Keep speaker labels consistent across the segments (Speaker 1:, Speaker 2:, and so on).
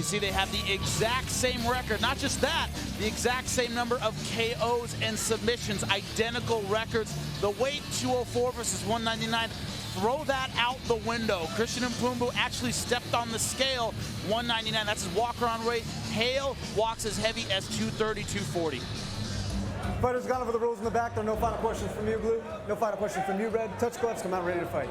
Speaker 1: see they have the exact same record. Not just that, the exact same number of KOs and submissions, identical records. The weight, 204 versus 199. Throw that out the window. Christian Mpoumbu actually stepped on the scale, 199. That's his walk-around weight. Hale walks as heavy as 230, 240.
Speaker 2: Fighters gone over the rules in the back. There are no final questions from you, Blue. No final questions from you, Red. Touch gloves, come out ready to fight.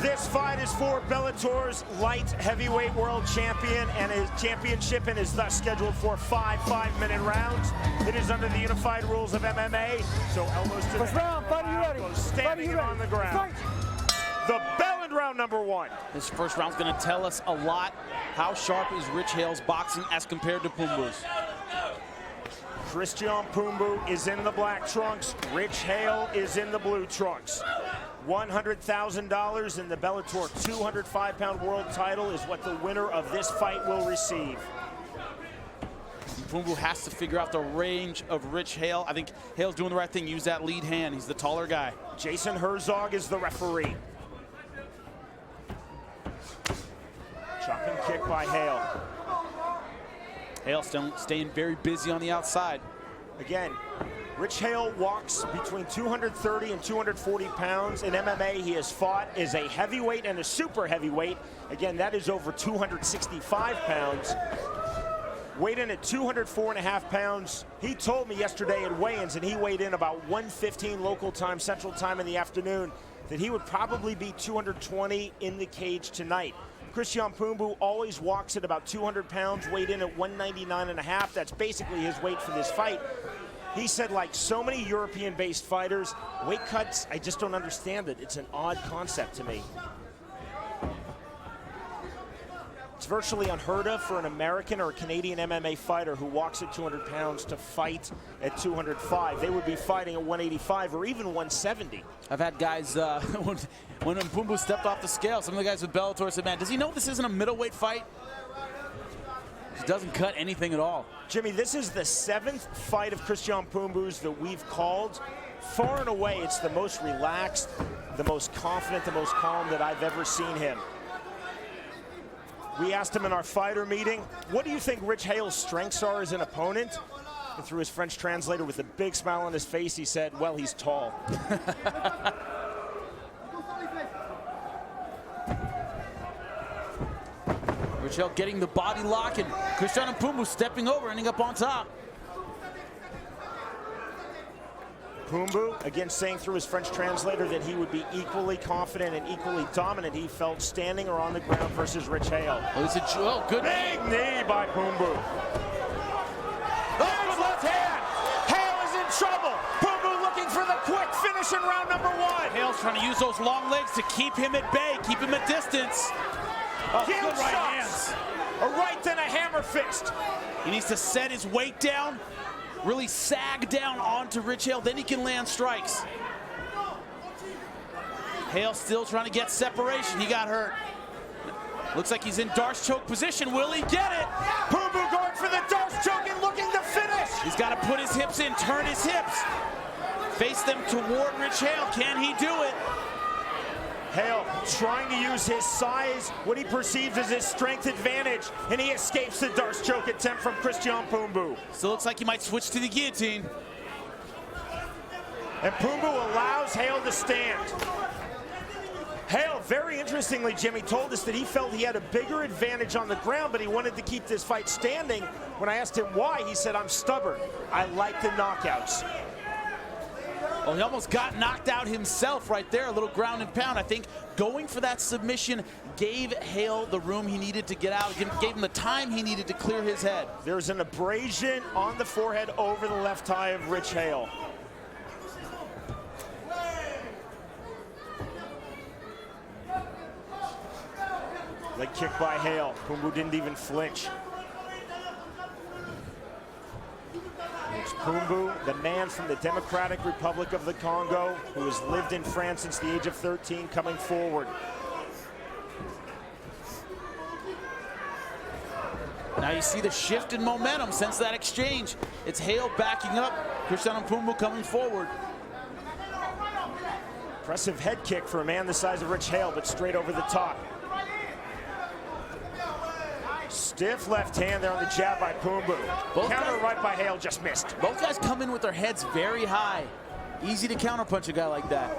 Speaker 3: This fight is for Bellator's light heavyweight world champion and his championship, and is thus scheduled for 5 5-minute rounds. It is under the unified rules of MMA, so elbows to
Speaker 2: First
Speaker 3: the
Speaker 2: round, fight, you ready?
Speaker 3: Standing and on the ground. The bell in round number 1.
Speaker 1: This first round's gonna tell us a lot. How sharp is Rich Hale's boxing as compared to Mpoumbu's?
Speaker 3: Christian Mpoumbu is in the black trunks. Rich Hale is in the blue trunks. $100,000 in the Bellator 205-pound world title is what the winner of this fight will receive.
Speaker 1: Mpoumbu has to figure out the range of Rich Hale. I think Hale's doing the right thing. Use that lead hand. He's the taller guy.
Speaker 3: Jason Herzog is the referee. Chopping kick by Hale.
Speaker 1: Hale still staying very busy on the outside.
Speaker 3: Again, Rich Hale walks between 230 and 240 pounds. In MMA, he has fought as a heavyweight and a super heavyweight. Again, that is over 265 pounds. Weighed in at 204.5 pounds. He told me yesterday at weigh-ins, and he weighed in about 1:15 local time, Central Time in the afternoon, that he would probably be 220 in the cage tonight. Christian Mpoumbu always walks at about 200 pounds, weighed in at 199.5. That's basically his weight for this fight. He said, like so many European-based fighters, weight cuts, I just don't understand it. It's an odd concept to me. It's virtually unheard of for an American or a Canadian MMA fighter who walks at 200 pounds to fight at 205. They would be fighting at 185 or even 170.
Speaker 1: I've had guys, when Mpoumbu stepped off the scale, some of the guys with Bellator said, man, does he know this isn't a middleweight fight? He doesn't cut anything at all.
Speaker 3: Jimmy, this is the 7th fight of Christian Mpoumbu's that we've called. Far and away, it's the most relaxed, the most confident, the most calm that I've ever seen him. We asked him in our fighter meeting, what do you think Rich Hale's strengths are as an opponent? And through his French translator with a big smile on his face, he said, well, he's tall.
Speaker 1: Rich Hale getting the body lock, and Christian Mpoumbu stepping over, ending up on top.
Speaker 3: Mpoumbu, again, saying through his French translator that he would be equally confident and equally dominant, he felt, standing or on the ground versus Rich Hale.
Speaker 1: Oh, it's a good
Speaker 3: big knee by Mpoumbu. Oh, left hand. Hale is in trouble. Mpoumbu looking for the quick finish in round number 1.
Speaker 1: Hale's trying to use those long legs to keep him at bay, keep him at distance. Oh,
Speaker 3: Huge
Speaker 1: good right
Speaker 3: shots.
Speaker 1: hands.
Speaker 3: A right, then a hammer fist.
Speaker 1: He needs to set his weight down, really sag down onto Rich Hale, then he can land strikes. Hale still trying to get separation. He got hurt. Looks like he's in Darce choke position. Will he get it?
Speaker 3: Mpoumbu going for the Darce choke and looking to finish.
Speaker 1: He's got to put his hips in, turn his hips. Face them toward Rich Hale. Can he do it?
Speaker 3: Hale trying to use his size, what he perceives as his strength advantage, and he escapes the Darce choke attempt from Christian Mpoumbu.
Speaker 1: Still looks like he might switch to the guillotine.
Speaker 3: And Mpoumbu allows Hale to stand. Hale, very interestingly, Jimmy, told us that he felt he had a bigger advantage on the ground, but he wanted to keep this fight standing. When I asked him why, he said, I'm stubborn. I like the knockouts.
Speaker 1: Well, he almost got knocked out himself right there, a little ground and pound. I think going for that submission gave Hale the room he needed to get out, gave him the time he needed to clear his head.
Speaker 3: There's an abrasion on the forehead over the left eye of Rich Hale. Leg kick by Hale. Mpoumbu didn't even flinch. It's Mpoumbu, the man from the Democratic Republic of the Congo, who has lived in France since the age of 13, coming forward.
Speaker 1: Now you see the shift in momentum since that exchange. It's Hale backing up, Christian Mpoumbu coming forward.
Speaker 3: Impressive head kick for a man the size of Rich Hale, but straight over the top. Stiff left hand there on the jab by Pumbu. Counter right by Hale, just missed.
Speaker 1: Both guys come in with their heads very high. Easy to counterpunch a guy like that.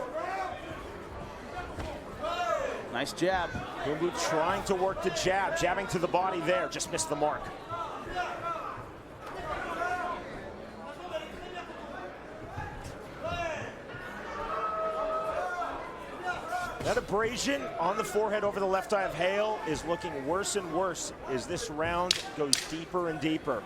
Speaker 1: Nice jab.
Speaker 3: Pumbu trying to work the jab, jabbing to the body there, just missed the mark. That abrasion on the forehead over the left eye of Hale is looking worse and worse as this round goes deeper and deeper.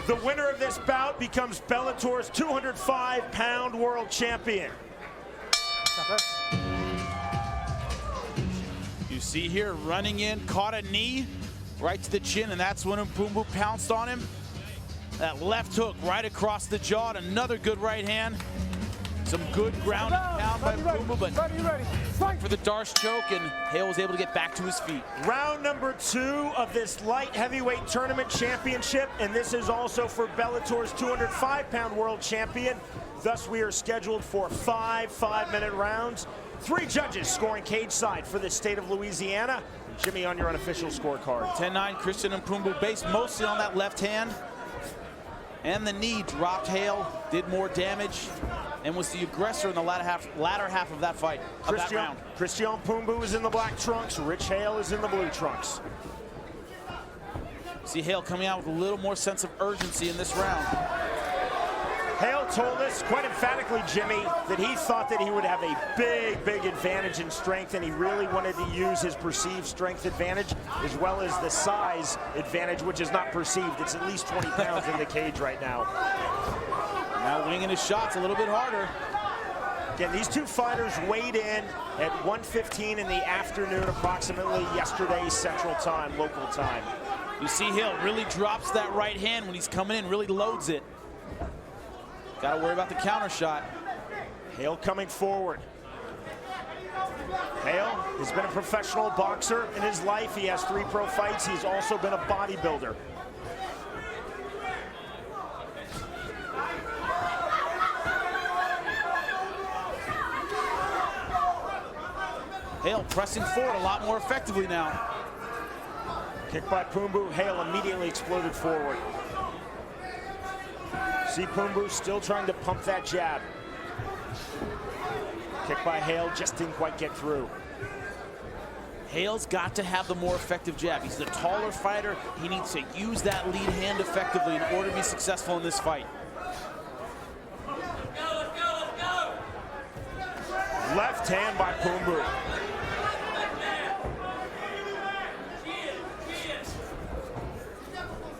Speaker 3: The winner of this bout becomes Bellator's 205-pound world champion.
Speaker 1: You see here, running in, caught a knee right to the chin, and that's when Pumbu pounced on him. That left hook right across the jaw, and another good right hand. Some good ground and pound by Pumbu, but for the Darce choke, and Hale was able to get back to his feet.
Speaker 3: Round number 2 of this light heavyweight tournament championship, and this is also for Bellator's 205-pound world champion. Thus, we are scheduled for 5 5-minute rounds. 3 judges scoring cage side for the state of Louisiana. Jimmy, on your unofficial scorecard.
Speaker 1: 10-9, Christian and Pumbu based mostly on that left hand. And the knee dropped Hale, did more damage, and was the aggressor in the latter half of that fight, of that round.
Speaker 3: Christian Pumbu is in the black trunks. Rich Hale is in the blue trunks.
Speaker 1: See Hale coming out with a little more sense of urgency in this round.
Speaker 3: Hale told us quite emphatically, Jimmy, that he thought that he would have a big advantage in strength, and he really wanted to use his perceived strength advantage as well as the size advantage, which is not perceived. It's at least 20 pounds in the cage right now.
Speaker 1: Now winging his shots a little bit harder.
Speaker 3: Again, these two fighters weighed in at 1:15 in the afternoon, approximately yesterday Central Time, local time.
Speaker 1: You see Hale really drops that right hand when he's coming in, really loads it. Got to worry about the counter shot.
Speaker 3: Hale coming forward. Hale has been a professional boxer in his life. He has 3 pro fights. He's also been a bodybuilder.
Speaker 1: Hale pressing forward a lot more effectively now.
Speaker 3: Kick by Pumbu. Hale immediately exploded forward. See Pumbu still trying to pump that jab. Kick by Hale, just didn't quite get through.
Speaker 1: Hale's got to have the more effective jab. He's the taller fighter. He needs to use that lead hand effectively in order to be successful in this fight.
Speaker 3: Left hand by Pumbu.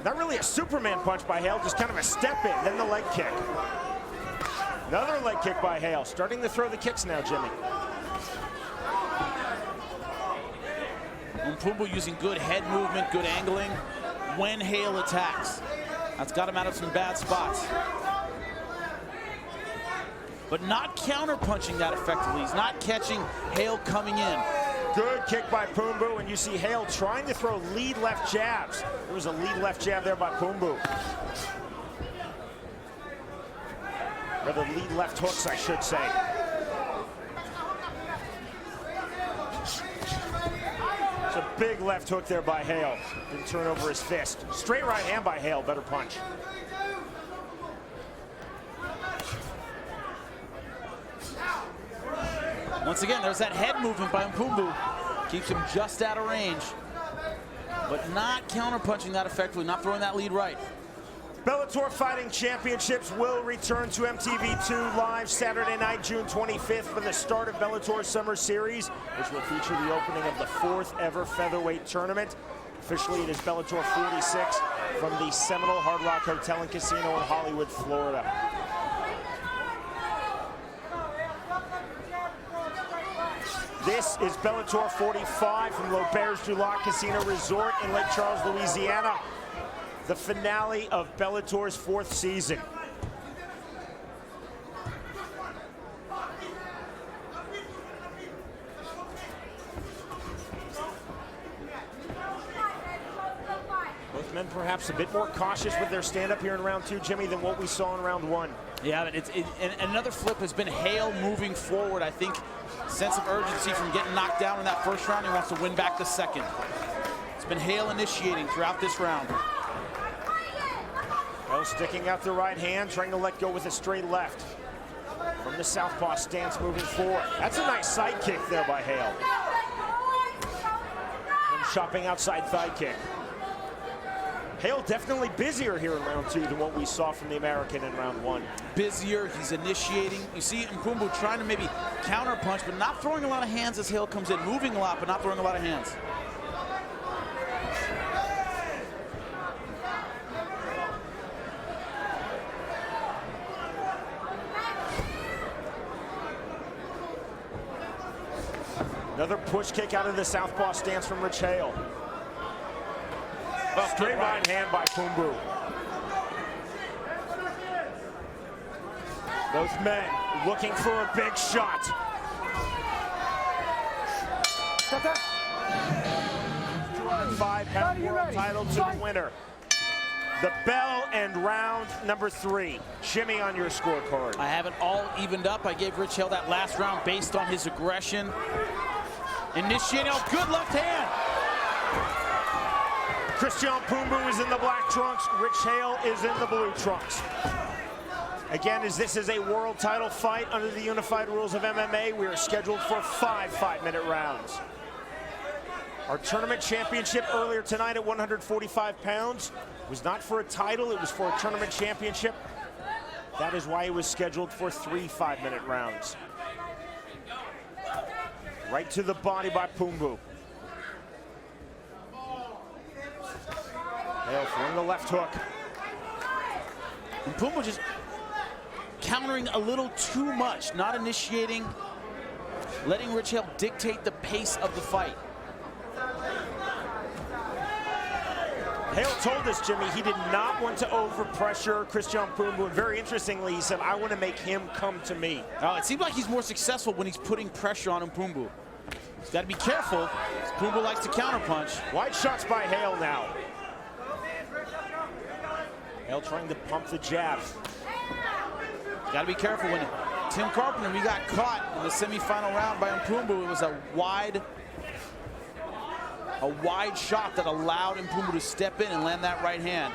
Speaker 3: Not really a Superman punch by Hale, just kind of a step in, then the leg kick. Another leg kick by Hale, starting to throw the kicks now, Jimmy.
Speaker 1: Pumbu using good head movement, good angling when Hale attacks. That's got him out of some bad spots. But not counter-punching that effectively. He's not catching Hale coming in.
Speaker 3: Good kick by Pumbu, and you see Hale trying to throw lead left jabs. There was a lead left jab there by Pumbu. Or the lead left hooks, I should say. It's a big left hook there by Hale. Didn't turn over his fist. Straight right hand by Hale, better punch.
Speaker 1: Once again, there's that head movement by Pumbu. Keeps him just out of range, but not counter-punching that effectively, not throwing that lead right.
Speaker 3: Bellator Fighting Championships will return to MTV2 live Saturday night, June 25th for the start of Bellator's Summer Series, which will feature the opening of the 4th ever featherweight tournament. Officially, it is Bellator 46 from the Seminole Hard Rock Hotel and Casino in Hollywood, Florida. This is Bellator 45 from L'Auberge du Lac Casino Resort in Lake Charles, Louisiana. The finale of Bellator's 4th season. Both men perhaps a bit more cautious with their stand-up here in round 2, Jimmy, than what we saw in round 1.
Speaker 1: Yeah, but and another flip has been Hale moving forward. I think sense of urgency from getting knocked down in that first round. He wants to win back the second. It's been Hale initiating throughout this round.
Speaker 3: Hale sticking out the right hand, trying to let go with a straight left. From the southpaw stance, moving forward. That's a nice side kick there by Hale. And chopping outside thigh kick. Hale definitely busier here in round 2 than what we saw from the American in round 1.
Speaker 1: Busier, he's initiating. You see Mpumbu trying to maybe counter punch, but not throwing a lot of hands as Hale comes in. Moving a lot, but not throwing a lot of hands.
Speaker 3: Another push kick out of the southpaw stance from Rich Hale. Straight right hand by Mpumbu. Both men looking for a big shot. 205-pound world title to the winner. The bell and round number 3. Shimmy on your scorecard.
Speaker 1: I have it all evened up. I gave Rich Hale that last round based on his aggression. Initiating, oh, good left hand.
Speaker 3: Christian Mpumbu is in the black trunks. Rich Hale is in the blue trunks. Again, as this is a world title fight under the unified rules of MMA, we are scheduled for 5 5-minute rounds. Our tournament championship earlier tonight at 145 pounds was not for a title, it was for a tournament championship. That is why it was scheduled for 3 5-minute rounds. Right to the body by Mpumbu. Hale throwing the left hook.
Speaker 1: Mpumbu just countering a little too much, not initiating, letting Rich Hale dictate the pace of the fight.
Speaker 3: Hale told us, Jimmy, he did not want to overpressure Christian Mpumbu, and very interestingly, he said, I want to make him come to me.
Speaker 1: It seems like he's more successful when he's putting pressure on Mpumbu. He's got to be careful. Mpumbu likes to counterpunch.
Speaker 3: Wide shots by Hale now. Hale trying to pump the jab.
Speaker 1: Got to be careful when Tim Carpenter, he got caught in the semifinal round by Mpumbu. It was a wide shot that allowed Mpumbu to step in and land that right hand.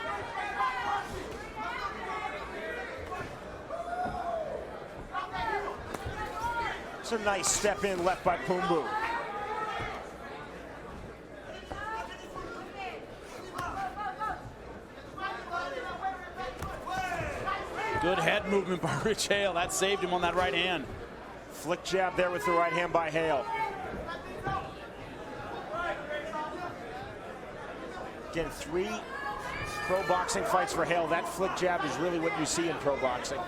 Speaker 3: It's a nice step in left by Mpumbu.
Speaker 1: Good head movement by Rich Hale. That saved him on that right hand.
Speaker 3: Flick jab there with the right hand by Hale. Again, 3 pro boxing fights for Hale. That flick jab is really what you see in pro boxing.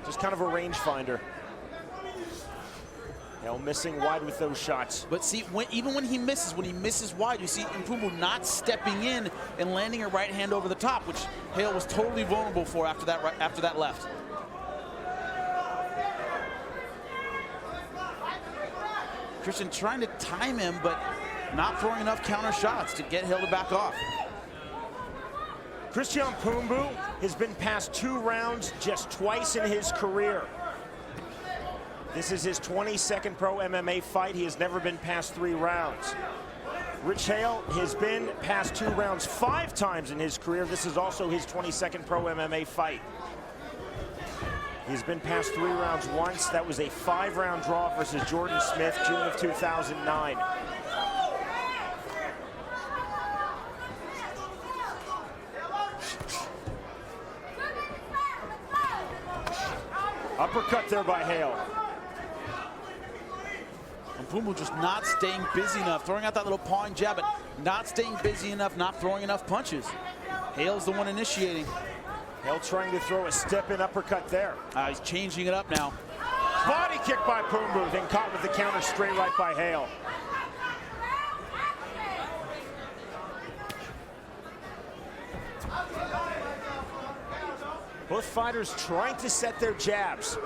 Speaker 3: Just kind of a rangefinder. Hale missing wide with those shots.
Speaker 1: But see, even when he misses wide, you see Mpumbu not stepping in and landing a right hand over the top, which Hale was totally vulnerable for after that left. Christian trying to time him, but not throwing enough counter shots to get Hale to back off.
Speaker 3: Christian Mpumbu has been past 2 rounds just twice in his career. This is his 22nd pro MMA fight. He has never been past 3 rounds. Rich Hale has been past 2 rounds 5 times in his career. This is also his 22nd pro MMA fight. He's been past 3 rounds once. That was a 5-round draw versus Jordan Smith, June of 2009. Uppercut there by Hale.
Speaker 1: Mpumbu just not staying busy enough, throwing out that little pawing jab, but not staying busy enough, not throwing enough punches. Hale's the one initiating.
Speaker 3: Hale trying to throw a step-in uppercut there.
Speaker 1: He's changing it up now.
Speaker 3: Body kick by Mpumbu, then caught with the counter straight right by Hale. Both fighters trying to set their jabs.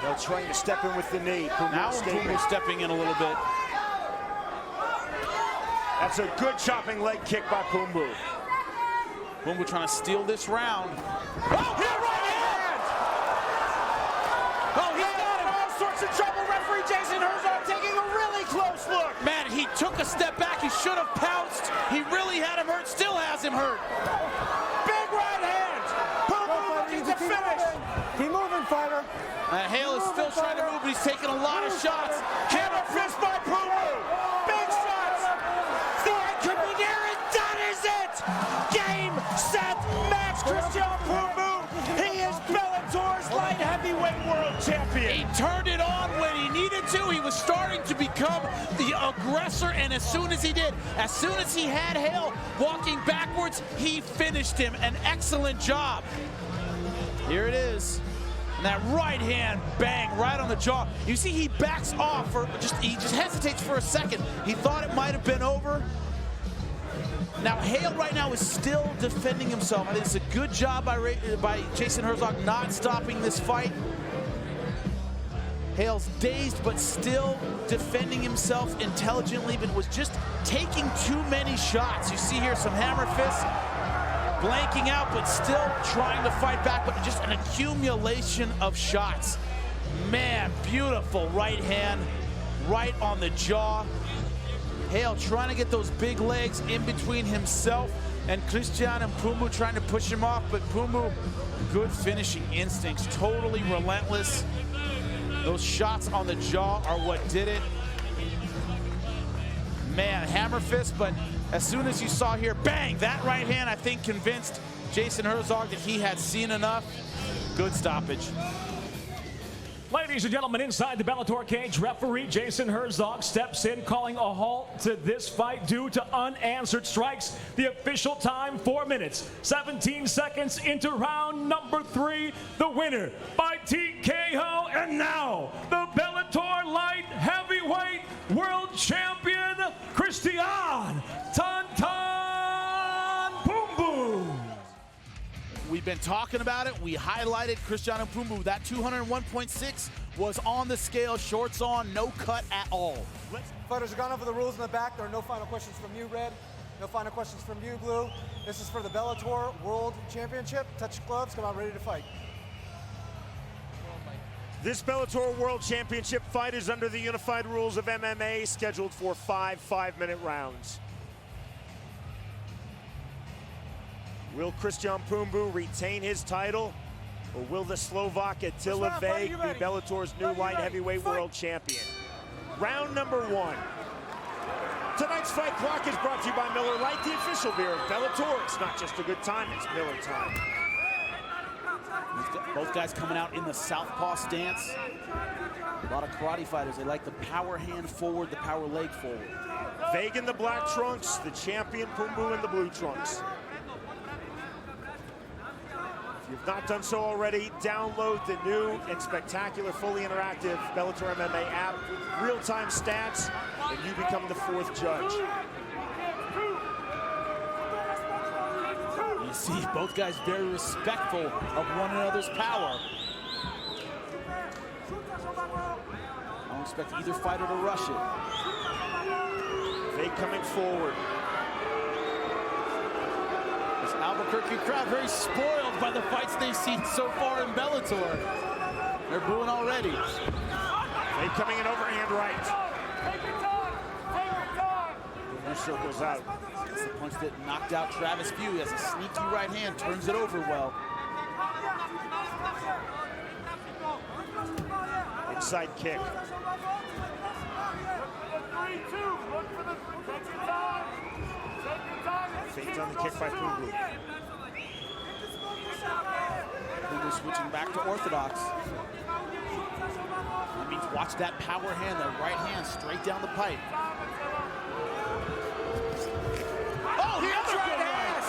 Speaker 3: Hale trying to step in with the knee.
Speaker 1: Now Mpumbu stepping in a little bit.
Speaker 3: That's a good chopping leg kick by Mpumbu.
Speaker 1: Pumbu trying to steal this round.
Speaker 3: Oh, here, right hand! Oh, he got in all sorts of trouble. Referee Jason Herzog taking a really close look.
Speaker 1: Man, he took a step back. He should have pounced. He really had him hurt, still has him hurt.
Speaker 3: Big right hand. Pumbu looking to finish.
Speaker 2: Keep moving, fighter.
Speaker 1: Hale is still trying to move, but he's taking a lot of shots.
Speaker 3: Hammer fist by Pumbu. Big shots. The end could be near it. That is it. Game, set, match. Christian Pumbu. He is Bellator's light heavyweight world champion.
Speaker 1: He turned it on when he needed to. He was starting to become the aggressor, and as soon as he did, as soon as he had Hale walking backwards, he finished him. An excellent job. Here it is. And that right hand, bang, right on the jaw. You see he backs off, he just hesitates for a second. He thought it might have been over. Now Hale right now is still defending himself. I think it's a good job by Jason Herzog not stopping this fight. Hale's dazed, but still defending himself intelligently, but was just taking too many shots. You see here some hammer fists, blanking out, but still trying to fight back, but just an accumulation of shots. Man, beautiful right hand, right on the jaw. Hale trying to get those big legs in between himself and Christian and Pumbu trying to push him off, but Pumbu, good finishing instincts, totally relentless. Those shots on the jaw are what did it. Man, hammer fist, but as soon as you saw here, bang, that right hand, I think, convinced Jason Herzog that he had seen enough. Good stoppage.
Speaker 4: Ladies and gentlemen, inside the Bellator cage, referee Jason Herzog steps in, calling a halt to this fight due to unanswered strikes. The official time, 4 minutes, 17 seconds into round number 3. The winner by TKO, and now the Bellator light heavyweight world champion, Christian Tantan Pumbu.
Speaker 1: We've been talking about it. We highlighted Christian Pumbu. That 201.6 was on the scale, shorts on, no cut at all.
Speaker 2: Fighters have gone over the rules in the back. There are no final questions from you, Red. No final questions from you, Blue. This is for the Bellator World Championship. Touch your gloves, come out ready to fight.
Speaker 3: This Bellator World Championship fight is under the unified rules of MMA, scheduled for 5 5-minute rounds. Will Christian Pumbu retain his title, or will the Slovak Attila Vegh be Bellator's new light heavyweight world champion? Round number 1. Tonight's fight clock is brought to you by Miller Lite, the official beer of Bellator. It's not just a good time, it's Miller time.
Speaker 1: Both guys coming out in the southpaw stance. A lot of karate fighters, they like the power hand forward, the power leg forward.
Speaker 3: Vegh in the black trunks, the champion Pumbu in the blue trunks. If you've not done so already, download the new and spectacular, fully interactive Bellator MMA app. Real-time stats, and you become the 4th judge.
Speaker 1: You see both guys very respectful of one another's power. I don't expect either fighter to rush it.
Speaker 3: Vegh coming forward.
Speaker 1: This Albuquerque crowd very spoiled by the fights they've seen so far in Bellator. They're booing already.
Speaker 3: Vegh coming in overhand right. He circles out.
Speaker 1: It's the punch that knocked out Travis View. He has a sneaky right hand, turns it over well.
Speaker 3: Inside kick. Feint on the kick by Pumbu.
Speaker 1: Pumbu switching back to orthodox. That means watch that power hand, that right hand straight down the pipe. Oh, the other right hand!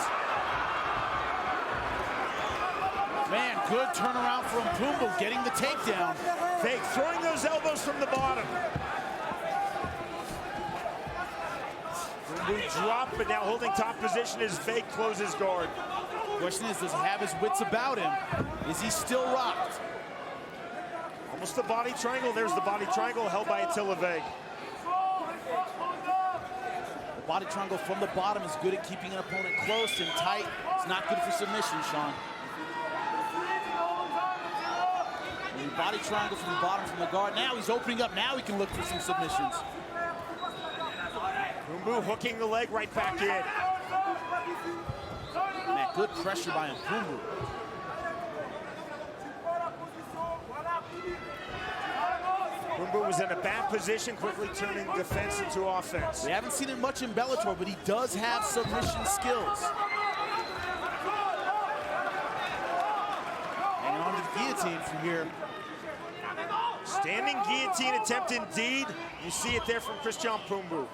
Speaker 1: Man, good turnaround from Pumbu, getting the takedown.
Speaker 3: Vegh throwing those elbows from the bottom. Pumbu drop, but now holding top position as Vegh closes guard.
Speaker 1: Question is, does he have his wits about him? Is he still rocked?
Speaker 3: Almost the body triangle. There's the body triangle held by Attila Vegh.
Speaker 1: body triangle from the bottom is good at keeping an opponent close and tight. It's not good for submission, Sean. And the body triangle from the bottom from the guard. Now he's opening up. Now he can look for some submissions.
Speaker 3: Pumbu hooking the leg right back in.
Speaker 1: Man, good pressure by him, Pumbu.
Speaker 3: Pumbu was in a bad position, quickly turning defense into offense.
Speaker 1: We haven't seen it much in Bellator, but he does have submission skills. Hanging on to the guillotine from here.
Speaker 3: Standing guillotine attempt indeed. You see it there from Christian Pumbu.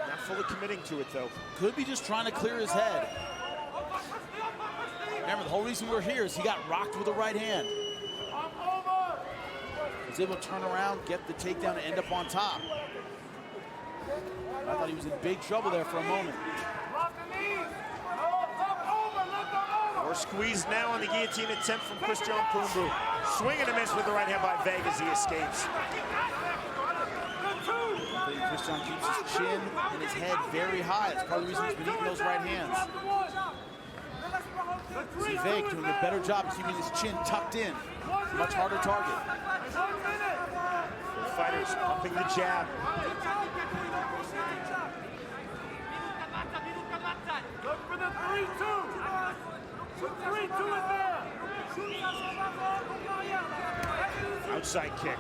Speaker 3: Not fully committing to it, though.
Speaker 1: Could be just trying to clear his head. Remember, the whole reason we're here is he got rocked with the right hand. He's able to turn around, get the takedown, and end up on top. I thought he was in big trouble there for a moment.
Speaker 3: Or squeezed now on the guillotine attempt from Christian Pumbu. Swing and a miss with the right hand by Vegh as he escapes.
Speaker 1: Christian keeps his chin and his head very high. That's part of the reason he's been eating those right hands. See Vegh doing a better job of keeping his chin tucked in. Much harder target.
Speaker 3: The fighters pumping the jab.
Speaker 5: Look for the 3-2. 3-2 is there.
Speaker 3: Outside kick.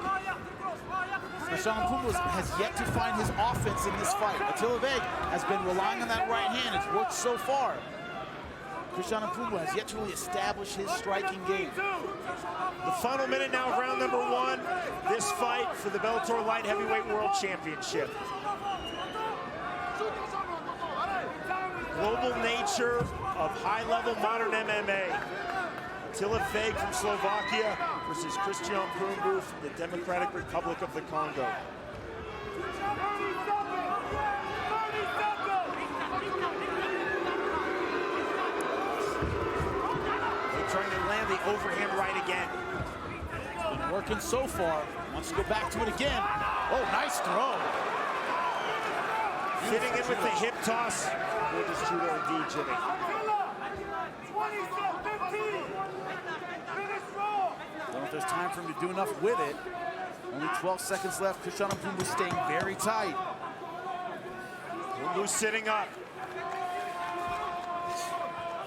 Speaker 1: Christian Pumbu has yet to find his offense in this fight. Attila Vegh has been relying on that right hand. It's worked so far. Christian Pumbu has yet to really establish his striking game.
Speaker 3: The final minute now of round number 1. This fight for the Bellator Light Heavyweight World Championship. Global nature of high-level modern MMA. Attila Vegh from Slovakia versus Christian Pumbu from the Democratic Republic of the Congo. Trying to land the overhand right again.
Speaker 1: It's been working so far. Wants to go back to it again. Oh, nice throw.
Speaker 3: Fitting in with the hip toss. Gorgeous judo indeed, Jimmy.
Speaker 1: I don't know if there's time for him to do enough with it. Only 12 seconds left. Christian Pumbu staying very tight.
Speaker 3: Pumbu sitting up.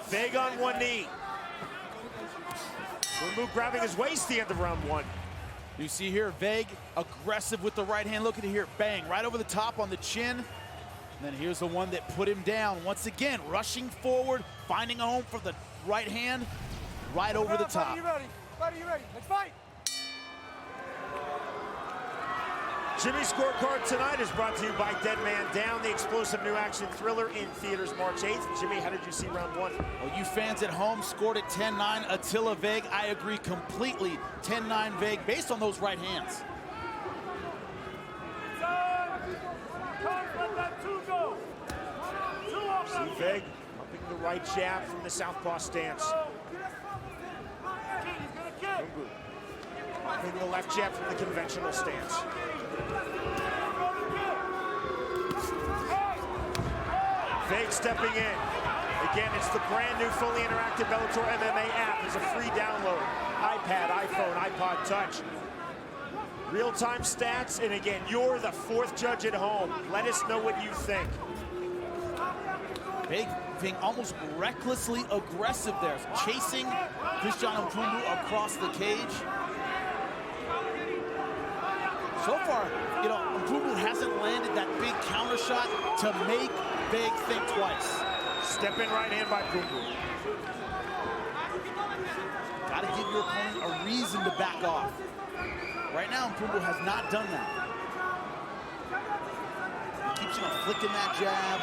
Speaker 3: Vegh on one knee. Pumbu grabbing his waist the end of round 1.
Speaker 1: You see here, Vegh aggressive with the right hand. Look at it here, bang, right over the top on the chin. And then here's the one that put him down. Once again, rushing forward, finding a home for the right hand, right over the top.
Speaker 2: Buddy, you ready? Buddy, you ready? Let's fight.
Speaker 3: Jimmy's Scorecard tonight is brought to you by Dead Man Down, the explosive new action thriller in theaters March 8th. Jimmy, how did you see round 1?
Speaker 1: Well, you fans at home scored it 10-9. Attila Vegh, I agree completely. 10-9 Vegh, based on those right hands.
Speaker 3: See Vegh pumping the right jab from the southpaw stance. Pumbu pumping the left jab from the conventional stance. Vegh stepping in. Again, it's the brand new fully interactive Bellator MMA app. It's a free download. iPad, iPhone, iPod Touch. Real-time stats, and again, you're the 4th judge at home. Let us know what you think.
Speaker 1: Vegh being almost recklessly aggressive there, chasing Christian Pumbu across the cage. So far, you know, Pumbu hasn't landed that big counter shot to make Vegh think twice.
Speaker 3: Step in right hand by Pumbu.
Speaker 1: Got to give your opponent a reason to back off. Right now, Pumbu has not done that. He keeps flicking that jab,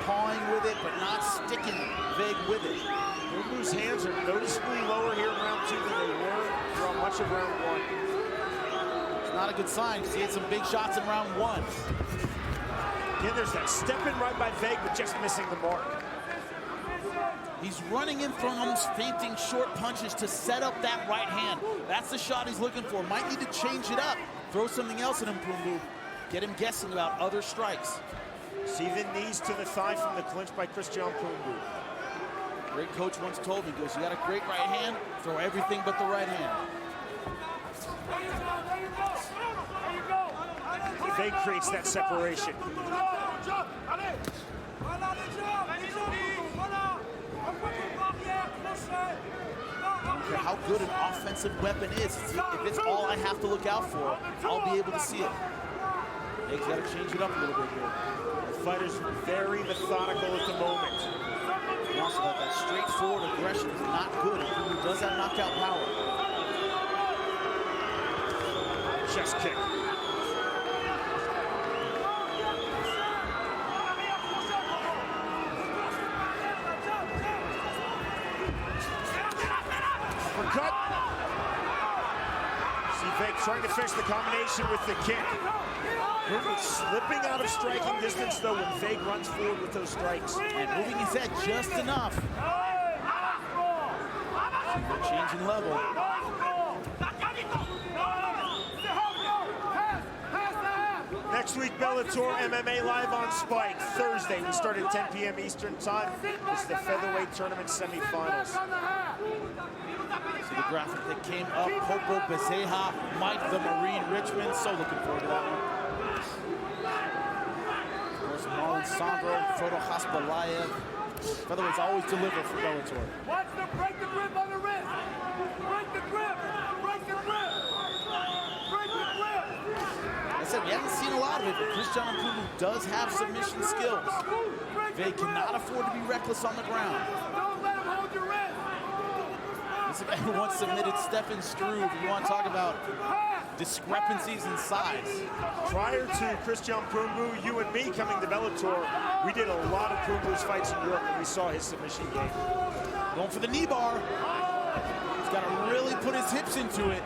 Speaker 1: pawing with it, but not sticking Vegh with it.
Speaker 3: Pumbu's hands are noticeably lower here in round 2 than they were throughout much of round 1.
Speaker 1: It's not a good sign because he had some big shots in round 1.
Speaker 3: Again, there's that step in right by Vegh, but just missing the mark.
Speaker 1: He's running in, throwing almost fainting short punches to set up that right hand. That's the shot he's looking for. Might need to change it up. Throw something else at him, Pumbu. Get him guessing about other strikes.
Speaker 3: See the knees to the thigh from the clinch by Christian Pumbu.
Speaker 1: Great coach once told me, goes, you got a great right hand, throw everything but the right hand.
Speaker 3: Vegh creates that separation.
Speaker 1: I don't care how good an offensive weapon is. If it's all I have to look out for, I'll be able to see it. Vegh's got to change it up a little bit here.
Speaker 3: The fighter's very methodical at the moment.
Speaker 1: And also that straightforward aggression is not good. He does have knockout power.
Speaker 3: Chest kick. Uppercut. See Vegh trying to finish the combination with the kick. Slipping out of striking distance though when Vegh runs forward with those strikes.
Speaker 1: And moving his head just enough. They're changing level.
Speaker 3: Next week, Bellator MMA live on Spike. Thursday, we start at 10 p.m. Eastern time. It's the featherweight tournament semifinals.
Speaker 1: See the graphic that came up. Popo Bezeha, Mike the Marine Richmond. So looking forward to that one. Of course, Marlon Sandro, Frodo Haspalayev. Featherweight's always deliver for Bellator.
Speaker 5: Watch them break the grip on the wrist. Break the grip. Break the grip. Break the grip.
Speaker 1: I said we haven't seen a lot of it, but Christian Pumbu does have submission skills. Vegh cannot afford to be reckless on the ground.
Speaker 5: Don't let him hold your wrist.
Speaker 1: This is a guy who once submitted Stefan Struve. You want to talk about discrepancies in size.
Speaker 3: Prior to Christian Pumbu, you and me coming to Bellator, we did a lot of Pumbu's fights in Europe and we saw his submission game.
Speaker 1: Going for the knee bar. He's got to really put his hips into it.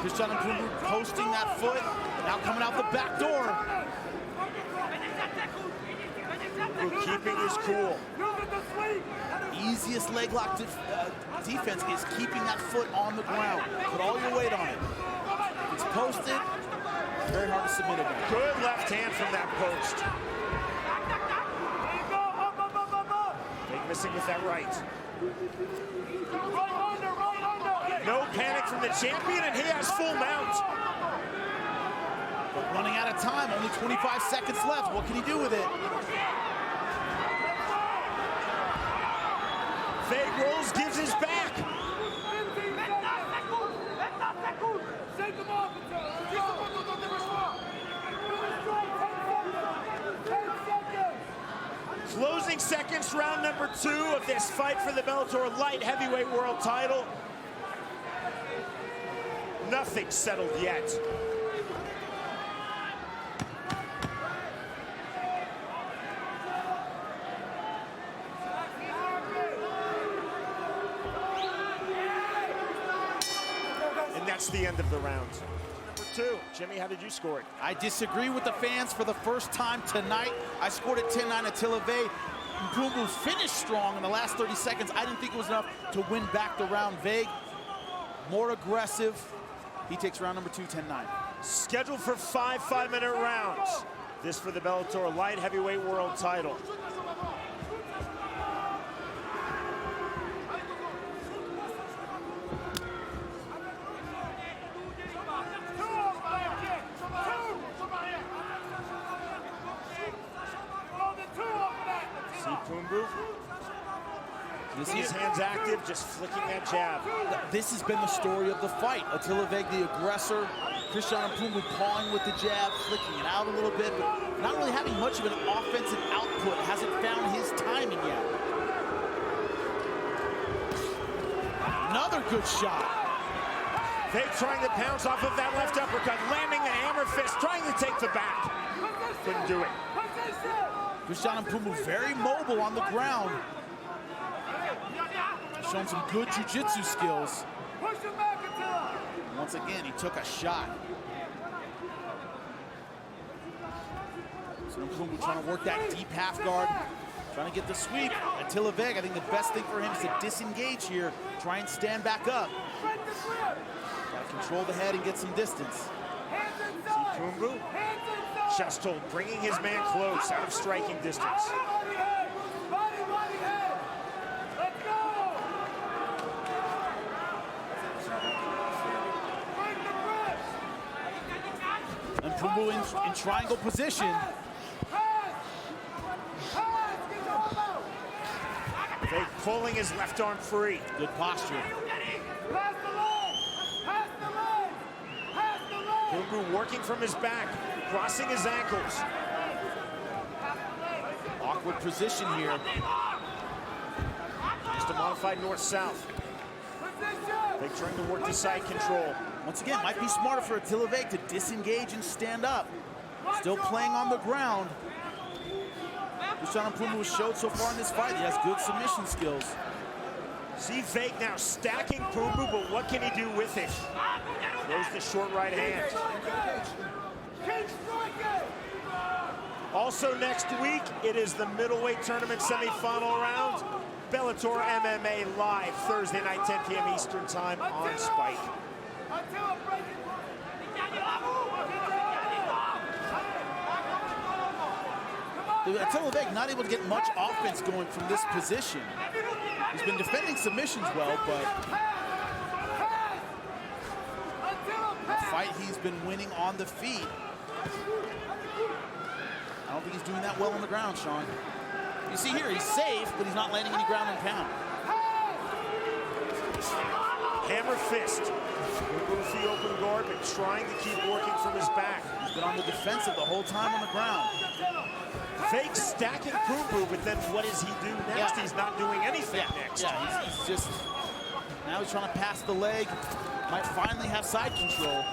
Speaker 1: Christian Pumbu posting that foot, now coming out the back door.
Speaker 3: Keeping his cool.
Speaker 1: Easiest leg lock defense is keeping that foot on the ground. Put all your weight on it. If it's posted, very hard to submit it.
Speaker 3: Good left hand from that post. Vegh missing with that right. No panic from the champion, and he has full mount.
Speaker 1: But running out of time, only 25 seconds left. What can he do with it?
Speaker 3: Vegh rolls, gives his back. Closing seconds, round number 2 of this fight for the Bellator light heavyweight world title. Nothing settled yet. And that's the end of the round. Number 2. Jimmy, how did you score it?
Speaker 1: I disagree with the fans for the first time tonight. I scored it 10-9 Attila Vegh. Pumbu finished strong in the last 30 seconds. I didn't think it was enough to win back the round. Vegh, more aggressive. He takes round number 2, 10-9.
Speaker 3: Scheduled for 5 5-minute rounds. This for the Bellator light heavyweight world title. See Pumbu. His hands active, just flicking that jab.
Speaker 1: This has been the story of the fight. Attila Vegh, the aggressor. Christian Pumbu pawing with the jab, flicking it out a little bit, but not really having much of an offensive output. Hasn't found his timing yet. Another good shot.
Speaker 3: Vegh trying to pounce off of that left uppercut, landing the hammer fist, trying to take the back. Couldn't do it.
Speaker 1: Christian Pumbu very mobile on the ground. Shown some good jiu-jitsu skills. Once again, he took a shot. So Pumbu trying to work that deep half guard. Trying to get the sweep. Attila Vegh, I think the best thing for him is to disengage here, try and stand back up. Got to control the head and get some distance.
Speaker 3: See Kumbu? Chest hold, bringing his man close, out of striking distance.
Speaker 1: And Kumbu in triangle position.
Speaker 3: Vegh pulling his left arm free.
Speaker 1: Good posture.
Speaker 3: Kumbu working from his back, crossing his ankles.
Speaker 1: Awkward position here.
Speaker 3: Just a modified north-south. Vegh trying to work the side control.
Speaker 1: Once again, might be smarter for Attila Vegh to disengage and stand up. Still playing on the ground. Christian Kumbu has showed so far in this fight he has good submission skills.
Speaker 3: See Vegh now stacking Kumbu, but what can he do with it? Throws the short right hand. Also next week, it is the middleweight tournament semifinal round. Bellator MMA live Thursday night, 10 p.m. Eastern time on Spike.
Speaker 1: Attila Vegh not able to get much offense going from this position. He's been defending submissions well, but the fight he's been winning on the feet. I don't think he's doing that well on the ground, Sean. You see here, he's safe, but he's not landing any ground and pound.
Speaker 3: Hammer fist. Removes the open guard, but trying to keep working from his back.
Speaker 1: He's been on the defensive the whole time on the ground.
Speaker 3: Vegh stacking Kumbu, but then what does he do next?
Speaker 1: Yeah.
Speaker 3: He's not doing anything next.
Speaker 1: Yeah, he's just, now he's trying to pass the leg. Might finally have side control.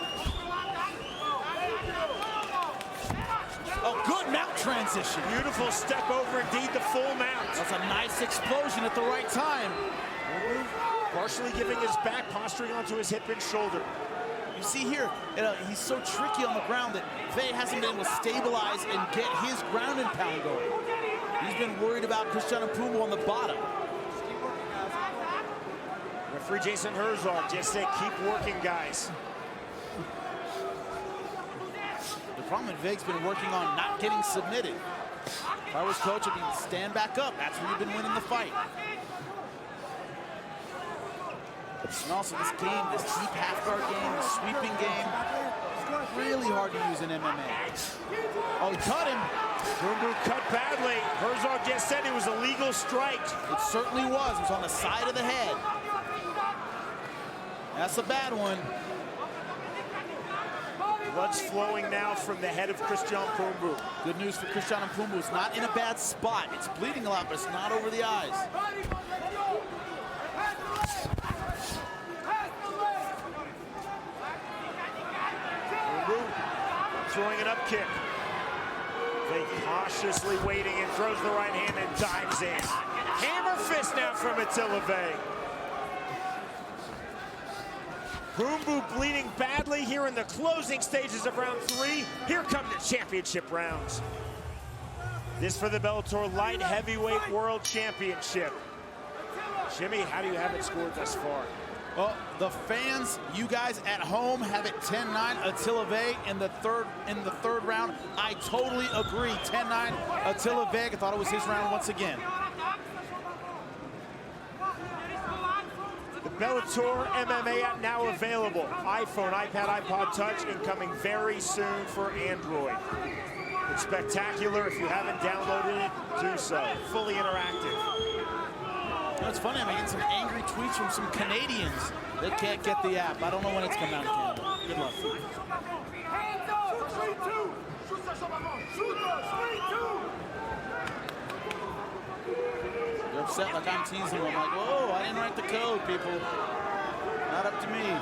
Speaker 1: Oh, good mount transition.
Speaker 3: Beautiful step over, indeed, the full mount.
Speaker 1: That's a nice explosion at the right time.
Speaker 3: Partially giving his back, posturing onto his hip and shoulder.
Speaker 1: You see here, he's so tricky on the ground that Vegh hasn't been able to stabilize and get his ground and pound going. He's been worried about Christian Kumbu on the bottom.
Speaker 3: Referee Jason Herzog just said, keep working, guys.
Speaker 1: The problem is Vegh's been working on not getting submitted. If I was coach, I'd be stand back up. That's where you've been winning the fight. And also this game, this deep half guard game, the sweeping game, really hard to use in MMA. Oh, he cut him.
Speaker 3: Kumbu cut badly. Herzog just said it was a legal strike.
Speaker 1: It certainly was. It was on the side of the head. That's a bad one.
Speaker 3: Blood's flowing now from the head of Christian Kumbu.
Speaker 1: Good news for Christian Kumbu. It's not in a bad spot. It's bleeding a lot, but it's not over the eyes.
Speaker 3: Throwing an up kick. Vegh cautiously waiting and throws the right hand and dives in. Hammer fist now from Attila Vegh. Kumbu bleeding badly here in the closing stages of round 3. Here come the championship rounds. This for the Bellator Light Heavyweight World Championship. Jimmy, how do you have it scored thus far?
Speaker 1: Well, the fans, you guys at home, have it 10-9 Attila Vegh in the third round. I totally agree. 10-9 Attila Vegh. I thought it was his round once again.
Speaker 3: The Bellator MMA app now available. iPhone, iPad, iPod Touch, and coming very soon for Android. It's spectacular. If you haven't downloaded it, do so. Fully interactive.
Speaker 1: You know, it's funny, I'm getting some angry tweets from some Canadians that can't get the app. I don't know when it's coming out in Canada. Good luck. They're upset like I'm teasing them. I'm like, whoa, I didn't write the code, people. Not up to me.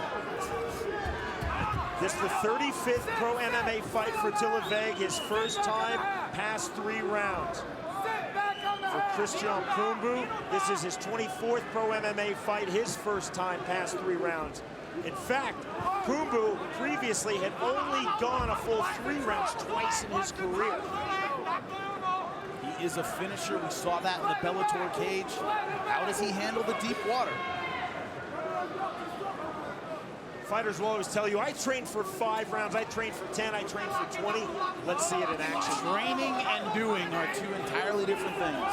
Speaker 3: This is the 35th pro MMA fight for Attila Vegh, his first time past 3 rounds. For Christian Kumbu, this is his 24th pro MMA fight, his first time past 3 rounds. In fact, Kumbu previously had only gone a full 3 rounds twice in his career.
Speaker 1: is a finisher. We saw that in the Bellator cage. How does he handle the deep water?
Speaker 3: Fighters will always tell you, I trained for 5 rounds, I trained for 10, I trained for 20. Let's see it in action.
Speaker 1: Training and doing are two entirely different things.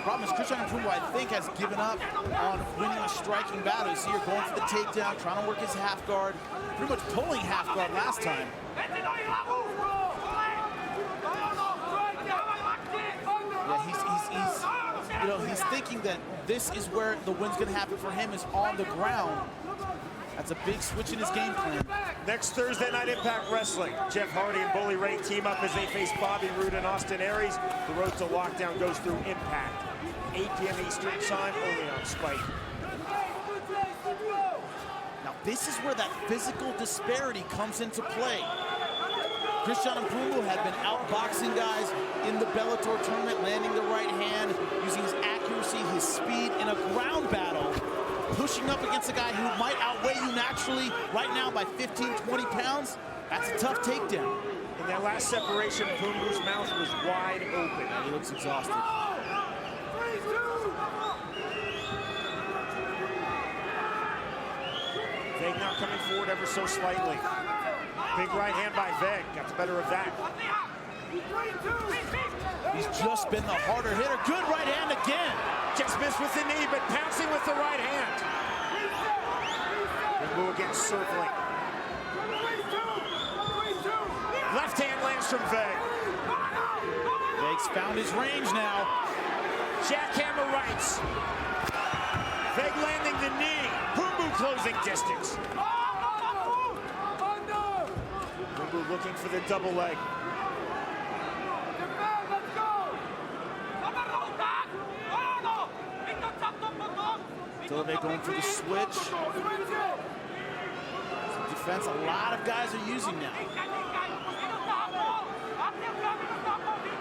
Speaker 1: Problem is, Christian Mpungu, I think, has given up on winning a striking battle. You see her going for the takedown, trying to work his half guard, pretty much pulling half guard last time. Yeah, he's thinking that this is where the win's going to happen for him, is on the ground. That's a big switch in his game plan.
Speaker 3: Next Thursday night, Impact Wrestling. Jeff Hardy and Bully Ray team up as they face Bobby Roode and Austin Aries. The road to lockdown goes through Impact. 8 p.m. Eastern time, only on Spike.
Speaker 1: Now, this is where that physical disparity comes into play. Christian Mpungu had been outboxing guys in the Bellator tournament, landing the right hand, using his accuracy, his speed in a ground battle, pushing up against a guy who might outweigh you naturally right now by 15, 20 pounds. That's a tough takedown.
Speaker 3: In that last separation, Mpungu's mouth was wide open.
Speaker 1: He looks exhausted.
Speaker 3: Vegh now coming forward ever so slightly. Big right hand by Vegh, got the better of that.
Speaker 1: He's just been the harder hitter. Good right hand again.
Speaker 3: Just missed with the knee, but pouncing with the right hand. Mpungu again circling. Left hand lands from Vegh.
Speaker 1: Vegh's found his range now.
Speaker 3: Jackhammer rights. Vegh landing the knee. Mpungu closing distance. Mpungu looking for the double leg.
Speaker 1: Vegh going for the switch. Some defense a lot of guys are using now.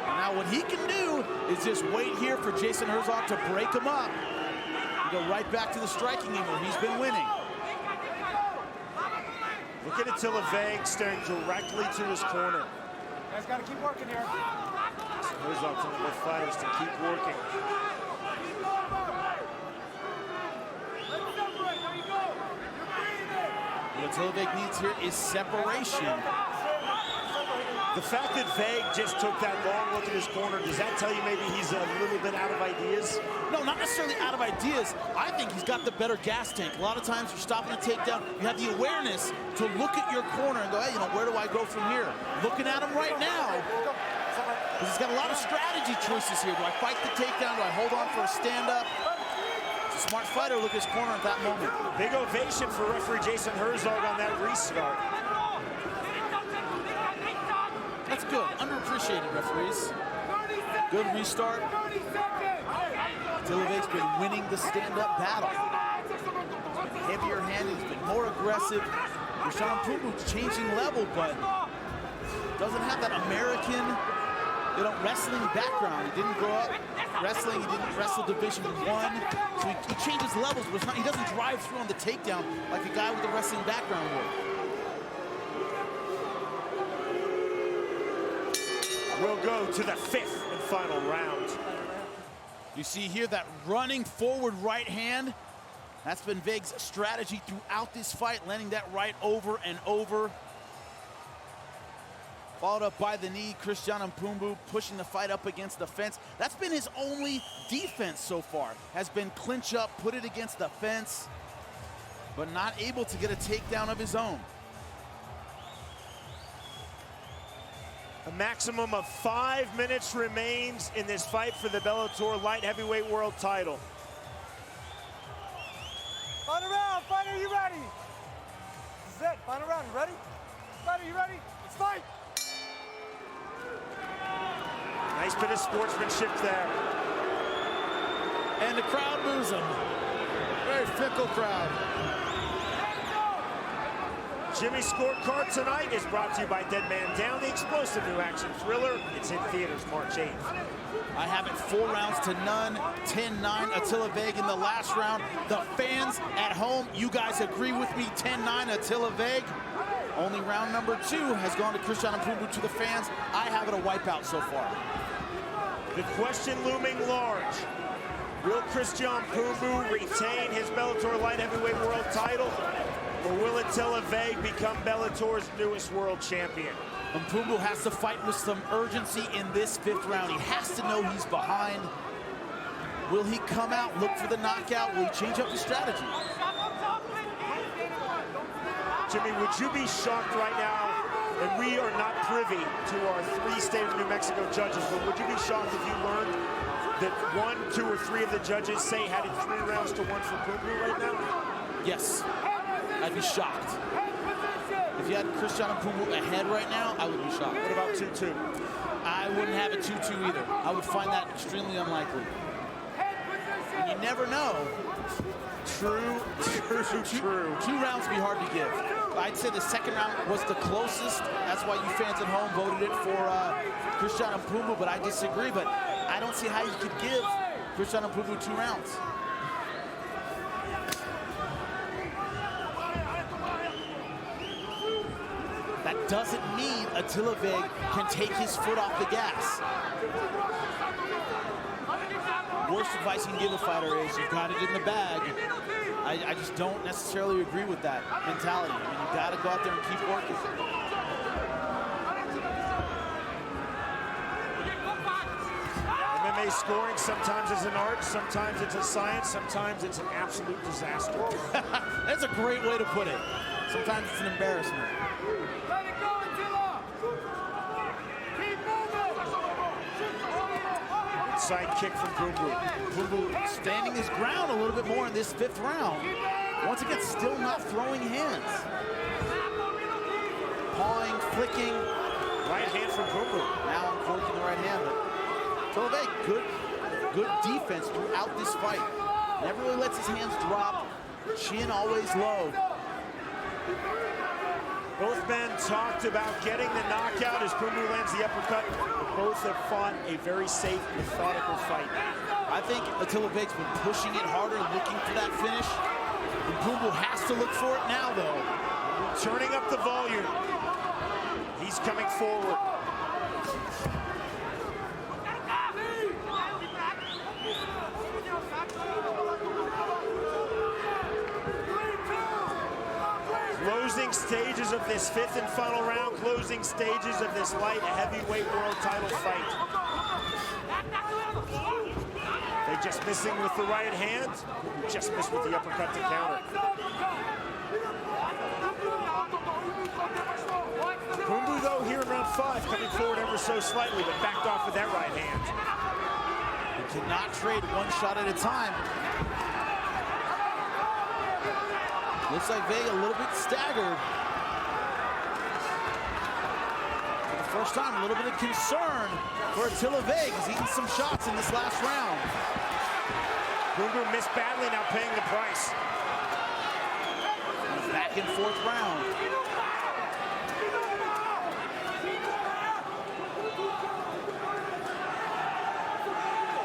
Speaker 1: Now what he can do is just wait here for Jason Herzog to break him up. And go right back to the striking game where he's been winning.
Speaker 3: Look at Attila Vegh staring directly to his corner.
Speaker 2: Guys got to keep working here.
Speaker 3: Herzog telling both fighters to keep working.
Speaker 1: What Attila Vegh needs here is separation.
Speaker 3: The fact that Vegh just took that long look at his corner, does that tell you maybe he's a little bit out of ideas?
Speaker 1: No, not necessarily out of ideas. I think he's got the better gas tank. A lot of times you're stopping a takedown, you have the awareness to look at your corner and go, hey, where do I go from here? Looking at him right now, because he's got a lot of strategy choices here. Do I fight the takedown? Do I hold on for a stand-up? It's a smart fighter. Look at his corner at that moment.
Speaker 3: Big ovation for referee Jason Herzog on that restart.
Speaker 1: That's good. Underappreciated, referees. Good restart. Attila Vegh's been winning the stand-up battle. He's been heavier handed, he's been more aggressive. Christian Mpungu's changing level, but doesn't have that American, wrestling background. He didn't grow up wrestling. He didn't wrestle Division I. So he changes levels, but he doesn't drive through on the takedown like a guy with a wrestling background would.
Speaker 3: We'll go to the 5th and final round.
Speaker 1: You see here that running forward right hand. That's been Vegh's strategy throughout this fight, landing that right over and over. Followed up by the knee, Christian Mpungu pushing the fight up against the fence. That's been his only defense so far, has been clinch up, put it against the fence, but not able to get a takedown of his own.
Speaker 3: A maximum of 5 minutes remains in this fight for the Bellator light heavyweight world title.
Speaker 2: Final round, fighter, you ready? This is it, final round, you ready? Fighter, you ready? Let's fight!
Speaker 3: Nice bit of sportsmanship there.
Speaker 1: And the crowd boos him. Very fickle crowd.
Speaker 3: Jimmy's Scorecard tonight is brought to you by Dead Man Down, the explosive new action thriller. It's in theaters March 8th.
Speaker 1: I have it 4 rounds to none, 10-9 Attila Vegh in the last round. The fans at home, you guys agree with me, 10-9 Attila Vegh. Only round number 2 has gone to Christian Mpungu. To the fans, I have it a wipeout so far.
Speaker 3: The question looming large. Will Christian Mpungu retain his Bellator light heavyweight world title? Or will Attila Vegh become Bellator's newest world champion?
Speaker 1: Mpungu has to fight with some urgency in this 5th round. He has to know he's behind. Will he come out, look for the knockout? Will he change up his strategy?
Speaker 3: Jimmy, would you be shocked right now, and we are not privy to our 3 state of New Mexico judges, but would you be shocked if you learned that 1, 2, or 3 of the judges say had it 3 rounds to 1 for Mpungu right now?
Speaker 1: Yes, I'd be shocked. If you had Christian Mpungu ahead right now, I would be shocked.
Speaker 3: What about 2-2?
Speaker 1: I wouldn't have it 2-2 either. I would find that extremely unlikely. And you never know. True. 2 rounds would be hard to give. I'd say the 2nd round was the closest. That's why you fans at home voted it for Christian Mpungu, but I disagree. But I don't see how you could give Christian Mpungu 2 rounds. That doesn't mean Attila Vegh can take his foot off the gas. Worst advice you can give a fighter is you've got it in the bag. I just don't necessarily agree with that mentality. I mean, you got to go out there and keep working.
Speaker 3: MMA scoring sometimes is an art, sometimes it's a science, sometimes it's an absolute disaster.
Speaker 1: That's a great way to put it. Sometimes it's an embarrassment.
Speaker 5: Let it go, Attila! Keep moving!
Speaker 3: Side kick from Mpungu.
Speaker 1: Mpungu standing his ground a little bit more in this 5th round. Once again, still not throwing hands. Pawing, flicking.
Speaker 3: Right hand from Mpungu.
Speaker 1: Now uncorking the right hand. Attila Vegh, good defense throughout this fight. Never really lets his hands drop. Chin always low.
Speaker 3: Both men talked about getting the knockout as Mpungu lands the uppercut. Both have fought a very safe, methodical fight.
Speaker 1: I think Attila Vegh's been pushing it harder, looking for that finish. Mpungu has to look for it now, though.
Speaker 3: Turning up the volume. He's coming forward. Closing stages of this 5th and final round, closing stages of this light heavyweight world title fight. They just missing with the right hand, just missed with the uppercut to counter. Mpungu, though, here in round 5, coming forward ever so slightly, but backed off with that right hand.
Speaker 1: He cannot trade one shot at a time. Looks like Vegh a little bit staggered. For the first time, a little bit of concern for Attila Vegh. He's eaten some shots in this last round.
Speaker 3: Mpungu missed badly, now paying the price.
Speaker 1: He's back in 4th round.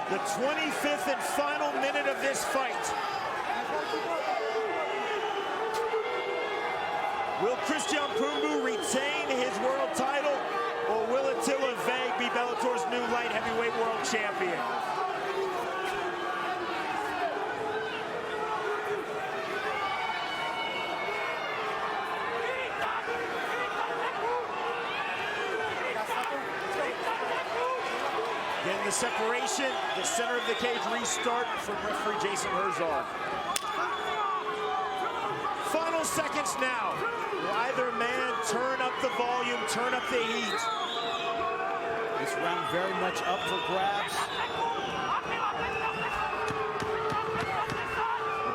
Speaker 3: The 25th and final minute of this fight. Will Christian Mpungu retain his world title, or will Attila Vegh be Bellator's new light heavyweight world champion? Again, the separation, the center of the cage restart from referee Jason Herzog. Final seconds now. Will either man turn up the volume, turn up the heat?
Speaker 1: This round very much up for grabs.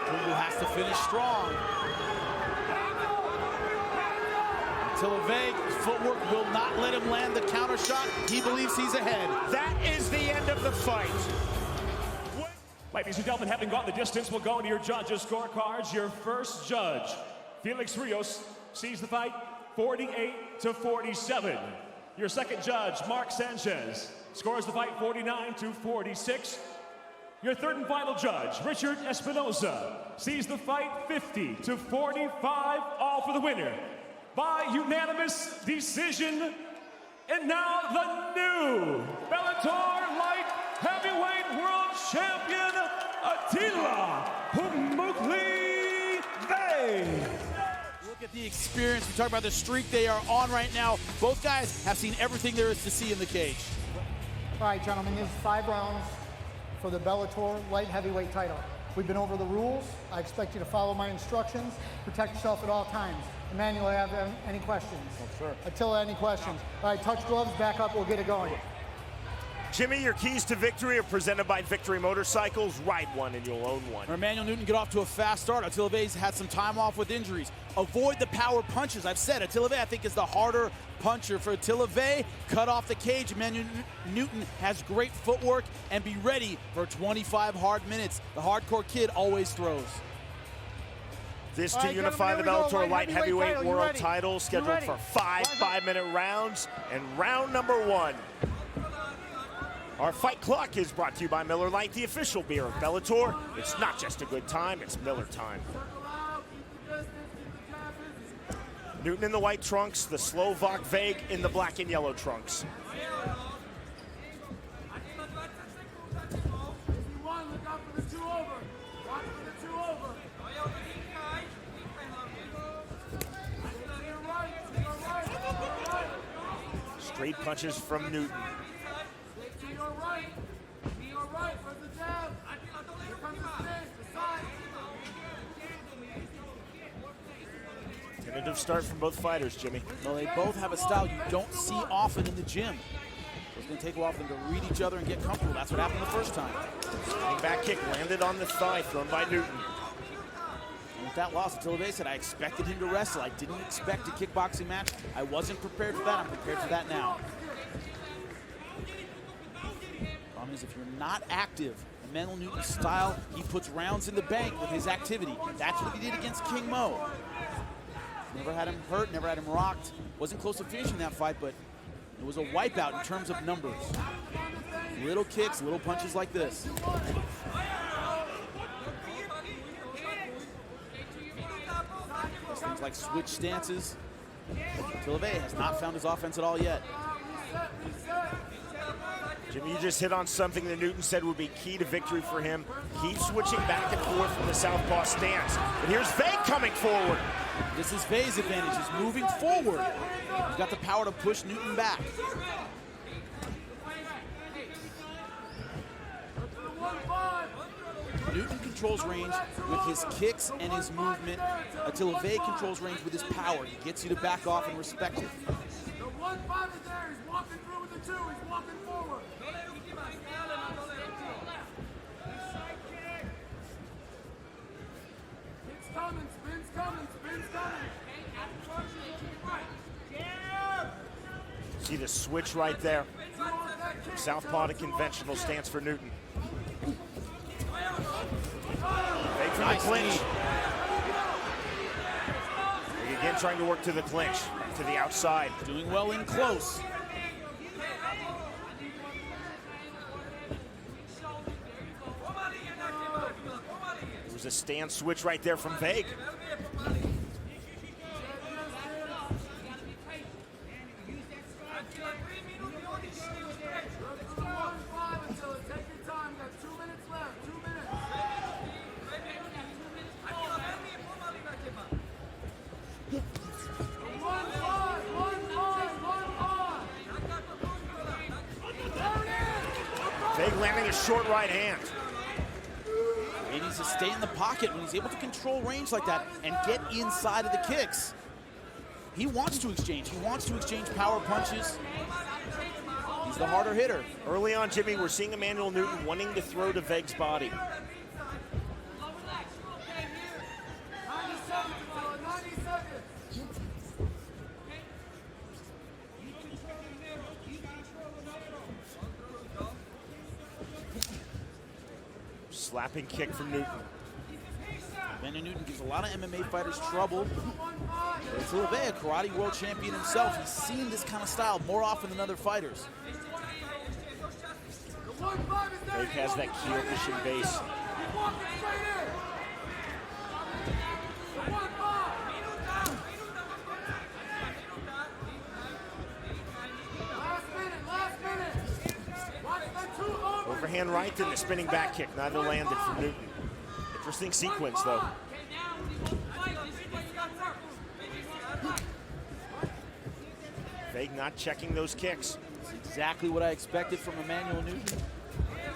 Speaker 1: Mpungu has to finish strong. Attila Vegh's footwork will not let him land the counter shot. He believes he's ahead.
Speaker 3: That is the end of the fight.
Speaker 4: Ladies and gentlemen, having gone the distance, we'll go to your judges' scorecards. Your first judge, Felix Rios, sees the fight 48-47. Your second judge, Mark Sanchez, scores the fight 49-46. Your third and final judge, Richard Espinoza, sees the fight 50-45, all for the winner. by unanimous decision. And now the new Bellator Light Heavyweight World Champion, Attila Vegh.
Speaker 1: Look at the experience. We talk about the streak they are on right now. Both guys have seen everything there is to see in the cage.
Speaker 6: All right, gentlemen, this is 5 rounds for the Bellator Light Heavyweight title. We've been over the rules. I expect you to follow my instructions. Protect yourself at all times. Emmanuel, have any questions?
Speaker 3: No, sir.
Speaker 6: Attila, any questions? All right, touch gloves, back up, we'll get it going.
Speaker 3: Jimmy, your keys to victory are presented by Victory Motorcycles. Ride one and you'll own one.
Speaker 1: Emmanuel Newton get off to a fast start. Attila Vegh's had some time off with injuries. Avoid the power punches. I've said Attila Vegh, I think, is the harder puncher. For Attila Vegh, cut off the cage. Emmanuel Newton has great footwork, and be ready for 25 hard minutes. The hardcore kid always throws.
Speaker 3: This to
Speaker 6: right,
Speaker 3: unify the
Speaker 6: gentlemen,
Speaker 3: Bellator Light Heavyweight
Speaker 6: title.
Speaker 3: World title, scheduled for 5 5-minute rounds. And round number 1. Our fight clock is brought to you by Miller Lite, the official beer of Bellator. It's not just a good time, it's Miller time. Newton in the white trunks, the Slovak Vegh in the black and yellow trunks. Straight punches from Newton. Tentative start from both fighters, Jimmy.
Speaker 1: Well, they both have a style you don't see often in the gym. It's going to take a while for them to read each other and get comfortable. That's what happened the first time.
Speaker 3: Spinning back kick landed on the thigh, thrown by Newton.
Speaker 1: And with that loss, Attila Vegh said, I expected him to wrestle. I didn't expect a kickboxing match. I wasn't prepared for that. I'm prepared for that now. Problem is, if you're not active, Emmanuel Newton's style, he puts rounds in the bank with his activity. That's what he did against King Mo. Never had him hurt, never had him rocked. Wasn't close to finishing that fight, but it was a wipeout in terms of numbers. Little kicks, little punches like this. Things like switch stances. Attila Vegh has not found his offense at all yet.
Speaker 3: Jimmy, you just hit on something that Newton said would be key to victory for him. Keep switching back and forth from the southpaw stance. But here's Vegh coming forward.
Speaker 1: This is Vegh's advantage. He's moving forward. He's got the power to push Newton back. Newton controls range with his kicks and his movement. Attila Vegh controls range with his power. He gets you to back off and respect it.
Speaker 5: The 1-5 is there. He's walking through with the 2. He's walking forward. It's coming. Spin's coming. Spin's coming.
Speaker 3: See the switch right there. Southpaw to conventional stance for Newton. Vegh from the clinch. Vegh again trying to work to the clinch, to the outside.
Speaker 1: Doing well in close.
Speaker 3: There was a stand switch right there from Vegh. Vegh landing a short right hand.
Speaker 1: He needs to stay in the pocket when he's able to control range like that and get inside of the kicks. He wants to exchange. He wants to exchange power punches. He's the harder hitter.
Speaker 3: Early on, Jimmy, we're seeing Emmanuel Newton wanting to throw to Vegh's body. Slapping kick from Newton.
Speaker 1: Emmanuel Newton gives a lot of MMA fighters trouble. Attila Vegh, a karate world champion himself, he's seen this kind of style more often than other fighters.
Speaker 3: Vegh has that Kyokushin base. overhand right, then the spinning back kick. Neither landed for Newton. Interesting sequence, though. Vegh not checking those kicks.
Speaker 1: That's exactly what I expected from Emmanuel Newton.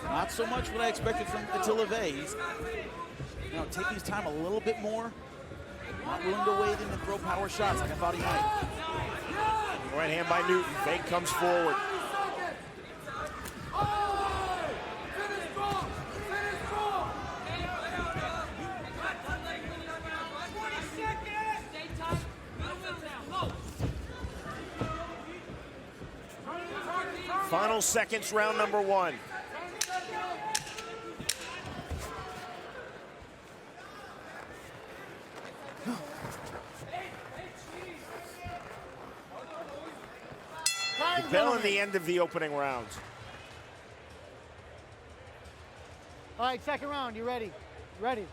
Speaker 1: Not so much what I expected from Attila Vegh. He's taking his time a little bit more. Not willing to wade in and throw power shots like I thought he might.
Speaker 3: Right hand by Newton. Vegh comes forward. Final seconds, round number 1. The bell in the end of the opening round.
Speaker 6: All right, second round. You ready? Ready.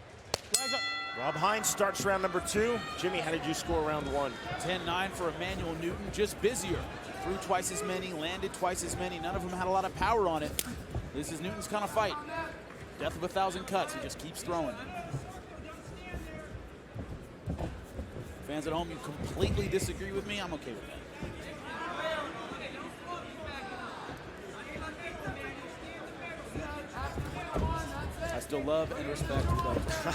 Speaker 6: Rise up.
Speaker 3: Rob Hines starts round number 2. Jimmy, how did you score round 1?
Speaker 1: 10-9 for Emmanuel Newton, just busier. Threw twice as many, landed twice as many. None of them had a lot of power on it. This is Newton's kind of fight. Death of 1,000 cuts. He just keeps throwing. Fans at home, you completely disagree with me. I'm okay with that. I still love and respect Beltran.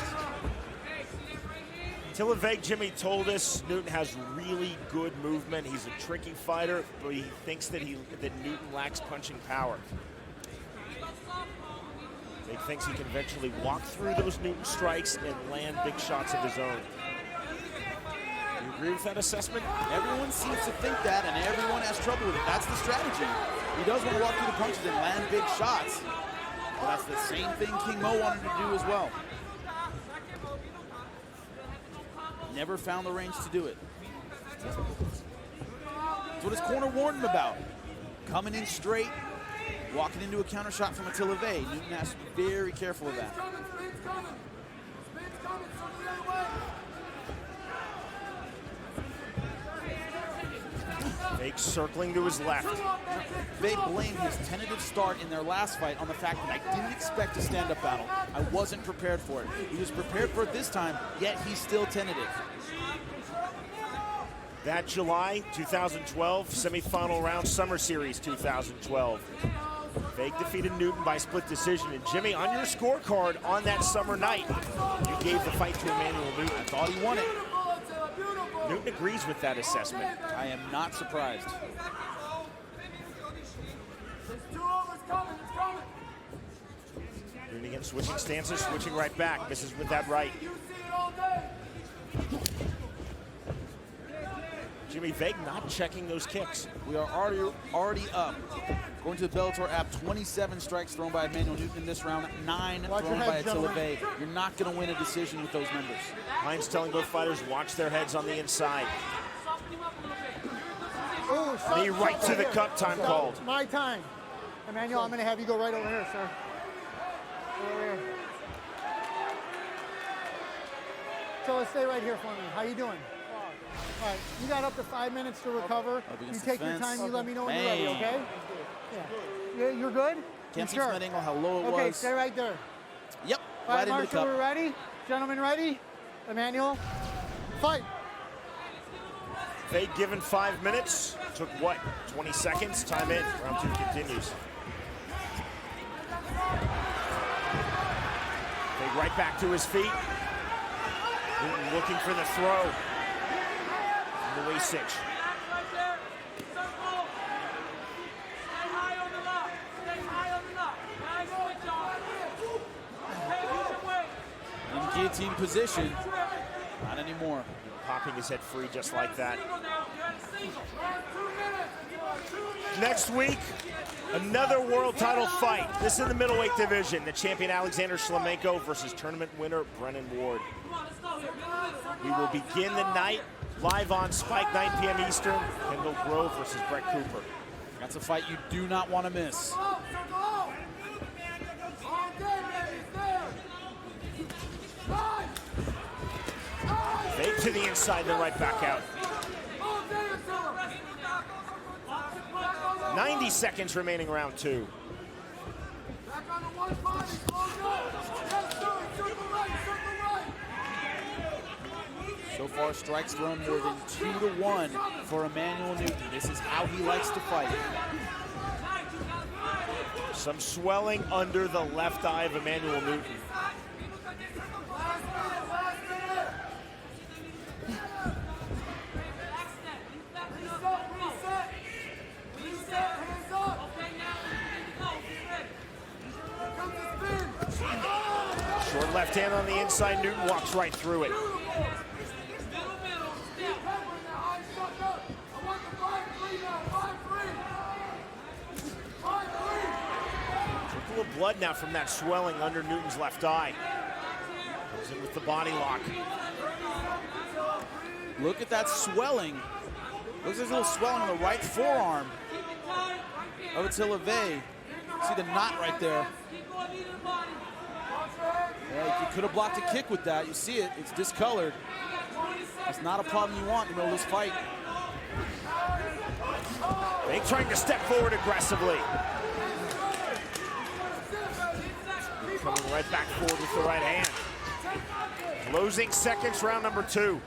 Speaker 3: Attila Vegh, Jimmy told us Newton has really good movement. He's a tricky fighter, but he thinks that Newton lacks punching power. Vegh thinks he can eventually walk through those Newton strikes and land big shots of his own. Do you agree with that assessment?
Speaker 1: Everyone seems to think that, and everyone has trouble with it. That's the strategy. He does want to walk through the punches and land big shots. But that's the same thing King Mo wanted to do as well. Never found the range to do it. That's what his corner warned him about. Coming in straight, walking into a counter shot from Attila Vegh. Newton has to be very careful of that.
Speaker 3: Vegh circling to his left.
Speaker 1: Vegh blamed his tentative start in their last fight on the fact that I didn't expect a stand-up battle. I wasn't prepared for it. He was prepared for it this time, yet he's still tentative.
Speaker 3: That July 2012 semifinal round, Summer Series 2012. Vegh defeated Newton by split decision. And Jimmy, on your scorecard on that summer night, you gave the fight to Emmanuel Newton.
Speaker 1: I thought he won it.
Speaker 3: Newton agrees with that assessment.
Speaker 1: I am not surprised.
Speaker 3: Newton again switching stances, switching right back. Misses with that right. Jimmy, Vegh not checking those kicks.
Speaker 1: We are already up. Going to the Bellator app, 27 strikes thrown by Emmanuel Newton in this round, 9 thrown by Attila Vegh. You're not going to win a decision with those numbers.
Speaker 3: Hines telling both fighters, watch their heads on the inside.
Speaker 6: Ooh,
Speaker 3: Knee right to the cup, time called.
Speaker 6: My time. Emmanuel, I'm going to have you go right over here, sir. Over here. So let's stay right here for me. How you doing? All right, you got up to 5 minutes to recover. You take your time, you let me know when you're ready, okay? Yeah. You're good?
Speaker 1: Can't see
Speaker 6: sure?
Speaker 1: from that angle how low it was.
Speaker 6: Okay, stay right there.
Speaker 1: Yep,
Speaker 6: All
Speaker 1: right
Speaker 6: right,
Speaker 1: into the
Speaker 6: Marshall,
Speaker 1: cup.
Speaker 6: we're ready? Gentlemen ready? Emmanuel, fight.
Speaker 3: Vegh given 5 minutes. Took what, 20 seconds? Time in. Round 2 continues. Vegh right back to his feet. Newton looking for the throw. The way 6.
Speaker 1: In guillotine position, not anymore.
Speaker 3: Popping his head free just like that. Next week, another world title fight. This in the middleweight division. The champion Alexander Shlemenko versus tournament winner Brennan Ward. We will begin the night live on Spike, 9 p.m. Eastern. Kendall Grove versus Brett Cooper.
Speaker 1: That's a fight you do not want to miss.
Speaker 3: Vegh to the inside, then right back out. 90 seconds remaining round 2.
Speaker 1: So far, strikes thrown more than 2-1 for Emmanuel Newton. This is how he likes to fight.
Speaker 3: Some swelling under the left eye of Emmanuel Newton. Short left hand on the inside, Newton walks right through it. Trickle of blood now from that swelling under Newton's left eye. Comes in with the body lock.
Speaker 1: Look at that swelling. Looks like a little swelling on the right forearm of Attila Vegh. See the knot right there. Yeah, you could have blocked a kick with that. You see it, it's discolored. That's not a problem you want in the middle of this fight.
Speaker 3: Vegh trying to step forward aggressively. Coming right back forward with the right hand. Closing seconds, round number 2.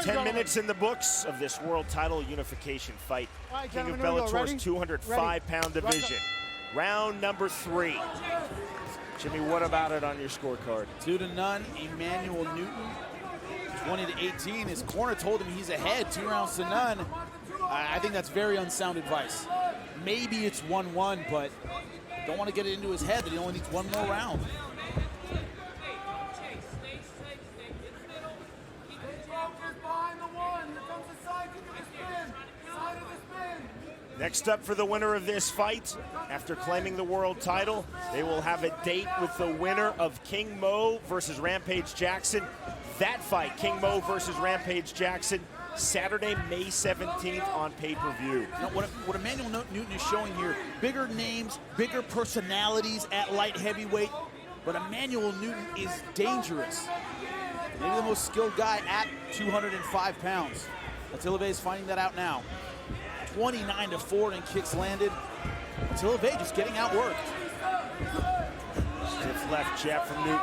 Speaker 3: 10 minutes in the books of this world title unification fight.
Speaker 6: Right,
Speaker 3: King of
Speaker 6: gentlemen,
Speaker 3: Bellator's
Speaker 6: ready?
Speaker 3: 205-pound division. Round number 3. Jimmy, what about it on your scorecard?
Speaker 1: 2-0, Emmanuel Newton. 20-18. His corner told him he's ahead, 2 rounds to none. I think that's very unsound advice. Maybe it's 1-1, but don't want to get it into his head that he only needs 1 more round.
Speaker 3: Next up for the winner of this fight, after claiming the world title, they will have a date with the winner of King Mo versus Rampage Jackson. That fight, King Mo versus Rampage Jackson, Saturday, May 17th on pay-per-view.
Speaker 1: You know, what Emmanuel Newton is showing here, bigger names, bigger personalities at light heavyweight, but Emmanuel Newton is dangerous. Maybe the most skilled guy at 205 pounds. Attila Vegh is finding that out now. 29-4 in kicks landed. Attila Vegh just getting outworked.
Speaker 3: Stiff left jab from Newton.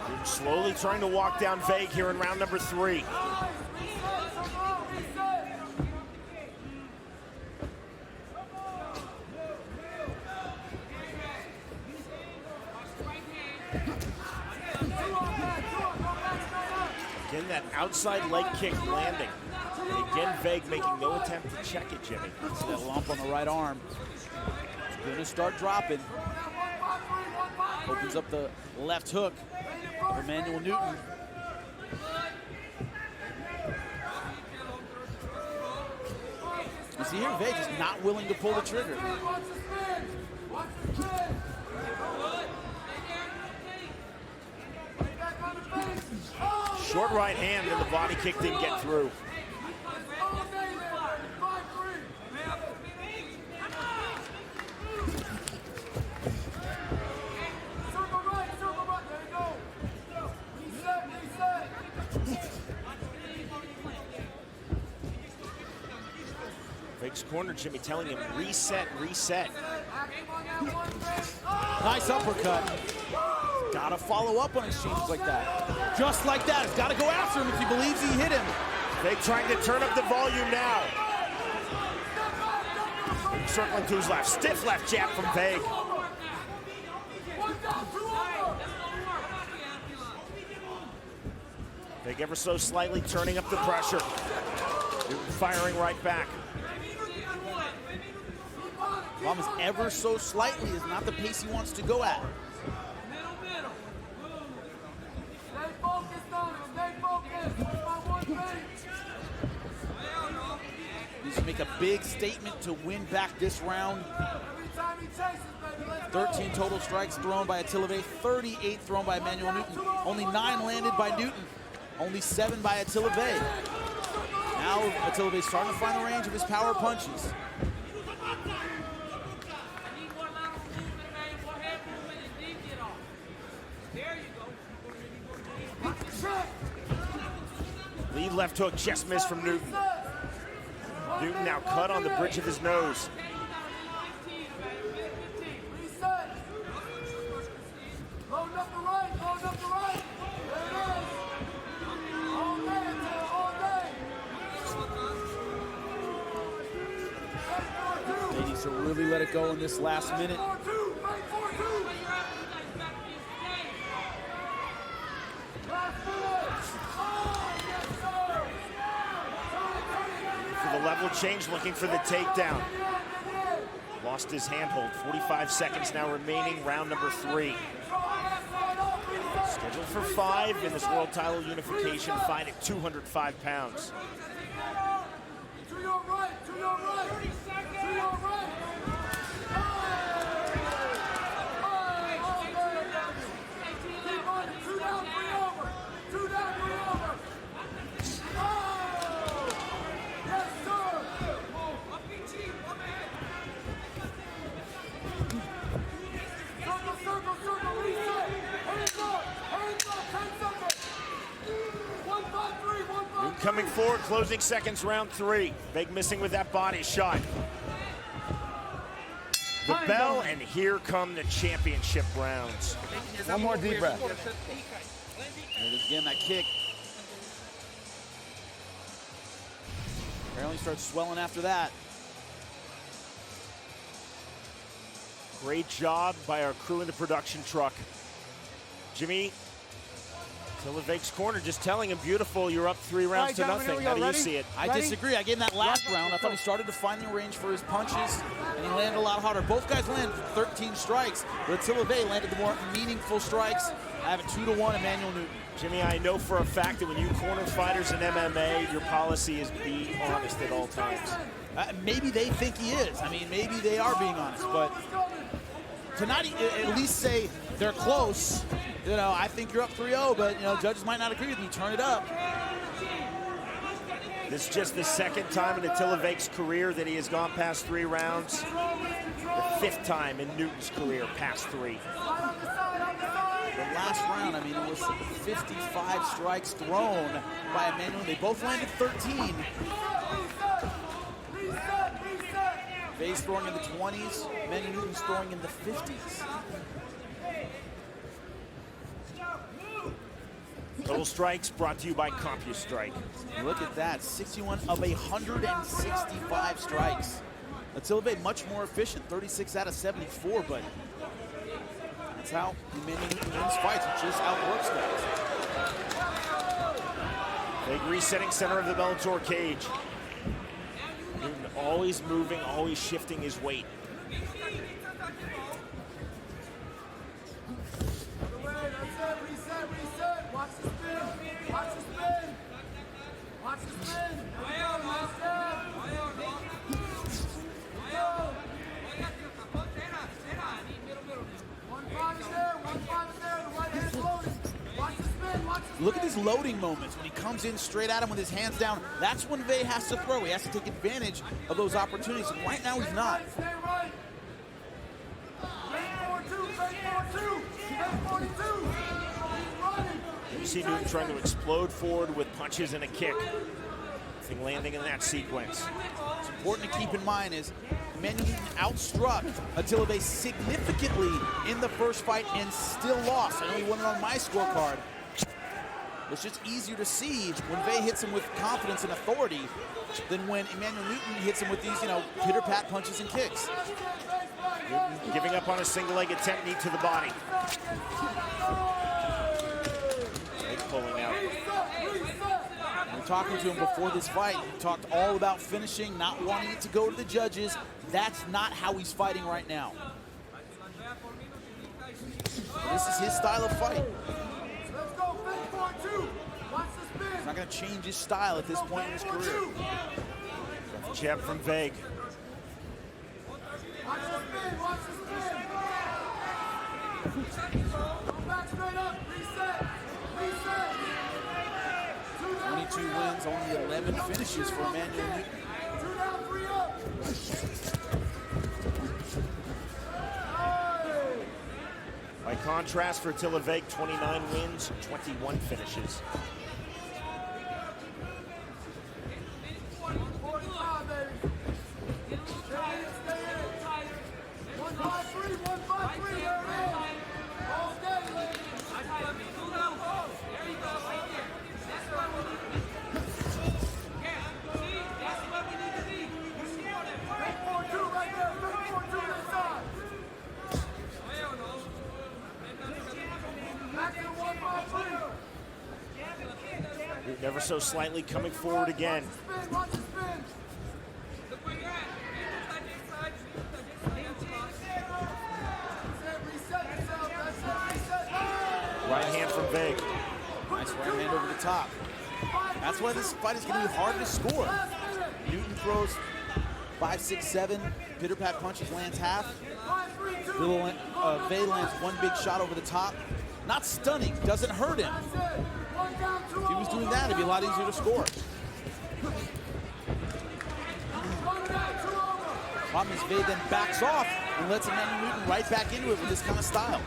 Speaker 3: Newton slowly trying to walk down Vegh here in round number 3. Again, that outside leg kick landing. And again, Vegh making no attempt to check it, Jimmy.
Speaker 1: See that lump on the right arm. It's going to start dropping. Opens up the left hook of Emmanuel Newton. You see here, Vegh just not willing to pull the trigger.
Speaker 3: Short right hand and the body kick didn't get through. Vegh's corner, Jimmy telling him reset, reset.
Speaker 1: Nice uppercut. Gotta follow up on exchanges like that. Just like that. He's gotta go after him if he believes he hit him.
Speaker 3: Vegh trying to turn up the volume now. Circling to his left. Stiff left jab from Vegh. Vegh ever so slightly turning up the pressure. Firing right back.
Speaker 1: Problem is ever so slightly is not the pace he wants to go at. Needs to make a big statement to win back this round. 13 total strikes thrown by Attila Vegh, 38 thrown by Emmanuel Newton. Only 9 landed by Newton, only 7 by Attila Vegh. Now now Attila Vegh starting to find the range of his power punches.
Speaker 3: Lead left hook, just missed from Newton. Newton now cut on the bridge of his nose.
Speaker 5: Loading up the right, loading up the right. There it is. All day, all day.
Speaker 1: He needs to really let it go in this last minute.
Speaker 3: For the level change, looking for the takedown. Lost his handhold. 45 seconds now remaining, round number 3. Scheduled for 5 in this world title unification fight at 205 pounds.
Speaker 5: To your right, to your right, to your right. Keep on it, 2 down, 3 over. 2 down, 3 over. Yes, sir. Circle, circle, circle, reset. Hands up, 10 seconds. 1, 5, 3, 1, 5, 3.
Speaker 3: Coming forward, closing seconds, round 3. Vegh missing with that body shot. The bell, and here come the championship rounds.
Speaker 7: One more deep breath.
Speaker 1: There it is again, that kick. Apparently starts swelling after that.
Speaker 3: Great job by our crew in the production truck. Jimmy, Attila Vegh's corner just telling him, beautiful, you're up 3 rounds to nothing. How do you see it?
Speaker 1: I disagree. I gave him that last round. I thought he started to find the range for his punches, and he landed a lot harder. Both guys landed 13 strikes, but Attila Vegh landed the more meaningful strikes. I have it 2-1 Emmanuel Newton.
Speaker 3: Jimmy, I know for a fact that when you corner fighters in MMA, your policy is be honest at all times.
Speaker 1: Maybe they think he is. I mean, maybe they are being honest, but to not at least say they're close, you know, I think you're up 3-0, but, you know, judges might not agree with me. Turn it up.
Speaker 3: This is just the 2nd time in Attila Vegh's career that he has gone past 3 rounds. The 5th time in Newton's career past 3.
Speaker 1: The last round, I mean, it was 55 strikes thrown by Emmanuel. They both landed 13. Vegh's throwing in the 20s. Emmanuel Newton's throwing in the 50s.
Speaker 3: Total strikes brought to you by CompuStrike.
Speaker 1: Look at that, 61 of 165 strikes. Attila Vegh much more efficient, 36 out of 74, but that's how Emmanuel Newton wins fights. It just outworks guys.
Speaker 3: Vegh resetting center of the Bellator cage. Newton always moving, always shifting his weight.
Speaker 1: Look at his loading moments when he comes in straight at him with his hands down. That's when Vegh has to throw. He has to take advantage of those opportunities. And right now he's not.
Speaker 3: You see Newton trying to explode forward with punches and a kick. Nothing landing in that sequence.
Speaker 1: What's important to keep in mind is Emmanuel Newton outstruck Attila Vegh significantly in the first fight and still lost. I know he won it on my scorecard. It's just easier to see when Vegh hits him with confidence and authority than when Emmanuel Newton hits him with these, you know, pitter-pat punches and kicks.
Speaker 3: Newton giving up on a single leg attempt, knee to the body. Pulling out.
Speaker 1: We were talking to him before this fight. He talked all about finishing, not wanting it to go to the judges. That's not how he's fighting right now. This is his style of fight. He's not going to change his style at this point in his career.
Speaker 3: Jab from Vegh.
Speaker 1: 22 wins, only 11 finishes for Emmanuel Newton.
Speaker 5: 2 down, 3 up.
Speaker 3: By contrast, for Vegh, 29 wins, 21 finishes.
Speaker 5: 45, baby. Stay in. 153, 153, there it is. All day, ladies.
Speaker 7: There you go, right there. That's what we need to be. Yeah, see? That's what we need to be. You see all that?
Speaker 5: 342 right there. 342 this side.
Speaker 7: Hell no.
Speaker 5: Back to 153.
Speaker 3: Never so slightly coming forward again.
Speaker 5: Spin, watch the spin.
Speaker 7: Look where you're at. Touch inside.
Speaker 5: Reset yourself. That's it. Reset.
Speaker 3: Right hand from Vegh.
Speaker 1: Nice right hand over the top. That's why this fight is going to be hard to score. Newton throws 5, 6, 7 pitter-pat punches, lands half. Vegh lands one big shot over the top. Not stunning, doesn't hurt him. If he was doing that, it'd be a lot easier to score. Problem is Vegh then backs off and lets Emmanuel Newton right back into it with this kind of style.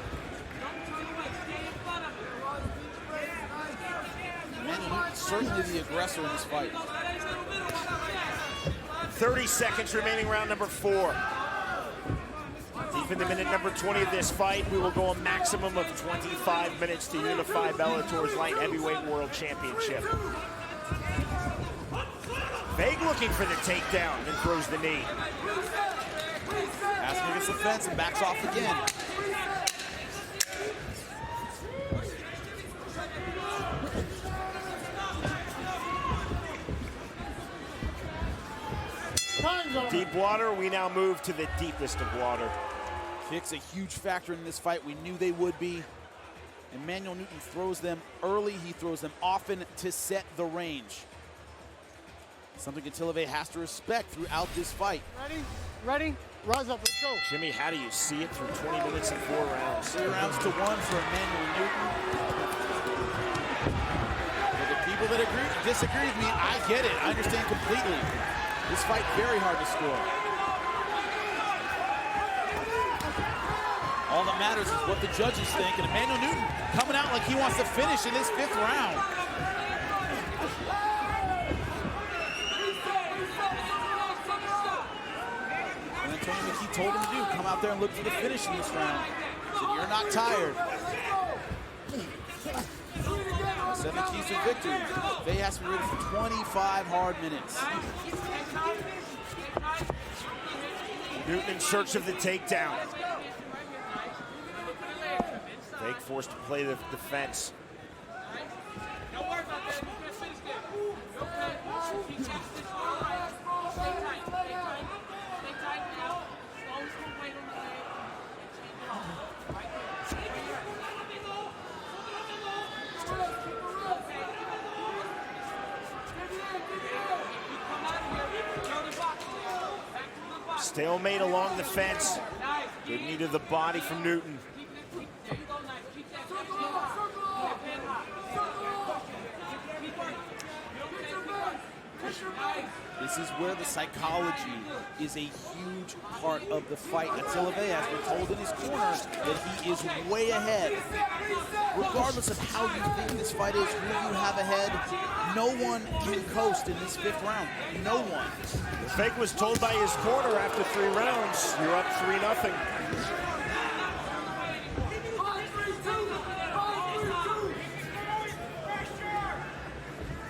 Speaker 1: Emmanuel Newton's certainly the aggressor in this fight.
Speaker 3: 30 seconds remaining, round number 4. Deep into minute number 20 of this fight, we will go a maximum of 25 minutes to unify Bellator's light heavyweight world championship. Vegh looking for the takedown and throws the knee.
Speaker 1: Asking against the fence and backs off again.
Speaker 3: Deep water, we now move to the deepest of water.
Speaker 1: Kicks a huge factor in this fight. We knew they would be. Emmanuel Newton throws them early. He throws them often to set the range. Something Vegh has to respect throughout this fight.
Speaker 6: Ready? Rise up, let's go.
Speaker 3: Jimmy, how do you see it through 20 minutes and 4 rounds?
Speaker 1: 3 rounds to 1 for Emmanuel Newton. For the people that disagree with me, I get it. I understand completely. This fight very hard to score. All that matters is what the judges think, and Emmanuel Newton coming out like he wants to finish in this 5th round. And Tony McKee told him to do, come out there and look for the finish in this round. He said, you're not tired. 7 keys to victory. Vegh has to be ready for 25 hard minutes.
Speaker 3: Newton in search of the takedown. Vegh forced to play the defense.
Speaker 7: Don't worry about that. You can finish there. Okay. Stay tight. Stay tight now. Always put weight on the leg. Right there. Stay here.
Speaker 3: Stalemate along the fence. Good knee to the body from Newton.
Speaker 1: This is where the psychology is a huge part of the fight. Vegh has been told in his corner that he is way ahead. Regardless of how you think this fight is, who you have ahead, no one can coast in this 5th round. No one.
Speaker 3: Vegh was told by his corner after 3 rounds, you're up 3-0.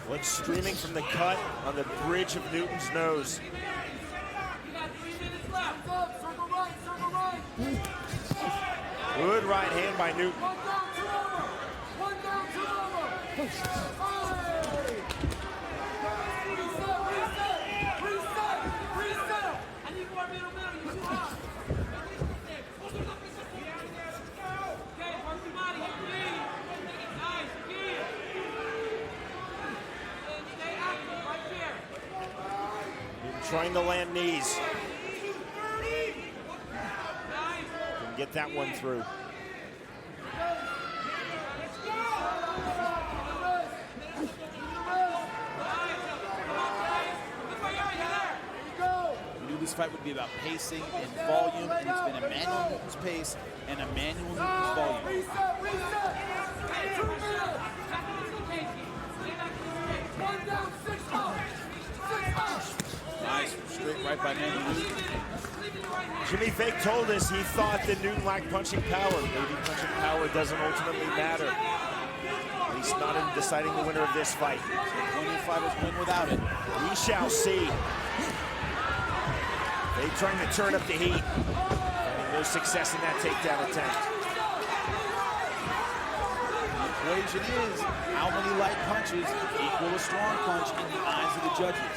Speaker 3: Blood streaming from the cut on the bridge of Newton's nose. Good right hand by Newton.
Speaker 5: One down, 2 over. Reset.
Speaker 7: I need more middle. You too high. Okay, work your body. Nice. Again. Stay active right there.
Speaker 3: Trying to land knees. Can get that one through.
Speaker 1: this fight would be about pacing and volume, and it's been Emmanuel Newton's pace and Emmanuel Newton's volume.
Speaker 5: Reset, reset. 2 minutes. 1 down, 6 up. 6 up.
Speaker 1: Nice straight right by Emmanuel Newton.
Speaker 3: Jimmy Vegh told us he thought that Newton lacked punching power. Maybe punching power doesn't ultimately matter. At least not in deciding the winner of this fight.
Speaker 1: Plenty of fighters win without it.
Speaker 3: We shall see. They trying to turn up the heat. Having no success in that takedown attempt.
Speaker 1: The equation is how many light punches equal a strong punch in the eyes of the judges.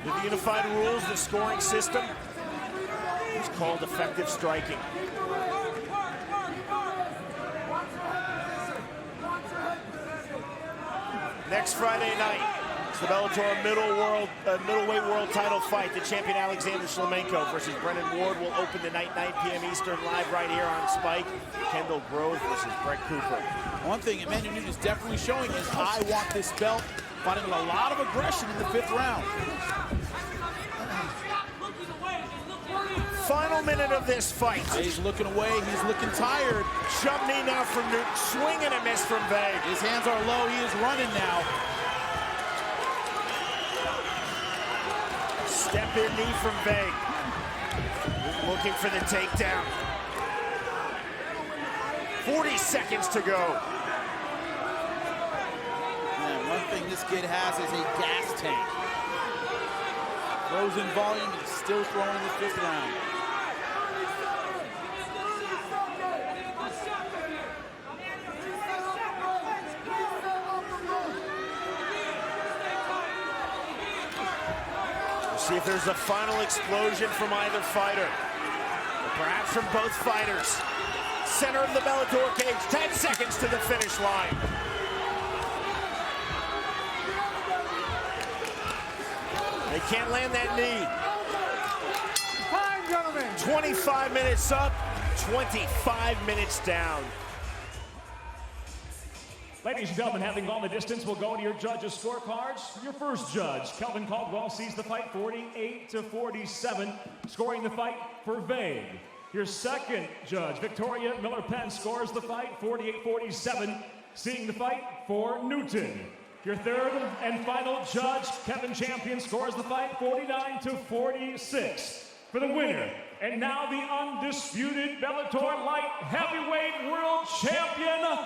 Speaker 3: With the unified rules, the scoring system is called effective striking. Next Friday night, it's the Bellator middleweight world title fight. The champion Alexander Shlemenko versus Brennan Ward will open the night, 9 p.m. Eastern, live right here on Spike. Kendall Grove versus Brett Cooper.
Speaker 1: One thing Emmanuel Newton is definitely showing is I want this belt, fighting with a lot of aggression in the 5th round.
Speaker 3: Final minute of this fight.
Speaker 1: He's looking away, he's looking tired.
Speaker 3: Jump knee now from Newton, swing and a miss from Vegh.
Speaker 1: His hands are low, he is running now.
Speaker 3: Step in knee from Vegh. Looking for the takedown. 40 seconds to go.
Speaker 1: Man, one thing this kid has is a gas tank. Throws in volume and still throwing in the 5th round.
Speaker 3: See if there's a final explosion from either fighter, or perhaps from both fighters. Center of the Bellator cage, 10 seconds to the finish line. They can't land that knee.
Speaker 2: Time, gentlemen.
Speaker 3: 25 minutes up, 25 minutes down.
Speaker 4: Ladies and gentlemen, having gone the distance, we'll go to your judges' scorecards. Your first judge, Kelvin Caldwell, sees the fight 48-47, scoring the fight for Vegh. Your second judge, Victoria Miller-Penn, scores the fight 48-47, seeing the fight for Newton. Your third and final judge, Kevin Champion, scores the fight 49-46 for the winner. And now the undisputed Bellator light heavyweight world champion,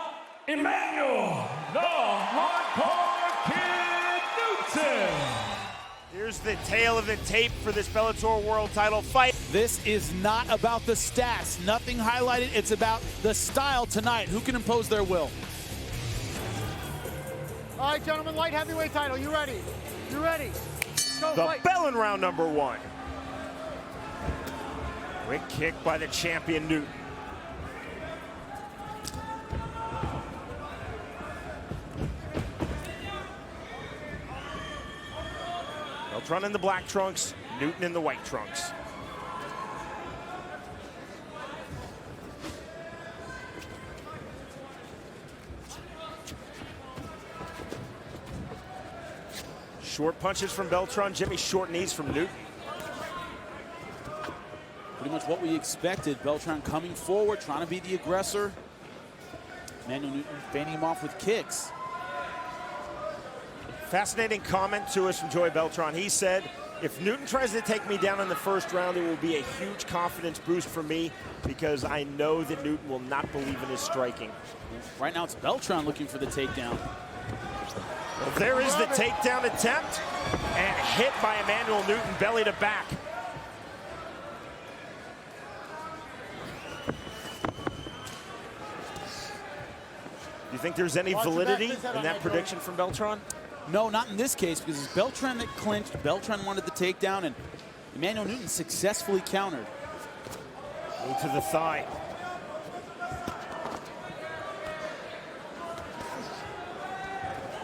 Speaker 4: Emmanuel, the Hardcore Kid Newton.
Speaker 3: Here's the tail of the tape for this Bellator world title fight.
Speaker 1: This is not about the stats. Nothing highlighted. It's about the style tonight. Who can impose their will?
Speaker 6: All right, gentlemen, light heavyweight title. You ready? You ready? Go
Speaker 3: The
Speaker 6: fight.
Speaker 3: bell in round number 1. Quick kick by the champion Newton. Beltran in the black trunks, Newton in the white trunks. Short punches from Beltran, Jimmy, short knees from Newton.
Speaker 1: Pretty much what we expected. Beltran coming forward, trying to be the aggressor. Emmanuel Newton fanning him off with kicks.
Speaker 3: Fascinating comment to us from Joey Beltran. He said, if Newton tries to take me down in the first round, it will be a huge confidence boost for me because I know that Newton will not believe in his striking.
Speaker 1: Right now it's Beltran looking for the takedown.
Speaker 3: Well, there is the takedown attempt and hit by Emmanuel Newton, belly to back. Do you think there's any validity in that prediction from Beltran?
Speaker 1: No, not in this case, because it's Beltran that clinched. Beltran wanted the takedown, and Emmanuel Newton successfully countered.
Speaker 3: Move to the thigh.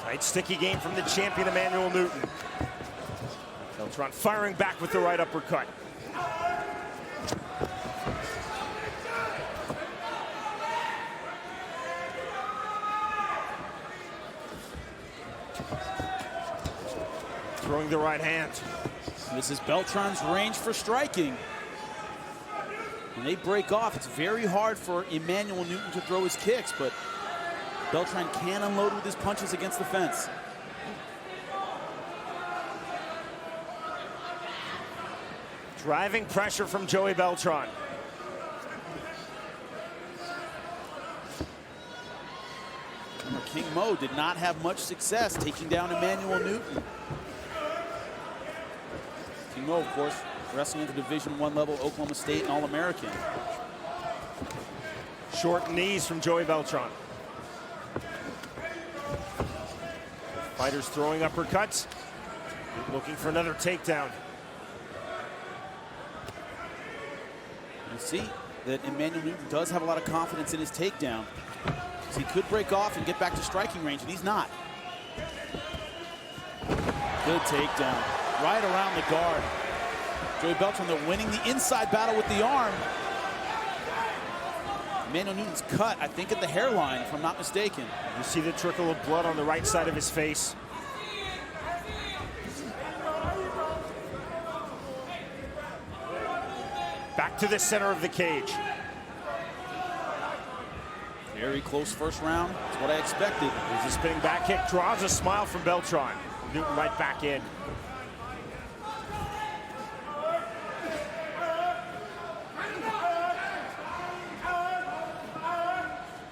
Speaker 3: Tight, sticky game from the champion, Emmanuel Newton. Beltran firing back with the right uppercut. Throwing the right hand.
Speaker 1: This is Beltran's range for striking. When they break off, it's very hard for Emmanuel Newton to throw his kicks, but Beltran can unload with his punches against the fence.
Speaker 3: Driving pressure from Joey Beltran.
Speaker 1: King Mo did not have much success taking down Emmanuel Newton. King Mo, of course, wrestling at the Division I level, Oklahoma State and All-American.
Speaker 3: Short knees from Joey Beltran. Fighters throwing uppercuts. Looking for another takedown.
Speaker 1: You see that Emmanuel Newton does have a lot of confidence in his takedown. So he could break off and get back to striking range, and he's not. Good takedown. Right around the guard. Joey Beltran, they're winning the inside battle with the arm. Emmanuel Newton's cut, I think, at the hairline, if I'm not mistaken.
Speaker 3: You see the trickle of blood on the right side of his face. Back to the center of the cage.
Speaker 1: Very close first round. That's what I expected.
Speaker 3: There's a spinning back kick, draws a smile from Beltran. Newton right back in.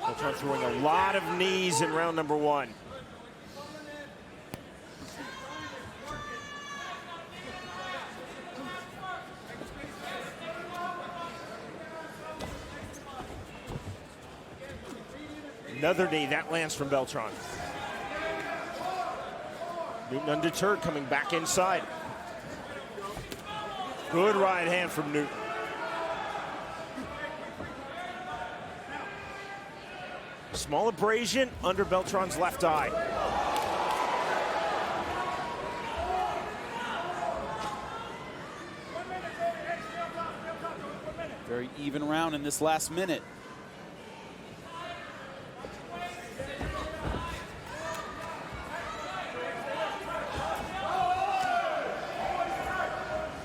Speaker 3: Beltran throwing a lot of knees in round number one. Another knee, that lands from Beltran. Newton undeterred, coming back inside. Good right hand from Newton. Small abrasion under Beltran's left eye.
Speaker 1: Very even round in this last minute.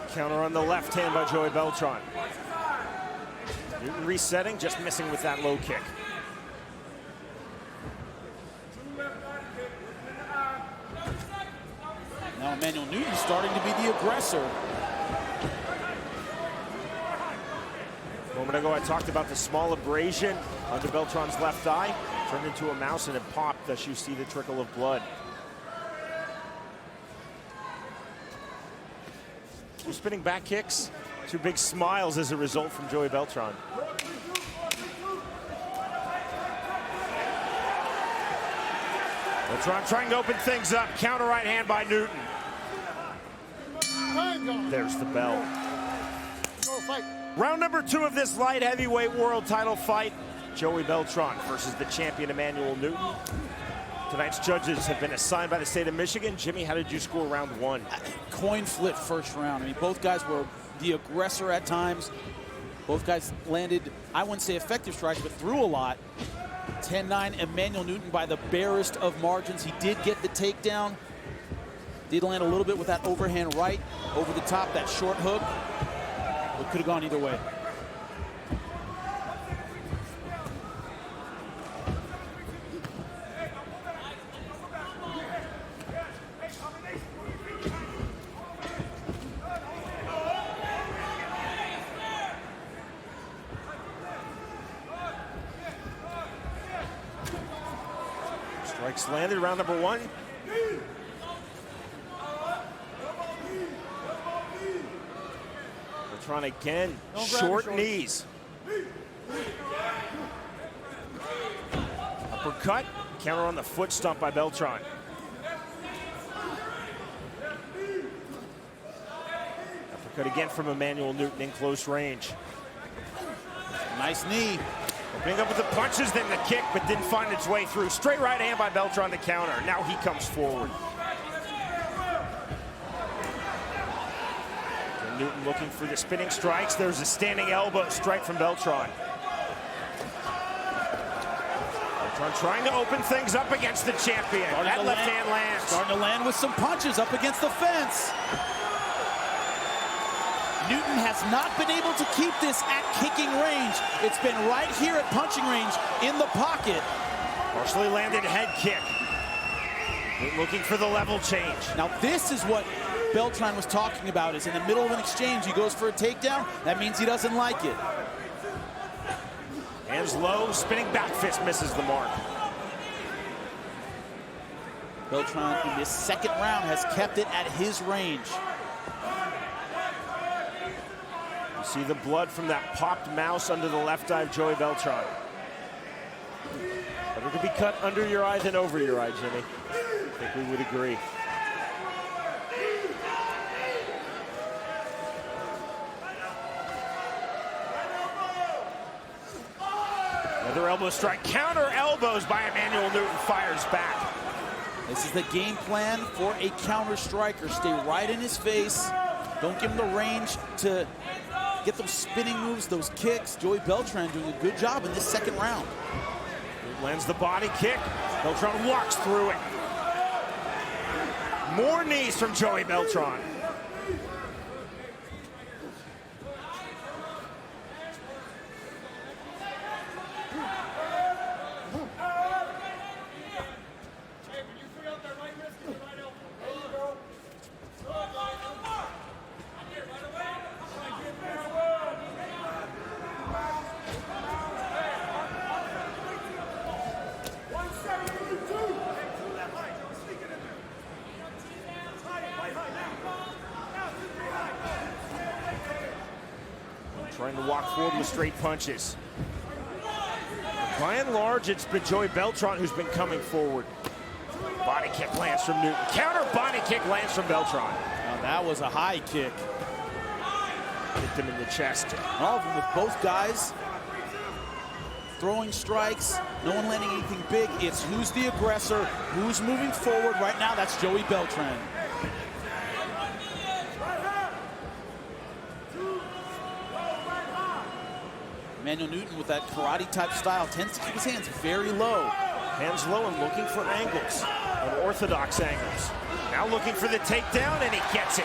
Speaker 3: Counter on the left hand by Joey Beltran. Newton resetting, just missing with that low kick.
Speaker 1: Now Emmanuel Newton starting to be the aggressor.
Speaker 3: A moment ago I talked about the small abrasion under Beltran's left eye. Turned into a mouse and it popped, thus you see the trickle of blood. Two spinning back kicks, two big smiles as a result from Joey Beltran. Beltran trying to open things up. Counter right hand by Newton. There's the bell. Round number two of this light heavyweight world title fight. Joey Beltran versus the champion Emmanuel Newton. Tonight's judges have been assigned by the state of Michigan. Jimmy, how did you score round one?
Speaker 1: Coin flip first round. I mean, both guys were the aggressor at times. Both guys landed, I wouldn't say effective strikes, but threw a lot. 10-9, Emmanuel Newton by the barest of margins. He did get the takedown. Did land a little bit with that overhand right over the top, that short hook. It could have gone either way.
Speaker 3: Strikes landed, round number one. Beltran again, short knees. Uppercut, counter on the foot stomp by Beltran. Uppercut again from Emmanuel Newton in close range.
Speaker 1: Nice knee.
Speaker 3: Opening up with the punches, then the kick, but didn't find its way through. Straight right hand by Beltran to counter. Now he comes forward. And Newton looking for the spinning strikes. There's a standing elbow strike from Beltran. Beltran Trying to open things up against the champion. That left hand lands.
Speaker 1: Starting to land with some punches up against the fence. Newton has not been able to keep this at kicking range. It's been right here at punching range in the pocket.
Speaker 3: Partially landed head kick. Looking for the level change.
Speaker 1: Now this is what Beltran was talking about, is in the middle of an exchange, he goes for a takedown. That means he doesn't like it.
Speaker 3: Hands low, spinning back fist misses the mark.
Speaker 1: Beltran in this second round has kept it at his range.
Speaker 3: You see the blood from that popped mouse under the left eye of Joey Beltran. Better to be cut under your eye than over your eye, Jimmy. I think we would agree. Another elbow strike, counter elbows by Emmanuel Newton, fires back.
Speaker 1: This is the game plan for a counter striker. Stay right in his face. Don't give him the range to get those spinning moves, those kicks. Joey Beltran doing a good job in this second round.
Speaker 3: Lands the body kick. Beltran walks through it. More knees from Joey Beltran. Trying to walk forward with straight punches. By and large, it's been Joey Beltran who's been coming forward. Body kick lands from Newton. Counter body kick lands from Beltran.
Speaker 1: Now that was a high kick.
Speaker 3: Hit him in the chest.
Speaker 1: All of them with both guys throwing strikes. No one landing anything big. It's who's the aggressor, who's moving forward. Right now, that's Joey Beltran. Emmanuel Newton with that karate-type style tends to keep his hands very low.
Speaker 3: Hands low and looking for angles, unorthodox angles. Now looking for the takedown, and he gets it.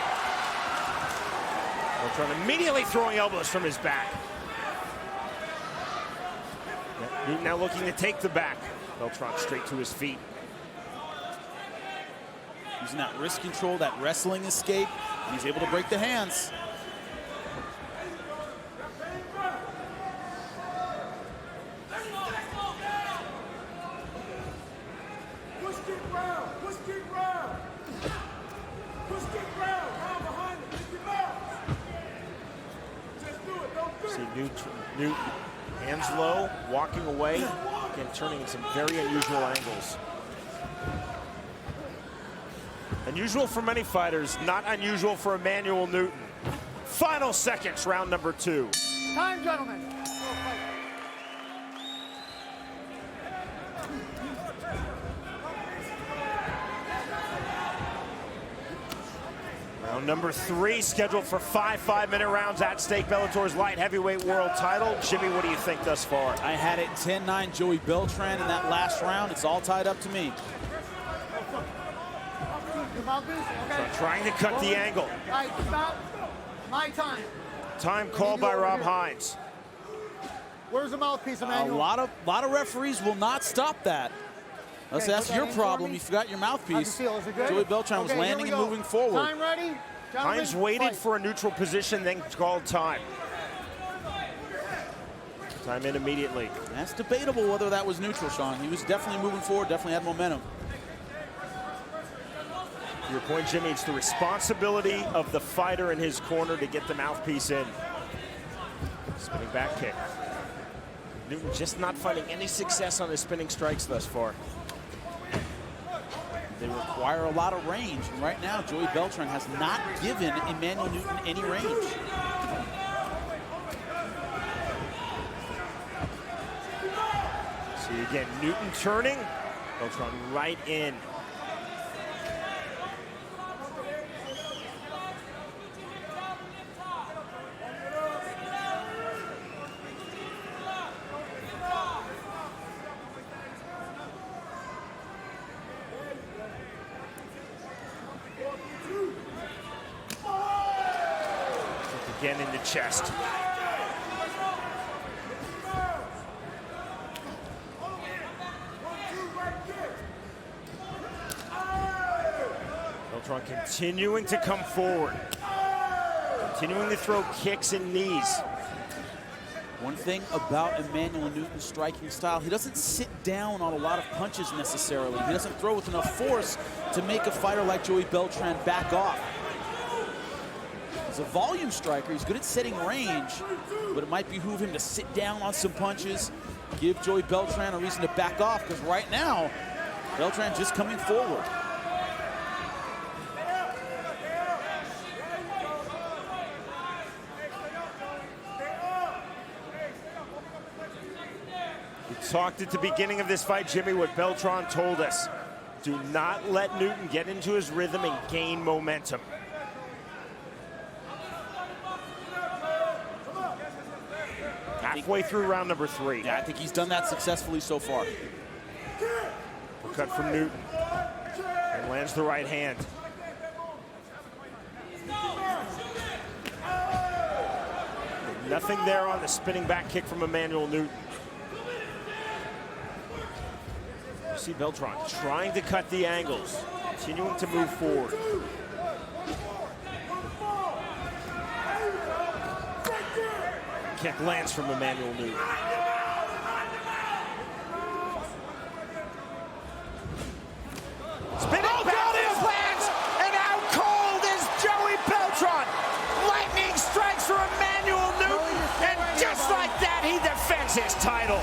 Speaker 3: Beltran immediately throwing elbows from his back. Newton now looking to take the back. Beltran straight to his feet.
Speaker 1: Using that wrist control, that wrestling escape, and he's able to break the hands.
Speaker 3: Newton, hands low, walking away, again turning in some very unusual angles. Unusual for many fighters, not unusual for Emmanuel Newton. Final seconds, round number 2.
Speaker 6: Time, gentlemen.
Speaker 3: Round number 3, scheduled for 5 5-minute rounds at stake. Bellator's light heavyweight world title. Jimmy, what do you think thus far?
Speaker 1: I had it 10-9 Joey Beltran in that last round. It's all tied up to me.
Speaker 6: Okay.
Speaker 3: Trying to cut the angle.
Speaker 6: All right, stop. My time.
Speaker 3: Time called by Rob Hines.
Speaker 6: Where's the mouthpiece,
Speaker 1: A
Speaker 6: Emmanuel?
Speaker 1: lot of referees will not stop that.
Speaker 6: Okay,
Speaker 1: That's
Speaker 6: put that
Speaker 1: your
Speaker 6: in for
Speaker 1: problem.
Speaker 6: me.
Speaker 1: You forgot your
Speaker 6: How's it
Speaker 1: mouthpiece.
Speaker 6: feel? Is it good?
Speaker 1: Joey Beltran was
Speaker 6: Okay, here
Speaker 1: landing
Speaker 6: we
Speaker 1: and
Speaker 6: go.
Speaker 1: moving forward.
Speaker 6: Time ready? Gentlemen,
Speaker 3: Hines waited
Speaker 6: fight.
Speaker 3: for a neutral position, then called time. Time in immediately.
Speaker 1: That's debatable whether that was neutral, Sean. He was definitely moving forward, definitely had momentum.
Speaker 3: To your point, Jimmy, it's the responsibility of the fighter in his corner to get the mouthpiece in. Spinning back kick. Newton just not finding any success on his spinning strikes thus far.
Speaker 1: They require a lot of range. And right now, Joey Beltran has not given Emmanuel Newton any range.
Speaker 3: See again, Newton turning. Beltran right in. Again in the chest. Beltran continuing to come forward. Continuing to throw kicks and knees.
Speaker 1: One thing about Emmanuel Newton's striking style, he doesn't sit down on a lot of punches necessarily. He doesn't throw with enough force to make a fighter like Joey Beltran back off. He's a volume striker. He's good at setting range, but it might behoove him to sit down on some punches, give Joey Beltran a reason to back off, because right now, Beltran just coming forward.
Speaker 3: Talked at the beginning of this fight, Jimmy, what Beltran told us. Do not let Newton get into his rhythm and gain momentum. Halfway through round number 3.
Speaker 1: Yeah, I think he's done that successfully so far.
Speaker 3: Cut from Newton. And lands the right hand. Nothing there on the spinning back kick from Emmanuel Newton. See Beltran trying to cut the angles, continuing to move forward. Kick lands from Emmanuel Newton. Spinning back fist lands, and out cold is Joey Beltran. Lightning strikes for Emmanuel Newton, and just like that, he defends his title.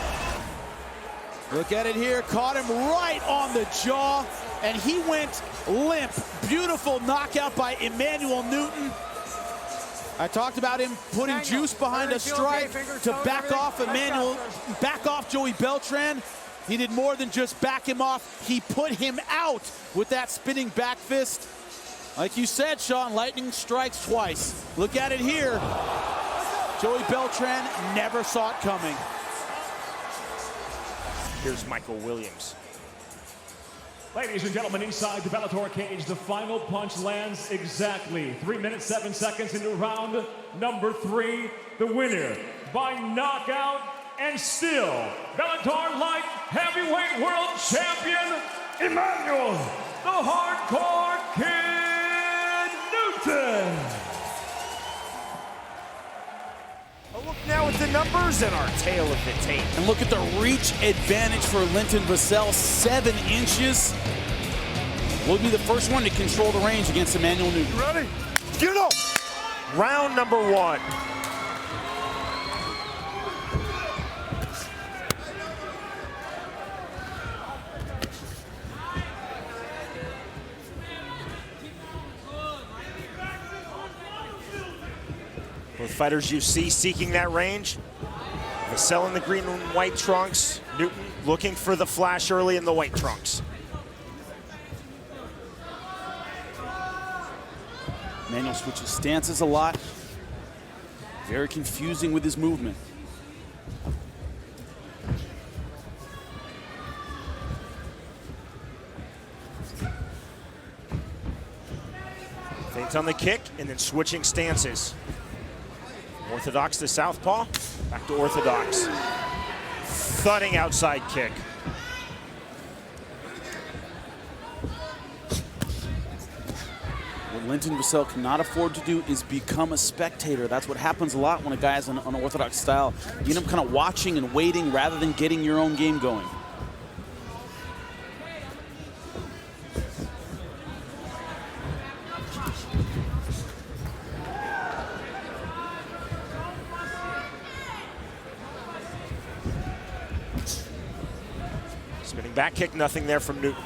Speaker 1: Look at it here, caught him right on the jaw, and he went limp. Beautiful knockout by Emmanuel Newton. I talked about him putting juice behind a strike to back off Joey Beltran. He did more than just back him off. He put him out with that spinning back fist. Like you said, Sean, lightning strikes twice. Look at it here. Joey Beltran never saw it coming.
Speaker 3: Here's Michael Williams.
Speaker 4: Ladies and gentlemen, inside the Bellator cage, the final punch lands exactly 3 minutes, 7 seconds into round number 3. The winner by knockout and still Bellator Light Heavyweight World Champion, Emmanuel the Hardcore Kid Newton.
Speaker 3: A look now at the numbers and our tale of the tape.
Speaker 1: And look at the reach advantage for Linton Vassell, 7 inches. Will be the first one to control the range against Emmanuel Newton.
Speaker 3: Ready? Get up! Round number 1. Both fighters you see seeking that range. Vassell in the green and white trunks. Newton looking for the flash early in the white trunks.
Speaker 1: Emmanuel switches stances a lot. Very confusing with his movement.
Speaker 3: Feints on the kick and then switching stances. Orthodox to southpaw, back to orthodox. Thudding outside kick.
Speaker 1: What Linton Vassell cannot afford to do is become a spectator. That's what happens a lot when a guy has an unorthodox style. You end up kind of watching and waiting rather than getting your own game going.
Speaker 3: Spinning back kick, nothing there from Newton.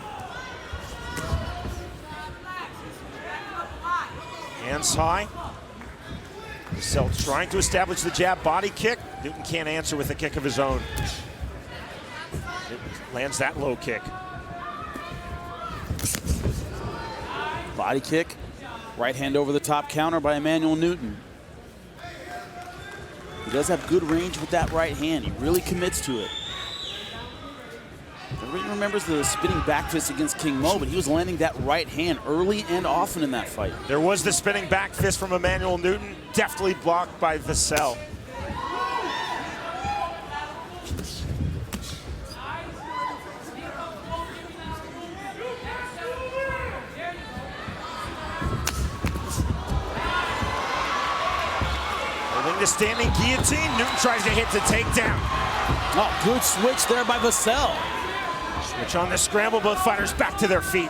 Speaker 3: Hands high. Vassell trying to establish the jab body kick. Newton can't answer with a kick of his own. Newton lands that low kick.
Speaker 1: Body kick. Right hand over the top counter by Emmanuel Newton. He does have good range with that right hand. He really commits to it. Everybody remembers the spinning back fist against King Mo, but he was landing that right hand early and often in that fight.
Speaker 3: There was the spinning back fist from Emmanuel Newton, deftly blocked by Vassell. Holding the standing guillotine, Newton tries to hit the takedown.
Speaker 1: Oh, good switch there by Vassell.
Speaker 3: Switch on the scramble, both fighters back to their feet.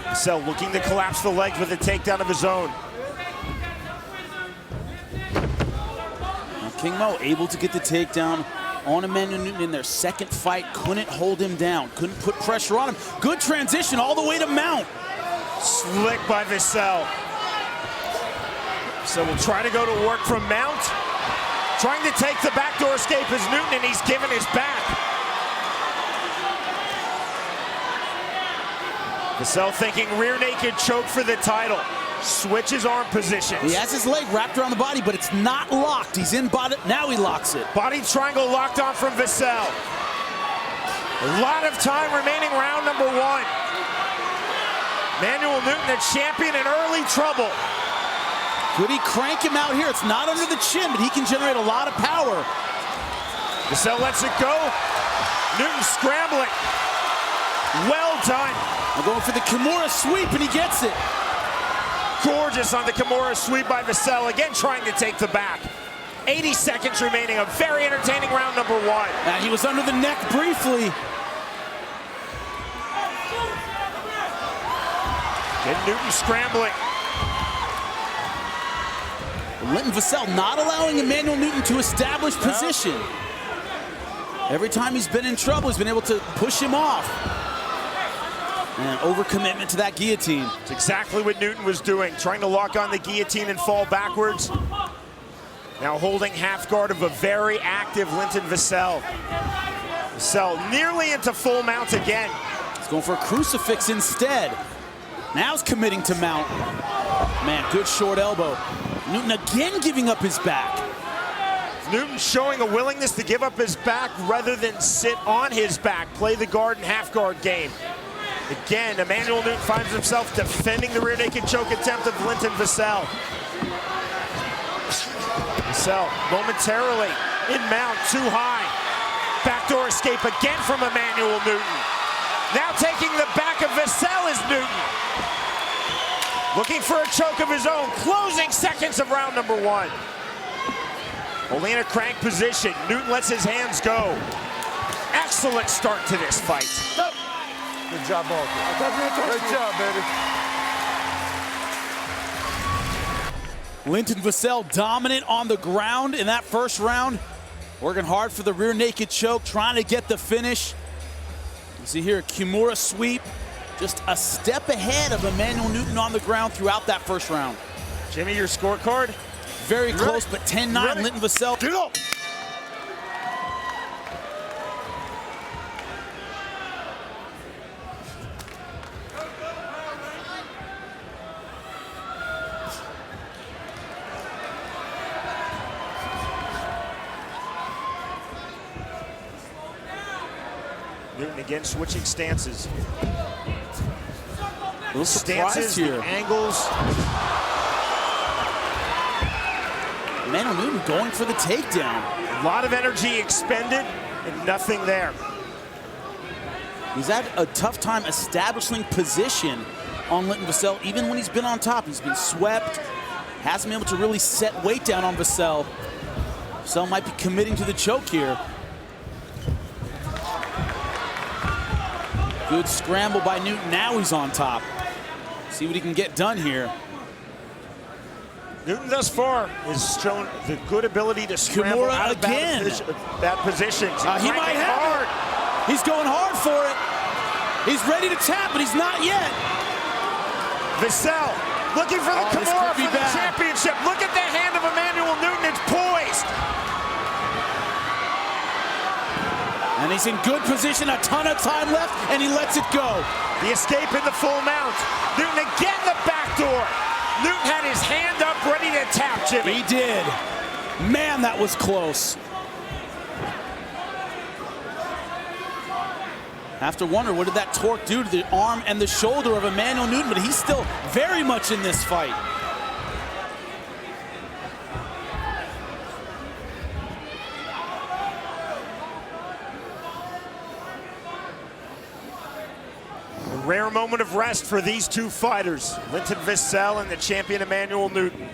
Speaker 3: Vassell looking to collapse the legs with a takedown of his own.
Speaker 1: Now King Mo able to get the takedown on Emmanuel Newton in their second fight. Couldn't hold him down, couldn't put pressure on him. Good transition all the way to mount.
Speaker 3: Slick by Vassell. So we'll try to go to work from mount. Trying to take the backdoor escape is Newton, and he's given his back. Vassell thinking rear naked choke for the title. Switches arm positions.
Speaker 1: He has his leg wrapped around the body, but it's not locked. He's in body, now he locks it.
Speaker 3: Body triangle locked on from Vassell. A lot of time remaining, round number one. Emmanuel Newton, the champion, in early trouble.
Speaker 1: Could he crank him out here? It's not under the chin, but he can generate a lot of power.
Speaker 3: Vassell lets it go. Newton scrambling. Well done.
Speaker 1: I'm going for the Kimura sweep, and he gets it.
Speaker 3: Gorgeous on the Kimura sweep by Vassell. Again, trying to take the back. 80 seconds remaining. A very entertaining round number one.
Speaker 1: Now, he was under the neck briefly.
Speaker 3: Again, Newton scrambling.
Speaker 1: Linton Vassell not allowing Emmanuel Newton to establish position. Every time he's been in trouble, he's been able to push him off. And overcommitment to that guillotine.
Speaker 3: It's exactly what Newton was doing, trying to lock on the guillotine and fall backwards. Now holding half guard of a very active Linton Vassell. Vassell nearly into full mount again.
Speaker 1: He's going for a crucifix instead. Now he's committing to mount. Man, good short elbow. Newton again giving up his back.
Speaker 3: Newton showing a willingness to give up his back rather than sit on his back, play the guard and half guard game. Again, Emmanuel Newton finds himself defending the rear naked choke attempt of Linton Vassell. Vassell momentarily in mount, too high. Backdoor escape again from Emmanuel Newton. Now taking the back of Vassell is Newton. Looking for a choke of his own. Closing seconds of round number one. Only in a crank position. Newton lets his hands go. Excellent start to this fight.
Speaker 2: Good job, both. Great job, baby.
Speaker 1: Linton Vassell dominant on the ground in that first round. Working hard for the rear naked choke, trying to get the finish. You see here, Kimura sweep. Just a step ahead of Emmanuel Newton on the ground throughout that first round.
Speaker 3: Jimmy, your scorecard?
Speaker 1: Very close, but 10-9, Linton Vassell.
Speaker 3: Get up! Newton again switching stances.
Speaker 1: Little
Speaker 3: Stances,
Speaker 1: here.
Speaker 3: the angles.
Speaker 1: Emmanuel Newton going for the takedown.
Speaker 3: A lot of energy expended and nothing there.
Speaker 1: He's had a tough time establishing position on Linton Vassell, even when he's been on top. He's been swept, hasn't been able to really set weight down on Vassell. Vassell might be committing to the choke here. Good scramble by Newton. Now he's on top. See what he can get done here.
Speaker 3: Newton thus far has shown the good ability to scramble
Speaker 1: Kimura
Speaker 3: out of
Speaker 1: again.
Speaker 3: bad positions.
Speaker 1: He might have it. He's going hard for it. He's ready to tap, but he's not yet.
Speaker 3: Vassell looking for the Kimura for the
Speaker 1: bad.
Speaker 3: championship. Look at the hand of Emmanuel Newton. It's poised.
Speaker 1: And he's in good position, a ton of time left, and he lets it go.
Speaker 3: The escape in the full mount. Newton again the backdoor. Newton had his hand up ready to tap, Jimmy.
Speaker 1: He did. Man, that was close. Have to wonder, what did that torque do to the arm and the shoulder of Emmanuel Newton? But he's still very much in this fight.
Speaker 3: A rare moment of rest for these two fighters, Linton Vassell and the champion Emmanuel Newton.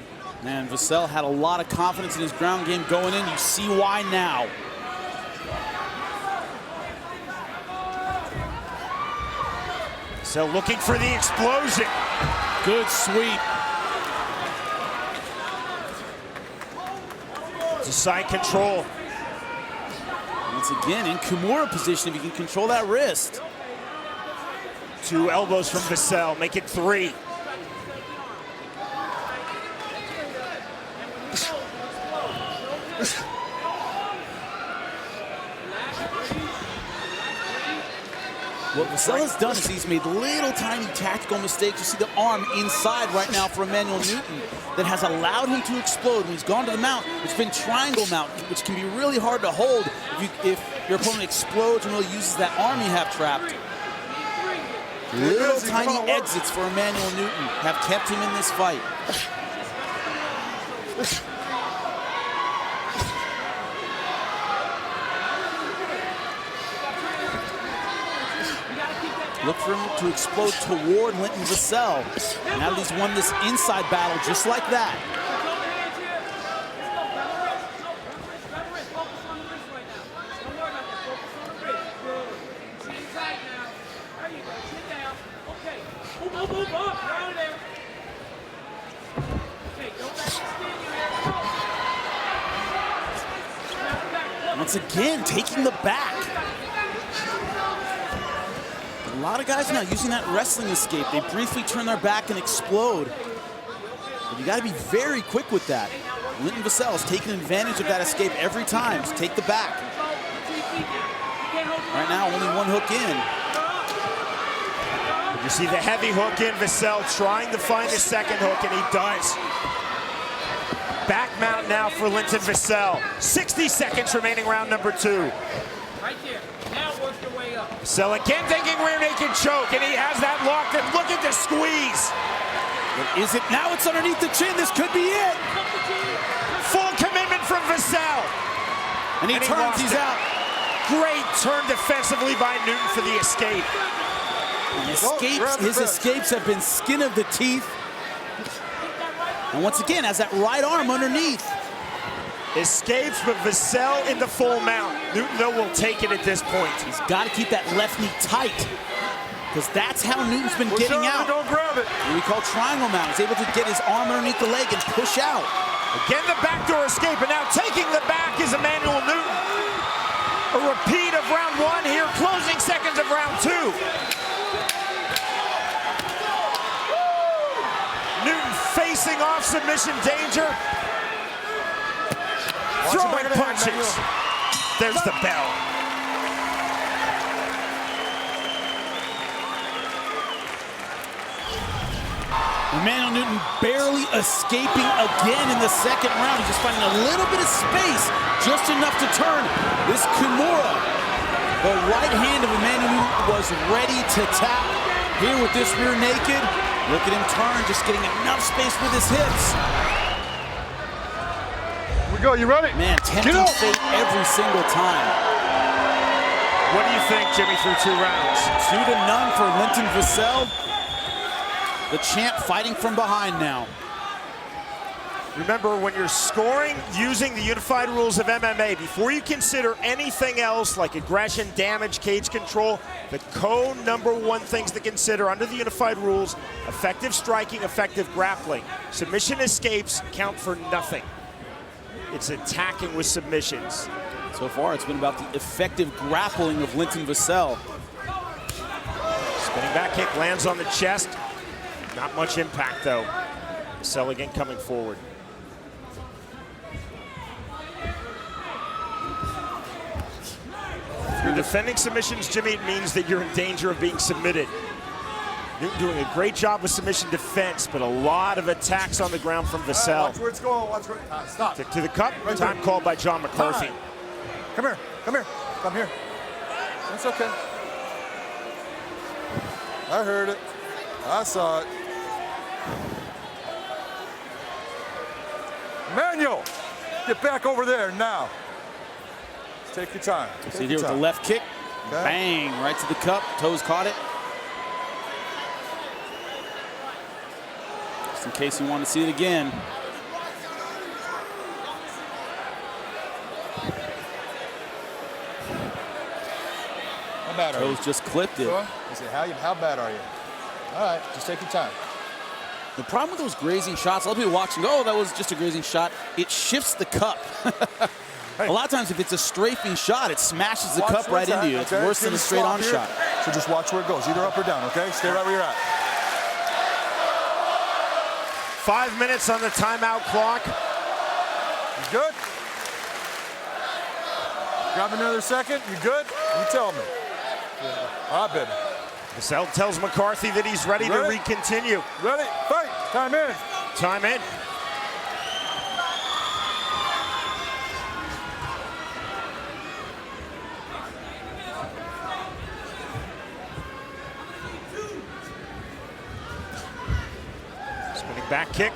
Speaker 1: Man, Vassell had a lot of confidence in his ground game going in. You see why now.
Speaker 3: So looking for the explosion.
Speaker 1: Good sweep.
Speaker 3: To side control.
Speaker 1: Once again, in Kimura position, if you can control that wrist.
Speaker 3: 2 elbows from Vassell, make it 3.
Speaker 1: What Vassell has done is he's made little tiny tactical mistakes. You see the arm inside right now for Emmanuel Newton that has allowed him to explode. When he's gone to the mount, it's been triangle mount, which can be really hard to hold if your opponent explodes and really uses that arm you have trapped. Little tiny exits for Emmanuel Newton have kept him in this fight. Look for him to explode toward Linton Vassell. Now that he's won this inside battle just like that. Once again, taking the back. A lot of guys now using that wrestling escape. They briefly turn their back and explode. But you got to be very quick with that. Linton Vassell is taking advantage of that escape every time. Just take the back. Right now, only one hook in.
Speaker 3: You see the heavy hook in, Vassell trying to find the second hook, and he does. Back mount now for Linton Vassell. 60 seconds remaining, round number 2.
Speaker 7: Right there. Now work your way up.
Speaker 3: Vassell again thinking rear naked choke, and he has that locked, and look at the squeeze.
Speaker 1: But is it? Now it's underneath the chin. This could be it.
Speaker 3: Full commitment from Vassell.
Speaker 1: And he turns, he's out.
Speaker 3: Great turn defensively by Newton for the escape.
Speaker 1: His escapes have been skin of the teeth. And once again, has that right arm underneath.
Speaker 3: Escapes, but Vassell in the full mount. Newton, though, will take it at this point.
Speaker 1: He's got to keep that left knee tight, because that's how Newton's been getting out.
Speaker 3: Don't grab it.
Speaker 1: What we call triangle mount. He's able to get his arm underneath the leg and push out.
Speaker 3: Again, the backdoor escape, and now taking the back is Emmanuel Newton. A repeat of round 1 here, closing seconds of round 2. Newton facing off submission danger. Throwing punches. There's the bell.
Speaker 1: Emmanuel Newton barely escaping again in the second round. He's just finding a little bit of space, just enough to turn this Kimura. The right hand of Emmanuel Newton was ready to tap. Here with this rear naked. Look at him turn, just getting enough space with his hips.
Speaker 5: Go, you ready?
Speaker 1: Man, tempting fate every single time.
Speaker 3: What do you think, Jimmy, through 2 rounds?
Speaker 1: 2-0 for Linton Vassell. The champ fighting from behind now.
Speaker 3: Remember, when you're scoring using the unified rules of MMA, before you consider anything else like aggression, damage, cage control, the #1 things to consider under the unified rules: effective striking, effective grappling. Submission escapes count for nothing. It's attacking with submissions.
Speaker 1: So far, it's been about the effective grappling of Linton Vassell.
Speaker 3: Spinning back kick lands on the chest. Not much impact, though. Vassell again coming forward. If you're defending submissions, Jimmy, it means that you're in danger of being submitted. Newton doing a great job with submission defense, but a lot of attacks on the ground from Vassell.
Speaker 5: Watch where it's going. Watch where. Stop.
Speaker 3: Stick to the cup.
Speaker 5: Right
Speaker 3: Time
Speaker 5: there.
Speaker 3: called by John McCarthy.
Speaker 5: Time. Come here. Come here. Come here. That's okay. I heard it. I saw it. Manuel, get back over there now. Take your time.
Speaker 1: See here with the left kick.
Speaker 5: Okay.
Speaker 1: Bang, right to the cup. Toes caught it. Just in case you want to see it again.
Speaker 5: How bad are you?
Speaker 1: Toes just clipped it.
Speaker 5: Sure? I said, how bad are you? All right, just take your time.
Speaker 1: The problem with those grazing shots, a lot of people watching go, oh, that was just a grazing shot. It shifts the cup.
Speaker 5: Hey.
Speaker 1: A lot of times if it's a strafing shot, it smashes the
Speaker 5: Watch
Speaker 1: cup right
Speaker 5: what's
Speaker 1: into you.
Speaker 5: at,
Speaker 1: It's
Speaker 5: okay?
Speaker 1: worse than a straight-on
Speaker 5: Here.
Speaker 1: shot.
Speaker 5: So just watch where it goes, either up or down, okay? Stay right where you're at.
Speaker 3: 5 minutes on the timeout clock.
Speaker 5: You good? Grab another second. You good? You tell me. All right, baby.
Speaker 3: Vassell tells McCarthy that he's ready to re-continue.
Speaker 5: Ready? Fight. Time in.
Speaker 3: Time in. Spinning back kick.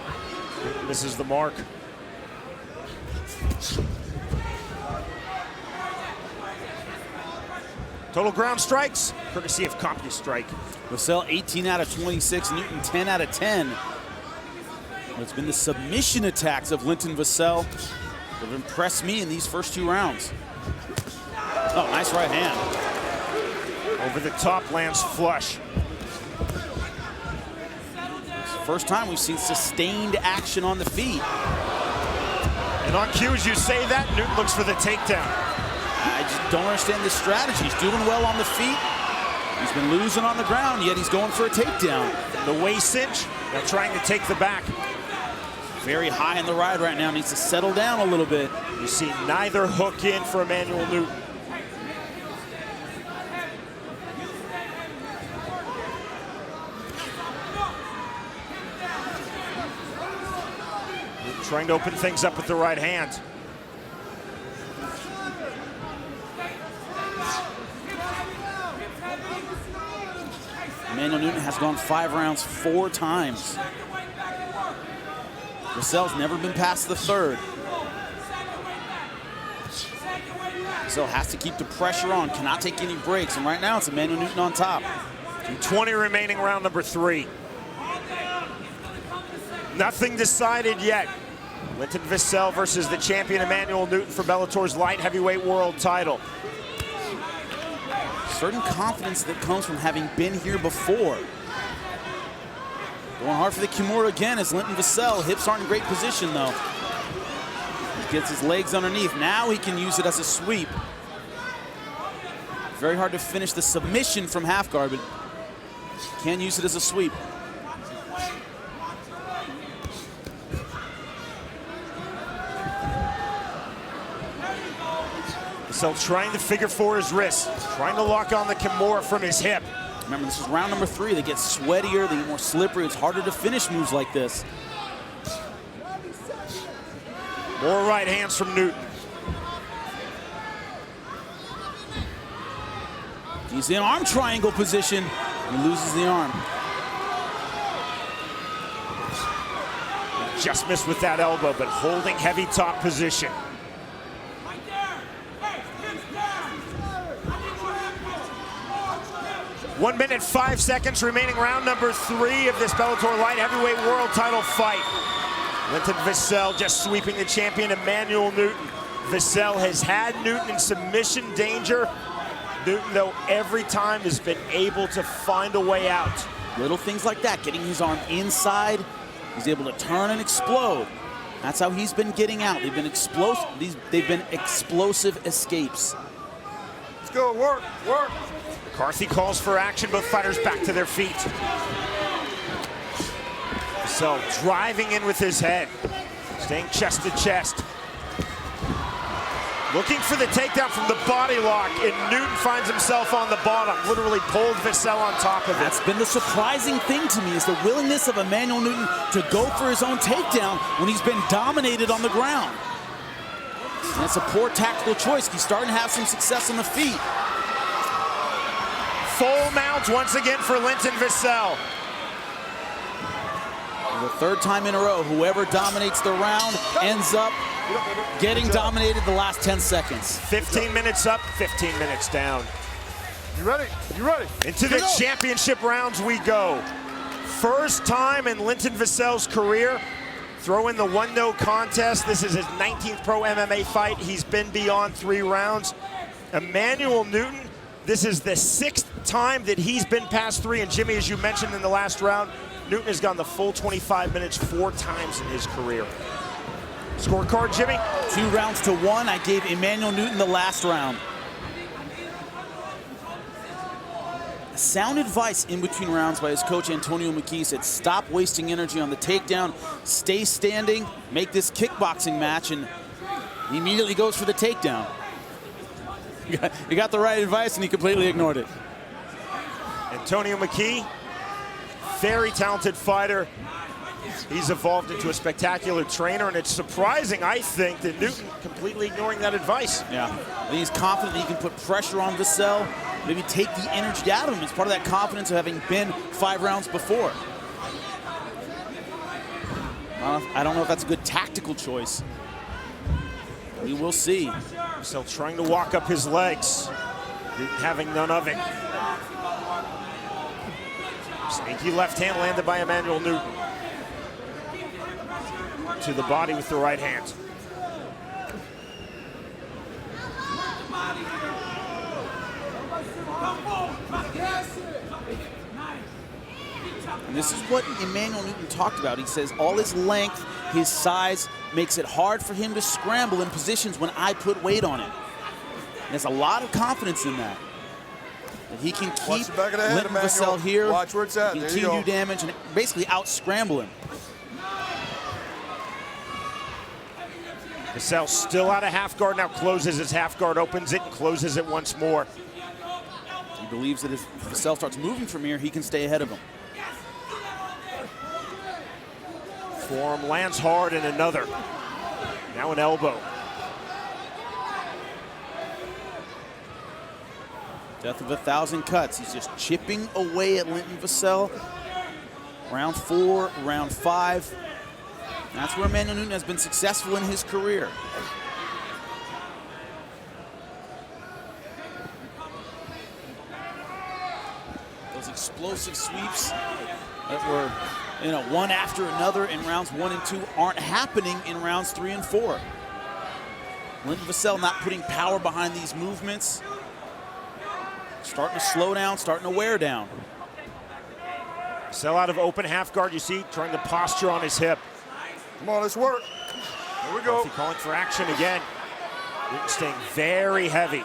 Speaker 3: Misses the mark. Total ground strikes, courtesy of CompuStrike.
Speaker 1: Vassell 18 out of 26, Newton 10 out of 10. But it's been the submission attacks of Linton Vassell that have impressed me in these first 2 rounds. Oh, nice right hand.
Speaker 3: Over the top, lands flush.
Speaker 1: First time we've seen sustained action on the feet.
Speaker 3: And on cue, as you say that, Newton looks for the takedown.
Speaker 1: I just don't understand this strategy. He's doing well on the feet. He's been losing on the ground, yet he's going for a takedown.
Speaker 3: The waist cinch, now trying to take the back.
Speaker 1: Very high in the ride right now, needs to settle down a little bit.
Speaker 3: You see neither hook in for Emmanuel Newton. Trying to open things up with the right hand.
Speaker 1: Emmanuel Newton has gone 5 rounds 4 times. Vassell's never been past the 3rd. Vassell has to keep the pressure on, cannot take any breaks, and right now it's Emmanuel Newton on top.
Speaker 3: 2:20 remaining, round number 3. Nothing decided yet. Linton Vassell versus the champion Emmanuel Newton for Bellator's light heavyweight world title.
Speaker 1: Certain confidence that comes from having been here before. Going hard for the Kimura again as Linton Vassell. Hips aren't in great position though. He gets his legs underneath. Now he can use it as a sweep. Very hard to finish the submission from half guard, but can use it as a sweep.
Speaker 3: Vassell trying to figure for his wrist, trying to lock on the Kimura from his hip.
Speaker 1: Remember, this is round number 3. They get sweatier, they get more slippery. It's harder to finish moves like this.
Speaker 3: More right hands from Newton.
Speaker 1: He's in arm triangle position. He loses the arm.
Speaker 3: Just missed with that elbow, but holding heavy top position. 1 minute, 5 seconds remaining, round number 3 of this Bellator light heavyweight world title fight. Linton Vassell just sweeping the champion Emmanuel Newton. Vassell has had Newton in submission danger. Newton, though, every time has been able to find a way out.
Speaker 1: Little things like that, getting his arm inside. He's able to turn and explode. That's how he's been getting out. They've been explosive escapes.
Speaker 5: Let's go, work, work.
Speaker 3: McCarthy calls for action, both fighters back to their feet. So driving in with his head, staying chest to chest. Looking for the takedown from the body lock, and Newton finds himself on the bottom, literally pulled Vassell on top of it.
Speaker 1: That's been the surprising thing to me, is the willingness of Emmanuel Newton to go for his own takedown when he's been dominated on the ground. And it's a poor tactical choice. He's starting to have some success on the feet.
Speaker 3: Full mount once again for Linton Vassell.
Speaker 1: For the third time in a row, whoever dominates the round ends up getting dominated the last 10 seconds.
Speaker 3: 15 minutes up, 15 minutes down.
Speaker 5: You ready? You ready?
Speaker 3: Into the championship rounds we go. First time in Linton Vassell's career. Throw in the 1-no contest. This is his 19th pro MMA fight. He's been beyond 3 rounds. Emmanuel Newton, this is the 6th time that he's been past 3. And Jimmy, as you mentioned in the last round, Newton has gone the full 25 minutes 4 times in his career. Scorecard, Jimmy?
Speaker 1: 2 rounds to 1. I gave Emmanuel Newton the last round. Sound advice in between rounds by his coach Antonio McGee said, stop wasting energy on the takedown, stay standing, make this kickboxing match, and he immediately goes for the takedown. He got the right advice and he completely ignored it.
Speaker 3: Antonio McGee, very talented fighter. He's evolved into a spectacular trainer, and it's surprising, I think, that Newton completely ignoring that advice.
Speaker 1: Yeah, I think he's confident that he can put pressure on Vassell, maybe take the energy out of him. It's part of that confidence of having been 5 rounds before. I don't know if that's a good tactical choice. We will see.
Speaker 3: Vassell trying to walk up his legs, having none of it. Sneaky left hand landed by Emmanuel Newton. To the body with the right hand.
Speaker 1: And this is what Emmanuel Newton talked about. He says all his length, his size, makes it hard for him to scramble in positions when I put weight on him. There's a lot of confidence in that. That he can keep Linton Vassell here,
Speaker 5: watch where it's at.
Speaker 1: continue to do damage, and basically out-scramble him.
Speaker 3: Vassell still out of half guard, now closes his half guard, opens it, and closes it once more.
Speaker 1: He believes that if Vassell starts moving from here, he can stay ahead of him.
Speaker 3: Forearm lands hard, and another. Now an elbow.
Speaker 1: Death of 1,000 cuts. He's just chipping away at Linton Vassell. Round 4, round 5. That's where Emmanuel Newton has been successful in his career. Those explosive sweeps that were, one after another in rounds 1 and 2 aren't happening in rounds 3 and 4. Linton Vassell not putting power behind these movements. Starting to slow down, starting to wear down.
Speaker 3: Vassell out of open half guard, you see, trying to posture on his hip.
Speaker 5: Come on, let's work. Here we go.
Speaker 3: Murphy calling for action again. Newton staying very heavy.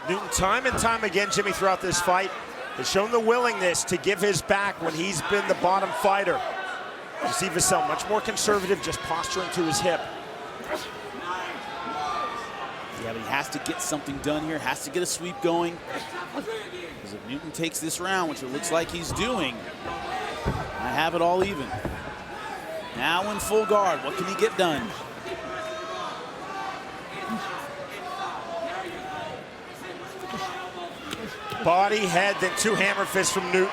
Speaker 3: Newton, time and time again, Jimmy, throughout this fight, has shown the willingness to give his back when he's been the bottom fighter. You see Vassell much more conservative, just posturing to his hip.
Speaker 1: Yeah, but he has to get something done here, has to get a sweep going. Because if Newton takes this round, which it looks like he's doing, I have it all even. Now in full guard, what can he get done?
Speaker 3: Body, head, then 2 hammer fists from Newton.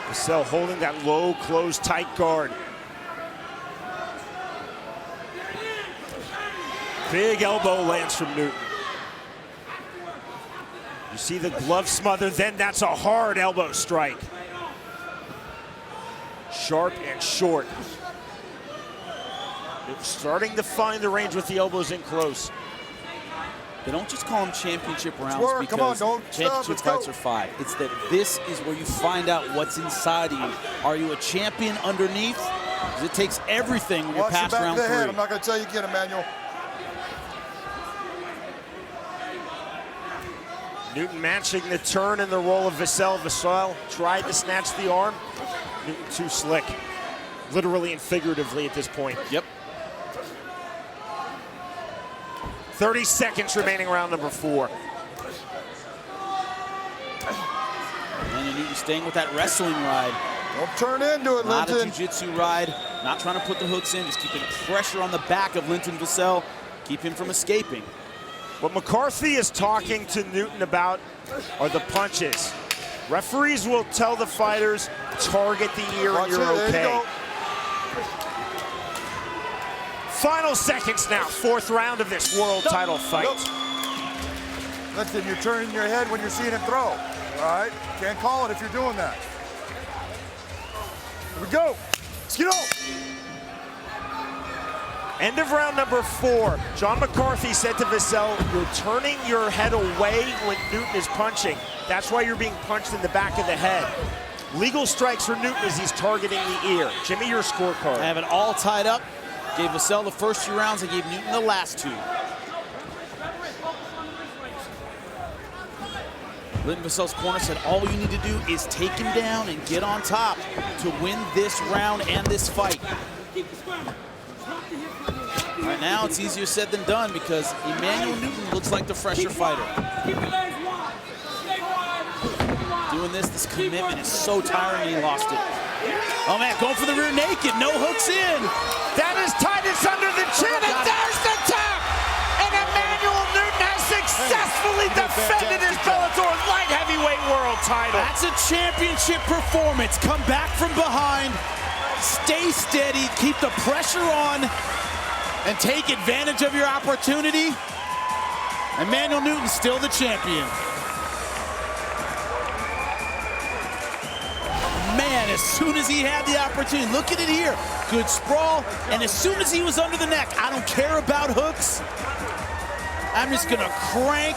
Speaker 3: Vassell holding that low, closed, tight guard. Big elbow lands from Newton. You see the glove smother, then that's a hard elbow strike. Sharp and short. Newton starting to find the range with the elbows in close.
Speaker 1: They don't just call them championship rounds because
Speaker 5: Come on, don't stop.
Speaker 1: championship fights are 5. It's that this is where you find out what's inside of you. Are you a champion underneath? Because it takes everything when you're past round 3.
Speaker 5: I'm not going to tell you again, Emmanuel.
Speaker 3: Newton matching the turn and the roll of Vassell. Vassell tried to snatch the arm. Newton too slick, literally and figuratively at this point.
Speaker 1: Yep.
Speaker 3: 30 seconds remaining, round number 4.
Speaker 1: And Newton staying with that wrestling ride.
Speaker 5: Don't turn into it,
Speaker 1: Not
Speaker 5: Linton.
Speaker 1: a jiu-jitsu ride, not trying to put the hooks in, just keeping pressure on the back of Linton Vassell, keep him from escaping.
Speaker 3: What McCarthy is talking to Newton about are the punches. Referees will tell the fighters, target the ear and you're okay. Final seconds now, 4th round of this world title fight.
Speaker 5: Listen, you're turning your head when you're seeing him throw. All right? Can't call it if you're doing that. Here we go. Let's get on.
Speaker 3: End of round number 4. John McCarthy said to Vassell, you're turning your head away when Newton is punching. That's why you're being punched in the back of the head. Legal strikes for Newton as he's targeting the ear. Jimmy, your scorecard.
Speaker 1: I have it all tied up. Gave Vassell the first 2 rounds. I gave Newton the last 2. Linton Vassell's corner said all you need to do is take him down and get on top to win this round and this fight. Right now, it's easier said than done because Emmanuel Newton looks like the fresher fighter. Doing this commitment is so tiring, he lost it. Oh man, going for the rear naked, no hooks in.
Speaker 3: That is Titus under the chin, and there's the tap! And Emmanuel Newton has successfully defended his Bellator light heavyweight world title.
Speaker 1: That's a championship performance. Come back from behind, stay steady, keep the pressure on, and take advantage of your opportunity. Emmanuel Newton's still the champion. Man, as soon as he had the opportunity, look at it here. Good sprawl, and as soon as he was under the neck, I don't care about hooks. I'm just gonna crank,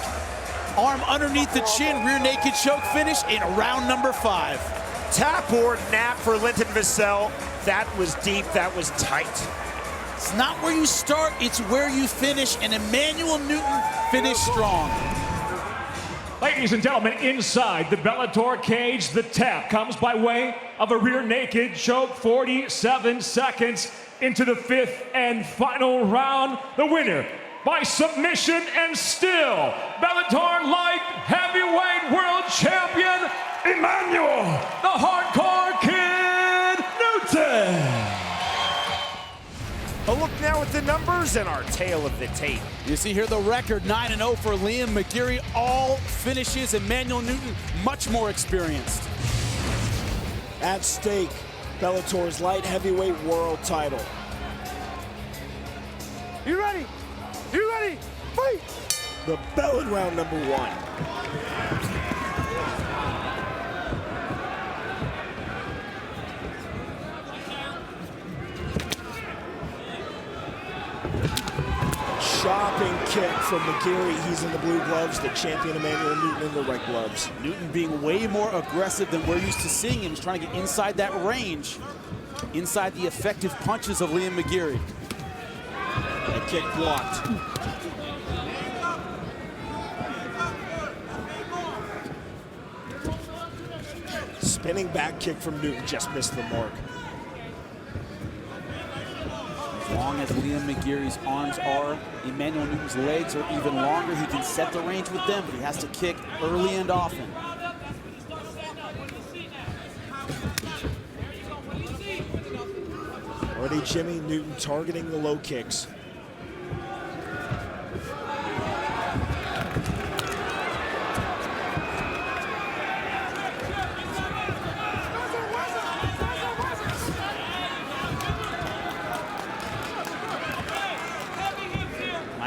Speaker 1: arm underneath the chin, rear naked choke finish in round number 5.
Speaker 3: Tap or nap for Linton Vassell. That was deep, that was tight.
Speaker 1: It's not where you start, it's where you finish, and Emmanuel Newton finished strong.
Speaker 4: Ladies and gentlemen, inside the Bellator cage, the tap comes by way of a rear naked choke. 47 seconds into the 5th and final round. The winner by submission and still Bellator light heavyweight world champion, Emmanuel the Hardcore Kid Newton.
Speaker 3: A look now at the numbers and our tale of the tape.
Speaker 1: You see here the record, 9-0 for Liam McGary. All finishes. Emmanuel Newton, much more experienced.
Speaker 8: At stake, Bellator's light heavyweight world title.
Speaker 5: You ready? You ready? Fight!
Speaker 8: The bell in round number 1. Chopping kick from McGary. He's in the blue gloves. The champion Emmanuel Newton in the red gloves.
Speaker 1: Newton being way more aggressive than we're used to seeing him. He's trying to get inside that range, inside the effective punches of Liam McGary.
Speaker 8: That kick blocked. Spinning back kick from Newton just missed the mark.
Speaker 1: As long as Liam McGary's arms are, Emmanuel Newton's legs are even longer. He can set the range with them, but he has to kick early and often.
Speaker 8: Already Jimmy Newton targeting the low kicks.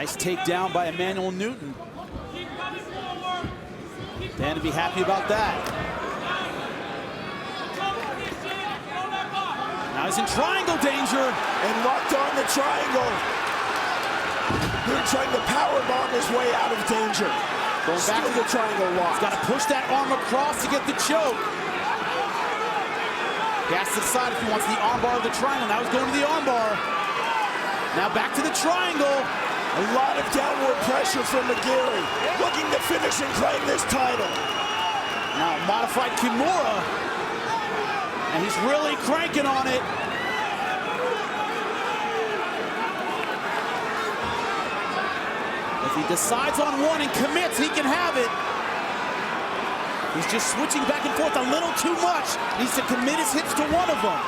Speaker 1: Nice takedown by Emmanuel Newton. Dan to be happy about that. Now he's in triangle danger.
Speaker 8: And locked on the triangle. Newton trying to powerbomb his way out of danger.
Speaker 1: Going back
Speaker 8: to the triangle lock.
Speaker 1: He's got to push that arm across to get the choke. Gas to the side if he wants the armbar of the triangle. Now he's going to the armbar. Now back to the triangle.
Speaker 8: A lot of downward pressure from McGary, looking to finish and claim this title.
Speaker 1: Now modified Kimura. And he's really cranking on it. If he decides on one and commits, he can have it. He's just switching back and forth a little too much. Needs to commit his hips to one of them.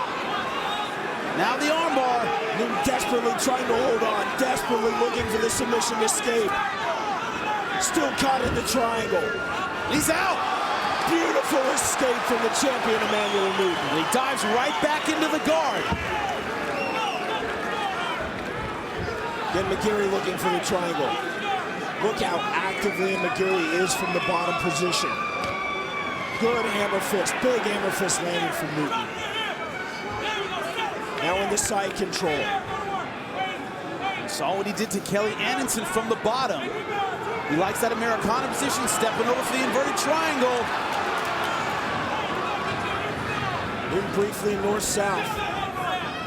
Speaker 1: Now the armbar.
Speaker 8: Newton desperately trying to hold on, desperately looking for the submission escape. Still caught in the triangle.
Speaker 1: He's out.
Speaker 8: Beautiful escape from the champion, Emmanuel Newton.
Speaker 1: He dives right back into the guard.
Speaker 8: Then McGary looking for the triangle. Look how actively McGary is from the bottom position. Good hammer fist, big hammer fist landing from Newton. Now in the side control.
Speaker 1: Saw what he did to Kelly Anderson from the bottom. He likes that Americana position, stepping over for the inverted triangle.
Speaker 8: In briefly north-south.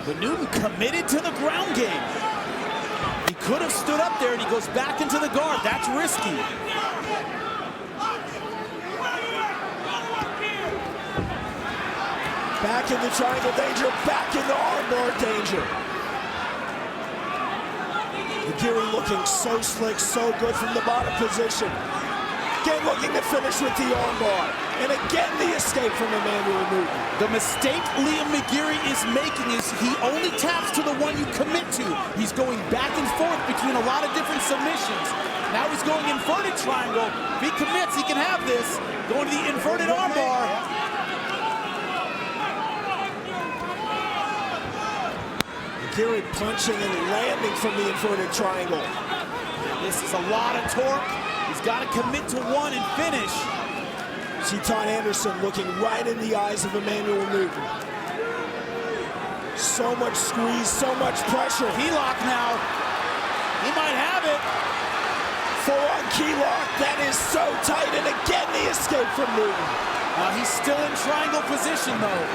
Speaker 1: But Newton committed to the ground game. He could have stood up there and he goes back into the guard. That's risky.
Speaker 8: Back into triangle danger, back into armbar danger. McGary looking so slick, so good from the bottom position. Again looking to finish with the armbar. And again the escape from Emmanuel Newton.
Speaker 1: The mistake Liam McGary is making is he only taps to the one you commit to. He's going back and forth between a lot of different submissions. Now he's going inverted triangle. If he commits, he can have this. Going to the inverted armbar.
Speaker 8: McGary punching and landing from the inverted triangle.
Speaker 1: This is a lot of torque. He's got to commit to one and finish.
Speaker 8: See Todd Anderson looking right in the eyes of Emmanuel Newton. So much squeeze, so much pressure.
Speaker 1: Key lock now. He might have it.
Speaker 8: Full-on key lock. That is so tight. And again, the escape from Newton.
Speaker 1: He's still in triangle position, though.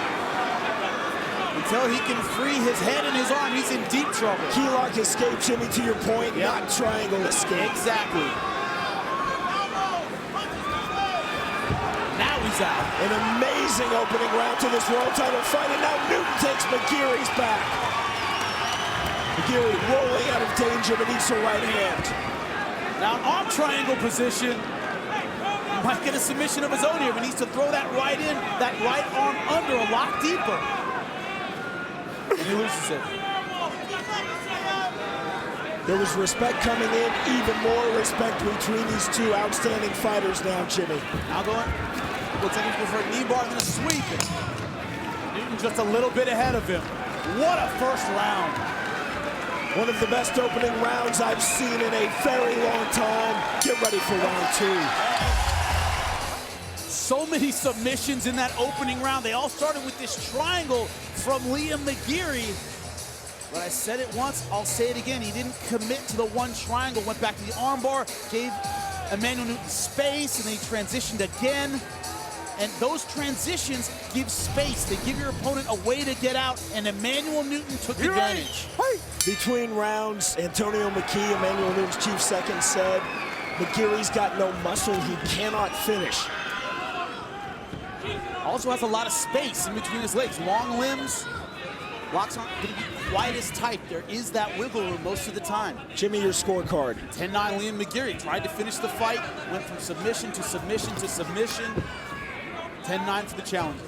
Speaker 1: Until he can free his head and his arm, he's in deep trouble.
Speaker 8: Key lock escape, Jimmy, to your point, not triangle escape.
Speaker 1: Exactly. Now he's out.
Speaker 8: An amazing opening round to this world title fight, and now Newton takes McGary's back. McGary rolling out of danger beneath the right hand.
Speaker 1: Now an arm triangle position. He might get a submission of his own here, but needs to throw that right in, that right arm under a lot deeper. And he loses it.
Speaker 8: There was respect coming in, even more respect between these two outstanding fighters now, Jimmy.
Speaker 1: Now going, looks like he's going for a knee bar and then a sweep. Newton just a little bit ahead of him. What a first round.
Speaker 8: One of the best opening rounds I've seen in a very long time. Get ready for round two.
Speaker 1: So many submissions in that opening round. They all started with this triangle from Liam McGary. But I said it once, I'll say it again. He didn't commit to the one triangle, went back to the armbar, gave Emmanuel Newton space, and then he transitioned again. And those transitions give space. They give your opponent a way to get out, and Emmanuel Newton took advantage.
Speaker 8: Between rounds, Antonio McKee, Emmanuel Newton's chief second, said, McGary's got no muscle, he cannot finish.
Speaker 1: Also has a lot of space in between his legs. Long limbs, locks aren't going to be quite as tight. There is that wiggle room most of the time.
Speaker 8: Jimmy, your scorecard.
Speaker 1: 10-9 Liam McGary tried to finish the fight, went from submission to submission to submission. 10-9 for the challenger.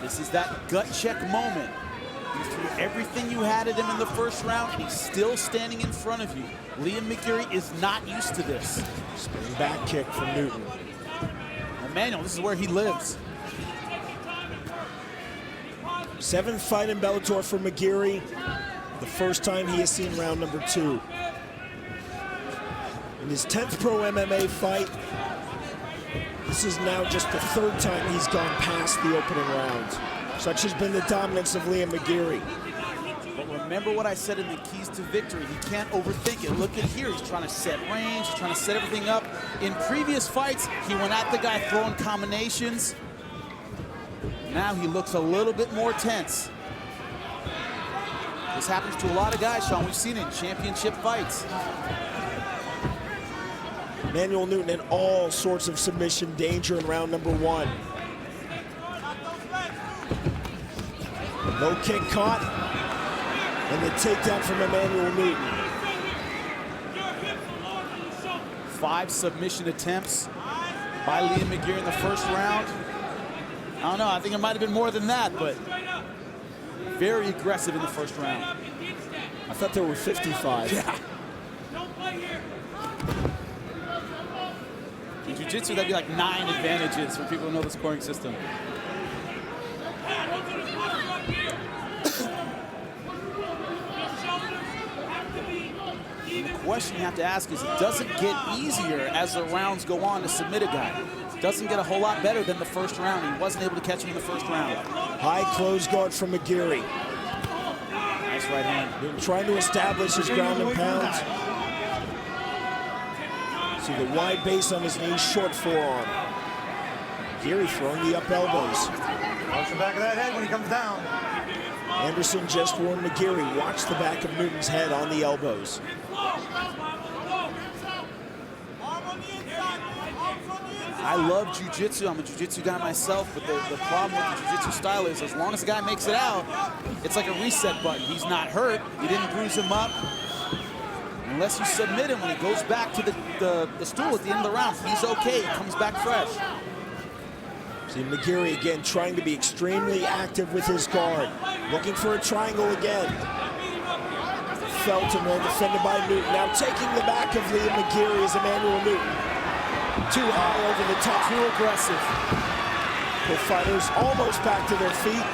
Speaker 1: This is that gut check moment. You threw everything you had at him in the first round, and he's still standing in front of you. Liam McGary is not used to this.
Speaker 8: Spinning back kick from Newton.
Speaker 1: Emmanuel, this is where he lives.
Speaker 8: 7th fight in Bellator for McGary. The first time he has seen round number 2. In his 10th pro MMA fight, this is now just the 3rd time he's gone past the opening round. Such has been the dominance of Liam McGary.
Speaker 1: But remember what I said in the keys to victory. He can't overthink it. Look at here. He's trying to set range. He's trying to set everything up. In previous fights, he went at the guy throwing combinations. Now he looks a little bit more tense. This happens to a lot of guys, Sean. We've seen it in championship fights.
Speaker 8: Emmanuel Newton in all sorts of submission danger in round number 1. Low kick caught, and the takedown from Emmanuel Newton.
Speaker 1: 5 submission attempts by Liam McGary in the first round. I don't know, I think it might have been more than that, but very aggressive in the first round.
Speaker 8: I thought there were 55.
Speaker 1: Yeah. In jiu-jitsu, that'd be like 9 advantages for people who know the scoring system. The question you have to ask is, does it get easier as the rounds go on to submit a guy? It doesn't get a whole lot better than the first round. He wasn't able to catch him in the first round.
Speaker 8: High close guard from McGary.
Speaker 1: Nice right hand.
Speaker 8: Newton trying to establish his ground and pound. See the wide base on his knee, short forearm. McGary throwing the up elbows.
Speaker 2: Watch the back of that head when he comes down.
Speaker 8: Anderson just warned McGary, watch the back of Newton's head on the elbows.
Speaker 1: I love jiu-jitsu. I'm a jiu-jitsu guy myself, but the problem with the jiu-jitsu style is as long as the guy makes it out, it's like a reset button. He's not hurt. You didn't bruise him up. Unless you submit him when he goes back to the stool at the end of the round, he's okay. He comes back fresh.
Speaker 8: See McGary again trying to be extremely active with his guard. Looking for a triangle again. Felt and well defended by Newton. Now taking the back of Liam McGary is Emmanuel Newton. Too high over the top.
Speaker 1: Too aggressive.
Speaker 8: Both fighters almost back to their feet.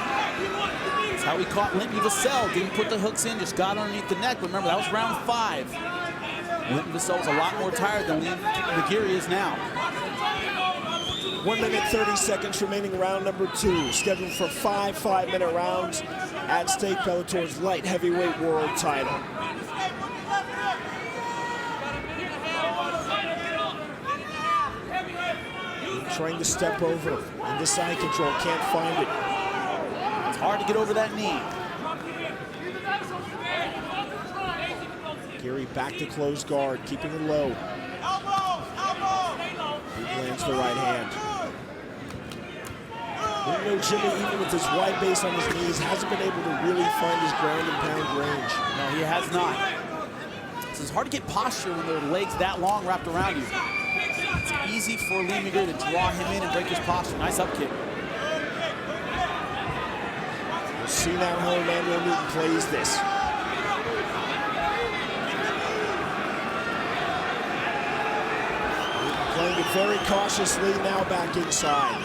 Speaker 1: That's how he caught Linton Vassell. Didn't put the hooks in, just got underneath the neck. But remember, that was round 5. Linton Vassell was a lot more tired than Liam McGary is now.
Speaker 8: 1 minute 30 seconds remaining, round number 2. Scheduled for 5 5-minute rounds. At stake, Bellator's light heavyweight world title. Trying to step over into side control, can't find it.
Speaker 1: It's hard to get over that knee.
Speaker 8: Gary back to close guard, keeping it low. He lands the right hand. You know, Jimmy, even with his wide base on his knees, hasn't been able to really find his ground and pound range.
Speaker 1: No, he has not. So it's hard to get posture when their legs that long wrapped around you. It's easy for Liam McGary to draw him in and break his posture. Nice up kick.
Speaker 8: We'll see now how Emmanuel Newton plays this. Newton playing it very cautiously, now back inside.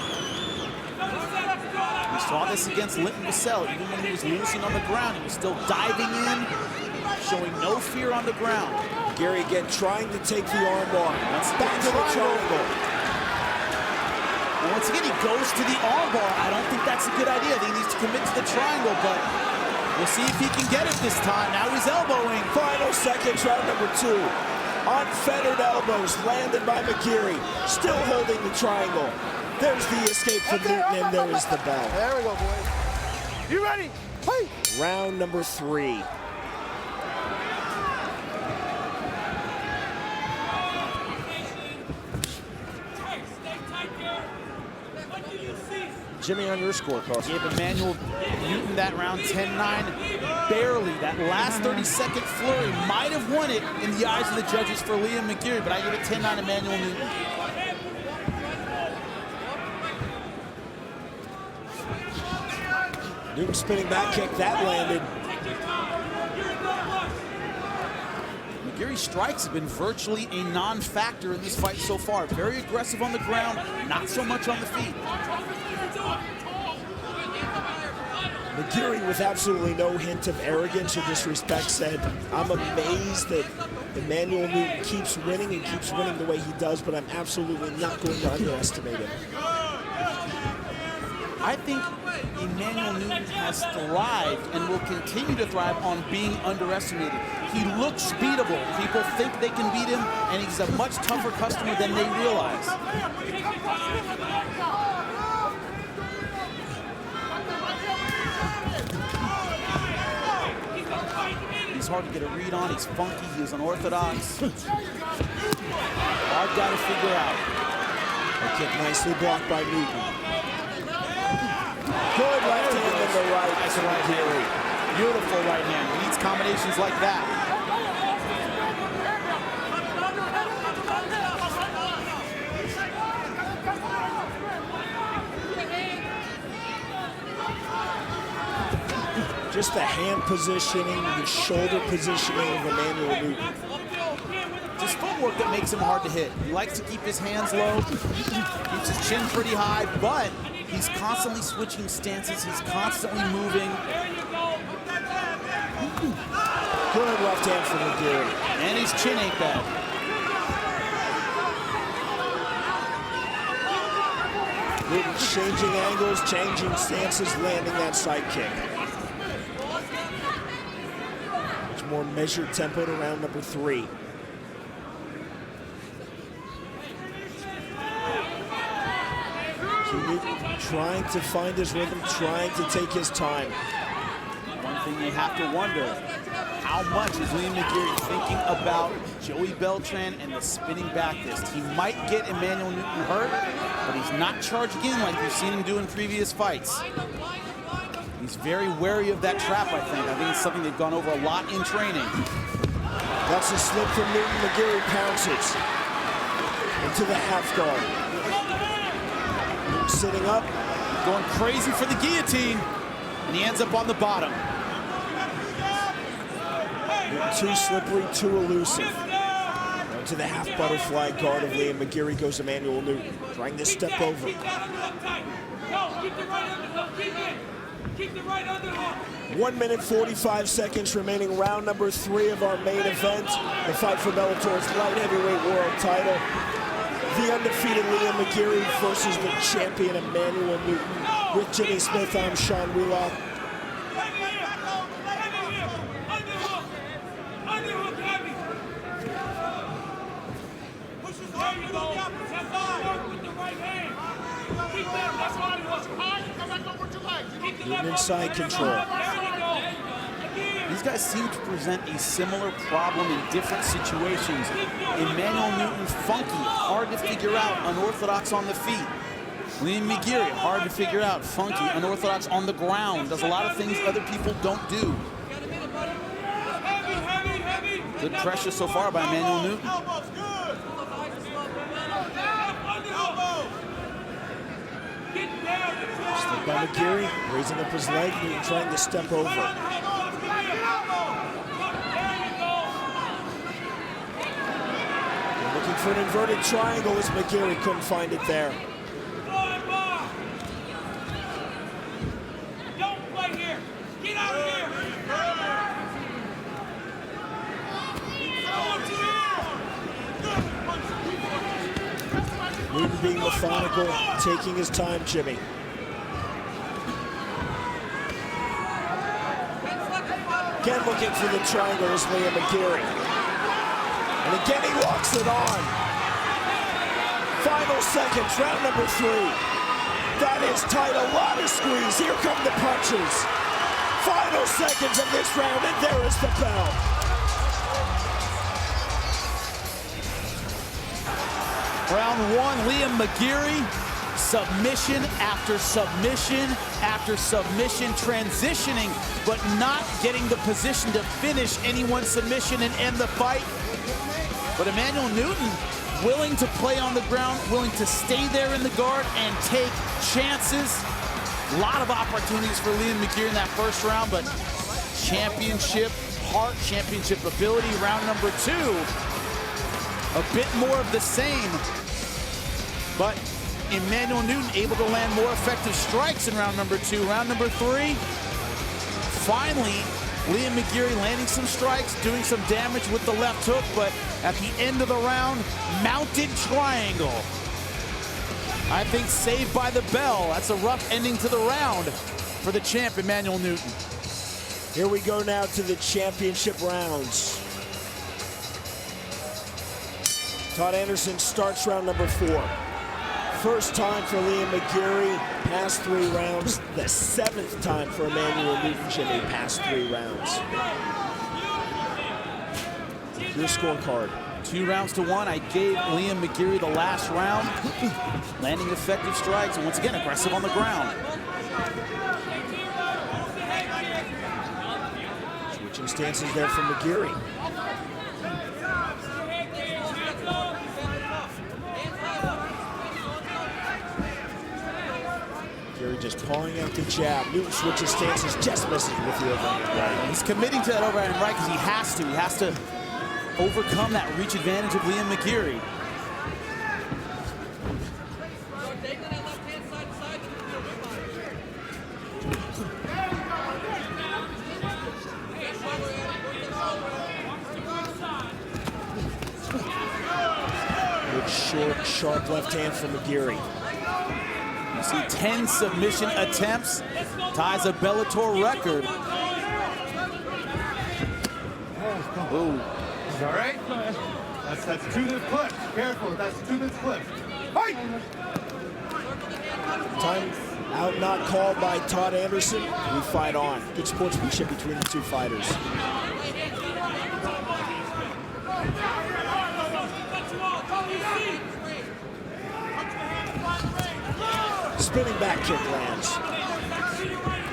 Speaker 1: We saw this against Linton Vassell. Even when he was losing on the ground, he was still diving in, showing no fear on the ground.
Speaker 8: Gary again trying to take the armbar. Back to the triangle.
Speaker 1: Well, once again, he goes to the armbar. I don't think that's a good idea. I think he needs to commit to the triangle, but we'll see if he can get it this time. Now he's elbowing.
Speaker 8: Final seconds, round number 2. Unfettered elbows landed by McGary. Still holding the triangle. There's the escape from Newton, and there is the bell.
Speaker 2: There we go, boys. You ready? Hey!
Speaker 8: Round number 3. Jimmy, on your scorecard.
Speaker 1: Gave Emmanuel Newton that round 10-9. Barely. That last 30-second flurry might have won it in the eyes of the judges for Liam McGary, but I give it 10-9 Emmanuel Newton.
Speaker 8: Newton spinning back kick, that landed.
Speaker 1: McGary's strikes have been virtually a non-factor in this fight so far. Very aggressive on the ground, not so much on the feet.
Speaker 8: McGary, with absolutely no hint of arrogance or disrespect, said, I'm amazed that Emmanuel Newton keeps winning and keeps winning the way he does, but I'm absolutely not going to underestimate him.
Speaker 1: I think Emmanuel Newton has thrived and will continue to thrive on being underestimated. He looks beatable. People think they can beat him, and he's a much tougher customer than they realize. He's hard to get a read on. He's funky. He's unorthodox. Hard
Speaker 9: got to figure out.
Speaker 8: A kick nicely blocked by Newton. Good left hand in the right.
Speaker 9: Nice right hand. Beautiful right hand. He needs combinations like that.
Speaker 8: Just the hand positioning, the shoulder positioning of Emmanuel Newton.
Speaker 9: Just footwork that makes him hard to hit. He likes to keep his hands low, keeps his chin pretty high, but he's constantly switching stances. He's constantly moving.
Speaker 8: Good left hand from McGary.
Speaker 9: And his chin ain't bad.
Speaker 8: Newton changing angles, changing stances, landing that side kick. Much more measured tempo to round number 3. Newton trying to find his rhythm, trying to take his time.
Speaker 9: One thing you have to wonder, how much is Liam McGary thinking about Joey Beltran and the spinning back fist? He might get Emmanuel Newton hurt, but he's not charging in like we've seen him do in previous fights. He's very wary of that trap, I think. I think it's something they've gone over a lot in training.
Speaker 8: That's a slip from Newton. McGary pounces into the half guard. Sitting up,
Speaker 9: going crazy for the guillotine, and he ends up on the bottom.
Speaker 8: Too slippery, too elusive. Now to the half butterfly guard of Liam McGary goes Emmanuel Newton, trying to step over. 1 minute 45 seconds remaining, round number 3 of our main event. The fight for Bellator's light heavyweight world title. The undefeated Liam McGary versus the champion Emmanuel Newton. With Jimmy Smith, I'm Sean Wheelock. Newton inside control.
Speaker 9: These guys seem to present a similar problem in different situations. Emmanuel Newton, funky, hard to figure out, unorthodox on the feet. Liam McGary, hard to figure out, funky, unorthodox on the ground. Does a lot of things other people don't do. Good pressure so far by Emmanuel Newton.
Speaker 8: Step by McGary, raising up his leg, Newton trying to step over. Looking for an inverted triangle as McGary couldn't find it there.
Speaker 5: Don't play here. Get out of here.
Speaker 8: Newton being methodical, taking his time, Jimmy. Again looking for the triangle is Liam McGary. And again he locks it on. Final seconds, round number 3. That is tight, a lot of squeeze. Here come the punches. Final seconds of this round, and there is the bell.
Speaker 9: Round 1, Liam McGary, submission after submission after submission, transitioning, but not getting the position to finish anyone's submission and end the fight. But Emmanuel Newton, willing to play on the ground, willing to stay there in the guard and take chances. A lot of opportunities for Liam McGary in that first round, but championship heart, championship ability. Round number 2, a bit more of the same, but Emmanuel Newton able to land more effective strikes in round number 2. Round number 3, finally, Liam McGary landing some strikes, doing some damage with the left hook, but at the end of the round, mounted triangle. I think saved by the bell. That's a rough ending to the round for the champ, Emmanuel Newton.
Speaker 8: Here we go now to the championship rounds. Todd Anderson starts round number 4. First time for Liam McGary, past 3 rounds. The 7th time for Emmanuel Newton, Jimmy, past 3 rounds. Your scorecard.
Speaker 9: 2 rounds to 1. I gave Liam McGary the last round, landing effective strikes, and once again, aggressive on the ground.
Speaker 8: Switching stances there from McGary. McGary just pawing out the jab. Newton switches stances, just misses with the overhand right.
Speaker 9: He's committing to that overhand right because he has to. He has to overcome that reach advantage of Liam McGary.
Speaker 8: Good, short, sharp left hand from McGary.
Speaker 9: You see 10 submission attempts, ties a Bellator record.
Speaker 5: Ooh. All right? That's 2 minutes clip. Careful, that's 2 minutes clip. Fight!
Speaker 8: Time out not called by Todd Anderson. We fight on. Good sportsmanship between the 2 fighters. Spinning back kick lands.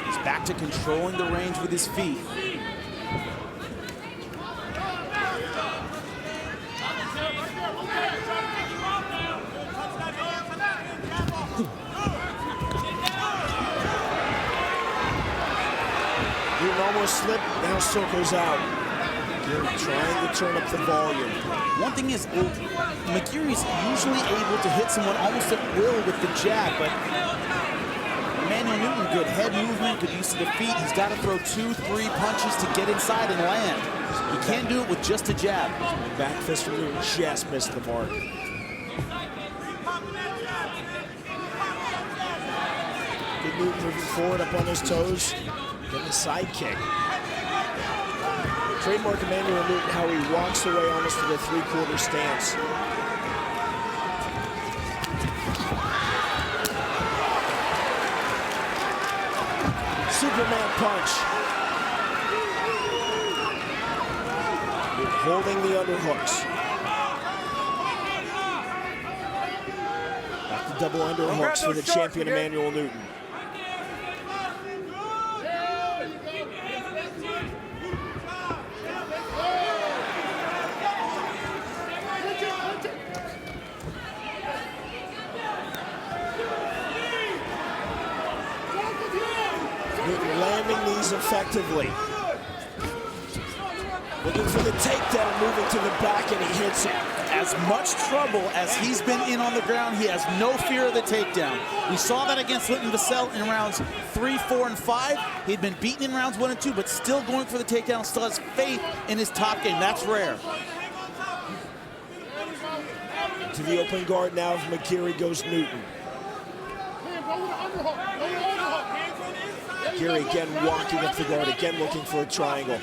Speaker 9: He's back to controlling the range with his feet.
Speaker 8: Newton almost slipped, now circles out. McGary trying to turn up the volume.
Speaker 9: One thing is, McGary's usually able to hit someone almost at will with the jab, but Emmanuel Newton, good head movement, good use of the feet. He's got to throw 2-3 punches to get inside and land. He can't do it with just a jab.
Speaker 8: Back fist from Newton just missed the mark. Good Newton moving forward up on his toes. Getting a side kick. Trademark Emmanuel Newton, how he walks away almost to the 3/4 stance. Superman punch. Newton holding the underhooks. Back to double underhooks for the champion Emmanuel Newton. Newton landing these effectively. Looking for the takedown, moving to the back, and he hits it.
Speaker 9: As much trouble as he's been in on the ground, he has no fear of the takedown. We saw that against Linton Vassell in rounds 3, 4, and 5. He'd been beaten in rounds 1 and 2, but still going for the takedown, still has faith in his top game. That's rare.
Speaker 8: To the open guard now of McGary goes Newton. McGary again walking up the guard, again looking for a triangle.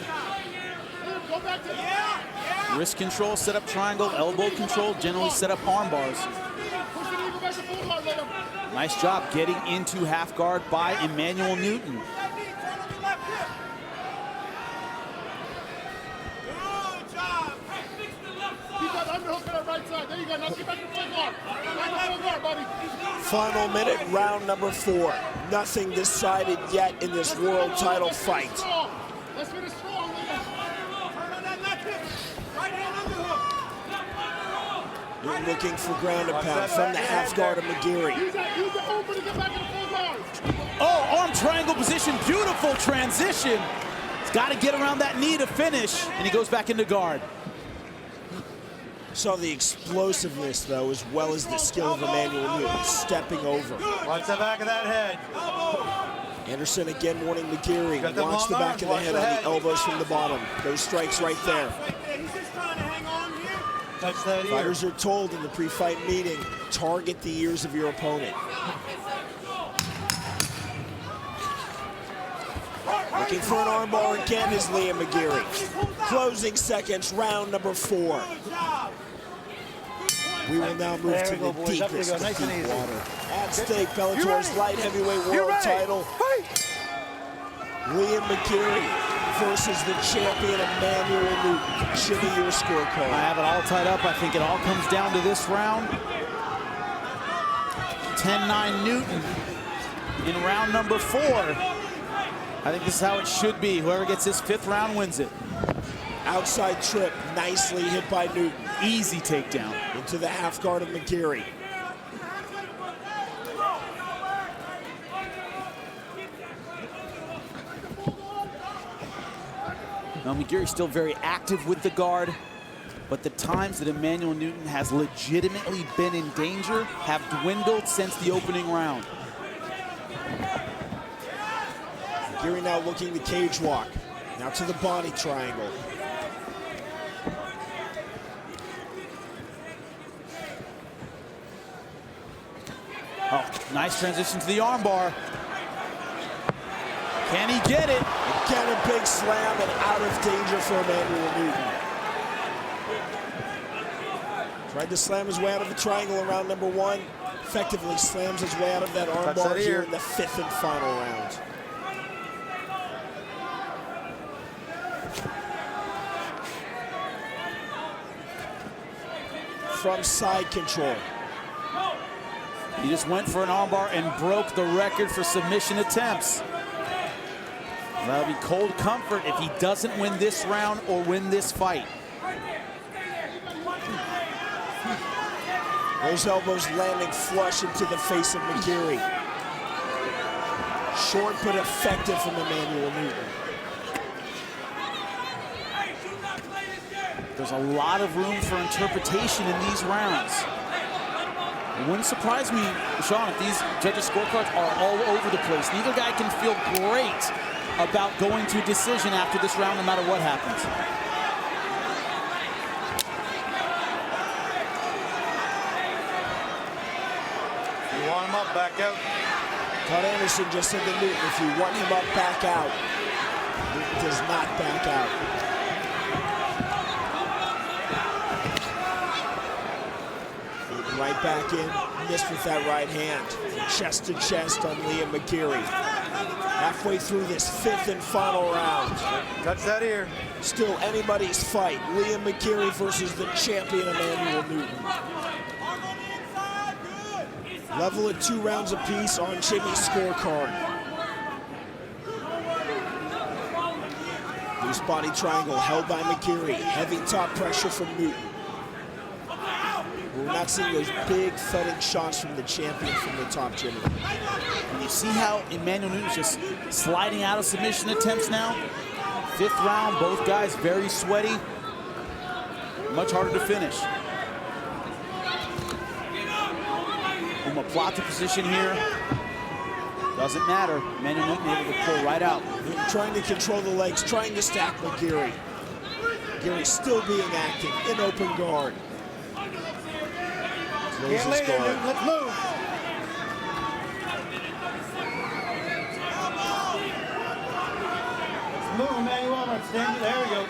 Speaker 9: Wrist control, set up triangle, elbow control, generally set up arm bars. Nice job getting into half guard by Emmanuel Newton.
Speaker 8: Final minute, round number 4. Nothing decided yet in this world title fight. Newton looking for ground and pound from the half guard of McGary.
Speaker 9: Oh, arm triangle position, beautiful transition. He's got to get around that knee to finish, and he goes back into guard.
Speaker 8: Saw the explosiveness, though, as well as the skill of Emmanuel Newton, stepping over.
Speaker 5: Watch the back of that head.
Speaker 8: Anderson again warning McGary. Watch the back of the head on the elbows from the bottom. Those strikes right there.
Speaker 5: Touch that ear.
Speaker 8: Fighters are told in the pre-fight meeting, target the ears of your opponent. Looking for an armbar again is Liam McGary. Closing seconds, round number 4. We will now move to the deepest of deep water. At stake, Bellator's light heavyweight world title. Liam McGary versus the champion Emmanuel Newton. Jimmy, your scorecard.
Speaker 9: I have it all tied up. I think it all comes down to this round. 10-9 Newton in round number 4. I think this is how it should be. Whoever gets this 5th round wins it.
Speaker 8: Outside trip, nicely hit by Newton.
Speaker 9: Easy takedown.
Speaker 8: Into the half guard of McGary.
Speaker 9: Now McGary's still very active with the guard, but the times that Emmanuel Newton has legitimately been in danger have dwindled since the opening round.
Speaker 8: McGary now looking the cage walk. Now to the body triangle.
Speaker 9: Oh, nice transition to the armbar. Can he get it?
Speaker 8: Again, a big slam and out of danger for Emmanuel Newton. Tried to slam his way out of the triangle in round number 1. Effectively slams his way out of that armbar here in the 5th and final round. From side control.
Speaker 9: He just went for an armbar and broke the record for submission attempts. That'll be cold comfort if he doesn't win this round or win this fight.
Speaker 8: Those elbows landing flush into the face of McGary. Short but effective from Emmanuel Newton.
Speaker 9: There's a lot of room for interpretation in these rounds. It wouldn't surprise me, Sean, if these judges' scorecards are all over the place. Neither guy can feel great about going to a decision after this round, no matter what happens.
Speaker 10: You want him up, back out.
Speaker 8: Todd Anderson just said to Newton, if you want him up, back out. Newton does not back out. Newton right back in, missed with that right hand. Chest to chest on Liam McGary. Halfway through this 5th and final round.
Speaker 10: Touch that ear.
Speaker 8: Still anybody's fight. Liam McGary versus the champion Emmanuel Newton. Level at 2 rounds apiece on Jimmy's scorecard. Loose body triangle held by McGary. Heavy top pressure from Newton. We're not seeing those big thudding shots from the champion from the top, Jimmy.
Speaker 9: And you see how Emmanuel Newton's just sliding out of submission attempts now? 5th round, both guys very sweaty. Much harder to finish. Omoplata position here. Doesn't matter. Emmanuel Newton able to pull right out.
Speaker 8: Newton trying to control the legs, trying to stack McGary. McGary still being active in open guard.
Speaker 10: Get later, Newton. Let's move. Let's move, Emmanuel. I'm gonna stand you. There we go.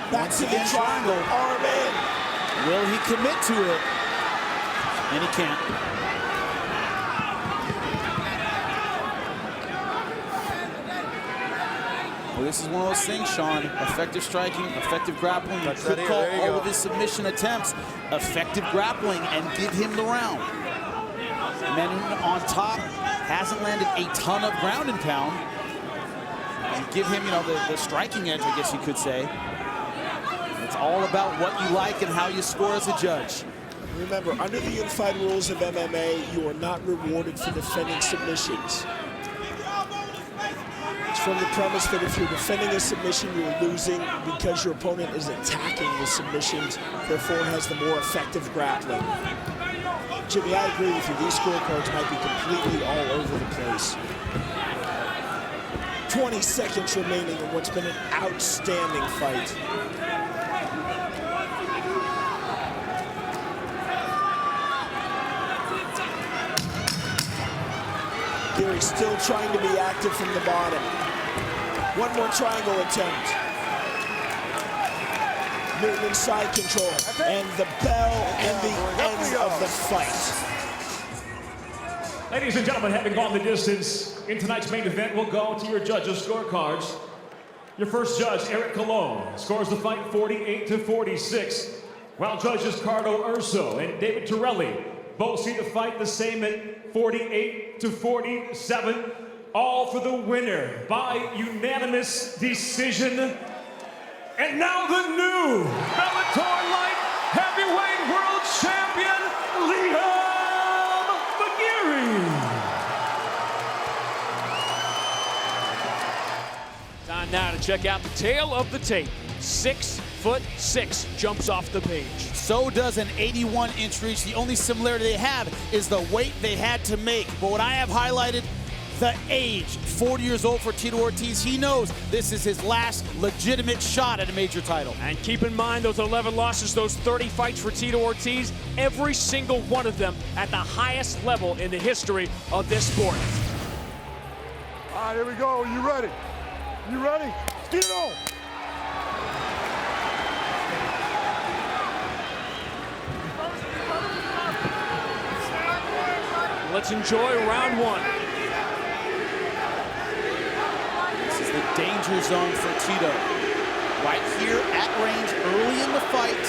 Speaker 8: Back to the triangle, arm in.
Speaker 9: Will he commit to it? And he can't. Well, this is one of those things, Sean. Effective striking, effective grappling. You could call all of his submission attempts effective grappling and give him the round. Emmanuel on top hasn't landed a ton of ground and pound. And give him, you know, the striking edge, I guess you could say. It's all about what you like and how you score as a judge.
Speaker 8: Remember, under the unified rules of MMA, you are not rewarded for defending submissions. It's from the premise that if you're defending a submission, you're losing because your opponent is attacking the submissions, therefore has the more effective grappling. Jimmy, I agree with you. These scorecards might be completely all over the place. 20 seconds remaining in what's been an outstanding fight. McGary still trying to be active from the bottom. One more triangle attempt. Newton in side control. And the bell and the end of the fight.
Speaker 4: Ladies and gentlemen, having gone the distance in tonight's main event, we'll go to your judges' scorecards. Your first judge, Eric Colon, scores the fight 48-46, while judges Carlo Urso and David Torelli both see the fight the same at 48-47, all for the winner by unanimous decision. And now the new Bellator Light Heavyweight World Champion, Liam McGary.
Speaker 11: Time now to check out the tail of the tape. 6'6" jumps off the page.
Speaker 9: So does an 81-inch reach. The only similarity they have is the weight they had to make. But what I have highlighted, the age. 40 years old for Tito Ortiz. He knows this is his last legitimate shot at a major title.
Speaker 11: And keep in mind those 11 losses, those 30 fights for Tito Ortiz, every single one of them at the highest level in the history of this sport.
Speaker 5: All right, here we go. You ready? You ready? Tito!
Speaker 11: Let's enjoy round one.
Speaker 9: This is the danger zone for Tito. Right here at range early in the fight.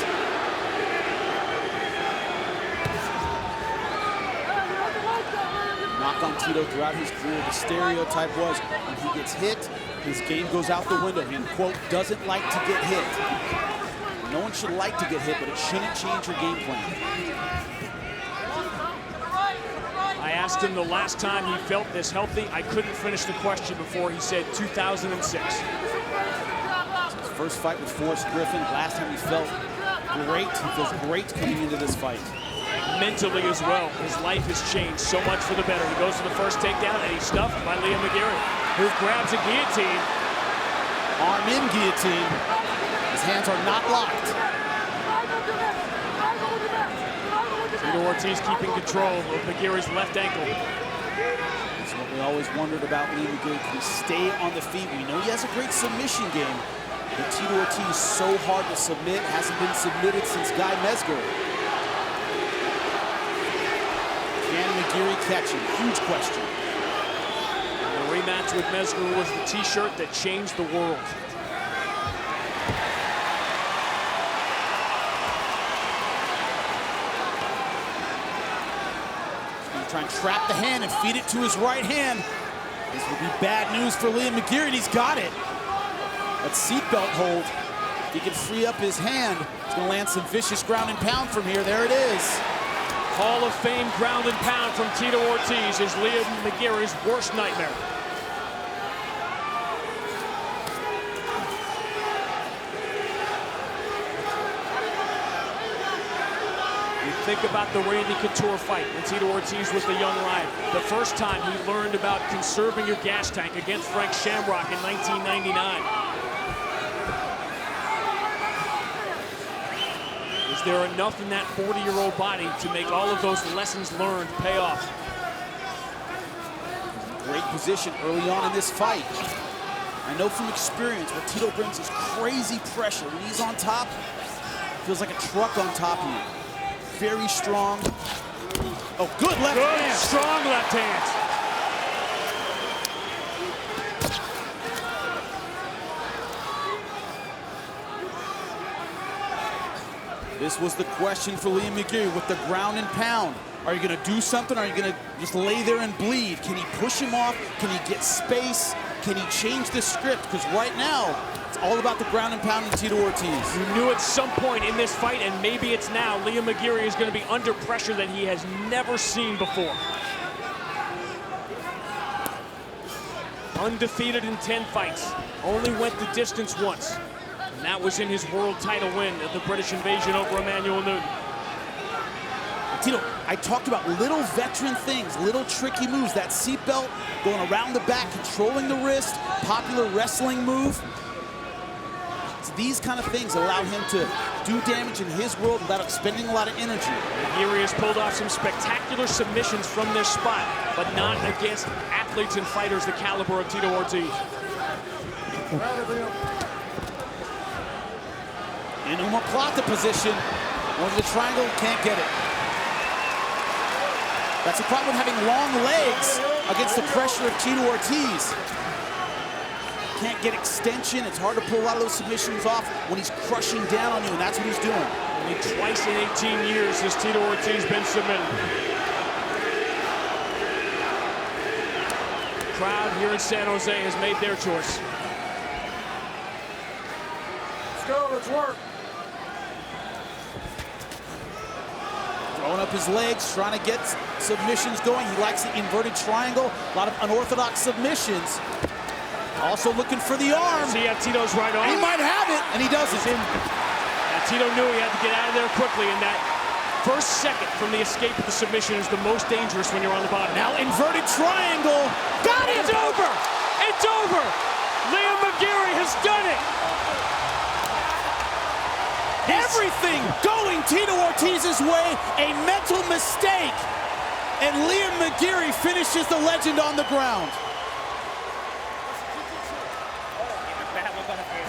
Speaker 9: Knock on Tito throughout his career. The stereotype was when he gets hit, his game goes out the window. He, quote, doesn't like to get hit. No one should like to get hit, but it shouldn't change your game plan.
Speaker 11: I asked him the last time he felt this healthy. I couldn't finish the question before he said 2006.
Speaker 9: His first fight with Forrest Griffin. Last time he felt great. He feels great coming into this fight.
Speaker 11: Mentally as well, his life has changed so much for the better. He goes for the first takedown and he's stuffed by Liam McGary, who grabs a guillotine.
Speaker 9: Arm in guillotine. His hands are not locked.
Speaker 11: Tito Ortiz keeping control of McGary's left ankle.
Speaker 9: That's what we always wondered about Liam McGary. Can he stay on the feet? We know he has a great submission game, but Tito Ortiz is so hard to submit. Hasn't been submitted since Guy Mesger. Can McGary catch him? Huge question.
Speaker 11: The rematch with Mesger was the t-shirt that changed the world.
Speaker 9: Try and trap the hand and feed it to his right hand. This would be bad news for Liam McGary, and he's got it. That seatbelt hold. If he can free up his hand, he's going to land some vicious ground and pound from here. There it is.
Speaker 11: Hall of Fame ground and pound from Tito Ortiz is Liam McGary's worst nightmare. Think about the Randy Couture fight when Tito Ortiz was the young lion. The first time he learned about conserving your gas tank against Frank Shamrock in 1999. Is there enough in that 40-year-old body to make all of those lessons learned pay off?
Speaker 9: Great position early on in this fight. I know from experience what Tito brings is crazy pressure. When he's on top, it feels like a truck on top of you. Very strong. Oh, good left hand.
Speaker 11: Strong left hand.
Speaker 9: This was the question for Liam McGary with the ground and pound. Are you going to do something? Or are you going to just lay there and bleed? Can he push him off? Can he get space? Can he change the script? Because right now, it's all about the ground and pound and Tito Ortiz.
Speaker 11: You knew at some point in this fight, and maybe it's now, Liam McGary is going to be under pressure that he has never seen before. Undefeated in 10 fights. Only went the distance once. And that was in his world title win at the British Invasion over Emmanuel Newton.
Speaker 9: Tito, I talked about little veteran things, little tricky moves. That seatbelt going around the back, controlling the wrist, popular wrestling move. It's these kind of things that allow him to do damage in his world without expending a lot of energy.
Speaker 11: McGary has pulled off some spectacular submissions from this spot, but not against athletes and fighters the caliber of Tito Ortiz.
Speaker 9: In omoplata position. Going to the triangle, can't get it. That's the problem with having long legs against the pressure of Tito Ortiz. Can't get extension. It's hard to pull a lot of those submissions off when he's crushing down on you, and that's what he's doing.
Speaker 11: Only twice in 18 years has Tito Ortiz been submitted. Crowd here in San Jose has made their choice.
Speaker 5: Let's go, let's work.
Speaker 9: Throwing up his legs, trying to get submissions going. He likes the inverted triangle. A lot of unorthodox submissions. Also looking for the arm.
Speaker 11: See Tito's right arm.
Speaker 9: He might have it, and he doesn't.
Speaker 11: Tito knew he had to get out of there quickly, and that first second from the escape of the submission is the most dangerous when you're on the bottom.
Speaker 9: Now inverted triangle. Got it!
Speaker 11: It's over! It's over! Liam McGary has done it!
Speaker 9: Everything going Tito Ortiz's way, a mental mistake. And Liam McGary finishes the legend on the ground.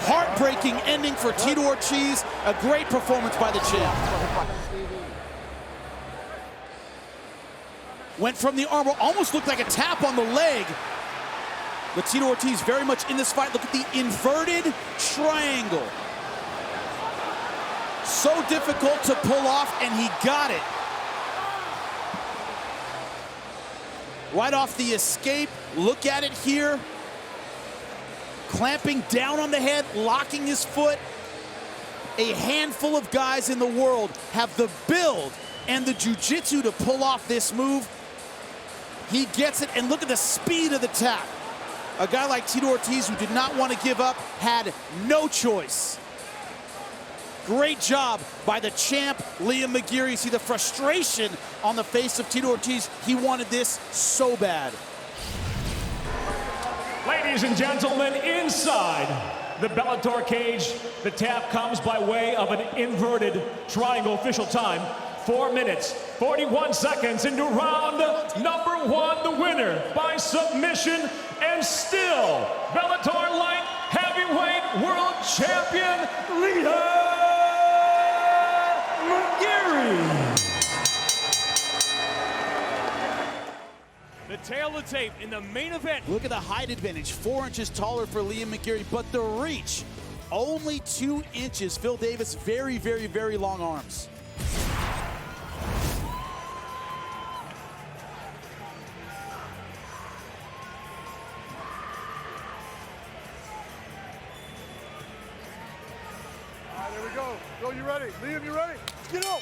Speaker 9: Heartbreaking ending for Tito Ortiz. A great performance by the champ. Went from the arm, almost looked like a tap on the leg. But Tito Ortiz very much in this fight. Look at the inverted triangle. So difficult to pull off, and he got it. Right off the escape, look at it here. Clamping down on the head, locking his foot. A handful of guys in the world have the build and the jiu-jitsu to pull off this move. He gets it, and look at the speed of the tap. A guy like Tito Ortiz, who did not want to give up, had no choice. Great job by the champ, Liam McGary. See the frustration on the face of Tito Ortiz. He wanted this so bad.
Speaker 4: Ladies and gentlemen, inside the Bellator cage, the tap comes by way of an inverted triangle. Official time, 4 minutes, 41 seconds into round number 1. The winner by submission and still Bellator light heavyweight world champion, Liam McGary.
Speaker 11: The tail of tape in the main event.
Speaker 9: Look at the height advantage, 4 inches taller for Liam McGary, but the reach, only 2 inches. Phil Davis, very, very, very long arms.
Speaker 5: All right, there we go. Go, you ready? Liam, you ready? Let's get up.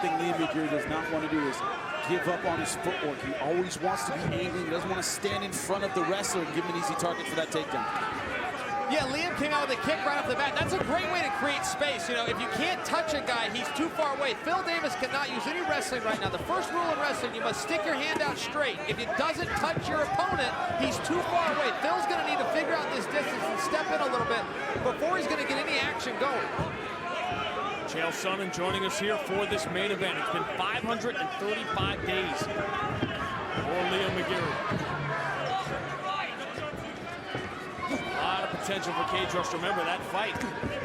Speaker 9: Liam McGary does not want to do is give up on his footwork. He always wants to be angling. He doesn't want to stand in front of the wrestler and give him an easy target for that takedown.
Speaker 12: Yeah, Liam came out with a kick right off the bat. That's a great way to create space. You know, if you can't touch a guy, he's too far away. Phil Davis cannot use any wrestling right now. The first rule of wrestling, you must stick your hand out straight. If it doesn't touch your opponent, he's too far away. Phil's going to need to figure out this distance and step in a little bit before he's going to get any action going.
Speaker 11: Chael Sonnen joining us here for this main event. It's been 535 days for Liam McGary. A lot of potential for cage rush. Remember, that fight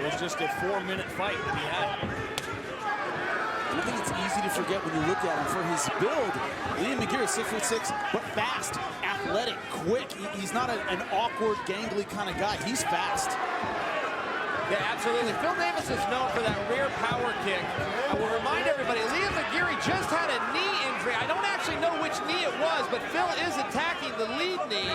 Speaker 11: was just a 4-minute fight that he had.
Speaker 9: I think it's easy to forget when you look at him for his build. Liam McGary is 6'6", but fast, athletic, quick. He's not an awkward, gangly kind of guy. He's fast.
Speaker 12: Yeah, absolutely. Phil Davis is known for that rear power kick. I will remind everybody, Liam McGary just had a knee injury. I don't actually know which knee it was, but Phil is attacking the lead knee.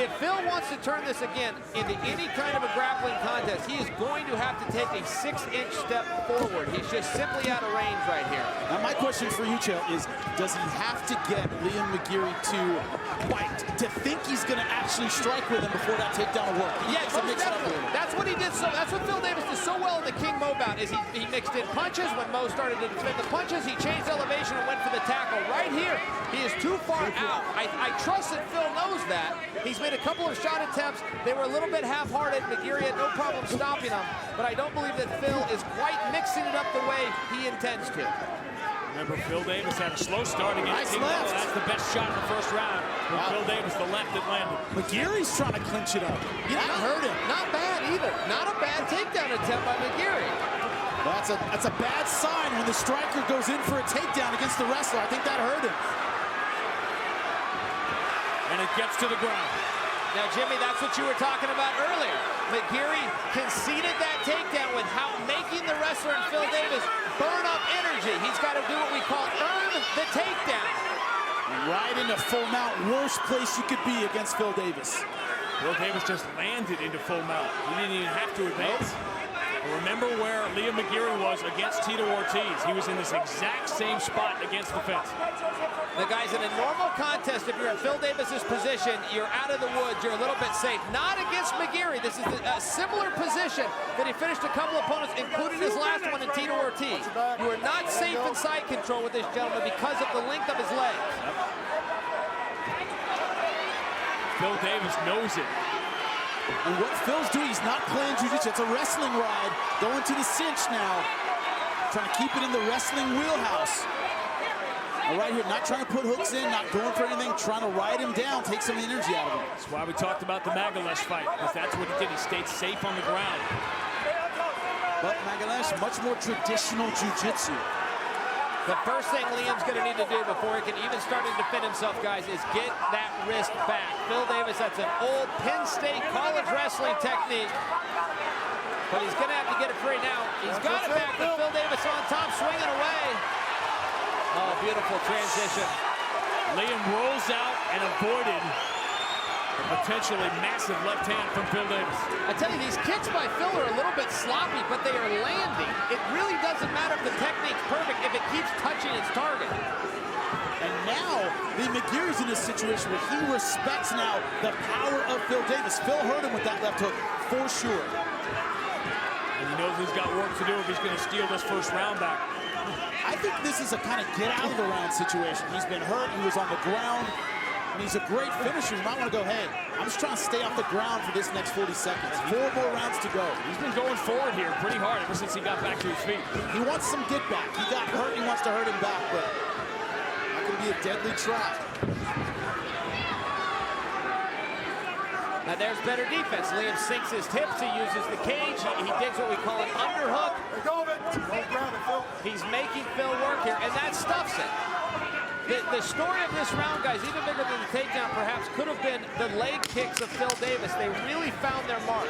Speaker 12: If Phil wants to turn this again into any kind of a grappling contest, he is going to have to take a 6-inch step forward. He's just simply out of range right here.
Speaker 9: Now, my question for you, Chael, is does he have to get Liam McGary to bite, to think he's going to actually strike with him before that takedown will work?
Speaker 12: Yeah, most definitely. That's what he did. So that's what Phil Davis did so well in the King Mo bout, is he mixed in punches. When Mo started to defend the punches, he changed elevation and went for the tackle. Right here, He is too far out. I trust that Phil knows that. He's made a couple of shot attempts. They were a little bit half-hearted. McGary had no problem stopping them, but I don't believe that Phil is quite mixing it up the way he intends to.
Speaker 11: Remember, Phil Davis had a slow start against
Speaker 9: Nice left.
Speaker 11: That's the best shot in the first round. Wow. Phil Davis, the left that landed.
Speaker 9: McGary's trying to clinch it up. That hurt him.
Speaker 12: Not bad either. Not a bad takedown attempt by McGary.
Speaker 9: That's a bad sign when the striker goes in for a takedown against the wrestler. I think that hurt him.
Speaker 11: And it gets to the ground.
Speaker 12: Now, Jimmy, that's what you were talking about earlier. McGary conceded that takedown without making the wrestler and Phil Davis burn up energy. He's got to do what we call earn the takedown.
Speaker 9: Right into full mount. Worst place you could be against Phil Davis.
Speaker 11: Phil Davis just landed into full mount. He didn't even have to advance. Remember where Liam McGary was against Tito Ortiz. He was in this exact same spot against the fence.
Speaker 12: The guys, in a normal contest, if you're in Phil Davis's position, you're out of the woods, you're a little bit safe. Not against McGary. This is a similar position that he finished a couple of opponents, including his last one in Tito Ortiz. You are not safe in side control with this gentleman because of the length of his legs.
Speaker 11: Phil Davis knows it.
Speaker 9: And what Phil's doing, he's not playing jiu-jitsu. It's a wrestling ride. Going to the cinch now. Trying to keep it in the wrestling wheelhouse. Now right here, not trying to put hooks in, not going for anything, trying to ride him down, take some of the energy out of him.
Speaker 11: That's why we talked about the Anglickas fight, because that's what he did. He stayed safe on the ground.
Speaker 9: But Anglickas, much more traditional jiu-jitsu.
Speaker 12: The first thing Liam's going to need to do before he can even start to defend himself, guys, is get that wrist back. Phil Davis, that's an old Penn State college wrestling technique. But he's going to have to get it free now. He's got it back with Phil Davis on top, swinging away. Oh, beautiful transition.
Speaker 11: Liam rolls out and avoided a potentially massive left hand from Phil Davis.
Speaker 12: I tell you, these kicks by Phil are a little bit sloppy, but they are landing. It really doesn't matter if the technique's perfect if it keeps touching its target.
Speaker 9: And now, Lee McGary's in a situation where he respects now the power of Phil Davis. Phil hurt him with that left hook, for sure.
Speaker 11: And he knows he's got work to do if he's going to steal this first round back.
Speaker 9: I think this is a kind of get out of the round situation. He's been hurt, he was on the ground. And he's a great finisher. You might want to go, hey, I'm just trying to stay off the ground for this next 40 seconds. 4 more rounds to go.
Speaker 11: He's been going forward here pretty hard ever since he got back to his feet.
Speaker 9: He wants some get back. He got hurt, he wants to hurt him back, but that could be a deadly trap.
Speaker 12: Now there's better defense. Liam sinks his hips, he uses the cage, he digs what we call an underhook. He's making Phil work here, and that stuffs it. The story of this round, guys, even bigger than the takedown perhaps, could have been the leg kicks of Phil Davis. They really found their mark.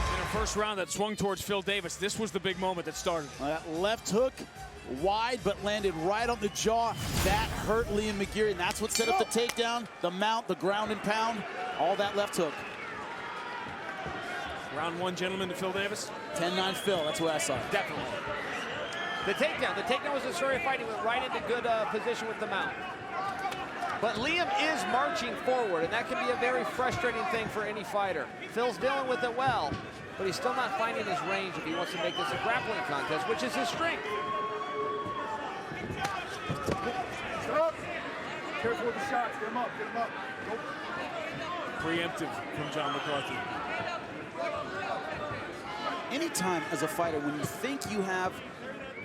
Speaker 11: In a first round that swung towards Phil Davis, this was the big moment that started.
Speaker 9: That left hook, wide, but landed right on the jaw. That hurt Liam McGary, and that's what set up the takedown, the mount, the ground and pound, all that left hook.
Speaker 11: Round 1, gentlemen, to Phil Davis.
Speaker 9: 10-9 Phil, that's where I saw it.
Speaker 12: Definitely. The takedown was the story of fighting. Went right into good position with the mount. But Liam is marching forward, and that can be a very frustrating thing for any fighter. Phil's dealing with it well, but he's still not finding his range if he wants to make this a grappling contest, which is his strength.
Speaker 5: Careful with the shots. Get him up. Get him up. Nope.
Speaker 11: Preemptive from John McCarthy.
Speaker 9: Anytime as a fighter, when you think you have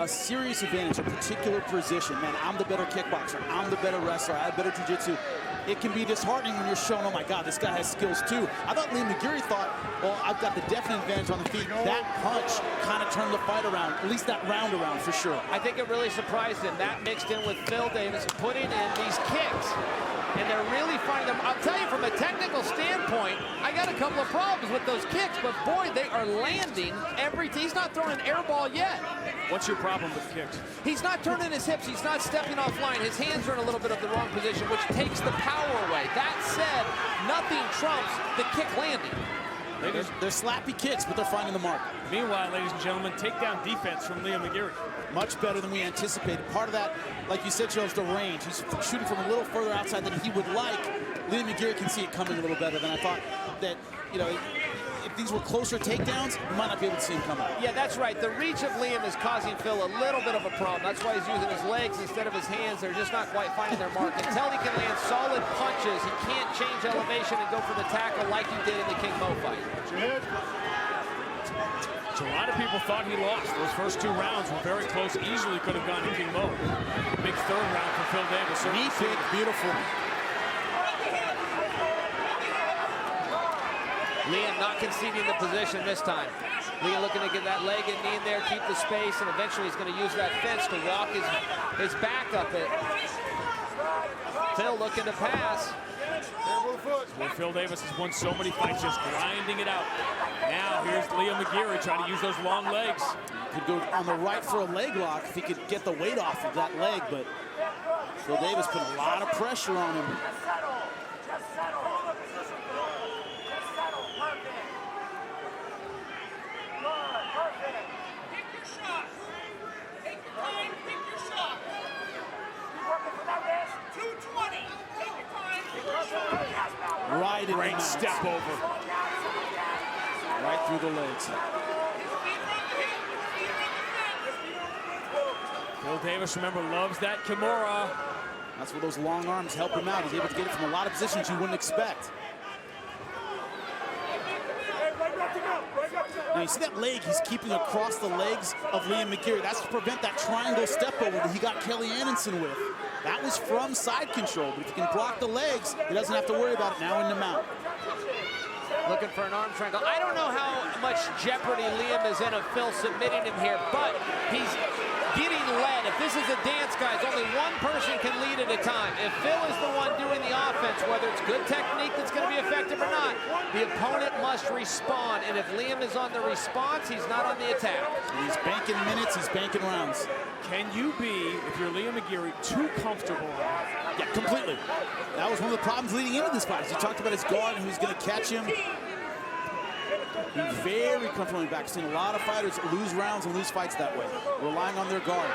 Speaker 9: a serious advantage, a particular position, man, I'm the better kickboxer, I'm the better wrestler, I have better jiu-jitsu, it can be disheartening when you're shown, oh my God, this guy has skills too. I thought Liam McGary thought, well, I've got the definite advantage on the feet. That punch kind of turned the fight around, at least that round around for sure.
Speaker 12: I think it really surprised him. That mixed in with Phil Davis putting in these kicks. And they're really finding them. I'll tell you, from a technical standpoint, I got a couple of problems with those kicks, but boy, they are landing every time. He's not throwing an air ball yet.
Speaker 11: What's your problem with kicks?
Speaker 12: He's not turning his hips. He's not stepping offline. His hands are in a little bit of the wrong position, which takes the power away. That said, nothing trumps the kick landing.
Speaker 9: They're slappy kicks, but they're finding the mark.
Speaker 11: Meanwhile, ladies and gentlemen, takedown defense from Liam McGary.
Speaker 9: Much better than we anticipated. Part of that, like you said, shows the range. He's shooting from a little further outside than he would like. Liam McGary can see it coming a little better than I thought. That, you know, if these were closer takedowns, you might not be able to see him coming.
Speaker 12: Yeah, that's right. The reach of Liam is causing Phil a little bit of a problem. That's why he's using his legs instead of his hands. They're just not quite finding their mark. Until he can land solid punches, he can't change elevation and go for the tackle like he did in the King Mo fight.
Speaker 11: So a lot of people thought he lost. Those first 2 rounds were very close. Easily could have gone to King Mo. Big 3rd round for Phil Davis.
Speaker 9: Knee kick, beautiful.
Speaker 12: Liam not conceding the position this time. Liam looking to get that leg and knee in there, keep the space, and eventually he's going to use that fence to walk his back up it. Phil looking to pass.
Speaker 11: Where Phil Davis has won so many fights, just grinding it out. Now here's Liam McGary trying to use those long legs.
Speaker 9: Could go on the right for a leg lock if he could get the weight off of that leg, but Phil Davis put a lot of pressure on him. Right in
Speaker 11: Great step over.
Speaker 9: Right through the legs.
Speaker 11: Phil Davis, remember, loves that Kimura.
Speaker 9: That's where those long arms help him out. He's able to get it from a lot of positions you wouldn't expect. Now you see that leg he's keeping across the legs of Liam McGary. That's to prevent that triangle step over that he got Kelly Anderson with. That was from side control, but if he can block the legs, he doesn't have to worry about it now in the mount.
Speaker 12: Looking for an arm triangle. I don't know how much jeopardy Liam is in of Phil submitting him here, but he's getting led. If this is a dance, guys, only one person can lead at a time. If Phil is the one doing the offense, whether it's good technique that's going to be effective or not, the opponent must respond. And if Liam is on the response, he's not on the attack.
Speaker 9: And he's banking minutes, he's banking rounds.
Speaker 11: Can you be, if you're Liam McGary, too comfortable?
Speaker 9: Yeah, completely. That was one of the problems leading into this fight. He talked about his guard and who's going to catch him. He's very comfortable in the back. I've seen a lot of fighters lose rounds and lose fights that way, relying on their guard.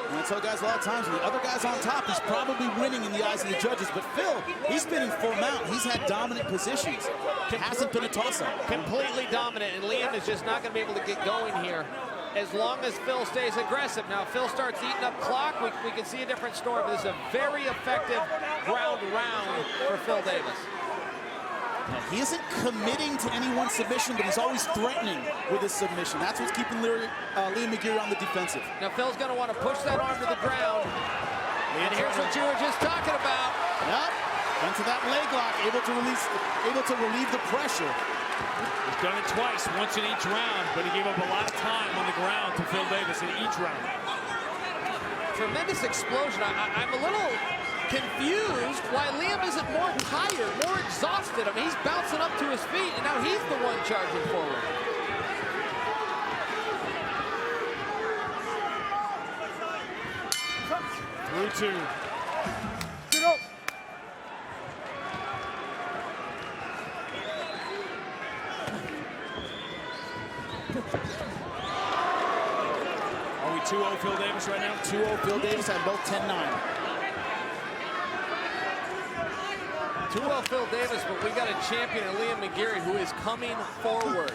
Speaker 9: And I tell guys a lot of times, when the other guy's on top, he's probably winning in the eyes of the judges. But Phil, he's been in full mount. He's had dominant positions. It hasn't been a toss-up.
Speaker 12: Completely dominant, and Liam is just not going to be able to get going here as long as Phil stays aggressive. Now, if Phil starts eating up clock, we can see a different story, but this is a very effective ground round for Phil Davis.
Speaker 9: Now, he isn't committing to any one submission, but he's always threatening with his submission. That's what's keeping Liam McGary on the defensive.
Speaker 12: Now, Phil's going to want to push that arm to the ground, and here's what you were just talking about.
Speaker 9: Yep, went to that leg lock, able to relieve the pressure.
Speaker 11: He's done it twice, once in each round, but he gave up a lot of time on the ground to Phil Davis in each round.
Speaker 12: Tremendous explosion. I'm a little confused why Liam isn't more tired, more exhausted. I mean, he's bouncing up to his feet, and now he's the one charging forward.
Speaker 11: Through 2.
Speaker 5: Get up.
Speaker 11: Are we 2-0 Phil Davis right now?
Speaker 9: 2-0 Phil Davis at both 10-9.
Speaker 12: 2-0 Phil Davis, but we got a champion in Liam McGary who is coming forward,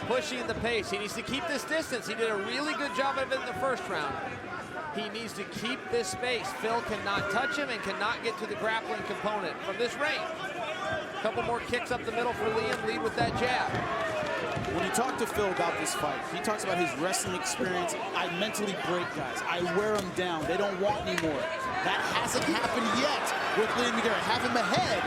Speaker 12: pushing the pace. He needs to keep this distance. He did a really good job of it in the first round. He needs to keep this space. Phil cannot touch him and cannot get to the grappling component from this range. A couple more kicks up the middle for Liam, lead with that jab.
Speaker 9: When you talk to Phil about this fight, he talks about his wrestling experience. I mentally break guys. I wear them down. They don't want me more. That hasn't happened yet with Liam McGary. I have him ahead,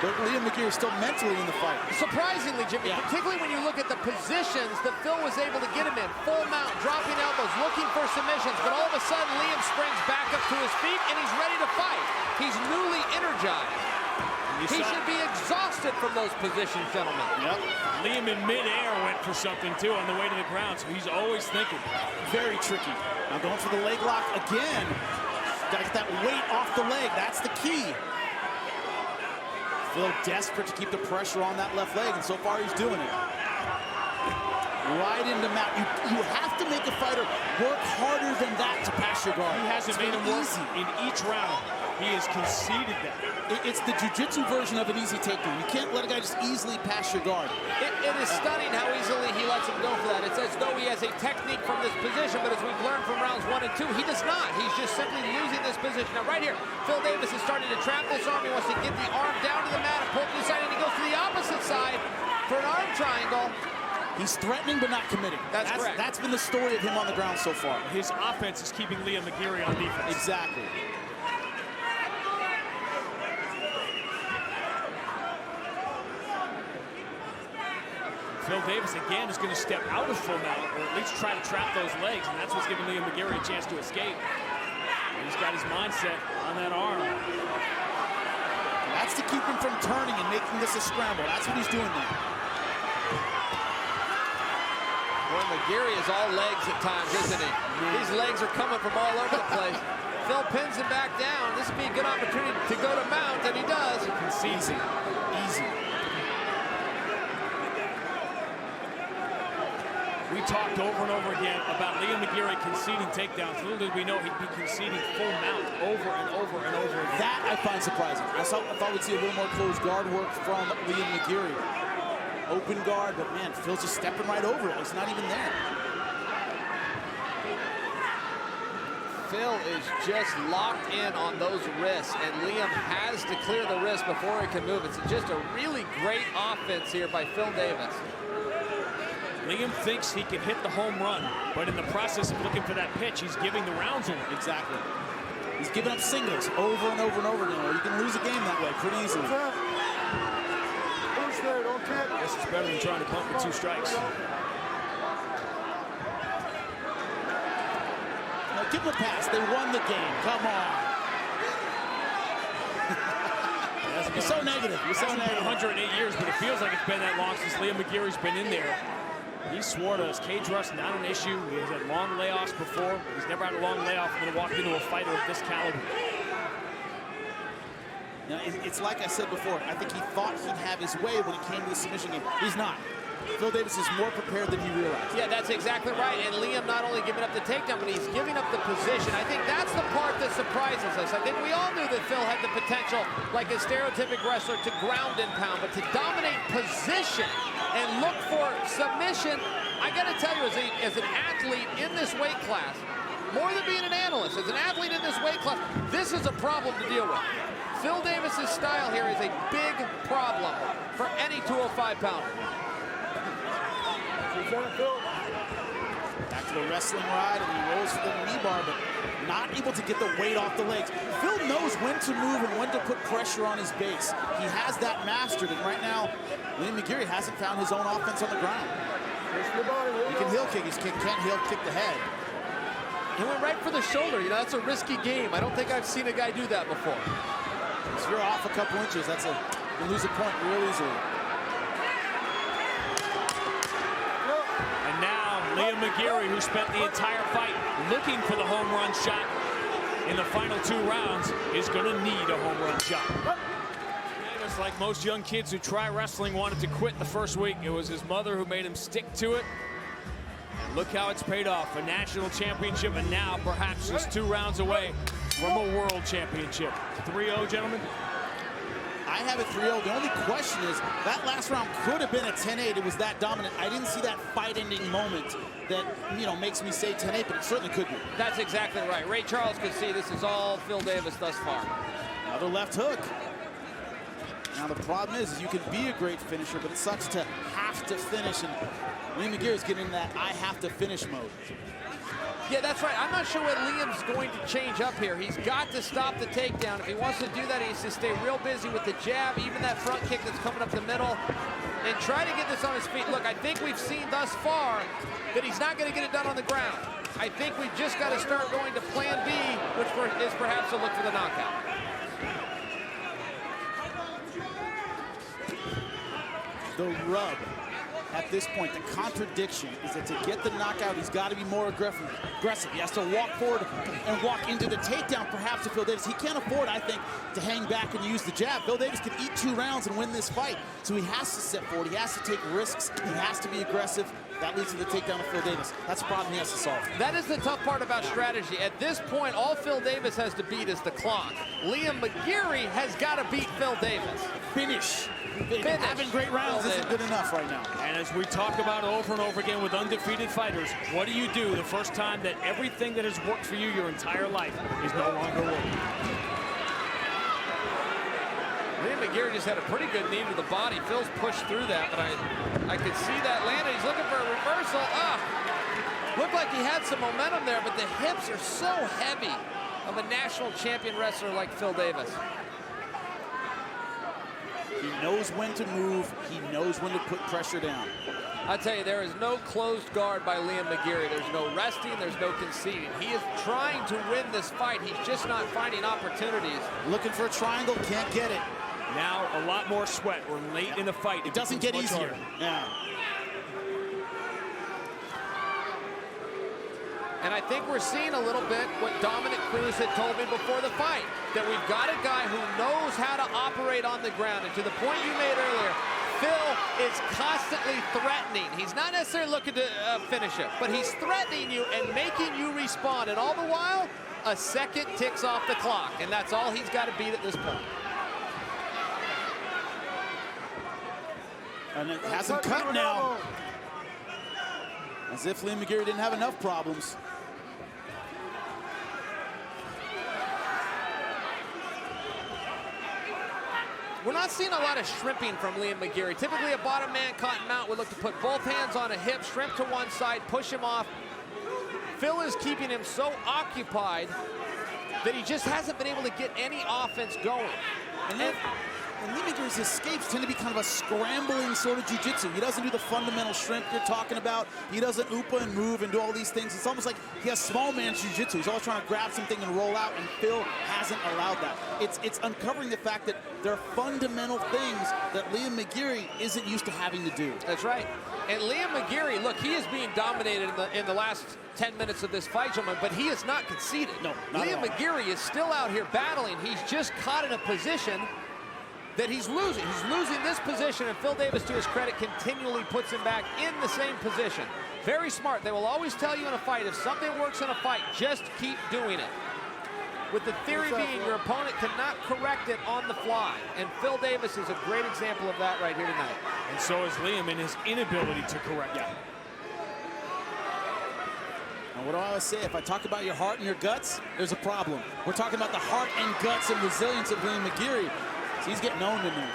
Speaker 9: but Liam McGary is still mentally in the fight.
Speaker 12: Surprisingly, Jimmy, particularly when you look at the positions that Phil was able to get him in. Full mount, dropping elbows, looking for submissions, but all of a sudden Liam springs back up to his feet and he's ready to fight. He's newly energized. He should be exhausted from those positions, gentlemen.
Speaker 11: Yep. Liam in midair went for something, too, on the way to the ground, so he's always thinking.
Speaker 9: Very tricky. Now going for the leg lock again. Got to get that weight off the leg. That's the key. Phil desperate to keep the pressure on that left leg, and so far he's doing it. Right into mount. You have to make a fighter work harder than that to pass your guard.
Speaker 11: He hasn't made him work in each round. He has conceded that.
Speaker 9: It's the jiu-jitsu version of an easy takedown. You can't let a guy just easily pass your guard.
Speaker 12: It is stunning how easily he lets him go for that. It's as though he has a technique from this position, but as we've learned from rounds 1 and 2, he does not. He's just simply losing this position. Now, right here, Phil Davis is starting to trap this arm. He wants to get the arm down to the mat and pull to the side, and he goes to the opposite side for an arm triangle.
Speaker 9: He's threatening but not committing.
Speaker 12: That's correct.
Speaker 9: That's been the story of him on the ground so far.
Speaker 11: His offense is keeping Liam McGary on defense.
Speaker 9: Exactly.
Speaker 11: Phil Davis, again, is going to step out of full mount, or at least try to trap those legs, and that's what's giving Liam McGary a chance to escape. And he's got his mindset on that arm.
Speaker 9: That's to keep him from turning and making this a scramble. That's what he's doing there.
Speaker 12: Boy, McGary is all legs at times, isn't he? These legs are coming from all over the place. Phil pins him back down. This would be a good opportunity to go to mount, and he does.
Speaker 9: Easy. Easy.
Speaker 11: We talked over and over again about Liam McGary conceding takedowns. Little did we know he'd be conceding full mount over and over and over again.
Speaker 9: That I find surprising. I thought we'd see a little more closed guard work from Liam McGary. Open guard, but man, Phil's just stepping right over it. It's not even there.
Speaker 12: Phil is just locked in on those wrists, and Liam has to clear the wrist before he can move. It's just a really great offense here by Phil Davis.
Speaker 11: Liam thinks he can hit the home run, but in the process of looking for that pitch, he's giving the rounds away.
Speaker 9: Exactly. He's giving up singles over and over and over again. You can lose a game that way pretty easily.
Speaker 11: This is better than trying to pump with 2 strikes.
Speaker 9: Now, give them a pass. They won the game. Come on. You're so negative. You're so negative.
Speaker 11: 108 years, but it feels like it's been that long since Liam McGary's been in there. He swore to us, cage rust not an issue. He's had long layoffs before. He's never had a long layoff when he walked into a fighter of this caliber.
Speaker 9: Now, it's like I said before, I think he thought he'd have his way when it came to the submission game. He's not. Phil Davis is more prepared than he realized.
Speaker 12: Yeah, that's exactly right. And Liam not only giving up the takedown, but he's giving up the position. I think that's the part that surprises us. I think we all knew that Phil had the potential, like a stereotypic wrestler, to ground and pound, but to dominate position and look for submission, I got to tell you, as an athlete in this weight class, more than being an analyst, as an athlete in this weight class, this is a problem to deal with. Phil Davis's style here is a big problem for any 205-pounder.
Speaker 9: Back to the wrestling ride, and he rolls for the knee bar, but not able to get the weight off the legs. Phil knows when to move and when to put pressure on his base. He has that mastered, and right now, Liam McGary hasn't found his own offense on the ground. He can heel kick, can't heel kick the head.
Speaker 12: He went right for the shoulder. You know, that's a risky game. I don't think I've seen a guy do that before.
Speaker 9: If you're off a couple inches, you lose a point real easily.
Speaker 11: And now Liam McGary, who spent the entire fight looking for the home run shot in the final 2 rounds, is going to need a home run shot. Davis, like most young kids who try wrestling, wanted to quit the first week. It was his mother who made him stick to it. And look how it's paid off. A national championship, and now perhaps just 2 rounds away from a world championship. 3-0, gentlemen?
Speaker 9: I have it 3-0. The only question is, that last round could have been a 10-8. It was that dominant. I didn't see that fight-ending moment that, you know, makes me say 10-8, but it certainly could be.
Speaker 12: That's exactly right. Ray Charles could see this is all Phil Davis thus far.
Speaker 9: Another left hook. Now the problem is you can be a great finisher, but it sucks to have to finish, and Liam McGary is getting in that I have to finish mode.
Speaker 12: Yeah, that's right. I'm not sure what Liam's going to change up here. He's got to stop the takedown. If he wants to do that, he needs to stay real busy with the jab, even that front kick that's coming up the middle, and try to get this on his feet. Look, I think we've seen thus far that he's not going to get it done on the ground. I think we've just got to start going to plan B, which is perhaps a look for the knockout.
Speaker 9: The rub at this point, the contradiction, is that to get the knockout, he's got to be more aggressive. He has to walk forward and walk into the takedown, perhaps, to Phil Davis. He can't afford, I think, to hang back and use the jab. Phil Davis can eat 2 rounds and win this fight, so he has to step forward. He has to take risks. He has to be aggressive. That leads to the takedown of Phil Davis. That's a problem he has to solve.
Speaker 12: That is the tough part about strategy. At this point, all Phil Davis has to beat is the clock. Liam McGary has got to beat Phil Davis.
Speaker 9: Finish. Having great rounds isn't good enough right now.
Speaker 11: And as we talk about over and over again with undefeated fighters, what do you do the first time that everything that has worked for you your entire life is no longer working?
Speaker 12: Liam McGary just had a pretty good knee to the body. Phil's pushed through that, but I could see that landing. He's looking for a reversal. Looked like he had some momentum there, but the hips are so heavy of a national champion wrestler like Phil Davis.
Speaker 9: He knows when to move. He knows when to put pressure down.
Speaker 12: I tell you, there is no closed guard by Liam McGary. There's no resting. There's no conceding. He is trying to win this fight. He's just not finding opportunities.
Speaker 9: Looking for a triangle, can't get it.
Speaker 11: Now a lot more sweat. We're late in the fight.
Speaker 9: It doesn't get easier.
Speaker 11: Harder.
Speaker 9: Yeah.
Speaker 12: And I think we're seeing a little bit what Dominic Cruz had told me before the fight, that we've got a guy who knows how to operate on the ground. And to the point you made earlier, Phil is constantly threatening. He's not necessarily looking to finish it, but he's threatening you and making you respond. And all the while, a second ticks off the clock. And that's all he's got to beat at this point.
Speaker 9: And it hasn't cut now. As if Liam McGary didn't have enough problems.
Speaker 12: We're not seeing a lot of shrimping from Liam McGary. Typically, a bottom man cotton mount would look to put both hands on a hip, shrimp to one side, push him off. Phil is keeping him so occupied that he just hasn't been able to get any offense going.
Speaker 9: And Liam McGary's escapes tend to be kind of a scrambling sort of jiu-jitsu. He doesn't do the fundamental shrimp you're talking about. He doesn't oopa and move and do all these things. It's almost like he has small man jiu-jitsu. He's always trying to grab something and roll out, and Phil hasn't allowed that. It's uncovering the fact that there are fundamental things that Liam McGary isn't used to having to do.
Speaker 12: That's right. And Liam McGary, look, he is being dominated in the last 10 minutes of this fight, gentlemen, but he has not conceded.
Speaker 9: No, not
Speaker 12: Liam McGary is still out here battling. He's just caught in a position that he's losing. He's losing this position, and Phil Davis, to his credit, continually puts him back in the same position. Very smart. They will always tell you in a fight, if something works in a fight, just keep doing it. With the theory being your opponent cannot correct it on the fly. And Phil Davis is a great example of that right here tonight.
Speaker 11: And so is Liam in his inability to correct it.
Speaker 9: And what do I always say? If I talk about your heart and your guts, there's a problem. We're talking about the heart and guts and resilience of Liam McGary. So he's getting owned in there.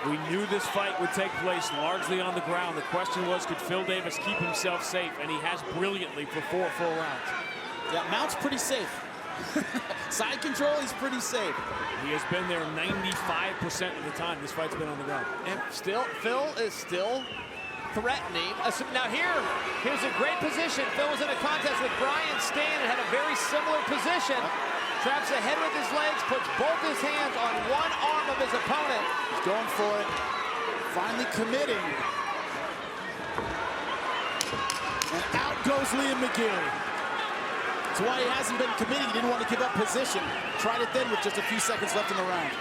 Speaker 11: We knew this fight would take place largely on the ground. The question was, could Phil Davis keep himself safe? And he has brilliantly for 4 full rounds.
Speaker 9: Yeah, Mount's pretty safe. Side control, he's pretty safe.
Speaker 11: He has been there 95% of the time this fight's been on the ground.
Speaker 12: And still, Phil is still threatening. Now here's a great position. Phil was in a contest with Brian Stan and had a very similar position. Traps ahead with his legs, puts both his hands on one arm of his opponent.
Speaker 9: He's going for it. Finally committing. And out goes Liam McGary. That's why he hasn't been committing. He didn't want to give up position. Tried it then with just a few seconds left in the round.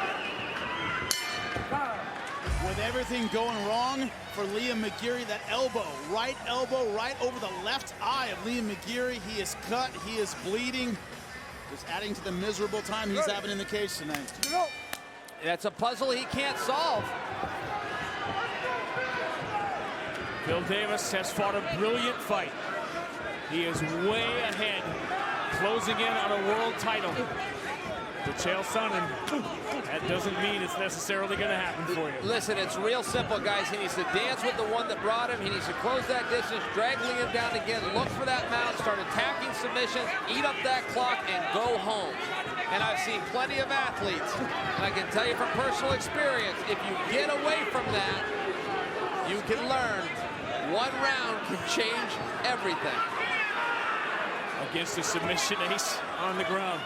Speaker 9: With everything going wrong for Liam McGary, that elbow right over the left eye of Liam McGary. He is cut, he is bleeding. Just adding to the miserable time he's having in the cage tonight.
Speaker 12: That's a puzzle he can't solve.
Speaker 11: Phil Davis has fought a brilliant fight. He is way ahead, closing in on a world title. The Chael Sonnen, that doesn't mean it's necessarily going to happen for you.
Speaker 12: Listen, it's real simple, guys. He needs to dance with the one that brought him. He needs to close that distance, drag Liam down again, look for that mount, start attacking submissions, eat up that clock, and go home. And I've seen plenty of athletes, and I can tell you from personal experience, if you get away from that, you can learn. One round can change everything.
Speaker 11: Against a submission ace on the ground.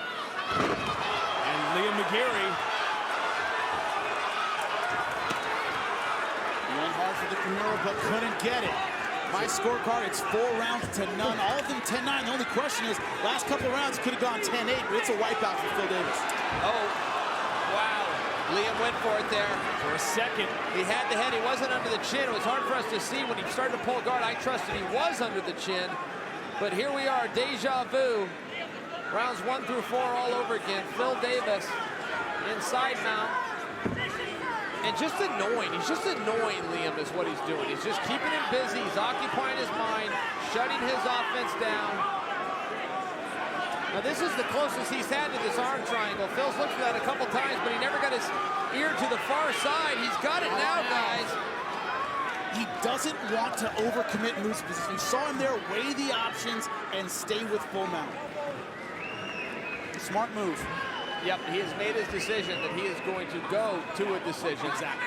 Speaker 11: And Liam McGary.
Speaker 9: Went hard for the Romero, but couldn't get it. My scorecard, it's 4 rounds to none. All of them 10-9. The only question is, last couple of rounds could have gone 10-8, but it's a wipeout for Phil Davis.
Speaker 12: Oh, wow. Liam went for it there.
Speaker 11: For a second.
Speaker 12: He had the head. He wasn't under the chin. It was hard for us to see when he started to pull guard. I trusted he was under the chin. But here we are, deja vu. Rounds 1 through 4 all over again. Phil Davis inside mount. And just annoying. He's just annoying, Liam, is what he's doing. He's just keeping him busy. He's occupying his mind, shutting his offense down. Now, this is the closest he's had to this arm triangle. Phil's looked for that a couple times, but he never got his ear to the far side. He's got it now, guys.
Speaker 9: He doesn't want to overcommit in loose position. You saw him there weigh the options and stay with full mount. Smart move.
Speaker 12: Yep, he has made his decision that he is going to go to a decision.
Speaker 9: Exactly.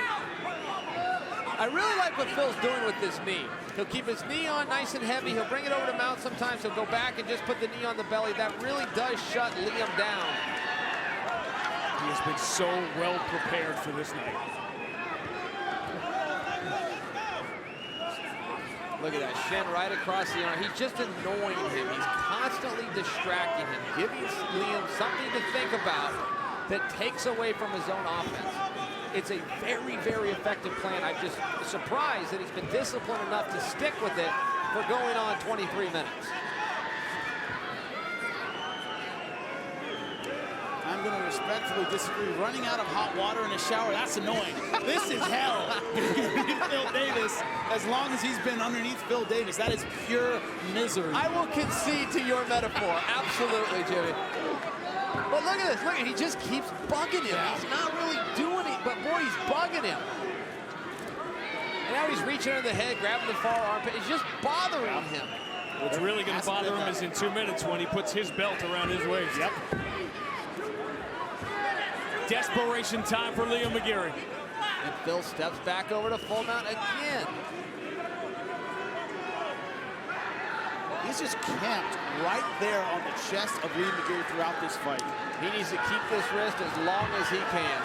Speaker 12: I really like what Phil's doing with this knee. He'll keep his knee on nice and heavy. He'll bring it over to mount sometimes. He'll go back and just put the knee on the belly. That really does shut Liam down.
Speaker 11: He has been so well prepared for this night.
Speaker 12: Look at that shin right across the arm. He's just annoying him. He's constantly distracting him, giving Liam something to think about that takes away from his own offense. It's a very, very effective plan. I'm just surprised that he's been disciplined enough to stick with it for going on 23 minutes.
Speaker 9: I'm going to respectfully disagree. Running out of hot water in a shower, that's annoying. This is hell. Phil Davis, as long as he's been underneath Phil Davis, that is pure misery.
Speaker 12: I will concede to your metaphor. Absolutely, Jimmy. But look at this. Look, he just keeps bugging him. He's not really doing it, but boy, he's bugging him. And now he's reaching under the head, grabbing the far armpit. He's just bothering him.
Speaker 11: What's really going to bother him is in 2 minutes when he puts his belt around his waist.
Speaker 9: Yep.
Speaker 11: Desperation time for Liam McGary.
Speaker 12: And Phil steps back over to full mount again.
Speaker 9: He's just camped right there on the chest of Liam McGary throughout this fight.
Speaker 12: He needs to keep this wrist as long as he can.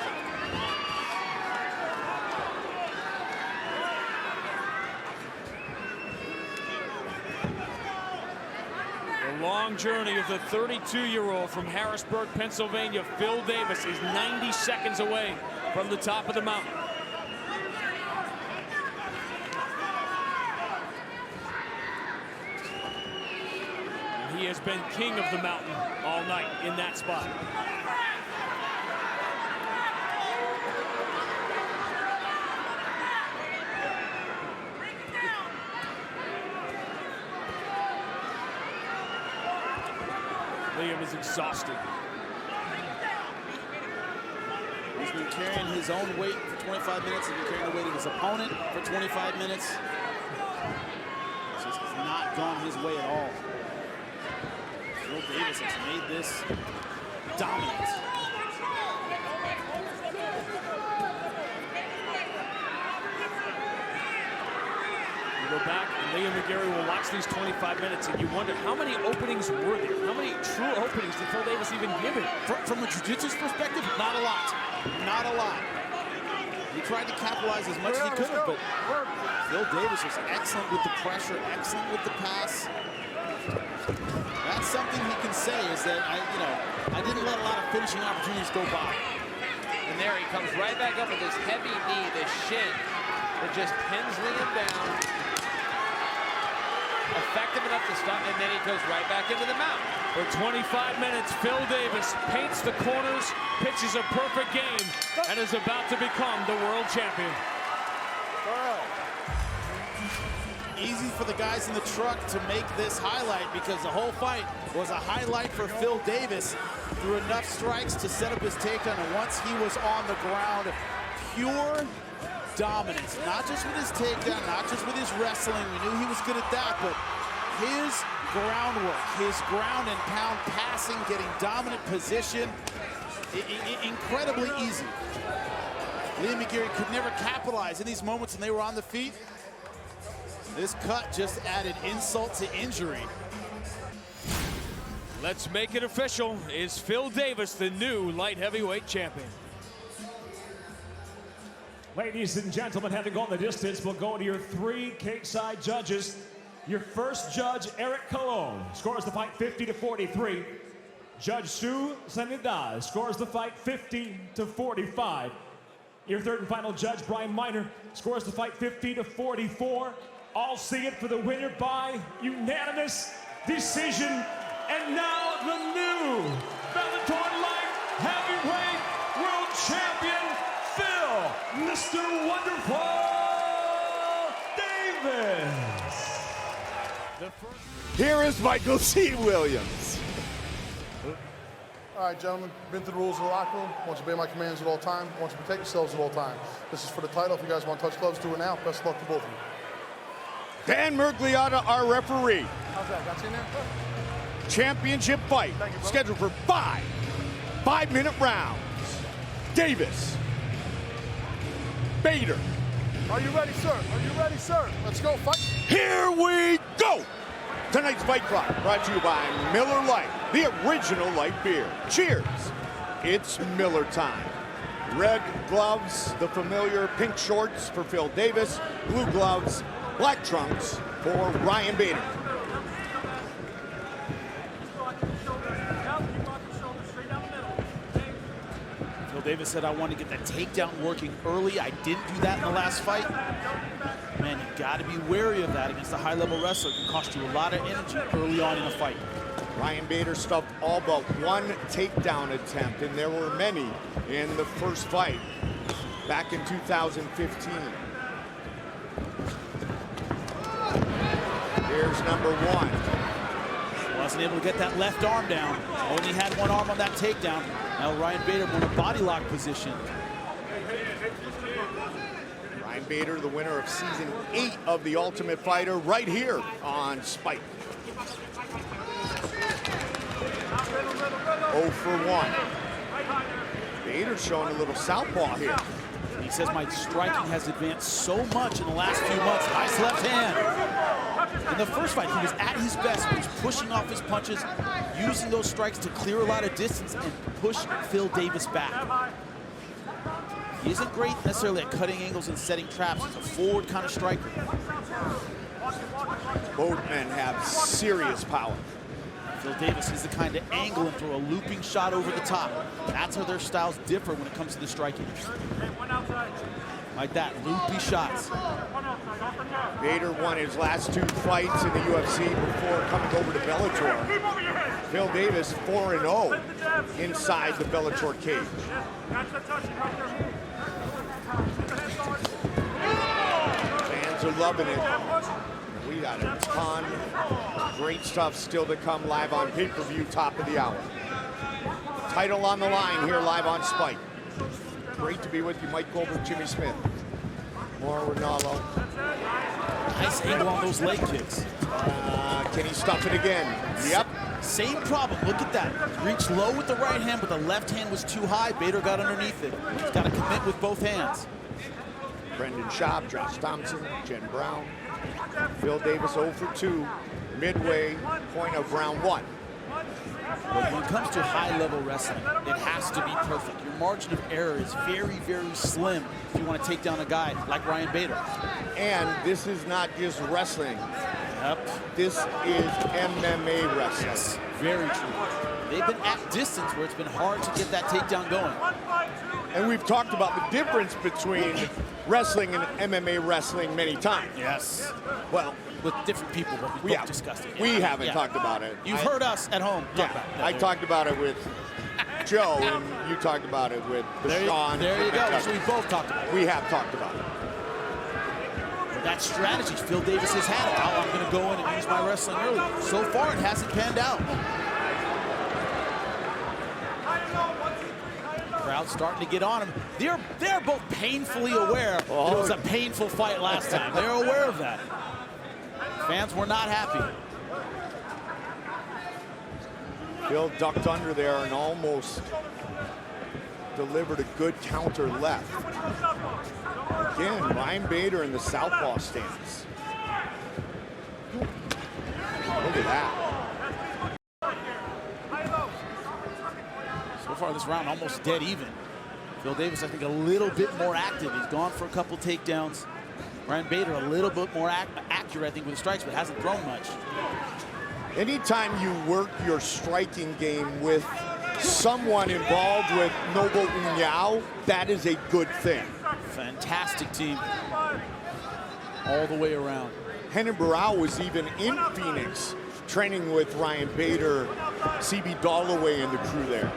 Speaker 11: The long journey of the 32-year-old from Harrisburg, Pennsylvania, Phil Davis, is 90 seconds away from the top of the mountain. He has been king of the mountain all night in that spot. Liam is exhausted.
Speaker 9: He's been carrying his own weight for 25 minutes. He's been carrying the weight of his opponent for 25 minutes. It's just not gone his way at all. Phil Davis has made this dominant.
Speaker 11: You go back, and Liam McGary will watch these 25 minutes, and you wonder how many openings were there? How many true openings did Phil Davis even give it?
Speaker 9: From a jiu-jitsu perspective, not a lot. Not a lot. He tried to capitalize as much as he could have, but Phil Davis was excellent with the pressure, excellent with the pass. That's something he can say, is that I didn't let a lot of finishing opportunities go by.
Speaker 12: And there he comes right back up with this heavy knee, this shin that just pins Liam down. Effective enough to stop, and then he goes right back into the mount.
Speaker 11: For 25 minutes, Phil Davis paints the corners, pitches a perfect game, and is about to become the world champion.
Speaker 9: Easy for the guys in the truck to make this highlight, because the whole fight was a highlight for Phil Davis. Threw enough strikes to set up his takedown, and once he was on the ground, pure dominance. Not just with his takedown, not just with his wrestling. We knew he was good at that, but his groundwork, his ground and pound passing, getting dominant position, incredibly easy. Liam McGary could never capitalize in these moments when they were on the feet. This cut just added insult to injury.
Speaker 11: Let's make it official. Is Phil Davis the new light heavyweight champion?
Speaker 4: Ladies and gentlemen, having gone the distance, we'll go to your 3 cage-side judges. Your first judge, Eric Colon, scores the fight 50-43. Judge Sue Sanidad scores the fight 50-45. Your third and final judge, Brian Miner, scores the fight 50-44. All see it for the winner by unanimous decision. And now the new Bellator Light Heavyweight World Champion, Phil, Mr. Wonderful Davis.
Speaker 13: Here is Michael C. Williams.
Speaker 14: All right, gentlemen, been through the rules of the locker room. I want you to obey my commands at all times. I want you to protect yourselves at all times. This is for the title. If you guys want to touch gloves, do it now. Best of luck to both of you.
Speaker 13: Dan Mergliotta, our referee.
Speaker 14: How's that? Got you in there?
Speaker 13: Championship fight scheduled for 5 5-minute rounds. Davis. Bader.
Speaker 14: Are you ready, sir? Are you ready, sir? Let's go, fight.
Speaker 13: Here we go. Tonight's fight clock brought to you by Miller Lite, the original light beer. Cheers. It's Miller time. Red gloves, the familiar pink shorts for Phil Davis, blue gloves, black trunks for Ryan Bader.
Speaker 9: Phil Davis said, I want to get that takedown working early. I didn't do that in the last fight. Man, you got to be wary of that against a high-level wrestler. It can cost you a lot of energy early on in a fight.
Speaker 13: Ryan Bader stuffed all but 1 takedown attempt, and there were many in the first fight back in 2015. Here's number 1.
Speaker 9: Wasn't able to get that left arm down. Only had 1 arm on that takedown. Now Ryan Bader in a body lock position.
Speaker 13: Ryan Bader, the winner of season 8 of The Ultimate Fighter, right here on Spike. 0 for 1. Bader showing a little southpaw here.
Speaker 9: He says my striking has advanced so much in the last few months. Nice left hand. In the first fight, he was at his best. He was pushing off his punches, using those strikes to clear a lot of distance and push Phil Davis back. He isn't great necessarily at cutting angles and setting traps. He's a forward kind of striker.
Speaker 13: Both men have serious power.
Speaker 9: Phil Davis is the kind to angle and throw a looping shot over the top. That's how their styles differ when it comes to the striking. Like that, loopy shots.
Speaker 13: Bader won his last 2 fights in the UFC before coming over to Bellator. Phil Davis 4-0 inside the Bellator cage. Fans are loving it. We got a ton of great stuff still to come live on pay-per-view, top of the hour. Title on the line here live on Spike. Great to be with you, Mike Goldberg, Jimmy Smith. More Ronaldo.
Speaker 9: Nice angle on those leg kicks.
Speaker 13: Can he stuff it again? Yep.
Speaker 9: Same problem. Look at that. Reached low with the right hand, but the left hand was too high. Bader got underneath it. He's got to commit with both hands.
Speaker 13: Brendan Schaub, Josh Thompson, Jen Brown. Phil Davis 0 for 2. Midway point of round 1.
Speaker 9: But when it comes to high-level wrestling, it has to be perfect. Your margin of error is very, very slim if you want to take down a guy like Ryan Bader.
Speaker 13: And this is not just wrestling.
Speaker 9: Yep.
Speaker 13: This is MMA wrestling.
Speaker 9: Yes, very true. They've been at distance where it's been hard to get that takedown going.
Speaker 13: And we've talked about the difference between wrestling and MMA wrestling many times.
Speaker 9: Yes.
Speaker 13: Well,
Speaker 9: with different people, but we both discussed it.
Speaker 13: We haven't talked about it.
Speaker 9: You've heard us at home talk about it.
Speaker 13: I talked about it with Joe, and you talked about it with Sean.
Speaker 9: There you go. So we both talked about it.
Speaker 13: We have talked about it.
Speaker 9: But that strategy Phil Davis has had, how I'm going to go in and use my wrestling early. So far, it hasn't panned out. Crowd starting to get on him. They're both painfully aware that it was a painful fight last time. They're aware of that. Fans were not happy.
Speaker 13: Phil ducked under there and almost delivered a good counter left. Again, Ryan Bader in the southpaw stance. Look at that.
Speaker 9: So far this round almost dead even. Phil Davis, I think, a little bit more active. He's gone for a couple takedowns. Ryan Bader a little bit more accurate, I think, with the strikes, but hasn't thrown much.
Speaker 13: Anytime you work your striking game with someone involved with Noble Unyao, that is a good thing.
Speaker 9: Fantastic team all the way around.
Speaker 13: Renan Barão was even in Phoenix training with Ryan Bader, CB Dalloway, and the crew there.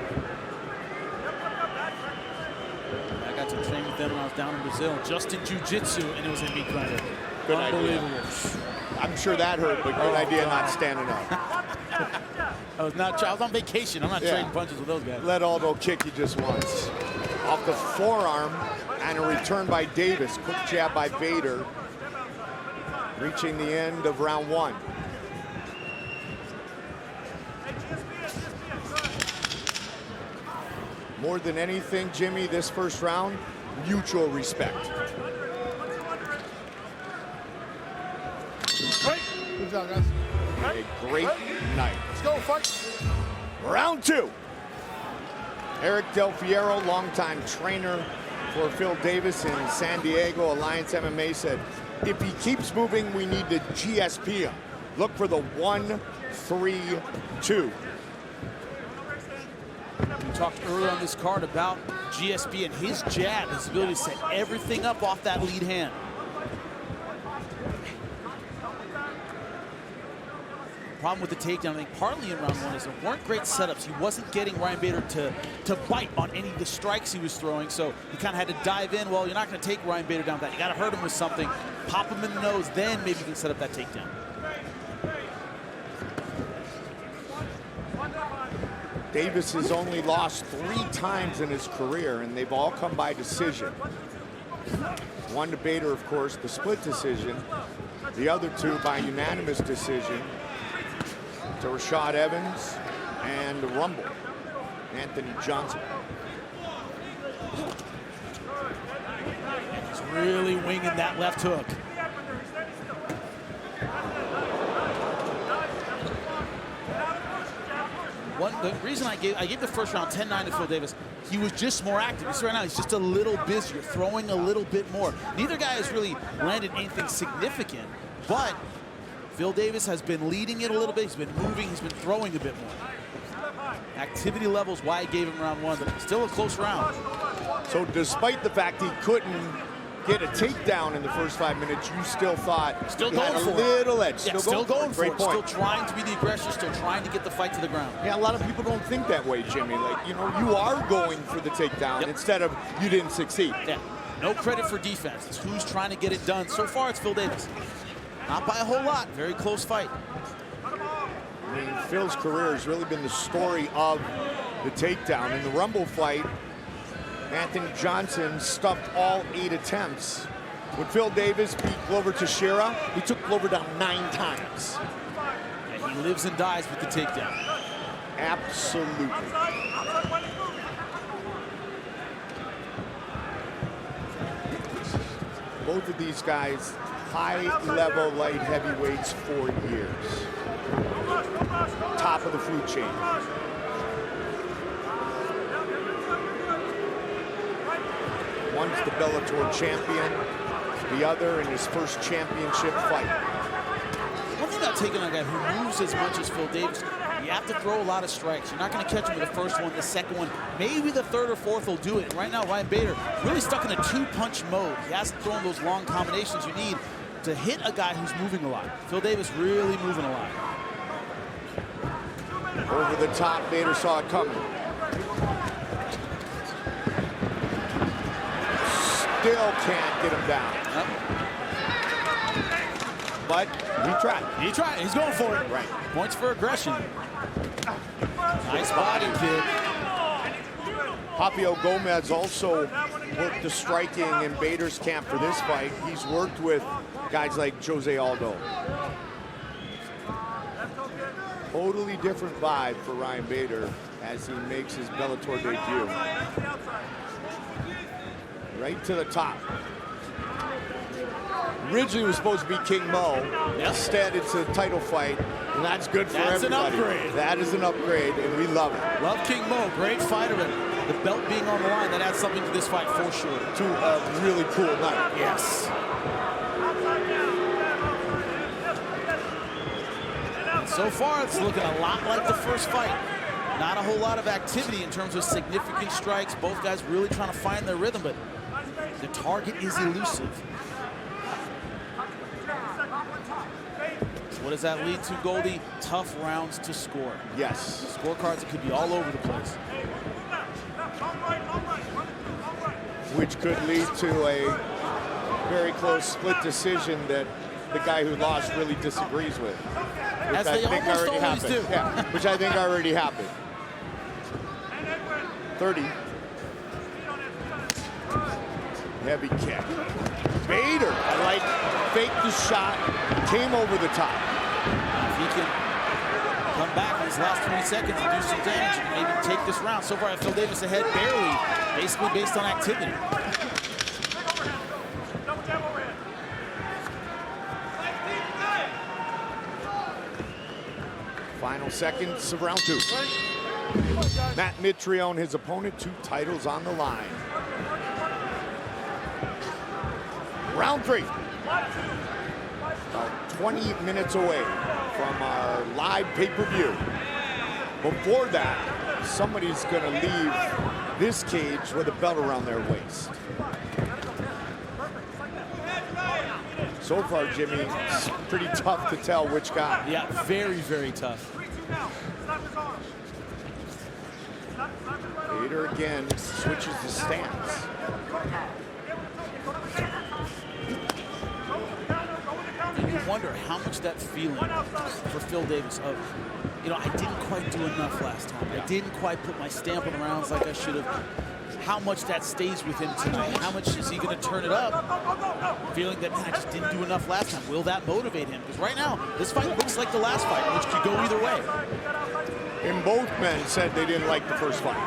Speaker 9: I got to train with them when I was down in Brazil, just in jiu-jitsu, and it was a meat grinder.
Speaker 13: Good
Speaker 9: Unbelievable.
Speaker 13: idea. I'm sure that hurt, but good idea not standing up.
Speaker 9: I was on vacation. I'm not trading punches with those guys.
Speaker 13: Let Aldo kick you just once. Off the forearm, and a return by Davis. Quick jab by Bader. Reaching the end of round one. More than anything, Jimmy, this first round, mutual respect.
Speaker 14: Good job, guys.
Speaker 13: A great night.
Speaker 14: Let's go, fight.
Speaker 13: Round two. Eric Del Fierro, longtime trainer for Phil Davis in San Diego. Alliance MMA said, if he keeps moving, we need to GSP him. Look for the 1-3-2.
Speaker 9: We talked earlier on this card about GSP and his jab, his ability to set everything up off that lead hand. Problem with the takedown, I think partly in round one, is there weren't great setups. He wasn't getting Ryan Bader to bite on any of the strikes he was throwing, so he kind of had to dive in. Well, you're not going to take Ryan Bader down with that. You got to hurt him with something, pop him in the nose, then maybe you can set up that takedown.
Speaker 13: Davis has only lost 3 times in his career, and they've all come by decision. One to Bader, of course, the split decision. The other 2 by unanimous decision to Rashad Evans and Rumble, Anthony Johnson.
Speaker 9: He's really winging that left hook. The reason I gave the first round 10-9 to Phil Davis, he was just more active. You see right now, he's just a little busier, throwing a little bit more. Neither guy has really landed anything significant, but Phil Davis has been leading it a little bit. He's been moving, he's been throwing a bit more. Activity levels why I gave him round one, but still a close round.
Speaker 13: So despite the fact he couldn't get a takedown in the first 5 minutes, you still thought
Speaker 9: still
Speaker 13: he
Speaker 9: going
Speaker 13: had a
Speaker 9: for
Speaker 13: little edge.
Speaker 9: Yeah, still going for it.
Speaker 13: Great point.
Speaker 9: Still trying to be the aggressor, still trying to get the fight to the ground.
Speaker 13: Yeah, a lot of people don't think that way, Jimmy. Like, you know, you are going for the takedown instead of you didn't succeed.
Speaker 9: Yeah, no credit for defense. It's who's trying to get it done. So far, it's Phil Davis. Not by a whole lot. Very close fight.
Speaker 13: I mean, Phil's career has really been the story of the takedown. In the Rumble fight, Anthony Johnson stuffed all 8 attempts. When Phil Davis beat Glover Teixeira, he took Glover down 9 times.
Speaker 9: And he lives and dies with the takedown.
Speaker 13: Absolutely. Both of these guys, high-level light heavyweights for years. Top of the food chain. One's the Bellator champion, the other in his first championship fight.
Speaker 9: One thing about taking on a guy who moves as much as Phil Davis, you have to throw a lot of strikes. You're not going to catch him with the first one, the second one. Maybe the third or fourth will do it. And right now, Ryan Bader really stuck in a 2-punch mode. He hasn't thrown those long combinations you need to hit a guy who's moving a lot. Phil Davis really moving a lot.
Speaker 13: Over the top, Bader saw it coming. Still can't get him down.
Speaker 9: Yep.
Speaker 13: But he tried.
Speaker 9: He tried. He's going for it.
Speaker 13: Right.
Speaker 9: Points for aggression. Nice body kick.
Speaker 13: Papio Gomez also worked the striking in Bader's camp for this fight. He's worked with guys like Jose Aldo. Totally different vibe for Ryan Bader as he makes his Bellator debut. Right to the top. Originally it was supposed to be King Mo.
Speaker 9: Yep.
Speaker 13: Instead, it's a title fight, and that's good for everybody.
Speaker 9: That's an upgrade.
Speaker 13: That is an upgrade, and we love it.
Speaker 9: Love King Mo, great fighter. the belt being on the line, that adds something to this fight for sure.
Speaker 13: To a really cool night.
Speaker 9: Yes. And so far, it's looking a lot like the first fight. Not a whole lot of activity in terms of significant strikes. Both guys really trying to find their rhythm, but the target is elusive. So what does that lead to, Goldie? Tough rounds to score.
Speaker 13: Yes.
Speaker 9: Scorecards that could be all over the place.
Speaker 13: Which could lead to a very close split decision that the guy who lost really disagrees with. Which
Speaker 9: As
Speaker 13: I
Speaker 9: they
Speaker 13: think
Speaker 9: almost
Speaker 13: already
Speaker 9: always
Speaker 13: happened.
Speaker 9: do.
Speaker 13: Yeah, which I think already happened. 30. Heavy kick. Bader, I like, faked the shot, came over the top.
Speaker 9: If he can come back in his last 20 seconds and do some damage and maybe take this round. So far, I feel Davis ahead barely, basically based on activity.
Speaker 13: Final seconds of round 2. Matt Mitrione, his opponent, 2 titles on the line. Round 3. About 20 minutes away from our live pay-per-view. Before that, somebody's going to leave this cage with a belt around their waist. So far, Jimmy, it's pretty tough to tell which guy.
Speaker 9: Yeah, very, very tough.
Speaker 13: Bader again switches the stance.
Speaker 9: And you wonder how much that feeling for Phil Davis of, you know, I didn't quite do enough last time. I didn't quite put my stamp on the rounds like I should have. How much that stays with him tonight? How much is he going to turn it up? Feeling that, man, I just didn't do enough last time. Will that motivate him? Because right now, this fight looks like the last fight, which could go either way.
Speaker 13: And both men said they didn't like the first fight.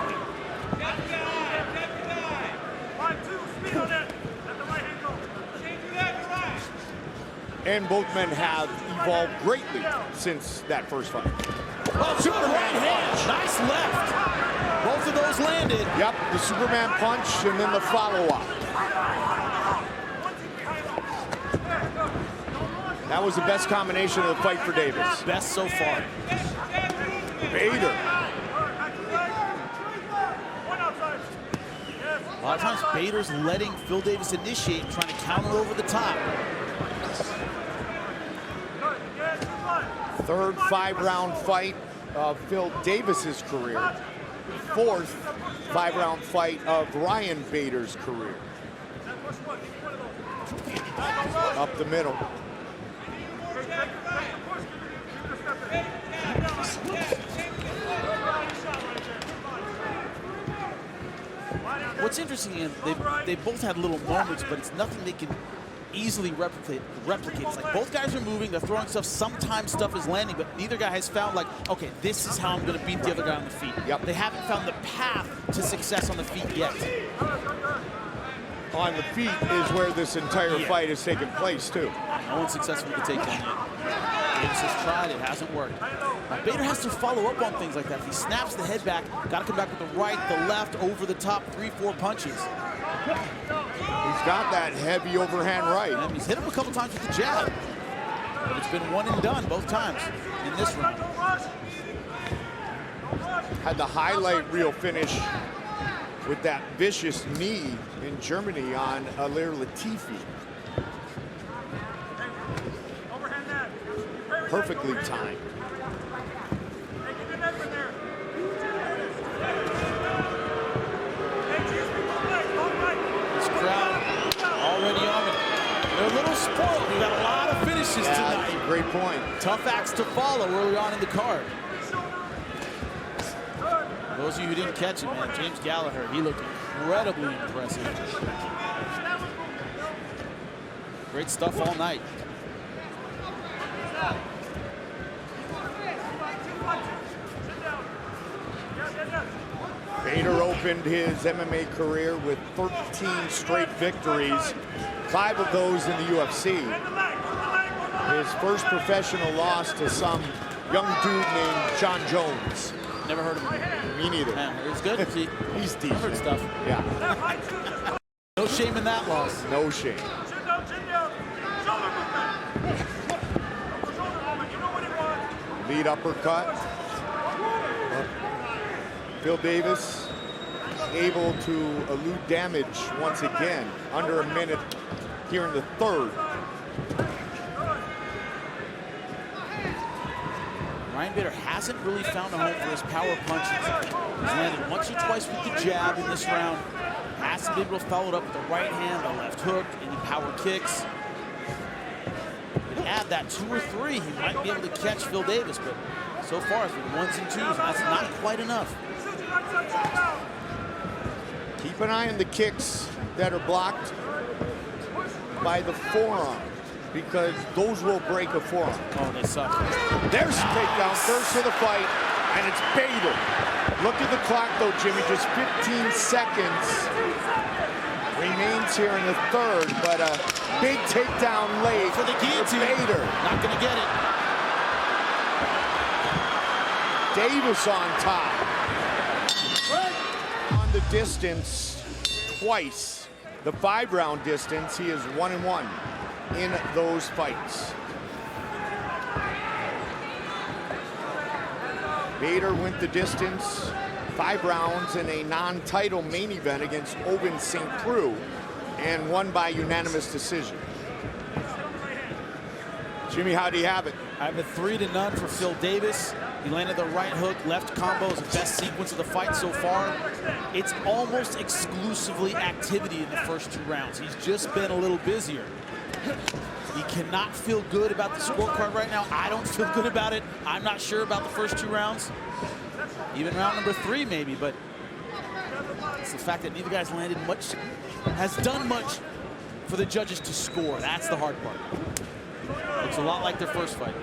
Speaker 13: And both men have evolved greatly since that first fight.
Speaker 9: Oh, Superman right hand. Nice left. Both of those landed.
Speaker 13: Yep, the Superman punch and then the follow-up. That was the best combination of the fight for Davis.
Speaker 9: Best so far.
Speaker 13: Bader.
Speaker 9: A lot of times, Bader's letting Phil Davis initiate, trying to counter over the top.
Speaker 13: Third 5-round fight of Phil Davis's career. Fourth 5-round fight of Ryan Bader's career. Up the middle.
Speaker 9: What's interesting is they both had little moments, but it's nothing they can easily replicate. It's like both guys are moving, they're throwing stuff. Sometimes stuff is landing, but neither guy has found like, okay, this is how I'm going to beat the other guy on the feet.
Speaker 13: Yep.
Speaker 9: They haven't found the path to success on the feet yet.
Speaker 13: On the feet is where this entire fight has taken place, too.
Speaker 9: No one's successful with the takedown yet. Davis has tried, it hasn't worked. Bader has to follow up on things like that. If he snaps the head back, got to come back with the right, the left, over the top, 3-4 punches.
Speaker 13: He's got that heavy overhand right.
Speaker 9: And he's hit him a couple times with the jab. But it's been one and done both times in this round.
Speaker 13: Had the highlight reel finish with that vicious knee in Germany on Alir Latifi. Perfectly timed.
Speaker 9: This crowd already on it. They're a little spoiled. We've got a lot of finishes tonight.
Speaker 13: That's a great point.
Speaker 9: Tough acts to follow early on in the card. For those of you who didn't catch it, man, James Gallagher, he looked incredibly impressive. Great stuff all night.
Speaker 13: Bader opened his MMA career with 13 straight victories, 5 of those in the UFC. His first professional loss to some young dude named John Jones.
Speaker 9: Never heard of him.
Speaker 13: Me neither.
Speaker 1: Yeah, it's good. See,
Speaker 13: he's
Speaker 1: I've
Speaker 13: decent.
Speaker 1: heard stuff.
Speaker 13: Yeah.
Speaker 1: No shame in that loss.
Speaker 13: No shame. Lead uppercut. Phil Davis able to elude damage once again. Under a minute here in the third.
Speaker 1: Ryan Bader hasn't really found a home for his power punches. He's landed once or twice with the jab in this round. Hasn't been able to follow it up with the right hand, the left hook, any power kicks. Add that 2 or 3, he might be able to catch Phil Davis, but so far it's been 1s and 2s. That's not quite enough.
Speaker 13: Keep an eye on the kicks that are blocked by the forearm, because those will break a forearm.
Speaker 1: Oh, they suck.
Speaker 13: There's a takedown, first of the fight, and it's Bader. Look at the clock though, Jimmy, just 15 seconds remains here in the third, but a big takedown late
Speaker 1: for the guillotine.
Speaker 13: Bader.
Speaker 1: Not gonna get it.
Speaker 13: Davis on top. On the distance twice. The 5-round distance, he is 1-1 in those fights. Bader went the distance, 5 rounds in a non-title main event against Owen St. Preux, and won by unanimous decision. Jimmy, how do you have it?
Speaker 1: I have a 3-0 for Phil Davis. He landed the right hook, left combo is the best sequence of the fight so far. It's almost exclusively activity in the first 2 rounds. He's just been a little busier. He cannot feel good about the scorecard right now. I don't feel good about it. I'm not sure about the first 2 rounds. Even round number 3 maybe, but it's the fact that neither guy's landed much, has done much for the judges to score. That's the hard part. Looks a lot like their first fight.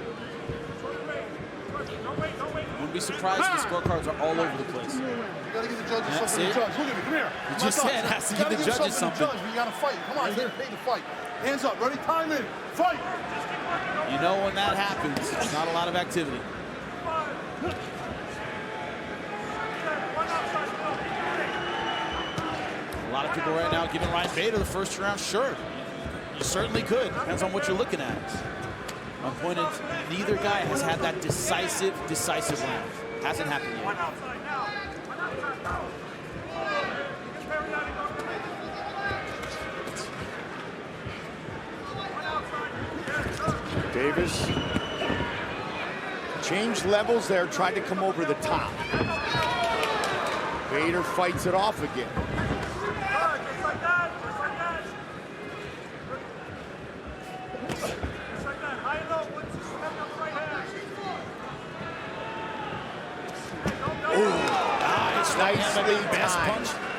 Speaker 1: Wouldn't be surprised if the scorecards are all over the place.
Speaker 14: You gotta give the judges
Speaker 1: That's
Speaker 14: something.
Speaker 1: it.
Speaker 14: The judge, look at me, come here.
Speaker 1: You just said has to give the judges something.
Speaker 14: The judge, you gotta fight. Come on, you're here to pay the fight. Hands up, ready? Time in. Fight.
Speaker 1: You know when that happens, it's not a lot of activity. A lot of people right now giving Ryan Bader the first round. Sure, you certainly could. Depends on what you're looking at. My point is, neither guy has had that decisive round. Hasn't happened yet.
Speaker 13: Davis changed levels there, tried to come over the top. Bader fights it off again. Nicely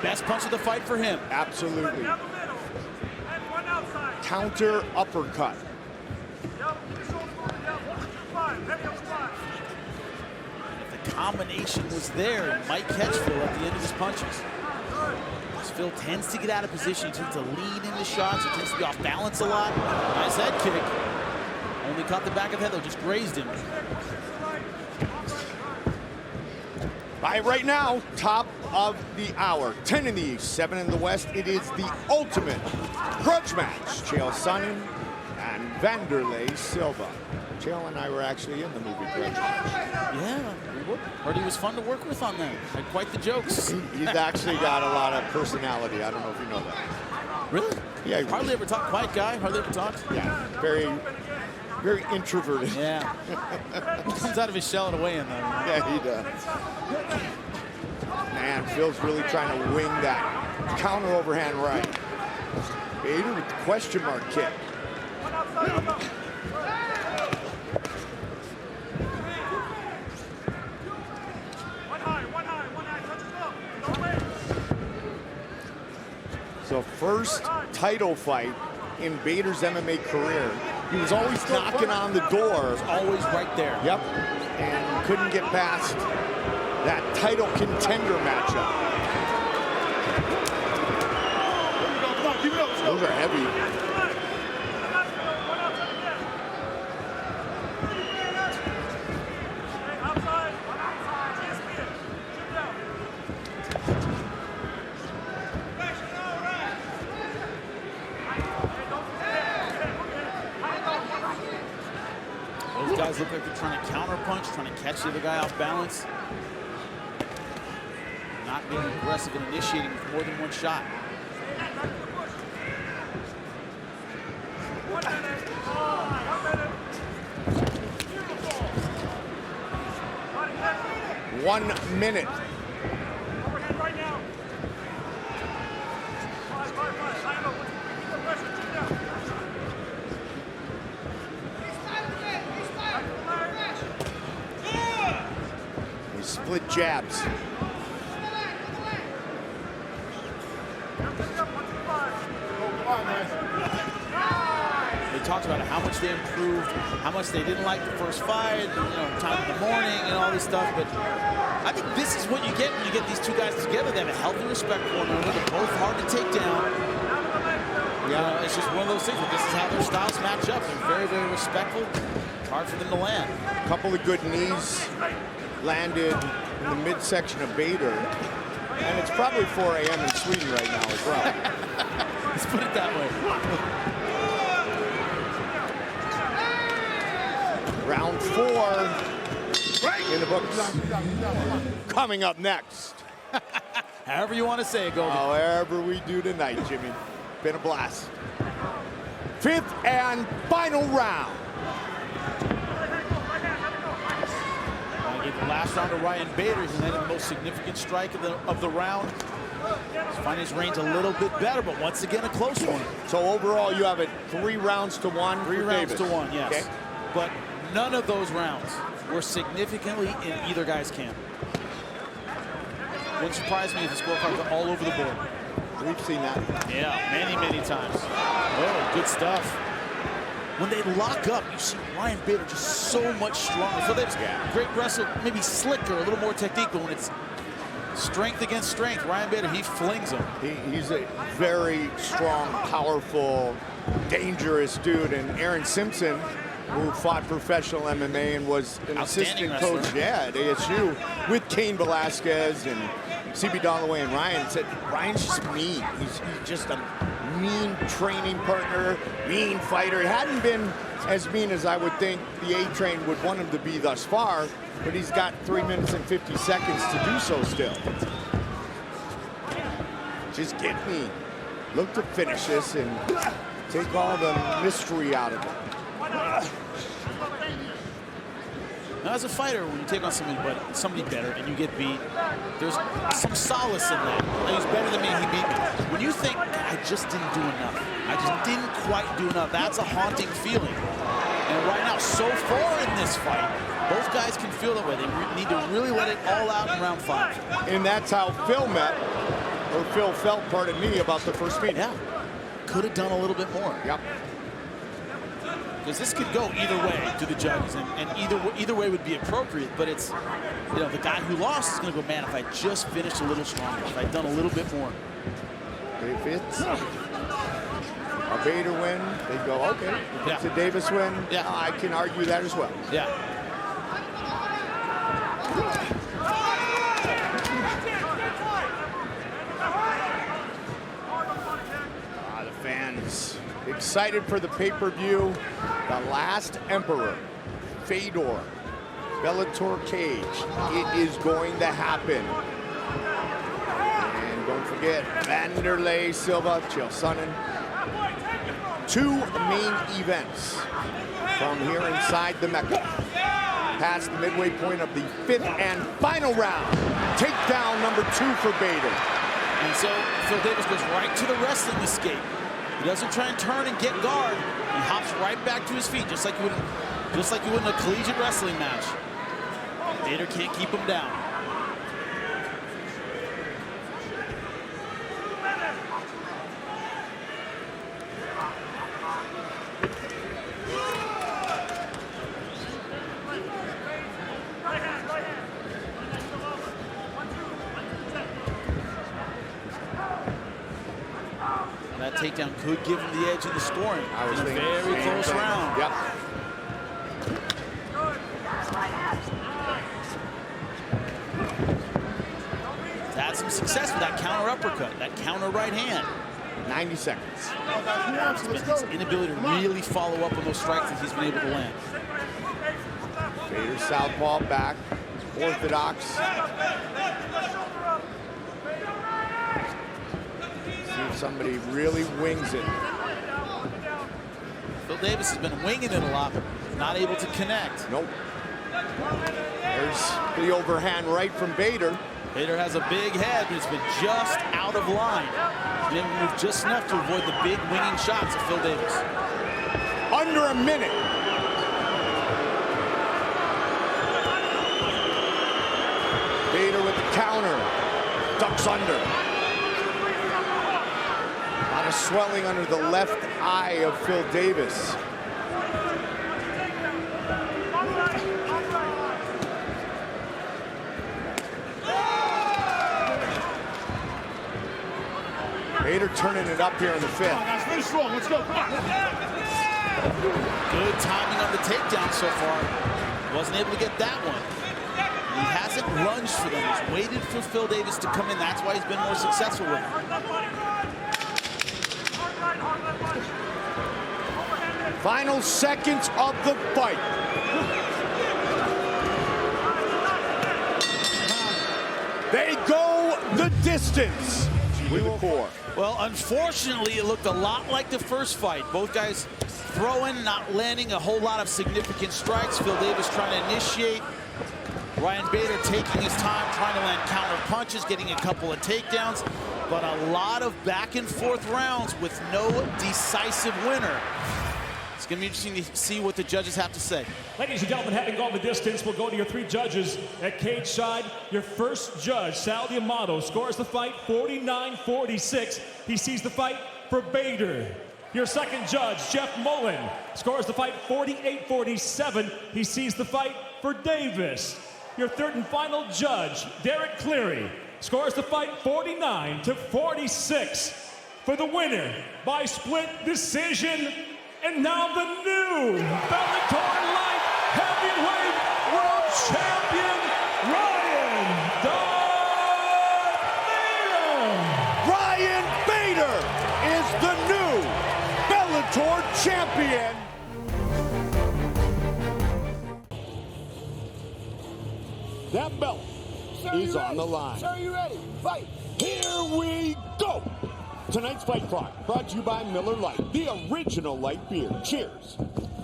Speaker 1: best punch of the fight for him.
Speaker 13: Absolutely. Counter uppercut.
Speaker 1: If the combination was there, he might catch Phil at the end of his punches. Phil tends to get out of position. He tends to lean into shots. He tends to be off balance a lot. Nice head kick. Only caught the back of the head, though, just grazed him.
Speaker 13: Right now, top of the hour. 10 in the East, 7 in the West. It is the ultimate grudge match. Chael Sonnen and Vanderlei Silva. Chael and I were actually in the movie Grudge Match.
Speaker 1: Yeah, heard he was fun to work with on that. Had quite the jokes.
Speaker 13: He's actually got a lot of personality. I don't know if you know that.
Speaker 1: Really?
Speaker 13: Yeah.
Speaker 1: Hardly ever talked. Quiet guy. Hardly ever talked.
Speaker 13: Yeah. Very introverted.
Speaker 1: Yeah. He comes out of his shell in a way in though.
Speaker 13: Yeah, he does. Man, Phil's really trying to wing that counter overhand right. Bader with the question mark kick. So first title fight in Bader's MMA career. He was always knocking on the door.
Speaker 1: Always right there.
Speaker 13: Yep. And couldn't get past that title contender matchup. Those are heavy.
Speaker 9: guys look like they're trying to counter punch, trying to catch the other guy off balance. Not being aggressive and initiating with more than one shot.
Speaker 13: One minute. We split jabs.
Speaker 9: They talked about how much they improved, how much they didn't like the first fight, time in the morning and all this stuff. But I think this is what you get when you get these two guys together. They have a healthy respect for one another. They're both hard to take down. Yeah, it's just one of those things where this is how their styles match up. They're very, very respectful. It's hard for them to land.
Speaker 13: A couple of good knees landed in the midsection of Bader. And it's probably 4 a.m. in Sweden right now as well.
Speaker 9: Let's put it that way.
Speaker 13: Round 4 in the books. Coming up next.
Speaker 9: However you want to say it, Goldie.
Speaker 13: However we do tonight, Jimmy. Been a blast. 5th and final round.
Speaker 9: I gave the last round to Ryan Bader. He landed the most significant strike of the round. He's finding his range a little bit better, but once again, a close one.
Speaker 13: So overall, you have it 3 rounds to 1.
Speaker 9: 3 rounds to 1, yes.
Speaker 13: Okay.
Speaker 9: But none of those rounds were significantly in either guy's camp. Wouldn't surprise me if the scorecards are all over the board.
Speaker 13: We've seen that.
Speaker 9: Yeah, many, many times. Oh, good stuff. When they lock up, you see Ryan Bader just so much stronger. So that's great wrestler, maybe slicker, a little more technique, but when it's strength against strength, Ryan Bader, he flings him.
Speaker 13: He's a very strong, powerful, dangerous dude. And Aaron Simpson, who fought professional MMA and was an assistant coach at ASU with Cain Velasquez and CB Dalloway and Ryan, said Ryan's just mean. He's just a mean training partner, mean fighter. He hadn't been as mean as I would think the A-Train would want him to be thus far, but he's got 3 minutes and 50 seconds to do so still. Just get me. Look to finish this and take all the mystery out of it.
Speaker 9: Now, as a fighter, when you take on somebody better and you get beat, there's some solace in that. Now, he's better than me, he beat me. When you think, I just didn't do enough, I just didn't quite do enough, that's a haunting feeling. And right now, so far in this fight, both guys can feel that way. They need to really let it all out in round 5.
Speaker 13: And that's how Phil felt, pardon me, about the first meeting.
Speaker 9: Yeah, could have done a little bit more.
Speaker 13: Yep.
Speaker 9: Because this could go either way to the judges, and either way would be appropriate. But it's, the guy who lost is going to go, man, if I just finished a little stronger, if I'd done a little bit more.
Speaker 13: If it's a Bader win, they go, okay. If it's a Davis win, I can argue that as well.
Speaker 9: Yeah.
Speaker 13: The fans excited for the pay-per-view. The Last Emperor, Fedor, Bellator cage. It is going to happen. And don't forget, Vanderlei Silva, Chael Sonnen. 2 main events from here inside the Mecca. Past the midway point of the 5th and final round. Takedown number 2 for Bader.
Speaker 9: And so Phil Davis goes right to the wrestling escape. He doesn't try and turn and get guard. He hops right back to his feet, just like you would in a collegiate wrestling match. Bader can't keep him down. That takedown could give him the edge in the scoring.
Speaker 13: I was thinking
Speaker 9: very close round.
Speaker 13: Yep.
Speaker 9: He's had some success with that counter uppercut, that counter right hand.
Speaker 13: 90 seconds.
Speaker 9: It's been his inability to really follow up on those strikes that he's been able to land.
Speaker 13: Bader southpaw back, orthodox. See if somebody really wings it.
Speaker 1: Phil Davis has been winging it a lot, but not able to connect.
Speaker 13: Nope. There's the overhand right from Bader.
Speaker 1: Bader has a big head, but it's been just out of line. He's been able to move just enough to avoid the big winging shots of Phil Davis.
Speaker 13: Under a minute. Bader with the counter. Ducks under. A lot of swelling under the left eye of Phil Davis. Bader turning it up here in the fifth.
Speaker 5: Come on, guys, finish strong. Let's go. Come on.
Speaker 1: Good timing on the takedown so far. Wasn't able to get that one. He hasn't lunged for them. He's waited for Phil Davis to come in. That's why he's been more successful with him.
Speaker 13: Final seconds of the fight. They go the distance.
Speaker 1: Well, unfortunately, it looked a lot like the first fight. Both guys throwing, not landing a whole lot of significant strikes. Phil Davis trying to initiate. Ryan Bader taking his time, trying to land counter punches, getting a couple of takedowns. But a lot of back and forth rounds with no decisive winner. It's going to be interesting to see what the judges have to say.
Speaker 4: Ladies and gentlemen, having gone the distance, we'll go to your three judges at cage side. Your first judge, Sal D'Amato, scores the fight 49-46. He sees the fight for Bader. Your second judge, Jeff Mullen, scores the fight 48-47. He sees the fight for Davis. Your third and final judge, Derek Cleary, scores the fight 49-46 for the winner by split decision. And now the new Bellator Light Heavyweight World Champion, Ryan Bader.
Speaker 13: Ryan Bader is the new Bellator champion. That belt is on the line.
Speaker 5: Sir, you ready? Fight.
Speaker 13: Here we go. Tonight's fight clock brought to you by Miller Lite, the original light beer. Cheers.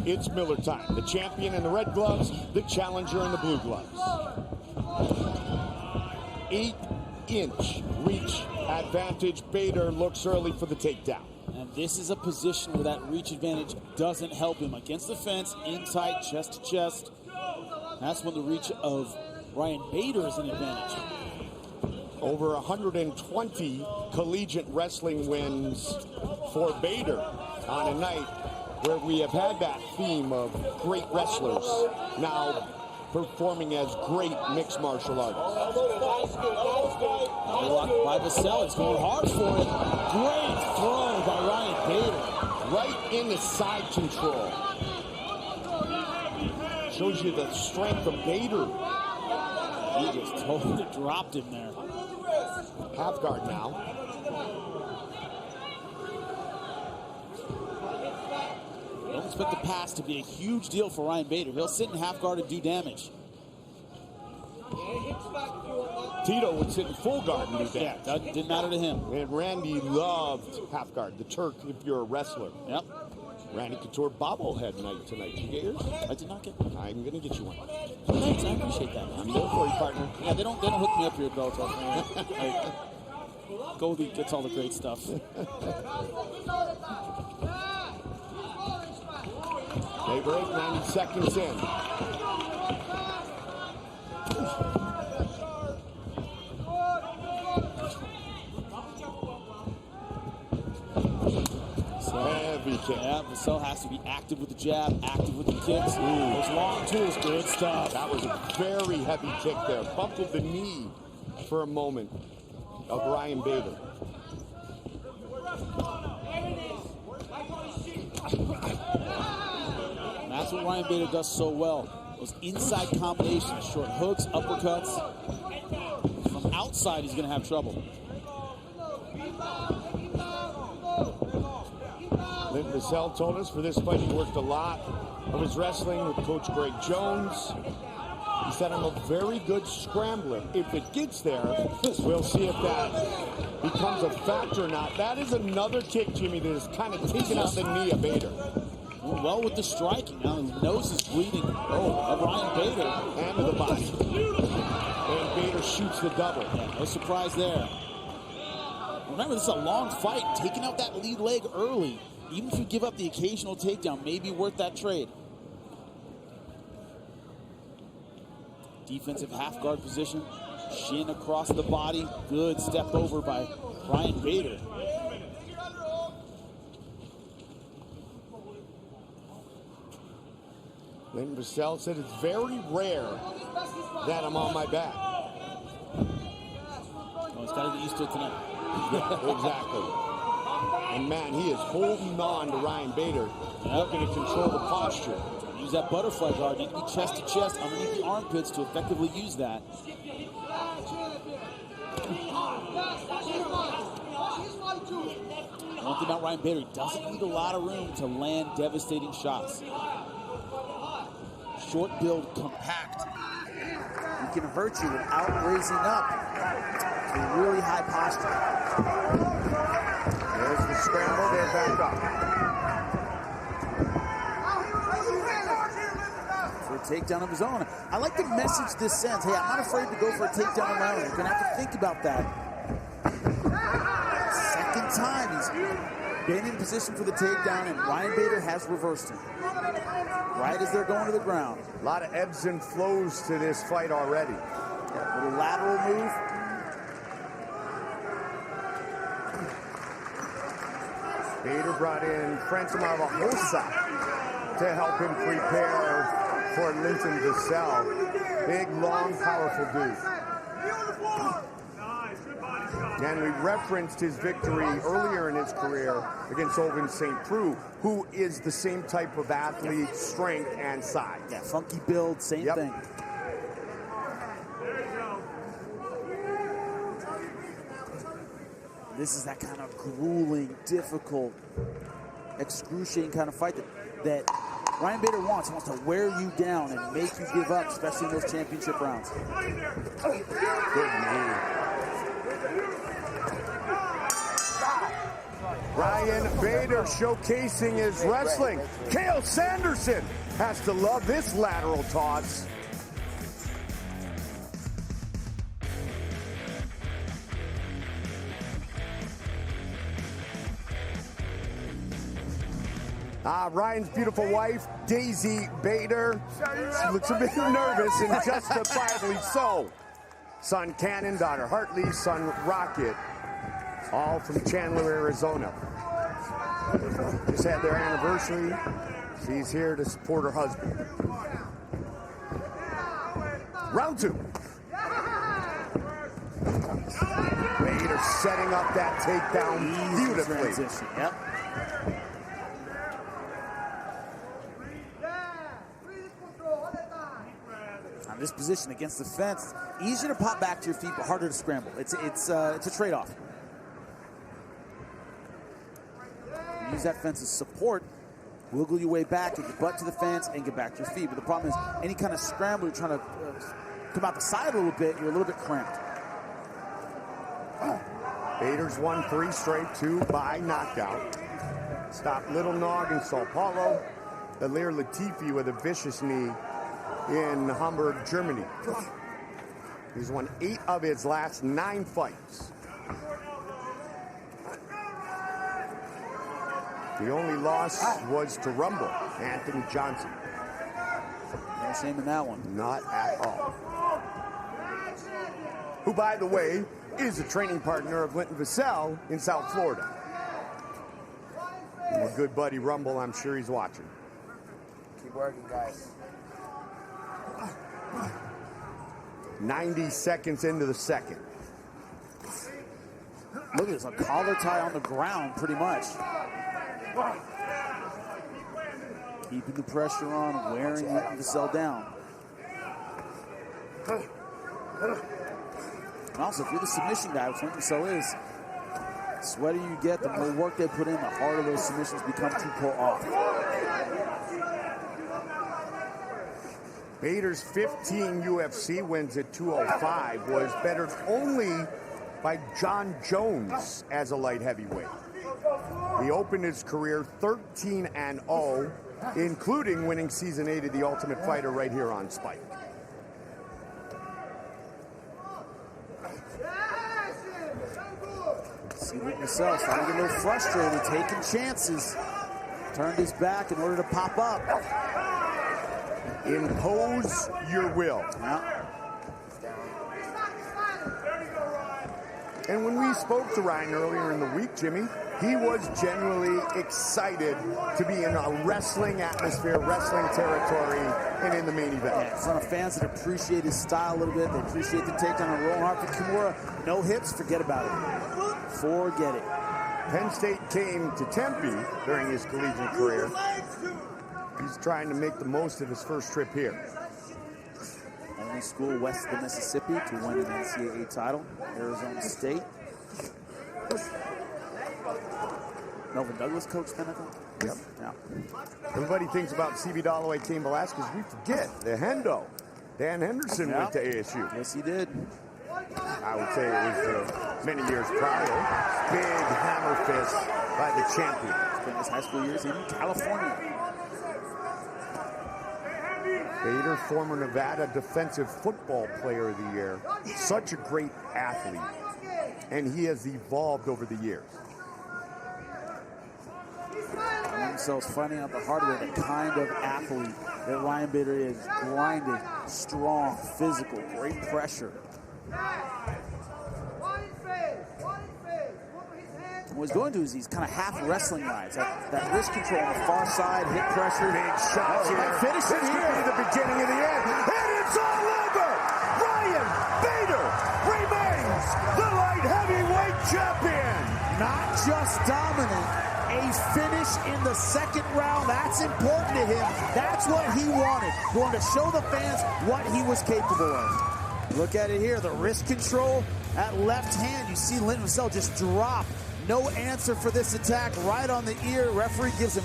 Speaker 13: It's Miller time. The champion in the red gloves, the challenger in the blue gloves. 8-inch reach advantage. Bader looks early for the takedown.
Speaker 1: And this is a position where that reach advantage doesn't help him. Against the fence, inside, chest to chest. That's when the reach of Ryan Bader is an advantage.
Speaker 13: Over 120 collegiate wrestling wins for Bader on a night where we have had that theme of great wrestlers now performing as great mixed martial artists.
Speaker 1: By Vassell, it's going hard for it. Great throw by Ryan Bader.
Speaker 13: Right in the side control. Shows you the strength of Bader.
Speaker 1: He just totally dropped him there.
Speaker 13: Half guard now.
Speaker 1: Don't expect the pass to be a huge deal for Ryan Bader. He'll sit in half guard and do damage.
Speaker 13: Tito would sit in full guard and do damage.
Speaker 1: Yeah, that didn't matter to him.
Speaker 13: And Randy loved half guard. The Turk, if you're a wrestler.
Speaker 1: Yep.
Speaker 13: Randy Couture bobblehead night tonight. Did you get yours?
Speaker 1: I did not get
Speaker 13: one. I'm gonna get you one.
Speaker 1: Thanks, I appreciate that.
Speaker 13: I'm there for you, partner.
Speaker 1: Yeah, they don't hook me up here at Bellator. Goldie gets all the great stuff.
Speaker 13: They break 90 seconds in. Heavy kick.
Speaker 1: Yeah, Vassell has to be active with the jab, active with the kicks. Those long tools, good stuff.
Speaker 13: That was a very heavy kick there. Buckled the knee for a moment of Ryan Bader.
Speaker 1: And that's what Ryan Bader does so well. Those inside combinations, short hooks, uppercuts. From outside, he's going to have trouble.
Speaker 13: Vassell told us for this fight he worked a lot of his wrestling with Coach Greg Jones. He said, I'm a very good scrambler. If it gets there, we'll see if that becomes a factor or not. That is another kick, Jimmy, that is kind of taking out the knee of Bader.
Speaker 9: Well, with the striking. Now his nose is bleeding. Oh, Ryan Bader.
Speaker 13: And to the body. And Bader shoots the double.
Speaker 9: Yeah, no surprise there. Remember, this is a long fight. Taking out that lead leg early, even if you give up the occasional takedown, may be worth that trade. Defensive half guard position. Shin across the body. Good step over by Ryan Bader.
Speaker 13: Then Vassell said it's very rare that I'm on my back.
Speaker 9: Well, he's got to get used to it tonight.
Speaker 13: Exactly. And man, he is holding on to Ryan Bader, looking to control the posture.
Speaker 9: Use that butterfly guard. You can be chest to chest underneath the armpits to effectively use that. One thing about Ryan Bader, he doesn't need a lot of room to land devastating shots. Short build, compact. He can hurt you without raising up to really high posture.
Speaker 13: There's the scramble, they're back up.
Speaker 9: For a takedown of his own. I like the message this sends. Hey, I'm not afraid to go for a takedown of my own. You're going to have to think about that. Second time he's been in position for the takedown, and Ryan Bader has reversed him. Right as they're going to the ground.
Speaker 13: A lot of ebbs and flows to this fight already.
Speaker 9: Yeah, little lateral move.
Speaker 13: Bader brought in Francis to help him prepare for Linton Vassell. Big, long, powerful dude. And we referenced his victory earlier in his career against Ovin St. Preux, who is the same type of athlete, strength and size.
Speaker 9: Yeah, funky build, same thing. This is that kind of grueling, difficult, excruciating kind of fight that Ryan Bader wants. He wants to wear you down and make you give up, especially in those championship rounds.
Speaker 13: Good knee. Ryan Bader showcasing his wrestling. Cael Sanderson has to love this lateral toss. Ryan's beautiful wife, Daisy Bader. She looks a bit nervous, and justifiably so. Son Cannon, daughter Hartley, son Rocket, all from Chandler, Arizona. Just had their anniversary. She's here to support her husband. Round two. Bader setting up that takedown beautifully.
Speaker 9: Yep. On this position against the fence, easier to pop back to your feet, but harder to scramble. It's a trade-off. Use that fence as support, wiggle your way back, get your butt to the fence, and get back to your feet. But the problem is, any kind of scramble, you're trying to come out the side a little bit, you're a little bit cramped.
Speaker 13: Bader's won 3 straight, 2 by knockout. Stopped Little Nog in Sao Paulo. Alir Latifi with a vicious knee in Hamburg, Germany. He's won 8 of his last 9 fights. The only loss was to Rumble, Anthony Johnson.
Speaker 9: No shame in that one.
Speaker 13: Not at all. Who, by the way, is a training partner of Linton Vassell in South Florida. And my good buddy Rumble, I'm sure he's watching.
Speaker 15: Keep working, guys.
Speaker 13: 90 seconds into the second.
Speaker 9: Look at this, a collar tie on the ground, pretty much. Keeping the pressure on, wearing Vassell down. And also, if you're the submission guy, which Vassell is, sweatier you get, the more work they put in, the harder those submissions become to pull off.
Speaker 13: Bader's 15 UFC wins at 205 was bettered only by John Jones as a light heavyweight. He opened his career 13-0, including winning season 8 of The Ultimate Fighter right here on Spike.
Speaker 9: See it himself, starting to get a little frustrated, taking chances. Turned his back in order to pop up.
Speaker 13: Impose your will.
Speaker 9: Yeah.
Speaker 13: And when we spoke to Ryan earlier in the week, Jimmy, he was genuinely excited to be in a wrestling atmosphere, wrestling territory, and in the main event.
Speaker 9: Yeah, in front of fans that appreciate his style a little bit. They appreciate the take on a rolling hard for Kimura. No hips, forget about it. Forget it.
Speaker 13: Penn State came to Tempe during his collegiate career. He's trying to make the most of his first trip here.
Speaker 9: Only school west of the Mississippi to win an NCAA title, Arizona State. Melvin Douglas coached them, I think.
Speaker 13: Yep.
Speaker 9: Yeah.
Speaker 13: Everybody thinks about CB Dalloway, Cain Velasquez. We forget the Hendo. Dan Henderson went to ASU.
Speaker 9: Yes, he did.
Speaker 13: I would say it was many years prior. Big hammer fist by the champion.
Speaker 9: Spent his high school years in California.
Speaker 13: Bader, former Nevada Defensive Football Player of the Year. Such a great athlete. And he has evolved over the years.
Speaker 9: Themselves finding out the hard way the kind of athlete that Ryan Bader is. Grinding, strong, physical, great pressure. What he's going to is these kind of half wrestling rides. That wrist control on the far side, hip pressure.
Speaker 13: Big shots here.
Speaker 9: Finish
Speaker 13: this could be the beginning of the end. And it's all over! Ryan Bader remains the light heavyweight champion!
Speaker 9: Not just dominant, a finish in the second round. That's important to him. That's what he wanted. He wanted to show the fans what he was capable of. Look at it here, the wrist control, that left hand. You see Linton Vassell just drop. No answer for this attack, right on the ear. Referee gives him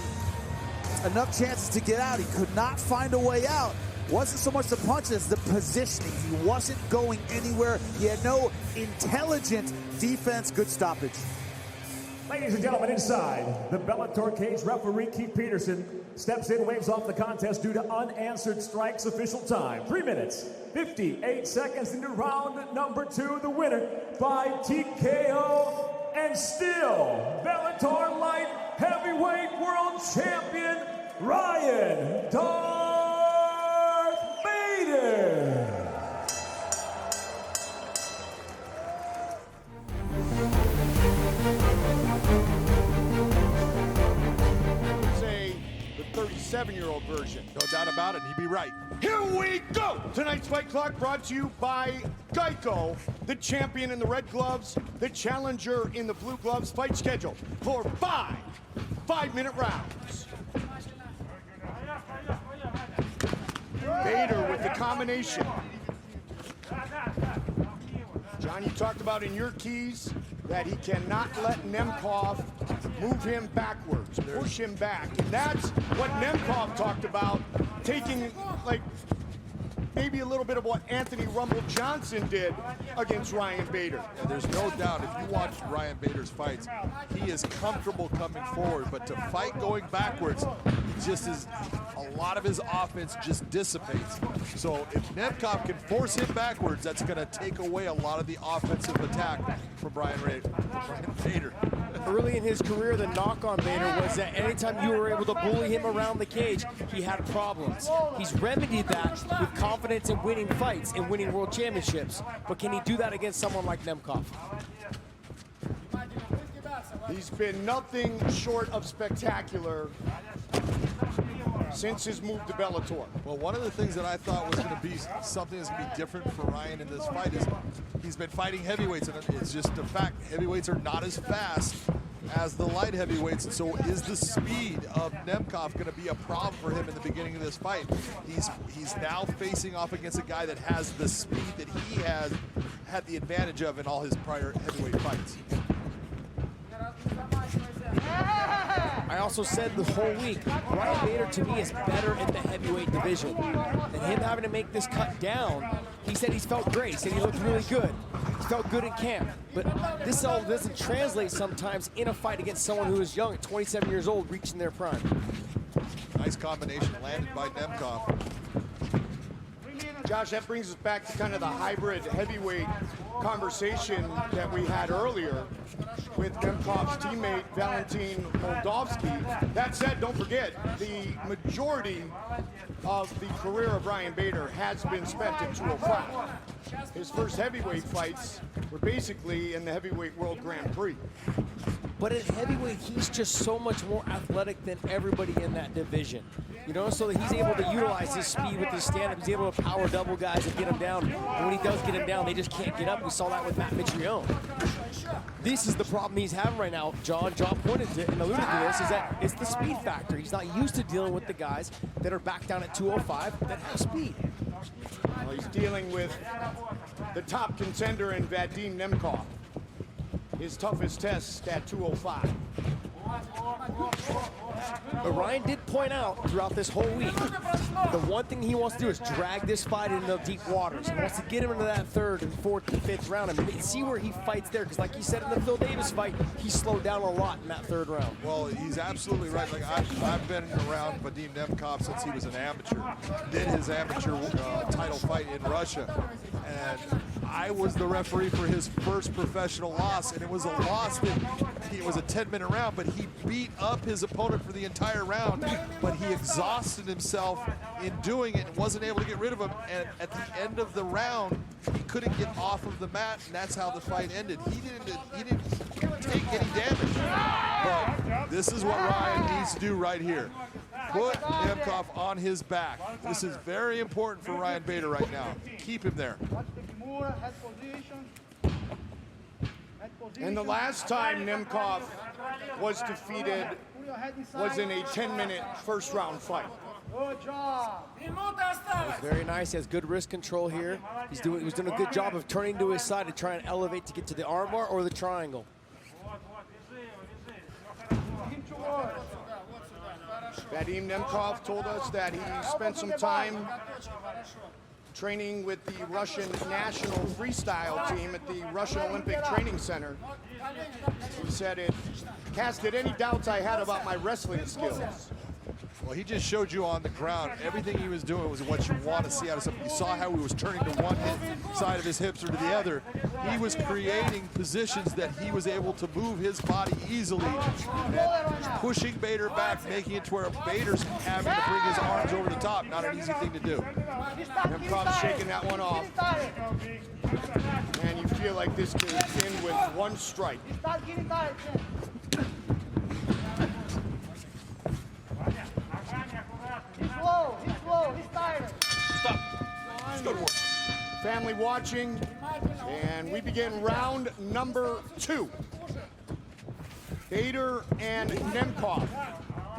Speaker 9: enough chances to get out. He could not find a way out. Wasn't so much the punch as the positioning. He wasn't going anywhere. He had no intelligent defense. Good stoppage.
Speaker 4: Ladies and gentlemen, inside the Bellator cage, referee Keith Peterson steps in, waves off the contest due to unanswered strikes. Official time, 3 minutes, 58 seconds into round number 2. The winner by TKO and still Bellator light heavyweight world champion, Ryan Darth Bader.
Speaker 13: Say the 37-year-old version.
Speaker 16: No doubt about it, and he'd be right.
Speaker 13: Here we go! Tonight's Fight Clock brought to you by Geico, the champion in the red gloves, the challenger in the blue gloves. Fight scheduled for 5 5-minute rounds. Bader with the combination. John, you talked about in your keys that he cannot let Nemkov move him backwards, push him back. And that's what Nemkov talked about, taking like maybe a little bit of what Anthony Rumble Johnson did against Ryan Bader.
Speaker 16: Yeah, there's no doubt, if you watch Ryan Bader's fights, he is comfortable coming forward, but to fight going backwards, he just is, a lot of his offense just dissipates. So if Nemkov can force him backwards, that's going to take away a lot of the offensive attack from Ryan Bader.
Speaker 12: Early in his career, the knock on Bader was that anytime you were able to bully him around the cage, he had problems. He's remedied that with confidence in winning fights and winning world championships. But can he do that against someone like Nemkov?
Speaker 13: He's been nothing short of spectacular since his move to Bellator.
Speaker 16: Well, one of the things that I thought was going to be something that's going to be different for Ryan in this fight is he's been fighting heavyweights, and it's just a fact. Heavyweights are not as fast as the light heavyweights, and so is the speed of Nemkov going to be a problem for him in the beginning of this fight? He's now facing off against a guy that has the speed that he has had the advantage of in all his prior heavyweight fights.
Speaker 17: I also said the whole week, Ryan Bader to me is better in the heavyweight division. And him having to make this cut down, he said he's felt great. He said he looked really good. He felt good in camp. But this all doesn't translate sometimes in a fight against someone who is young, at 27 years old, reaching their prime.
Speaker 16: Nice combination landed by Nemkov.
Speaker 18: Josh, that brings us back to kind of the hybrid heavyweight conversation that we had earlier with Nemkov's teammate, Valentin Moldavsky. That said, don't forget, the majority of the career of Ryan Bader has been spent at 205. His first heavyweight fights were basically in the heavyweight world Grand Prix.
Speaker 17: But at heavyweight, he's just so much more athletic than everybody in that division. You know, so that he's able to utilize his speed with his stand-up. He's able to power double guys and get them down. And when he does get them down, they just can't get up. We saw that with Matt Mitrione. This is the problem he's having right now. John pointed to and alluded to this, is that it's the speed factor. He's not used to dealing with the guys that are back down at 205 that have speed.
Speaker 18: Well, he's dealing with the top contender in Vadim Nemkov. His toughest test at 205.
Speaker 17: But Ryan did point out throughout this whole week, the one thing he wants to do is drag this fight into the deep waters. He wants to get him into that third and fourth and fifth round and see where he fights there. Because like you said in the Phil Davis fight, he slowed down a lot in that third round.
Speaker 16: Well, he's absolutely right. Like I've been around Vadim Nemkov since he was an amateur. Did his amateur title fight in Russia. And I was the referee for his first professional loss, and it was a loss that it was a 10-minute round, but he beat up his opponent for the entire round, but he exhausted himself in doing it and wasn't able to get rid of him. And at the end of the round, he couldn't get off of the mat, and that's how the fight ended. He didn't take any damage. But this is what Ryan needs to do right here. Put Nemkov on his back. This is very important for Ryan Bader right now. Keep him there.
Speaker 18: And the last time Nemkov was defeated was in a 10-minute first-round fight.
Speaker 17: Good job. Very nice. He has good wrist control here. He was doing a good job of turning to his side to try and elevate to get to the armbar or the triangle.
Speaker 18: Vadim Nemkov told us that he spent some time training with the Russian national freestyle team at the Russian Olympic Training Center. He said it casted any doubts I had about my wrestling skills.
Speaker 16: Well, he just showed you on the ground. Everything he was doing was what you want to see out of something. You saw how he was turning to one side of his hips or to the other. He was creating positions that he was able to move his body easily and pushing Bader back, making it to where Bader's having to bring his arms over the top. Not an easy thing to do.
Speaker 18: Nemkov's shaking that one off. And you feel like this could end with one strike.
Speaker 5: He's tired.
Speaker 18: Stop. Let's go to work. Family watching, and we begin round number 2. Bader and Nemkov.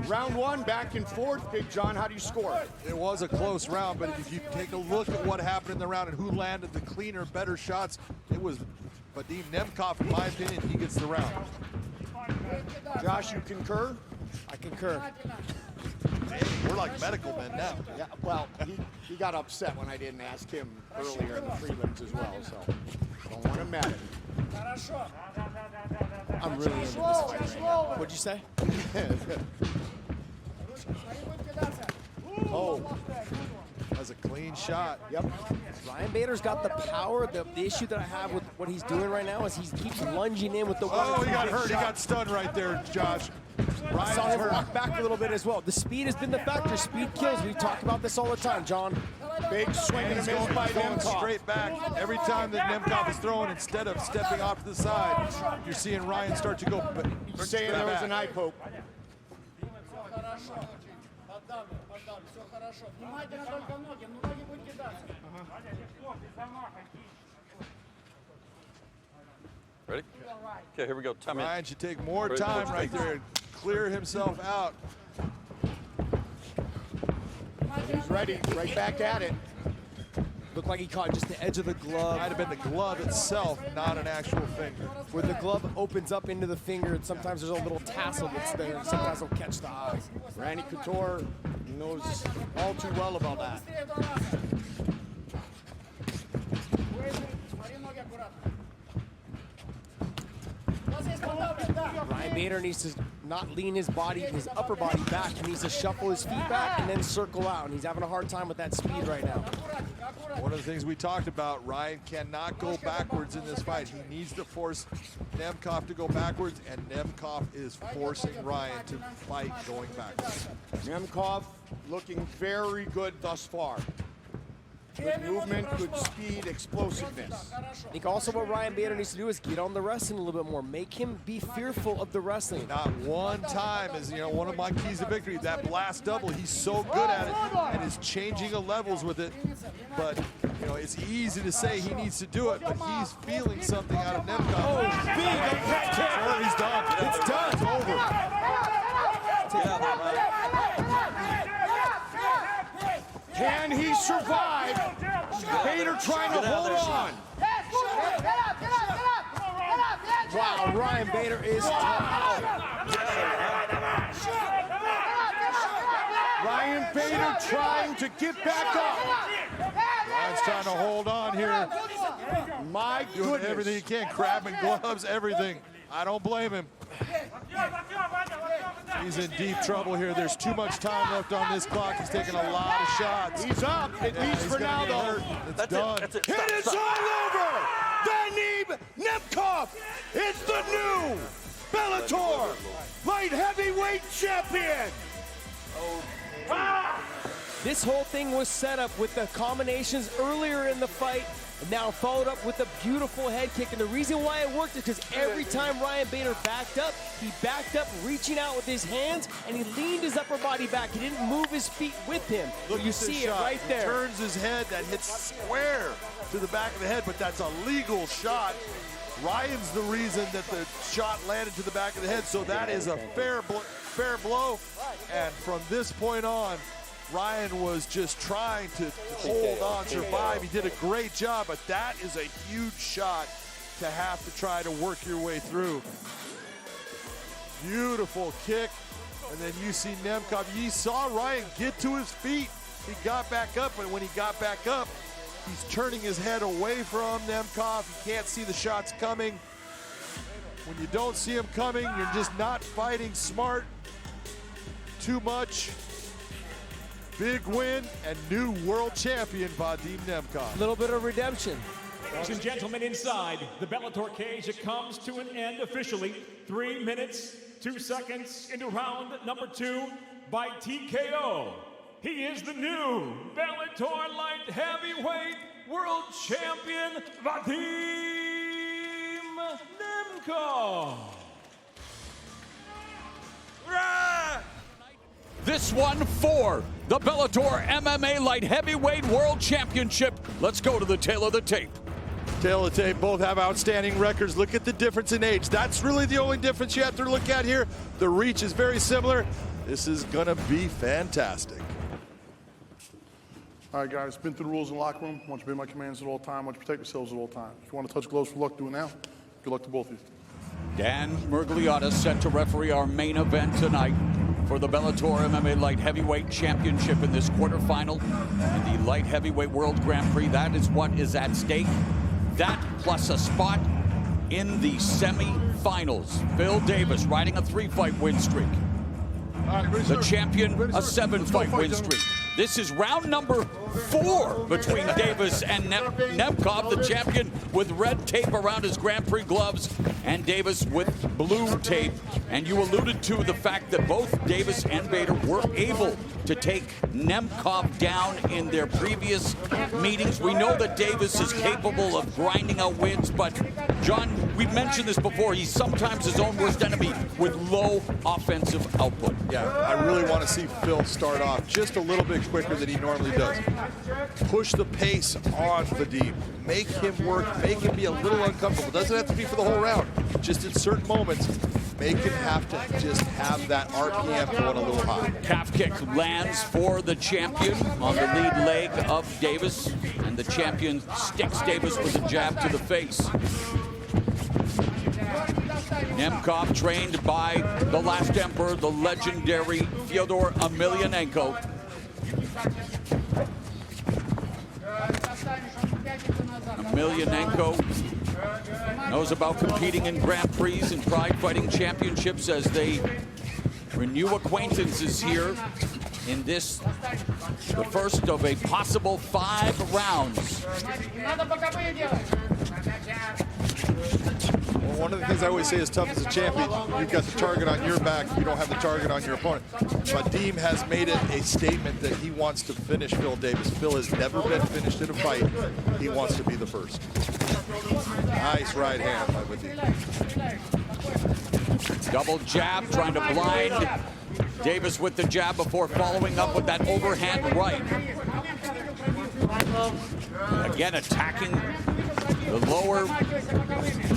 Speaker 18: Round 1, back and forth. Big John, how do you score it?
Speaker 16: It was a close round, but if you take a look at what happened in the round and who landed the cleaner, better shots, it was Vadim Nemkov. In my opinion, he gets the round.
Speaker 18: Josh, you concur?
Speaker 17: I concur.
Speaker 16: We're like medical men now.
Speaker 18: Yeah, well, he got upset when I didn't ask him earlier in the prelims as well, so don't want him mad at me.
Speaker 17: I'm really into this fight right now. What'd you say?
Speaker 18: Oh.
Speaker 16: That's a clean shot.
Speaker 18: Yep.
Speaker 17: Ryan Bader's got the power. The issue that I have with what he's doing right now is he keeps lunging in with the
Speaker 16: Oh, he got hurt. He got stunned right there, Josh.
Speaker 17: I saw him walk back a little bit as well. The speed has been the factor. Speed kills. We talk about this all the time, John.
Speaker 18: Big swing and a miss by Nemkov.
Speaker 16: Straight back. Every time that Nemkov is throwing, instead of stepping off to the side, you're seeing Ryan start to go.
Speaker 18: You're saying there was an eye poke.
Speaker 19: Ready? Okay, here we go. Time in.
Speaker 16: Ryan should take more time right there and clear himself out.
Speaker 18: He's ready, right back at it.
Speaker 17: Looked like he caught just the edge of the glove.
Speaker 16: Might have been the glove itself, not an actual finger.
Speaker 17: Where the glove opens up into the finger, and sometimes there's a little tassel that's there, and sometimes it'll catch the eyes.
Speaker 18: Randy Couture knows all too well about that.
Speaker 17: Ryan Bader needs to not lean his body, his upper body back. He needs to shuffle his feet back and then circle out, and he's having a hard time with that speed right now.
Speaker 16: One of the things we talked about, Ryan cannot go backwards in this fight. He needs to force Nemkov to go backwards, and Nemkov is forcing Ryan to fight going backwards.
Speaker 18: Nemkov looking very good thus far. Good movement, good speed, explosiveness.
Speaker 17: I think also what Ryan Bader needs to do is get on the wrestling a little bit more. Make him be fearful of the wrestling.
Speaker 16: Not one time is, one of my keys to victory. That blast double, he's so good at it and is changing the levels with it. But, it's easy to say he needs to do it, but he's feeling something out of Nemkov.
Speaker 17: Oh, big impact kick.
Speaker 16: Oh, he's done.
Speaker 17: It's done.
Speaker 16: It's over.
Speaker 18: Can he survive? Bader trying to hold on.
Speaker 17: Wow, Ryan Bader is out.
Speaker 18: Ryan Bader trying to get back up.
Speaker 16: Ryan's trying to hold on here.
Speaker 18: My
Speaker 16: Doing
Speaker 18: goodness.
Speaker 16: everything he can, grabbing gloves, everything. I don't blame him. He's in deep trouble here. There's too much time left on this clock. He's taking a lot of shots.
Speaker 18: He's up, at least for now, though.
Speaker 16: It's done.
Speaker 18: It is all over! Vadim Nemkov is the new Bellator light heavyweight champion!
Speaker 17: This whole thing was set up with the combinations earlier in the fight, and now followed up with a beautiful head kick. And the reason why it worked is because every time Ryan Bader backed up, he backed up reaching out with his hands, and he leaned his upper body back. He didn't move his feet with him.
Speaker 16: Look,
Speaker 17: you see it
Speaker 16: shot.
Speaker 17: right there.
Speaker 16: He turns his head, that hits square to the back of the head, but that's a legal shot. Ryan's the reason that the shot landed to the back of the head, so that is a fair blow. And from this point on, Ryan was just trying to hold on, survive. He did a great job, but that is a huge shot to have to try to work your way through. Beautiful kick. And then you see Nemkov. You saw Ryan get to his feet. He got back up, and when he got back up, he's turning his head away from Nemkov. He can't see the shots coming. When you don't see him coming, you're just not fighting smart too much. Big win and new world champion Vadim Nemkov.
Speaker 17: A little bit of redemption.
Speaker 4: Ladies and gentlemen, inside the Bellator cage, it comes to an end officially. 3 minutes, 2 seconds into round number 2 by TKO. He is the new Bellator light heavyweight world champion, Vadim Nemkov.
Speaker 20: This one for the Bellator MMA Light Heavyweight World Championship. Let's go to the tail of the tape.
Speaker 16: Tail of the tape, both have outstanding records. Look at the difference in age. That's really the only difference you have to look at here. The reach is very similar. This is gonna be fantastic.
Speaker 14: All right, guys, been through the rules in the locker room. I want you to obey my commands at all times. I want you to protect yourselves at all times. If you want to touch gloves for luck, do it now. Good luck to both of you.
Speaker 20: Dan Murgliata set to referee our main event tonight for the Bellator MMA Light Heavyweight Championship in this quarterfinal in the Light Heavyweight World Grand Prix. That is what is at stake. That plus a spot in the semi-finals. Phil Davis riding a 3-fight win streak. The champion, a 7-fight win streak. This is round number 4 between Davis and Nemkov, the champion with red tape around his Grand Prix gloves, and Davis with blue tape. And you alluded to the fact that both Davis and Bader were able to take Nemkov down in their previous meetings. We know that Davis is capable of grinding out wins, but John, we've mentioned this before, he's sometimes his own worst enemy with low offensive output.
Speaker 16: Yeah, I really want to see Phil start off just a little bit quicker than he normally does. Push the pace on Vadim. Make him work, make him be a little uncomfortable. Doesn't have to be for the whole round. Just in certain moments, make him have to just have that RPM going a little high.
Speaker 20: Calf kick lands for the champion on the lead leg of Davis, and the champion sticks Davis with a jab to the face. Nemkov, trained by the last emperor, the legendary Fyodor Emelianenko. Emelianenko knows about competing in Grand Prix and Pride Fighting Championships as they renew acquaintances here in this, the first of a possible 5 rounds.
Speaker 16: Well, one of the things I always say is tough as a champion, you've got the target on your back, you don't have the target on your opponent. Vadim has made it a statement that he wants to finish Phil Davis. Phil has never been finished in a fight. He wants to be the first. Nice right hand by Vadim.
Speaker 20: Double jab, trying to blind Davis with the jab before following up with that overhand right. Again, attacking the lower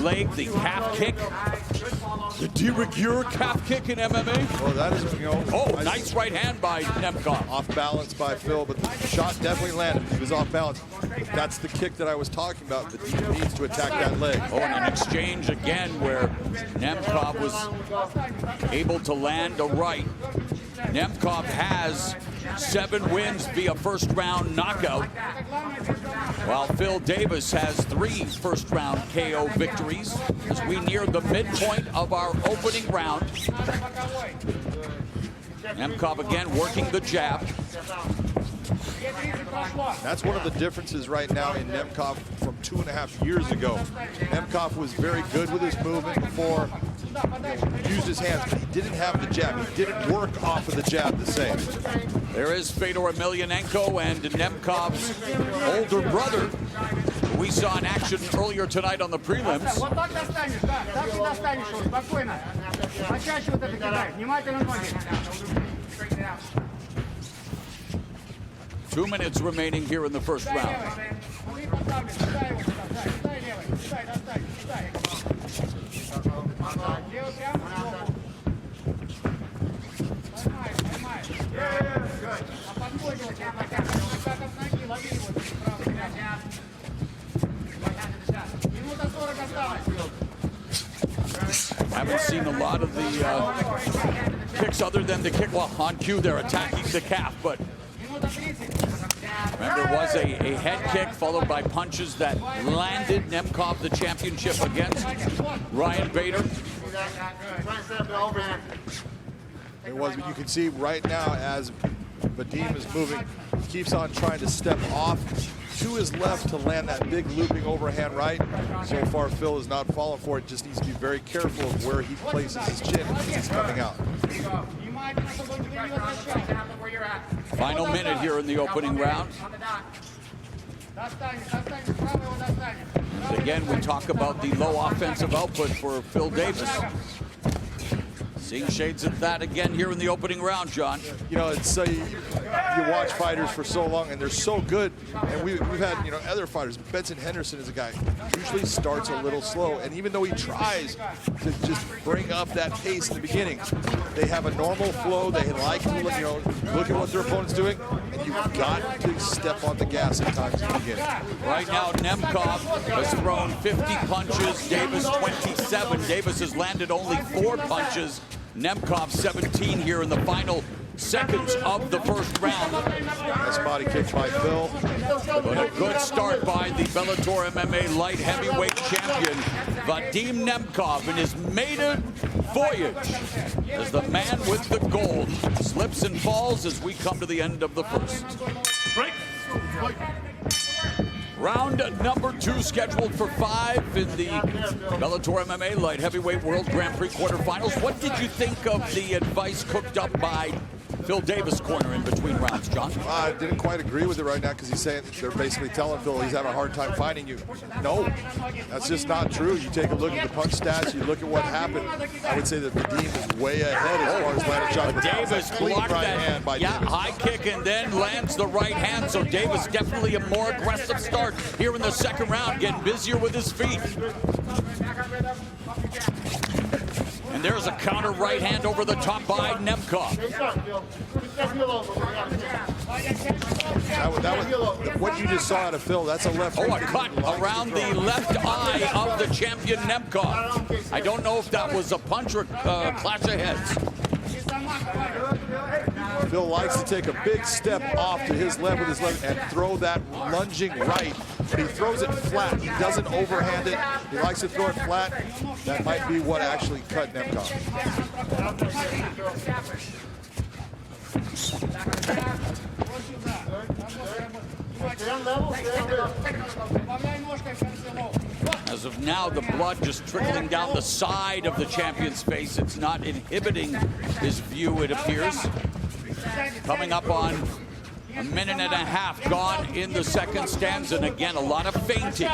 Speaker 20: leg, the calf kick. The de rigueur calf kick in MMA.
Speaker 16: Well, that is, you know.
Speaker 20: Oh, nice right hand by Nemkov.
Speaker 16: Off balance by Phil, but the shot definitely landed. He was off balance. That's the kick that I was talking about. The team needs to attack that leg.
Speaker 20: Oh, and an exchange again where Nemkov was able to land a right. Nemkov has 7 wins via first-round knockout, while Phil Davis has 3 first-round KO victories as we near the midpoint of our opening round. Nemkov again working the jab.
Speaker 16: That's one of the differences right now in Nemkov from 2.5 years ago. Nemkov was very good with his movement before, used his hands, but he didn't have the jab. He didn't work off of the jab the same.
Speaker 20: There is Fyodor Emelianenko and Nemkov's older brother, who we saw in action earlier tonight on the prelims. 2 minutes remaining here in the first round. Haven't seen a lot of the kicks other than the kick. Well, on cue, they're attacking the calf, but remember, it was a head kick followed by punches that landed Nemkov the championship against Ryan Bader.
Speaker 16: It was, but you can see right now as Vadim is moving, he keeps on trying to step off to his left to land that big looping overhand right. So far, Phil has not fallen for it. Just needs to be very careful of where he places his chin as he's coming out.
Speaker 20: Final minute here in the opening round. And again, we talk about the low offensive output for Phil Davis. Seeing shades of that again here in the opening round, John.
Speaker 16: You know, it's you watch fighters for so long and they're so good, and we've had, you know, other fighters. Benson Henderson is a guy who usually starts a little slow, and even though he tries to just bring up that pace in the beginning, they have a normal flow. They like to look, you know, look at what their opponent's doing, and you've got to step on the gas at times in the beginning.
Speaker 20: Right now, Nemkov has thrown 50 punches, Davis 27. Davis has landed only 4 punches. Nemkov 17 here in the final seconds of the first round.
Speaker 16: Nice body kick by Phil.
Speaker 20: But a good start by the Bellator MMA light heavyweight champion, Vadim Nemkov, in his maiden voyage as the man with the gold. Slips and falls as we come to the end of the first.
Speaker 4: Break.
Speaker 20: Round number 2 scheduled for 5 in the Bellator MMA Light Heavyweight World Grand Prix quarterfinals. What did you think of the advice cooked up by Phil Davis' corner in between rounds, John?
Speaker 16: I didn't quite agree with it right now because he's saying they're basically telling Phil he's having a hard time fighting you. No, that's just not true. You take a look at the punch stats, you look at what happened. I would say that Vadim is way ahead as far as landing shots. But
Speaker 20: Davis blocked
Speaker 16: right
Speaker 20: that
Speaker 16: hand by Davis.
Speaker 20: high kick and then lands the right hand. So Davis definitely a more aggressive start here in the second round, getting busier with his feet. And there's a counter right hand over the top by Nemkov.
Speaker 16: What you just saw out of Phil, that's a left.
Speaker 20: Oh, a cut around the left eye of the champion Nemkov. I don't know if that was a punch or clash of heads.
Speaker 16: Phil likes to take a big step off to his left with his left and throw that lunging right, but he throws it flat. He doesn't overhand it. He likes to throw it flat. That might be what actually cut Nemkov.
Speaker 20: As of now, the blood just trickling down the side of the champion's face. It's not inhibiting his view, it appears. Coming up on a minute and a half gone in the second stanza. And again, a lot of feinting,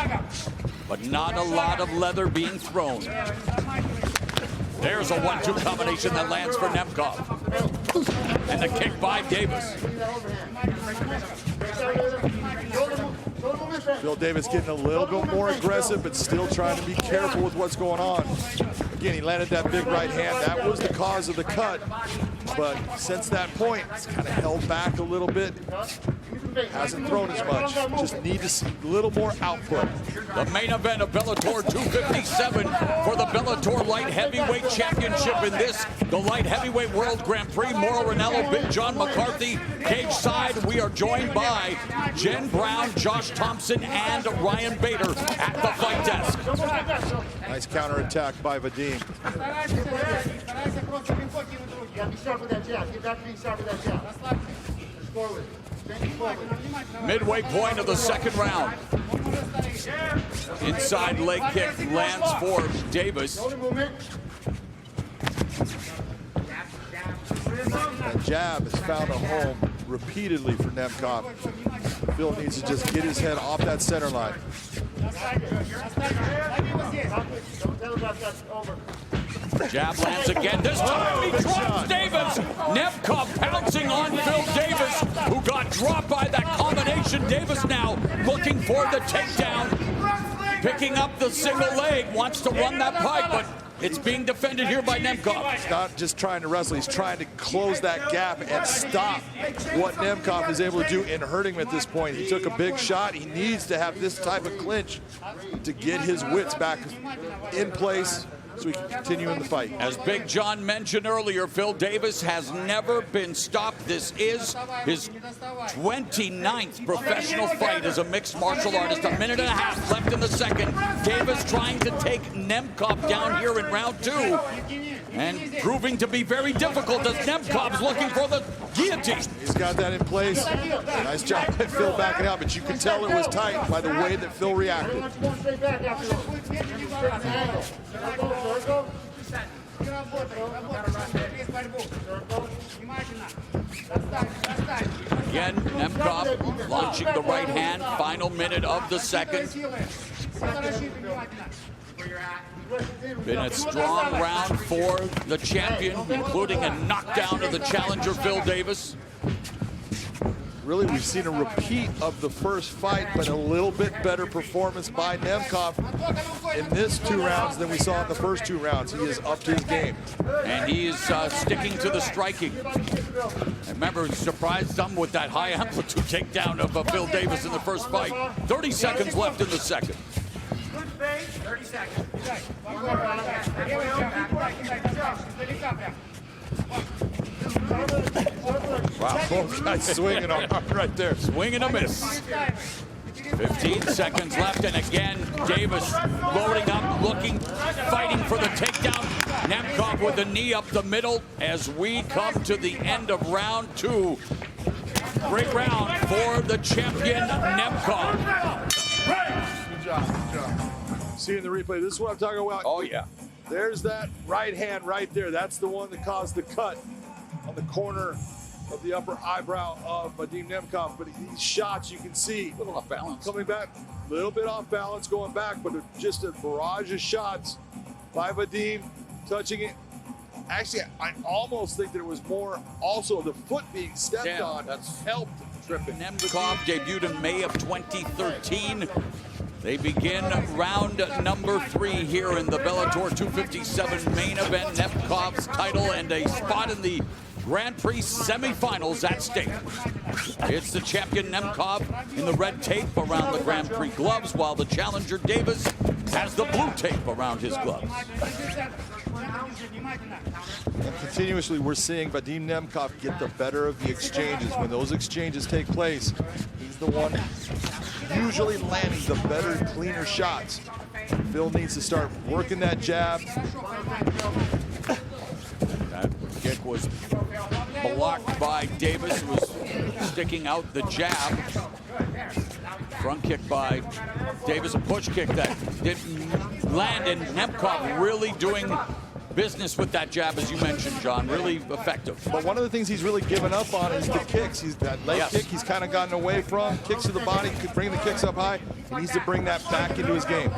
Speaker 20: but not a lot of leather being thrown. There's a 1-2 combination that lands for Nemkov. And the kick by Davis.
Speaker 16: Phil Davis getting a little bit more aggressive, but still trying to be careful with what's going on. Again, he landed that big right hand. That was the cause of the cut. But since that point, it's kind of held back a little bit. Hasn't thrown as much. Just need to see a little more output.
Speaker 20: The main event of Bellator 257 for the Bellator Light Heavyweight Championship in this, the Light Heavyweight World Grand Prix. Mauro Ranallo, Big John McCarthy, cage side. We are joined by Jen Brown, Josh Thompson, and Ryan Bader at the fight desk.
Speaker 16: Nice counterattack by Vadim.
Speaker 20: Midway point of the second round. Inside leg kick lands for Davis.
Speaker 16: That jab has found a home repeatedly for Nemkov. Phil needs to just get his head off that center line.
Speaker 20: Jab lands again. This time he drops Davis. Nemkov pouncing on Phil Davis, who got dropped by that combination. Davis now looking for the takedown. Picking up the single leg. Wants to run that pipe, but it's being defended here by Nemkov.
Speaker 16: He's not just trying to wrestle. He's trying to close that gap and stop what Nemkov is able to do in hurting him at this point. He took a big shot. He needs to have this type of clinch to get his wits back in place, so we can continue in the fight.
Speaker 20: As Big John mentioned earlier, Phil Davis has never been stopped. This is his 29th professional fight as a mixed martial artist. A minute and a half left in the second. Davis trying to take Nemkov down here in round 2. And proving to be very difficult as Nemkov's looking for the guillotine.
Speaker 16: He's got that in place. Nice job by Phil backing out, but you could tell it was tight by the way that Phil reacted.
Speaker 20: Again, Nemkov launching the right hand. Final minute of the second. Been a strong round for the champion, including a knockdown of the challenger, Phil Davis.
Speaker 16: Really, we've seen a repeat of the first fight, but a little bit better performance by Nemkov in this 2 rounds than we saw in the first 2 rounds. He is up to his game.
Speaker 20: And he is sticking to the striking. I remember, surprised some with that high amplitude takedown of Phil Davis in the first fight. 30 seconds left in the second.
Speaker 5: 30 seconds.
Speaker 16: Wow, both guys swinging on right there.
Speaker 20: Swing and a miss. 15 seconds left, and again, Davis loading up, looking, fighting for the takedown. Nemkov with the knee up the middle as we come to the end of round 2. Great round for the champion, Nemkov.
Speaker 16: Good job, good job. Seeing the replay, this is what I'm talking about.
Speaker 20: Oh, yeah.
Speaker 16: There's that right hand right there. That's the one that caused the cut on the corner of the upper eyebrow of Vadim Nemkov. But these shots, you can see
Speaker 20: a little off balance.
Speaker 16: Coming back, a little bit off balance going back, but just a barrage of shots by Vadim, touching it. Actually, I almost think that it was more also the foot being stepped on.
Speaker 20: That's
Speaker 16: helped tripping.
Speaker 20: Nemkov debuted in May of 2013. They begin round number 3 here in the Bellator 257 main event. Nemkov's title and a spot in the Grand Prix semifinals at stake. It's the champion Nemkov in the red tape around the Grand Prix gloves, while the challenger Davis has the blue tape around his gloves.
Speaker 16: And continuously, we're seeing Vadim Nemkov get the better of the exchanges. When those exchanges take place, he's the one usually landing the better, cleaner shots. Phil needs to start working that jab.
Speaker 20: That kick was blocked by Davis, who was sticking out the jab. Front kick by Davis, a push kick that didn't land, and Nemkov really doing business with that jab, as you mentioned, John. Really effective.
Speaker 16: But one of the things he's really given up on is the kicks. He's that leg kick he's kind of gotten away from. Kicks to the body, could bring the kicks up high. He needs to bring that back into his game.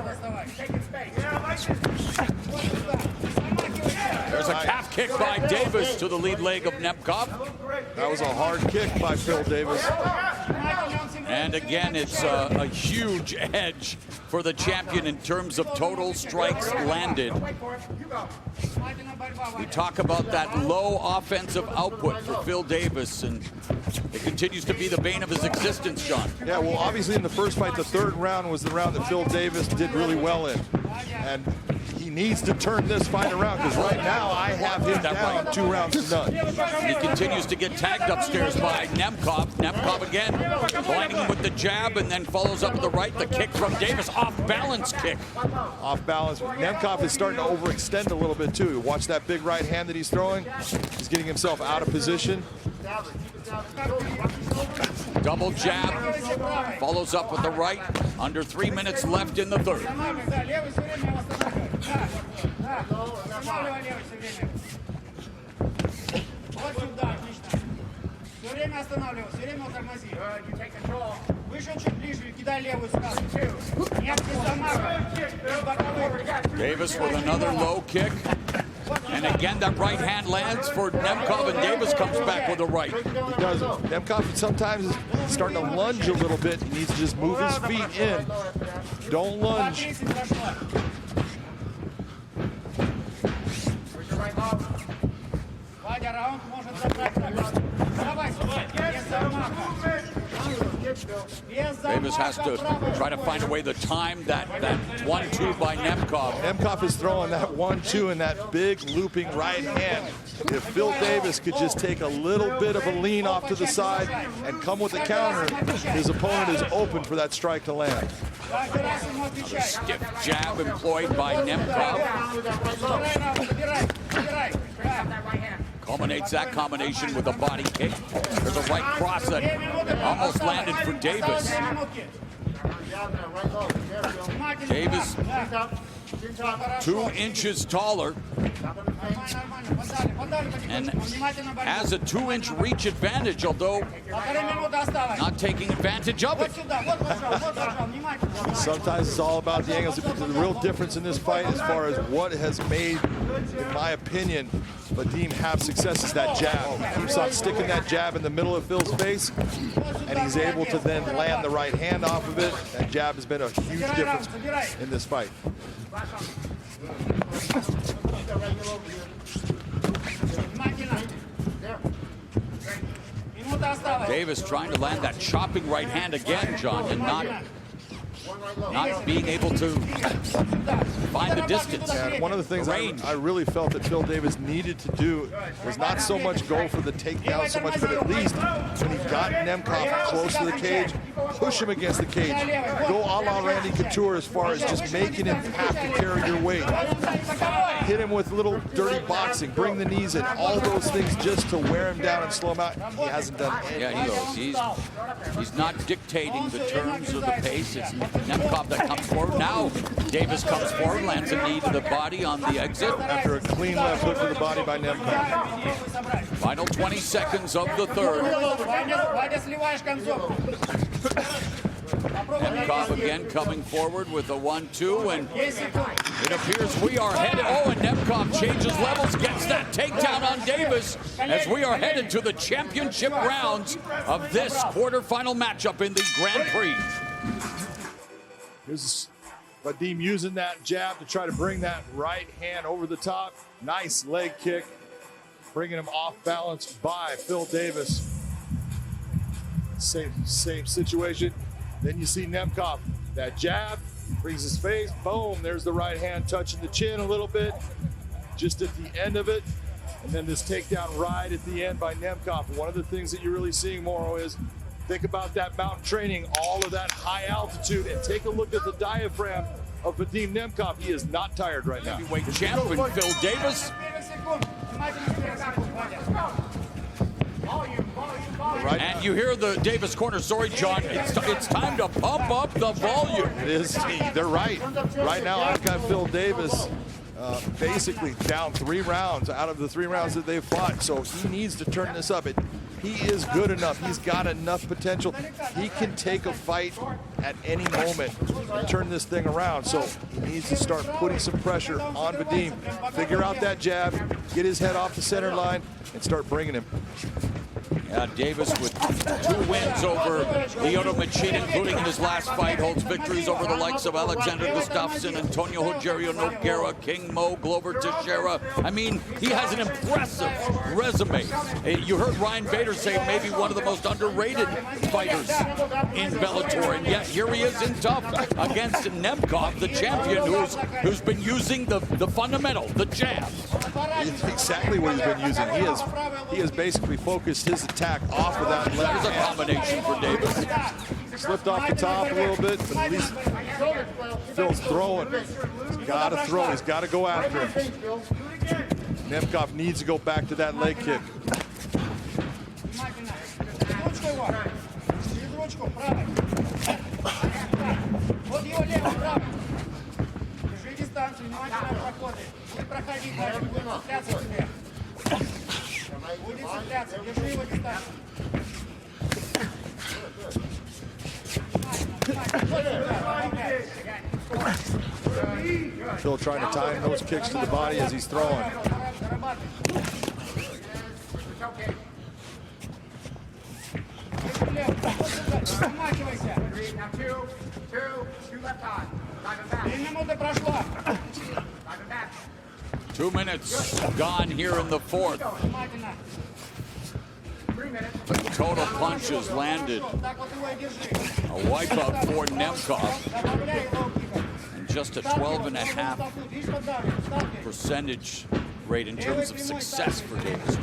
Speaker 20: There's a calf kick by Davis to the lead leg of Nemkov.
Speaker 16: That was a hard kick by Phil Davis.
Speaker 20: And again, it's a huge edge for the champion in terms of total strikes landed. We talk about that low offensive output for Phil Davis, and it continues to be the bane of his existence, John.
Speaker 16: Yeah, well, obviously in the first fight, the third round was the round that Phil Davis did really well in. And he needs to turn this fight around, because right now I have him down 2 rounds to none.
Speaker 20: He continues to get tagged upstairs by Nemkov. Nemkov again, blinding him with the jab, and then follows up with the right. The kick from Davis, off-balance kick.
Speaker 16: Off balance. Nemkov is starting to overextend a little bit too. Watch that big right hand that he's throwing. He's getting himself out of position.
Speaker 20: Double jab, follows up with the right. Under 3 minutes left in the third. Davis with another low kick. And again, that right hand lands for Nemkov, and Davis comes back with a right.
Speaker 16: He does. Nemkov sometimes is starting to lunge a little bit. He needs to just move his feet in. Don't lunge.
Speaker 20: Davis has to try to find a way to time that 1-2 by Nemkov.
Speaker 16: Nemkov is throwing that 1-2 and that big looping right hand. If Phil Davis could just take a little bit of a lean off to the side and come with the counter, his opponent is open for that strike to land.
Speaker 20: Another stiff jab employed by Nemkov. Culminates that combination with a body kick. There's a right cross that almost landed for Davis. Davis, 2 inches taller, and has a 2-inch reach advantage, although not taking advantage of it.
Speaker 16: Sometimes it's all about the angles. The real difference in this fight, as far as what has made, in my opinion, Vadim have success, is that jab. He keeps on sticking that jab in the middle of Phil's face, and he's able to then land the right hand off of it. That jab has been a huge difference in this fight.
Speaker 20: Davis trying to land that chopping right hand again, John, and not being able to find the distance.
Speaker 16: And one of the things I really felt that Phil Davis needed to do was not so much go for the takedown so much, but at least when he got Nemkov close to the cage, push him against the cage. Go a la Randy Couture as far as just making him have to carry your weight. Hit him with little dirty boxing, bring the knees in, all those things just to wear him down and slow him out. He hasn't done any.
Speaker 20: Yeah, he's not dictating the terms of the pace. It's Nemkov that comes forward. Now Davis comes forward, lands a knee to the body on the exit.
Speaker 16: After a clean left hook to the body by Nemkov.
Speaker 20: Final 20 seconds of the third. Nemkov again coming forward with a 1-2, and it appears we are headed. Oh, and Nemkov changes levels, gets that takedown on Davis as we are headed to the championship rounds of this quarterfinal matchup in the Grand Prix.
Speaker 16: Here's Vadim using that jab to try to bring that right hand over the top. Nice leg kick, bringing him off balance by Phil Davis. Same situation. Then you see Nemkov, that jab, brings his face, boom, there's the right hand touching the chin a little bit, just at the end of it. And then this takedown right at the end by Nemkov. One of the things that you're really seeing, Moro, is think about that mountain training, all of that high altitude, and take a look at the diaphragm of Vadim Nemkov. He is not tired right now.
Speaker 20: Heavyweight champion Phil Davis.
Speaker 16: Right.
Speaker 20: And you hear the Davis corner. Sorry, John. It's time to pump up the volume.
Speaker 16: It is. They're right. Right now, I've got Phil Davis basically down 3 rounds out of the 3 rounds that they've fought. So he needs to turn this up. He is good enough. He's got enough potential. He can take a fight at any moment and turn this thing around. So he needs to start putting some pressure on Vadim. Figure out that jab, get his head off the center line, and start bringing him.
Speaker 20: Davis with 2 wins over Lyoto Machida, including in his last fight, holds victories over the likes of Alexander Gustafsson, Antonio Rogerio Nogueira, King Mo, Glover Teixeira. I mean, he has an impressive resume. You heard Ryan Bader say maybe one of the most underrated fighters in Bellator, and yet here he is in tough against Nemkov, the champion, who's been using the fundamental, the jab.
Speaker 16: It's exactly what he's been using. He has basically focused his attack off of that left.
Speaker 20: There's a combination for Davis.
Speaker 16: Slipped off the top a little bit, but at least Phil's throwing. He's got to throw. He's got to go after him. Nemkov needs to go back to that leg kick. Phil trying to time those kicks to the body as he's throwing.
Speaker 20: Two minutes gone here in the 4th. Total punches landed. A wipeout for Nemkov. And just a 12.5% rate in terms of success for Davis.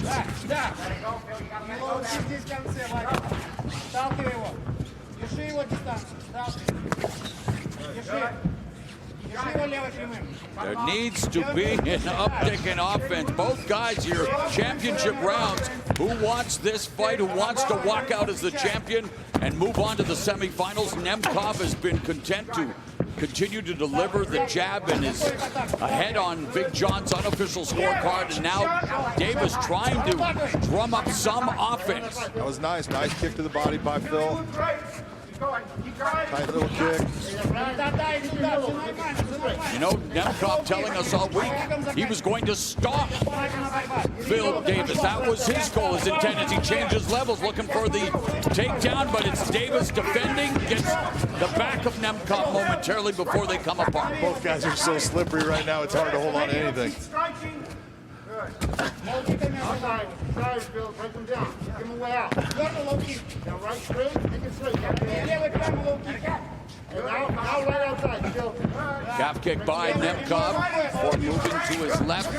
Speaker 20: There needs to be an uptick in offense. Both guys here, championship rounds. Who wants this fight? Who wants to walk out as the champion and move on to the semifinals? Nemkov has been content to continue to deliver the jab and is ahead on Big John's unofficial scorecard. And now Davis trying to drum up some offense.
Speaker 16: That was nice. Nice kick to the body by Phil. Tight little kick.
Speaker 20: You know, Nemkov telling us all week he was going to stop Phil Davis. That was his goal, his intent, as he changes levels, looking for the takedown, but it's Davis defending, gets the back of Nemkov momentarily before they come apart.
Speaker 16: Both guys are so slippery right now, it's hard to hold on to anything.
Speaker 20: Calf kick by Nemkov before moving to his left.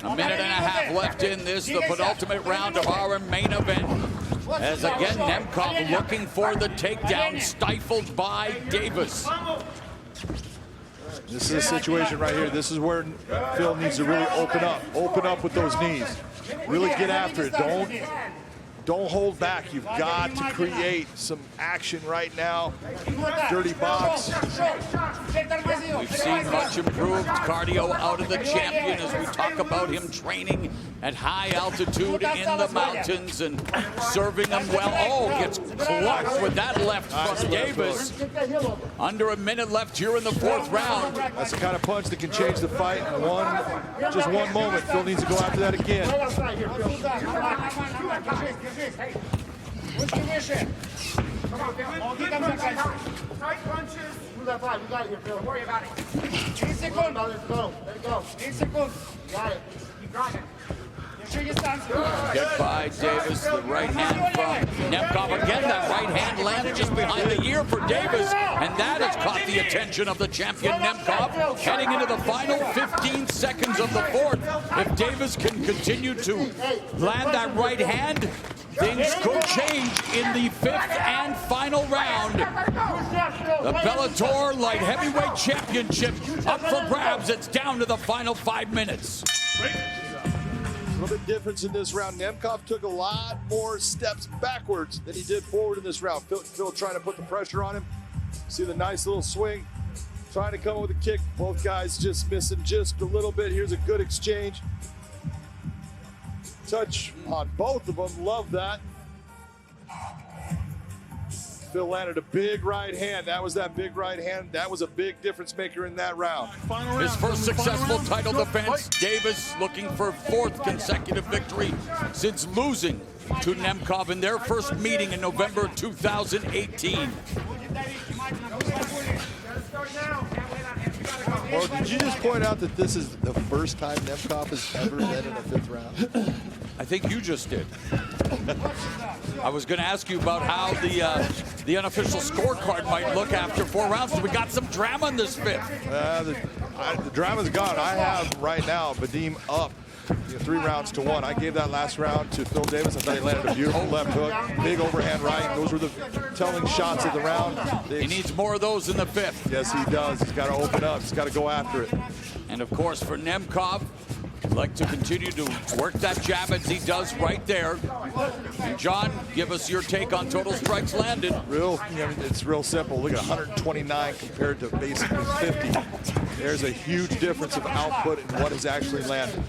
Speaker 20: A minute and a half left in this, the penultimate round of our main event. As again, Nemkov looking for the takedown, stifled by Davis.
Speaker 16: This is a situation right here. This is where Phil needs to really open up with those knees. Really get after it. Don't hold back. You've got to create some action right now. Dirty box.
Speaker 20: We've seen much improved cardio out of the champion as we talk about him training at high altitude in the mountains and serving them well. Oh, gets clutched with that left from Davis. Under a minute left here in the 4th round.
Speaker 16: That's the kind of punch that can change the fight in just one moment. Phil needs to go after that again.
Speaker 5: Tight punches. We got it here, Phil. Don't worry about it. 8 seconds. Let's go. Let it go. 8 seconds. Got it. You got it.
Speaker 20: Hit by Davis, the right hand from Nemkov. Again, that right hand landed just behind the ear for Davis, and that has caught the attention of the champion Nemkov. Heading into the final 15 seconds of the fourth, if Davis can continue to land that right hand, things could change in the fifth and final round. The Bellator Light Heavyweight Championship up for grabs. It's down to the final 5 minutes.
Speaker 16: A little bit difference in this round. Nemkov took a lot more steps backwards than he did forward in this round. Phil trying to put the pressure on him. See the nice little swing. Trying to come with a kick. Both guys just missing just a little bit. Here's a good exchange. Touch on both of them. Love that. Phil landed a big right hand. That was that big right hand. That was a big difference maker in that round.
Speaker 20: His first successful title defense. Davis looking for 4th consecutive victory since losing to Nemkov in their first meeting in November 2018.
Speaker 16: Well, did you just point out that this is the first time Nemkov has ever been in a 5th round?
Speaker 20: I think you just did. I was going to ask you about how the unofficial scorecard might look after 4 rounds. We got some drama in this 5th.
Speaker 16: The drama's gone. I have right now Vadim up 3 rounds to 1. I gave that last round to Phil Davis. I thought he landed a beautiful left hook, big overhand right. Those were the telling shots of the round.
Speaker 20: He needs more of those in the 5th.
Speaker 16: Yes, he does. He's got to open up. He's got to go after it.
Speaker 20: And of course, for Nemkov, like to continue to work that jab as he does right there. And John, give us your take on total strikes landed.
Speaker 16: It's real simple. Look at 129 compared to basically 50. There's a huge difference of output in what is actually landed.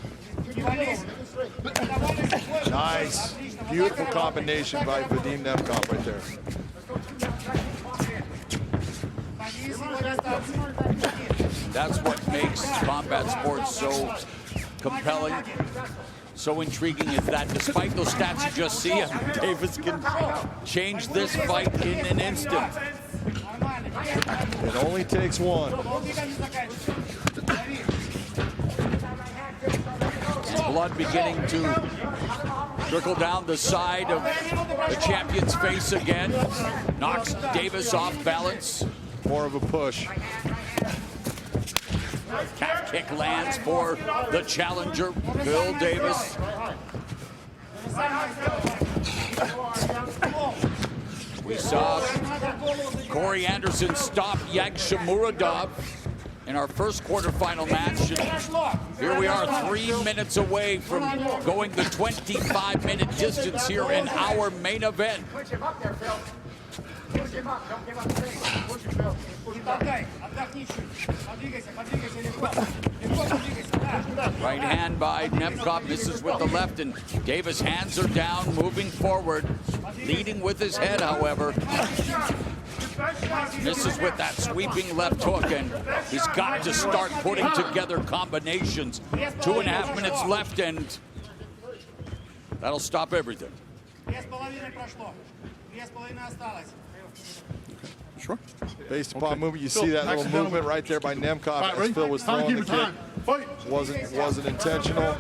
Speaker 16: Nice, beautiful combination by Vadim Nemkov right there.
Speaker 20: That's what makes combat sports so compelling, so intriguing, is that despite those stats you just see, Davis can change this fight in an instant.
Speaker 16: It only takes one.
Speaker 20: Blood beginning to trickle down the side of the champion's face again. Knocks Davis off balance.
Speaker 16: More of a push.
Speaker 20: Calf kick lands for the challenger, Phil Davis. We saw Corey Anderson stop Yagshimuradov in our first quarterfinal match. Here we are 3 minutes away from going the 25-minute distance here in our main event. Right hand by Nemkov, misses with the left, and Davis' hands are down, moving forward, leading with his head, however. Misses with that sweeping left hook, and he's got to start putting together combinations. 2.5 minutes left, and that'll stop everything.
Speaker 16: Sure. Based upon movement, you see that little movement right there by Nemkov as Phil was throwing the kick. Wasn't intentional.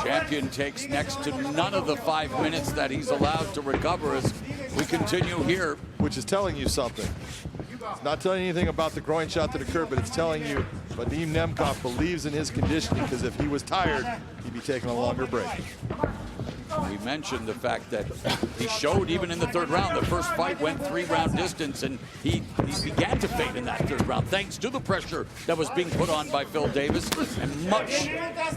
Speaker 20: Champion takes next to none of the 5 minutes that he's allowed to recover as we continue here.
Speaker 16: Which is telling you something. It's not telling you anything about the groin shot that occurred, but it's telling you Vadim Nemkov believes in his conditioning, because if he was tired, he'd be taking a longer break.
Speaker 20: We mentioned the fact that he showed even in the 3rd round. The first fight went 3-round distance, and he began to fade in that 3rd round thanks to the pressure that was being put on by Phil Davis, and much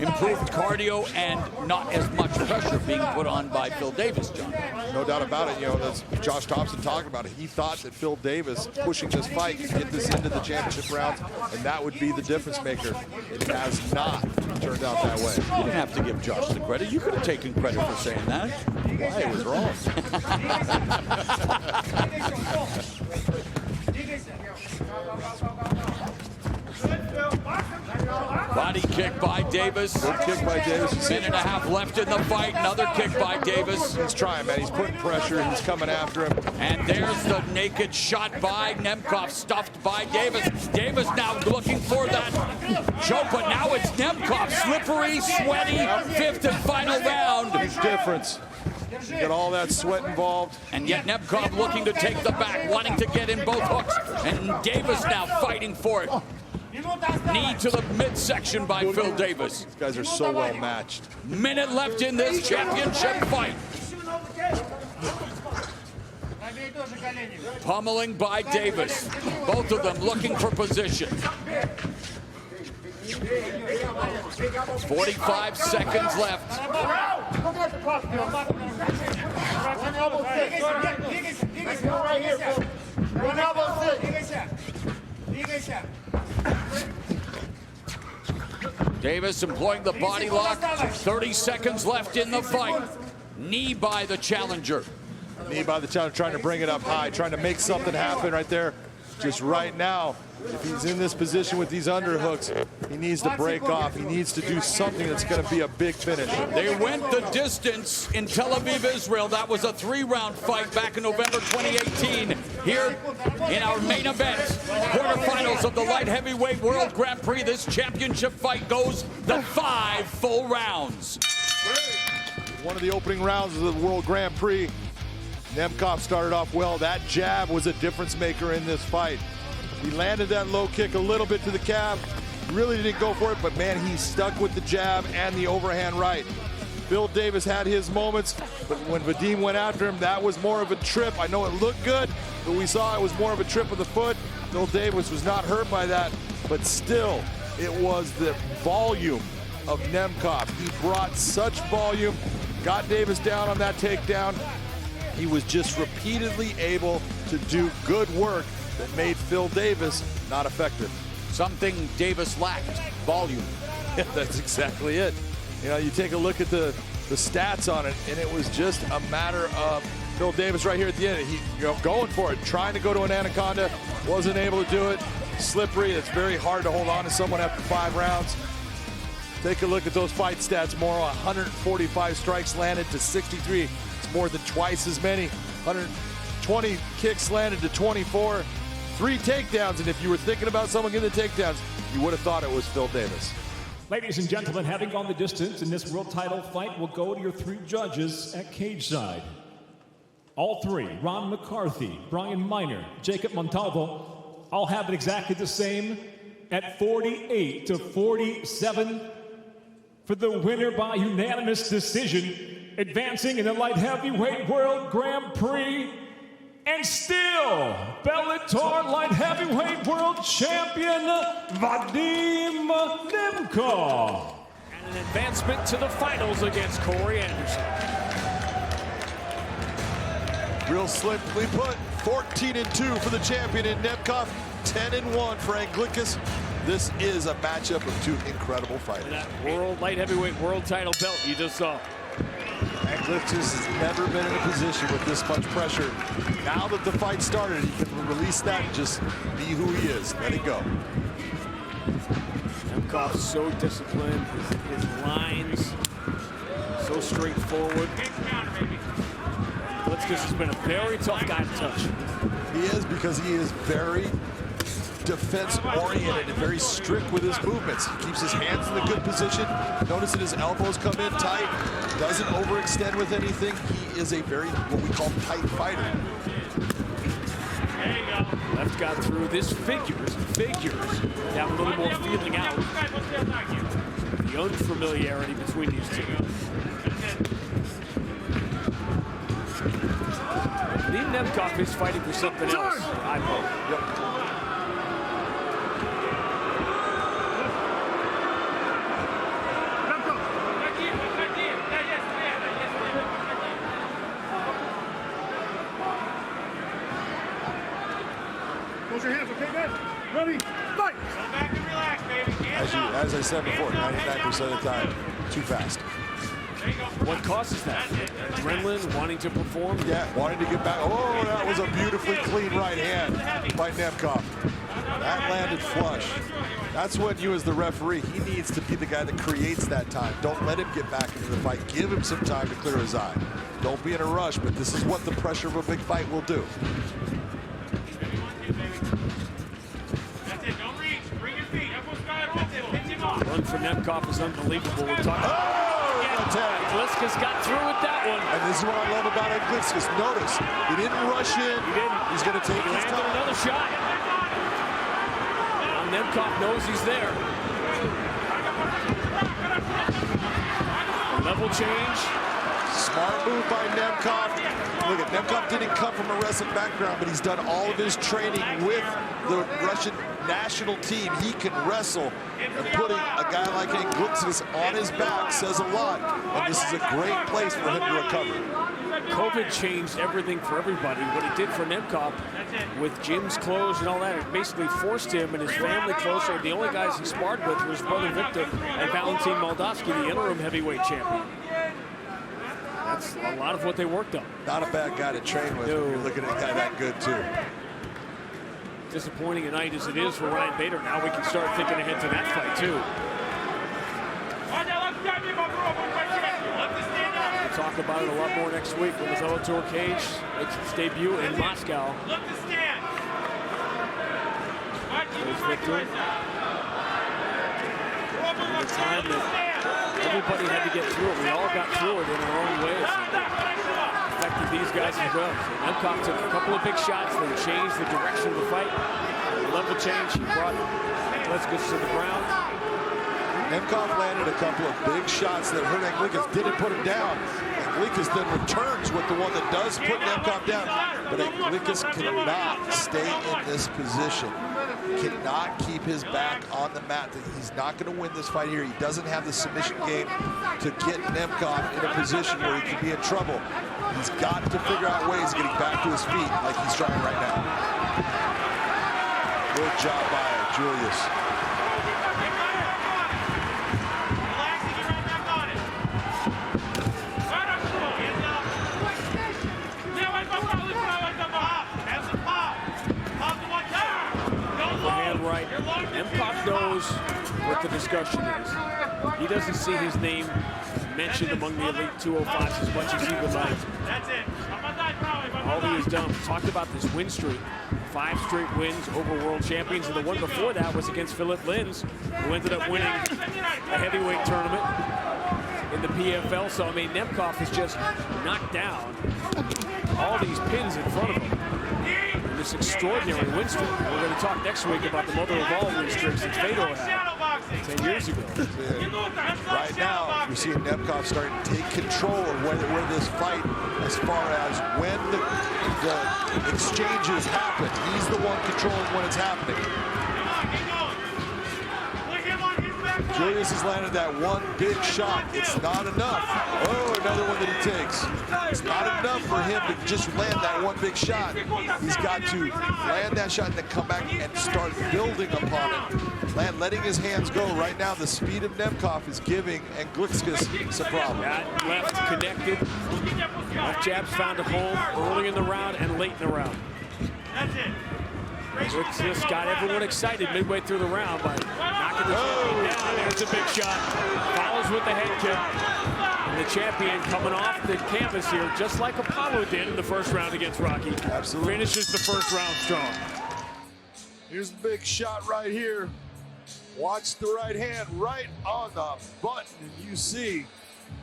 Speaker 20: improved cardio and not as much pressure being put on by Phil Davis, John.
Speaker 16: No doubt about it. You know, that's Josh Thompson talking about it. He thought that Phil Davis pushing this fight could get this into the championship rounds, and that would be the difference maker. It has not turned out that way.
Speaker 20: You didn't have to give Josh the credit. You could have taken credit for saying that.
Speaker 16: Why? It was wrong.
Speaker 20: Body kick by Davis.
Speaker 16: Good kick by Davis.
Speaker 20: Minute and a half left in the fight. Another kick by Davis.
Speaker 16: He's trying, man. He's putting pressure. He's coming after him.
Speaker 20: And there's the naked shot by Nemkov, stuffed by Davis. Davis now looking for that choke, but now it's Nemkov. Slippery, sweaty, fifth and final round.
Speaker 16: Huge difference. You got all that sweat involved.
Speaker 20: And yet Nemkov looking to take the back, wanting to get in both hooks. And Davis now fighting for it. Knee to the midsection by Phil Davis.
Speaker 16: These guys are so well matched.
Speaker 20: Minute left in this championship fight. Pummeling by Davis. Both of them looking for position. 45 seconds left. Davis employing the body lock. 30 seconds left in the fight. Knee by the challenger.
Speaker 16: Knee by the challenger, trying to bring it up high, trying to make something happen right there. Just right now, if he's in this position with these underhooks, he needs to break off. He needs to do something that's going to be a big finish.
Speaker 20: They went the distance in Tel Aviv, Israel. That was a 3-round fight back in November 2018. Here in our main event, quarterfinals of the light heavyweight World Grand Prix, this championship fight goes the 5 full rounds.
Speaker 16: One of the opening rounds of the World Grand Prix. Nemkov started off well. That jab was a difference maker in this fight. He landed that low kick a little bit to the calf. Really didn't go for it, but man, he stuck with the jab and the overhand right. Phil Davis had his moments, but when Vadim went after him, that was more of a trip. I know it looked good, but we saw it was more of a trip of the foot. Phil Davis was not hurt by that, but still, it was the volume of Nemkov. He brought such volume, got Davis down on that takedown. He was just repeatedly able to do good work that made Phil Davis not effective.
Speaker 20: Something Davis lacked, volume.
Speaker 16: Yeah, that's exactly it. You know, you take a look at the stats on it, and it was just a matter of Phil Davis right here at the end. He, going for it, trying to go to an anaconda, wasn't able to do it. Slippery, it's very hard to hold on to someone after 5 rounds. Take a look at those fight stats. More 145 strikes landed to 63. It's more than twice as many. 120 kicks landed to 24. 3 takedowns, and if you were thinking about someone getting the takedowns, you would have thought it was Phil Davis.
Speaker 4: Ladies and gentlemen, having gone the distance in this world title fight, we'll go to your 3 judges at cage side. All 3, Ron McCarthy, Brian Miner, Jacob Montalvo, all have it exactly the same at 48-47 for the winner by unanimous decision, advancing in the light heavyweight World Grand Prix, and still Bellator light heavyweight world champion Vadim Nemkov.
Speaker 11: And an advancement to the finals against Corey Anderson.
Speaker 16: Real simply put, 14-2 for the champion in Nemkov, 10-1 for Anglickas. This is a matchup of 2 incredible fighters.
Speaker 11: And that world light heavyweight world title belt you just saw.
Speaker 16: Anglickas has never been in a position with this much pressure. Now that the fight started, he can release that and just be who he is. Let it go.
Speaker 11: Nemkov so disciplined, his lines so straightforward. Anglickas has been a very tough guy to touch.
Speaker 16: He is, because he is very defense-oriented and very strict with his movements. He keeps his hands in a good position. Notice that his elbows come in tight. Doesn't overextend with anything. He is a very, what we call, tight fighter.
Speaker 11: There you go. Left got through this figures. Have a little more feeling out. The unfamiliarity between these 2. Vadim Nemkov is fighting for something else, I hope.
Speaker 16: Yep.
Speaker 10: Close your hands, okay, guys? Ready, fight! Go back and relax, baby.
Speaker 16: As I said before, 99% of the time, too fast.
Speaker 11: What causes that? Adrenaline, wanting to perform?
Speaker 16: Yeah, wanting to get back. Oh, that was a beautifully clean right hand by Nemkov. That landed flush. That's when you, as the referee, he needs to be the guy that creates that time. Don't let him get back into the fight. Give him some time to clear his eye. Don't be in a rush, but this is what the pressure of a big fight will do.
Speaker 5: That's it. Don't reach. Bring your feet. Everyone's got it. That's it. Pinch him off.
Speaker 4: Run for Nemkov is unbelievable. We're talking.
Speaker 11: Anglickas got through with that one.
Speaker 16: And this is what I love about Anglickas. Notice, he didn't rush in.
Speaker 11: He didn't.
Speaker 16: He's going to take his time.
Speaker 11: Another shot. Now Nemkov knows he's there. Level change.
Speaker 16: Smart move by Nemkov. Look at Nemkov didn't come from a wrestling background, but he's done all of his training with the Russian national team. He can wrestle, and putting a guy like Anglickas on his back says a lot. And this is a great place for him to recover.
Speaker 11: COVID changed everything for everybody. What it did for Nemkov with gyms closed and all that, it basically forced him and his family closer. The only guys he sparred with were his brother Victor and Valentin Moldavsky, the interim heavyweight champion. That's a lot of what they worked on.
Speaker 16: Not a bad guy to train with. No. You're looking at a guy that good too.
Speaker 11: Disappointing a night as it is for Ryan Bader. Now we can start thinking ahead to that fight too. We'll talk about it a lot more next week when the Bellator cage makes its debut in Moscow. There's Victor. The time that everybody had to get through it. We all got through it in our own ways. Affected these guys as well. So Nemkov took a couple of big shots. They changed the direction of the fight. Level change. He brought Anglickas to the ground.
Speaker 16: Nemkov landed a couple of big shots that hurt Anglickas. Didn't put him down. Anglickas then returns with the one that does put Nemkov down. But Anglickas cannot stay in this position. Cannot keep his back on the mat. He's not going to win this fight here. He doesn't have the submission game to get Nemkov in a position where he can be in trouble. He's got to figure out ways of getting back to his feet like he's trying right now. Good job by Julius.
Speaker 11: Right. Nemkov knows what the discussion is. He doesn't see his name mentioned among the elite 205s as much as he would like. All he has done, we talked about this win streak. 5 straight wins over world champions, and the one before that was against Philip Lins, who ended up winning a heavyweight tournament in the PFL. So, I mean, Nemkov has just knocked down all these pins in front of him. This extraordinary win streak. We're going to talk next week about the mother of all win streaks that Fedor had 10 years ago.
Speaker 16: Right now, you're seeing Nemkov starting to take control of where this fight, as far as when the exchanges happen. He's the one controlling when it's happening. Julius has landed that one big shot. It's not enough. Oh, another one that he takes. It's not enough for him to just land that one big shot. He's got to land that shot and then come back and start building upon it. Letting his hands go. Right now, the speed of Nemkov is giving Anglickas some problems.
Speaker 11: That left connected. Left jabs found a home early in the round and late in the round.
Speaker 5: That's it.
Speaker 11: Anglickas got everyone excited midway through the round by knocking the champion down. There's a big shot. Follows with the head kick. And the champion coming off the canvas here, just like Apollo did in the first round against Rocky.
Speaker 16: Absolutely.
Speaker 11: Finishes the first round strong.
Speaker 16: Here's the big shot right here. Watch the right hand right on the button, and you see.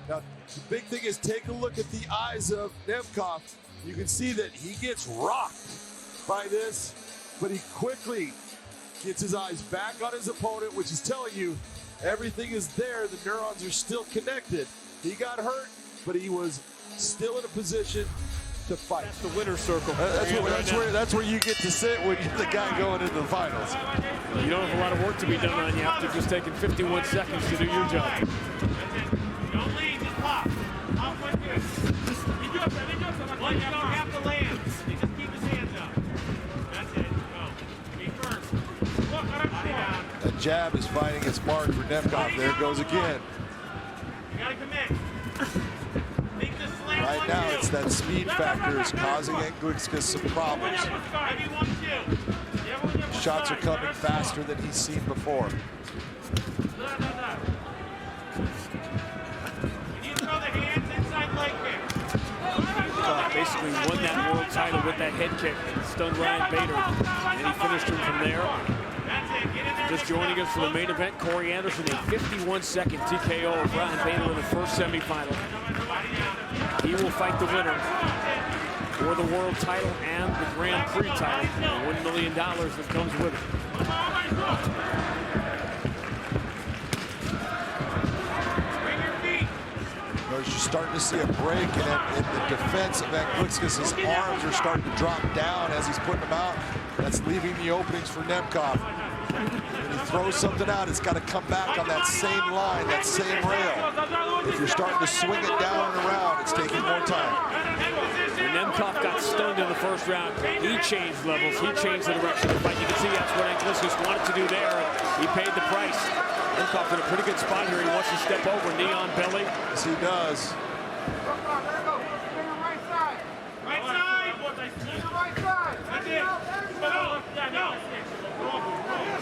Speaker 16: Now, the big thing is take a look at the eyes of Nemkov. You can see that he gets rocked by this, but he quickly gets his eyes back on his opponent, which is telling you everything is there. The neurons are still connected. He got hurt, but he was still in a position to fight.
Speaker 11: That's the winner's circle.
Speaker 16: That's where you get to sit when you're the guy going into the finals.
Speaker 11: You don't have a lot of work to be done on you after just taking 51 seconds to do your job.
Speaker 5: Don't lead, just pop. Pop one good. You don't have to land. Just keep his hands up. That's it. Go. Be first. Look, body down.
Speaker 16: The jab is finding its mark for Nemkov. There it goes again.
Speaker 5: You gotta commit.
Speaker 16: Right now, it's that speed factor is causing Anglickas some problems.
Speaker 5: Maybe 1-2.
Speaker 16: Shots are coming faster than he's seen before.
Speaker 11: Basically won that world title with that head kick, stunned Ryan Bader, and he finished him from there. Just joining us for the main event, Corey Anderson, a 51-second TKO of Ryan Bader in the first semifinal. He will fight the winner for the world title and the Grand Prix title, and $1 million that comes with it.
Speaker 16: You're starting to see a break in the defense of Anglickas. His arms are starting to drop down as he's putting them out. That's leaving the openings for Nemkov. When he throws something out, it's got to come back on that same line, that same rail. If you're starting to swing it down and around, it's taking more time.
Speaker 11: When Nemkov got stunned in the first round, he changed levels, he changed the direction of the fight. You can see that's what Anglickas wanted to do there. He paid the price. Nemkov in a pretty good spot here. He wants to step over, knee on belly.
Speaker 16: Yes, he does.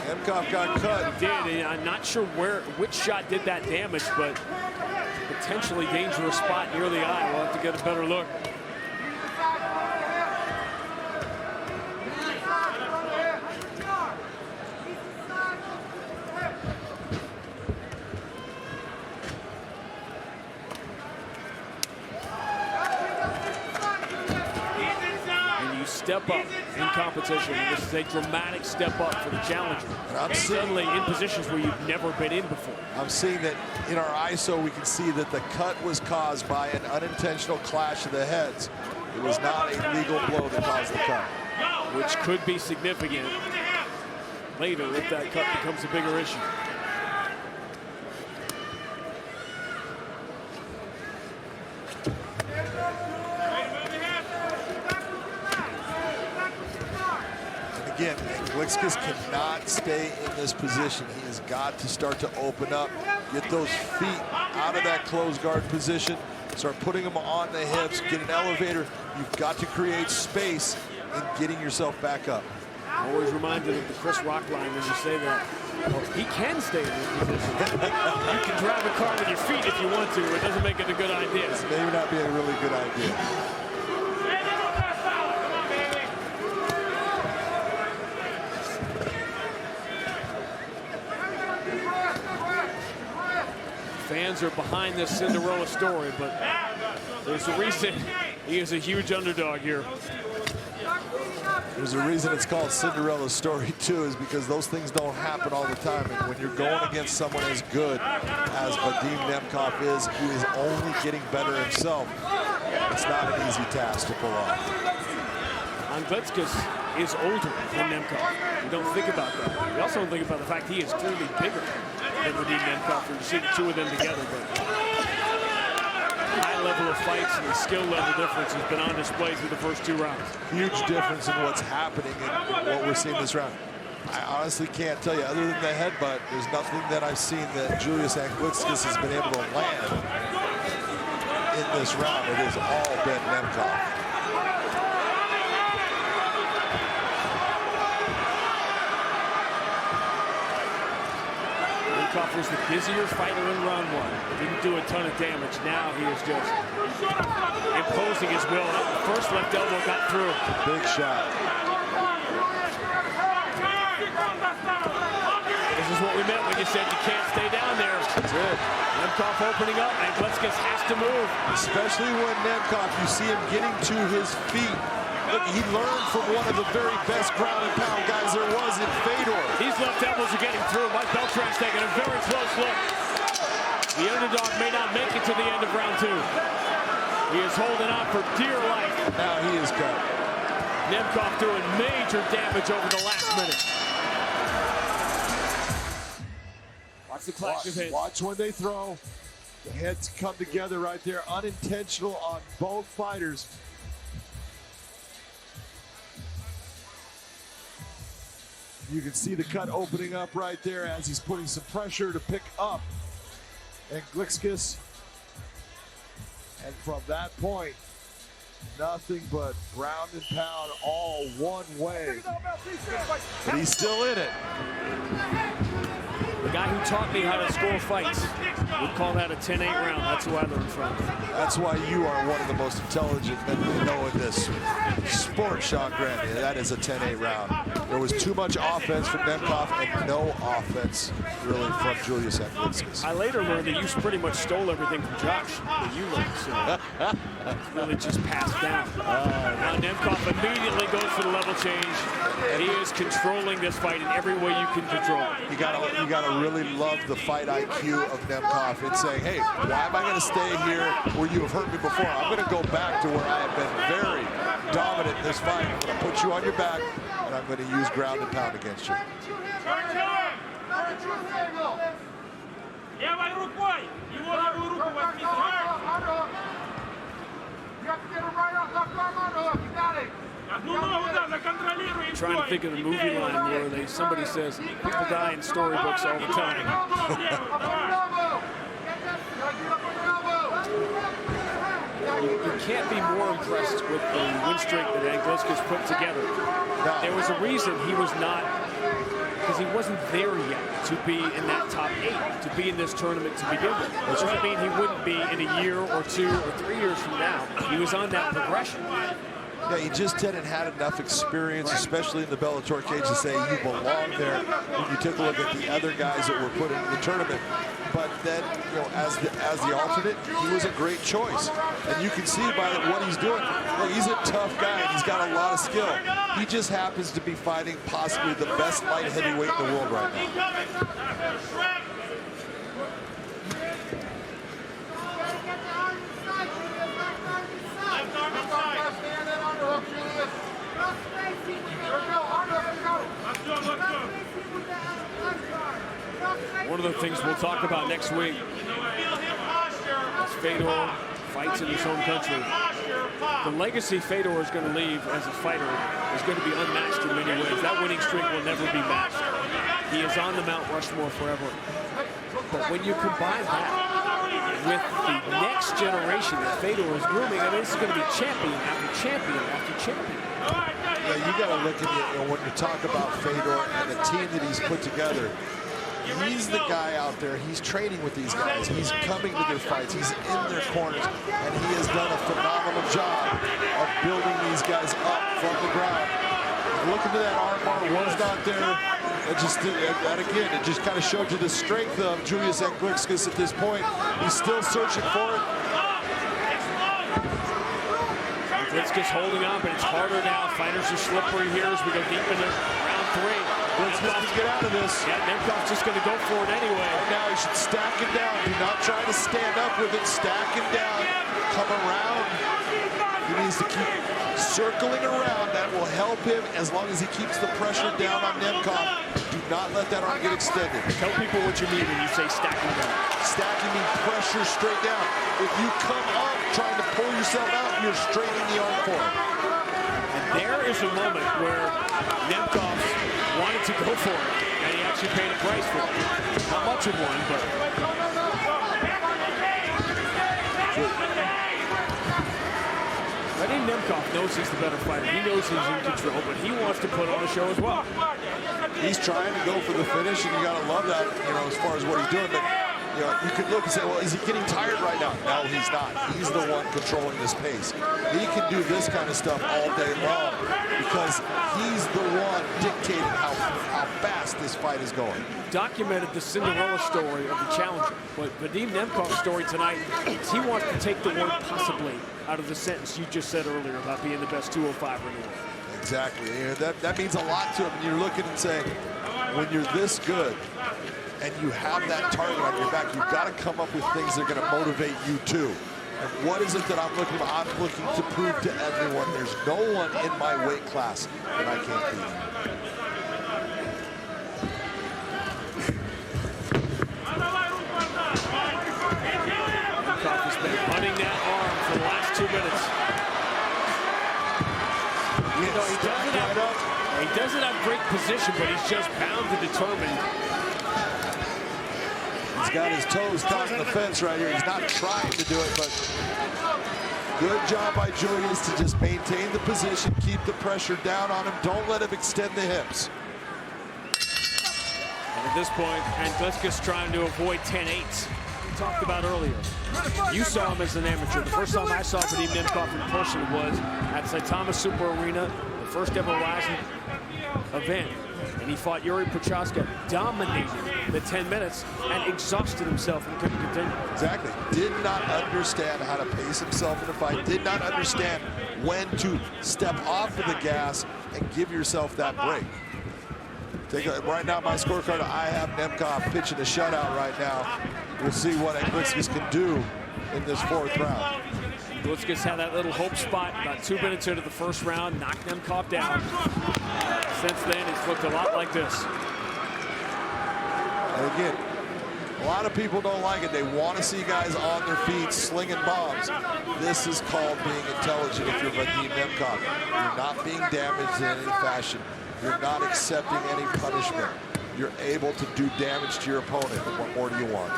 Speaker 16: Nemkov got cut.
Speaker 11: He did, and I'm not sure which shot did that damage, but potentially dangerous spot near the eye. We'll have to get a better look. Step up in competition. And this is a dramatic step up for the challenger. And suddenly in positions where you've never been in before.
Speaker 16: I'm seeing that in our ISO, we can see that the cut was caused by an unintentional clash of the heads. It was not a legal blow that caused the cut.
Speaker 11: Which could be significant later if that cut becomes a bigger issue.
Speaker 16: Again, Anglickas cannot stay in this position. He has got to start to open up, get those feet out of that closed guard position, start putting them on the hips, get an elevator. You've got to create space in getting yourself back up.
Speaker 11: Always reminded of the Chris Rock line when you say that. Well, he can stay in this position. You can drive a car with your feet if you want to. It doesn't make it a good idea.
Speaker 16: This may not be a really good idea.
Speaker 11: Fans are behind this Cinderella story, but there's a reason he is a huge underdog here.
Speaker 16: There's a reason it's called Cinderella story too, is because those things don't happen all the time. And when you're going against someone as good as Vadim Nemkov is, who is only getting better himself, it's not an easy task to pull off.
Speaker 11: Anglickas is older than Nemkov. You don't think about that. You also don't think about the fact he is clearly bigger than Vadim Nemkov. You see the two of them together, but high level of fights and the skill level difference has been on display through the first 2 rounds.
Speaker 16: Huge difference in what's happening and what we're seeing this round. I honestly can't tell you, other than the headbutt, there's nothing that I've seen that Julius Anglickas has been able to land in this round. It has all been Nemkov.
Speaker 11: Nemkov was the busier fighter in round 1. Didn't do a ton of damage. Now he is just imposing his will. The first left elbow got through.
Speaker 16: Big shot.
Speaker 11: This is what we meant when you said you can't stay down there.
Speaker 16: That's it.
Speaker 11: Nemkov opening up, and Anglickas has to move.
Speaker 16: Especially when Nemkov, you see him getting to his feet. Look, he learned from one of the very best ground and pound guys there was in Fedor.
Speaker 11: These left elbows are getting through. Mike Beltran's taking a very close look. The underdog may not make it to the end of round 2. He is holding on for dear life.
Speaker 16: Now he is cut.
Speaker 11: Nemkov doing major damage over the last minute. Watch the clash of heads.
Speaker 16: Watch when they throw. The heads come together right there. Unintentional on both fighters. You can see the cut opening up right there as he's putting some pressure to pick up Anglickas. And from that point, Nothing but ground and pound all one way. But he's still in it.
Speaker 4: The guy who taught me how to score fights would call that a 10-8 round. That's who I learned from.
Speaker 16: That's why you are one of the most intelligent men we know in this sport, Sean Grant. That is a 10-8 round. There was too much offense from Nemkov and no offense really from Julius Anglickas.
Speaker 4: I later learned that you pretty much stole everything from Josh that you learned. So it's really just passed down. Now Nemkov immediately goes for the level change. He is controlling this fight in every way you can control it.
Speaker 16: You gotta really love the fight IQ of Nemkov and saying, hey, why am I gonna stay here where you have hurt me before? I'm gonna go back to where I have been very dominant in this fight. I'm gonna put you on your back and I'm gonna use ground and pound against you.
Speaker 4: I'm trying to think of the movie line where somebody says, people die in storybooks all the time. You can't be more impressed with the win streak that Anglickas put together. No. There was a reason he was not, because he wasn't there yet to be in that top 8, to be in this tournament to begin with. That doesn't mean he wouldn't be in a year or 2 or 3 years from now. He was on that progression.
Speaker 16: Yeah, he just hadn't had enough experience, especially in the Bellator cage, to say you belong there when you take a look at the other guys that were put in the tournament. But then, you know, as the alternate, he was a great choice. And you can see by what he's doing. Look, he's a tough guy, and he's got a lot of skill. He just happens to be fighting possibly the best light heavyweight in the world right now.
Speaker 4: One of the things we'll talk about next week is Fedor fights in his home country. The legacy Fedor is going to leave as a fighter is going to be unmatched in many ways. That winning streak will never be matched. He is on the Mount Rushmore forever. But when you combine that with the next generation that Fedor is grooming, I mean, this is going to be champion after champion after champion.
Speaker 16: Yeah, you got to look at it, you know, when you talk about Fedor and the team that he's put together. He's the guy out there. He's training with these guys. He's coming to their fights. He's in their corners, and he has done a phenomenal job of building these guys up from the ground. Look into that armbar. One's not there. That again, it just kind of showed you the strength of Julius Anglickas at this point. He's still searching for it.
Speaker 4: Anglickas holding on, but it's harder now. Fighters are slippery here as we go deep into round 3.
Speaker 16: Let's get out of this.
Speaker 4: Yeah, Nemkov's just going to go for it anyway.
Speaker 16: Right now, he should stack him down. Do not try to stand up with it. Stack him down. Come around. He needs to keep circling around. That will help him as long as he keeps the pressure down on Nemkov. Do not let that arm get extended.
Speaker 4: Tell people what you mean when you say stacking down.
Speaker 16: Stacking means pressure straight down. If you come up trying to pull yourself out, you're straightening the arm forward.
Speaker 4: And there is a moment where Nemkov wanted to go for it, and he actually paid a price for it. Not much of one, but... Vadim Nemkov knows he's the better fighter. He knows he's in control, but he wants to put on a show as well.
Speaker 16: He's trying to go for the finish, and you got to love that, you know, as far as what he's doing. But you know, you could look and say, well, is he getting tired right now? No, he's not. He's the one controlling this pace. He can do this kind of stuff all day long because he's the one dictating how fast this fight is going.
Speaker 4: Documented the Cinderella story of the challenger, but Vadim Nemkov's story tonight is he wants to take the word possibly out of the sentence you just said earlier about being the best 205 in the world.
Speaker 16: Exactly. You know, that means a lot to him. You're looking and saying, when you're this good, and you have that target on your back, you've got to come up with things that are going to motivate you too. And what is it that I'm looking for? I'm looking to prove to everyone there's no one in my weight class that I can't beat.
Speaker 4: Nemkov has been hunting that arm for the last 2 minutes. You know, he doesn't have great position, but he's just bound and determined.
Speaker 16: He's got his toes caught in the fence right here. He's not trying to do it, but Good job by Julius to just maintain the position, keep the pressure down on him. Don't let him extend the hips.
Speaker 11: And at this point, Anglickas trying to avoid 10-8s. We talked about earlier. You saw him as an amateur. The first time I saw Vadim Nemkov in person was at Saitama Super Arena, the first ever Rising event. And he fought Yuri Prochaska, dominated the 10 minutes, and exhausted himself and couldn't continue.
Speaker 16: Exactly. Did not understand how to pace himself in a fight. Did not understand when to step off of the gas and give yourself that break. Right now, my scorecard, I have Nemkov pitching a shutout right now. We'll see what Anglickas can do in this 4th round.
Speaker 11: Anglickas had that little hope spot about 2 minutes into the first round, knocked Nemkov down. Since then, it's looked a lot like this.
Speaker 16: And again, a lot of people don't like it. They want to see guys on their feet slinging bombs. This is called being intelligent if you're Vadim Nemkov. You're not being damaged in any fashion. You're not accepting any punishment. You're able to do damage to your opponent. What more do you want?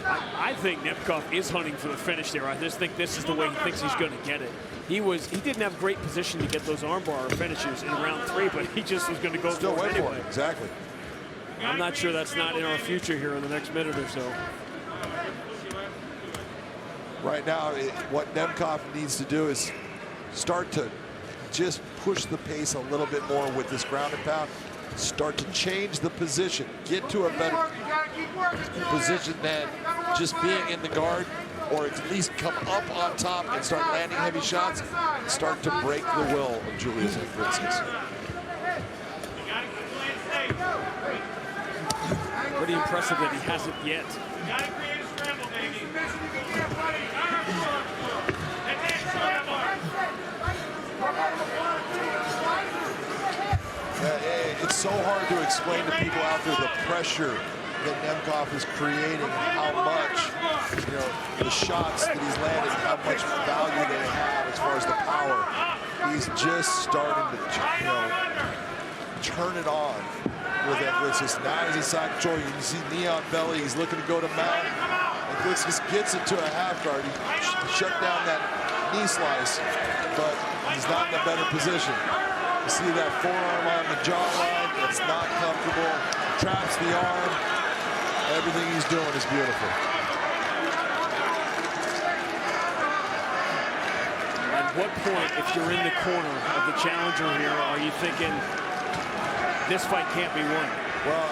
Speaker 11: I think Nemkov is hunting for the finish there. I just think this is the way he thinks he's going to get it. He didn't have great position to get those armbar finishes in round 3, but he just was going to go
Speaker 16: Still
Speaker 11: for it
Speaker 16: wait
Speaker 11: anyway.
Speaker 16: for it. Exactly.
Speaker 11: I'm not sure that's not in our future here in the next minute or so.
Speaker 16: Right now, what Nemkov needs to do is start to just push the pace a little bit more with this ground and pound. Start to change the position. Get to a better position than just being in the guard, or at least come up on top and start landing heavy shots and start to break the will of Julius Anglickas.
Speaker 11: Pretty impressive that he hasn't yet.
Speaker 16: It's so hard to explain to people out there the pressure that Nemkov is creating and how much, the shots that he's landed, how much value they have as far as the power. He's just starting to, turn it on with Anglickas. Now he's inside control. You can see knee on belly. He's looking to go to mount. Anglickas gets it to a half guard. He shut down that knee slice, but he's not in a better position. You see that forearm on the jawline. It's not comfortable. Traps the arm. Everything he's doing is beautiful.
Speaker 11: At what point, if you're in the corner of the challenger here, are you thinking this fight can't be won?
Speaker 16: Well,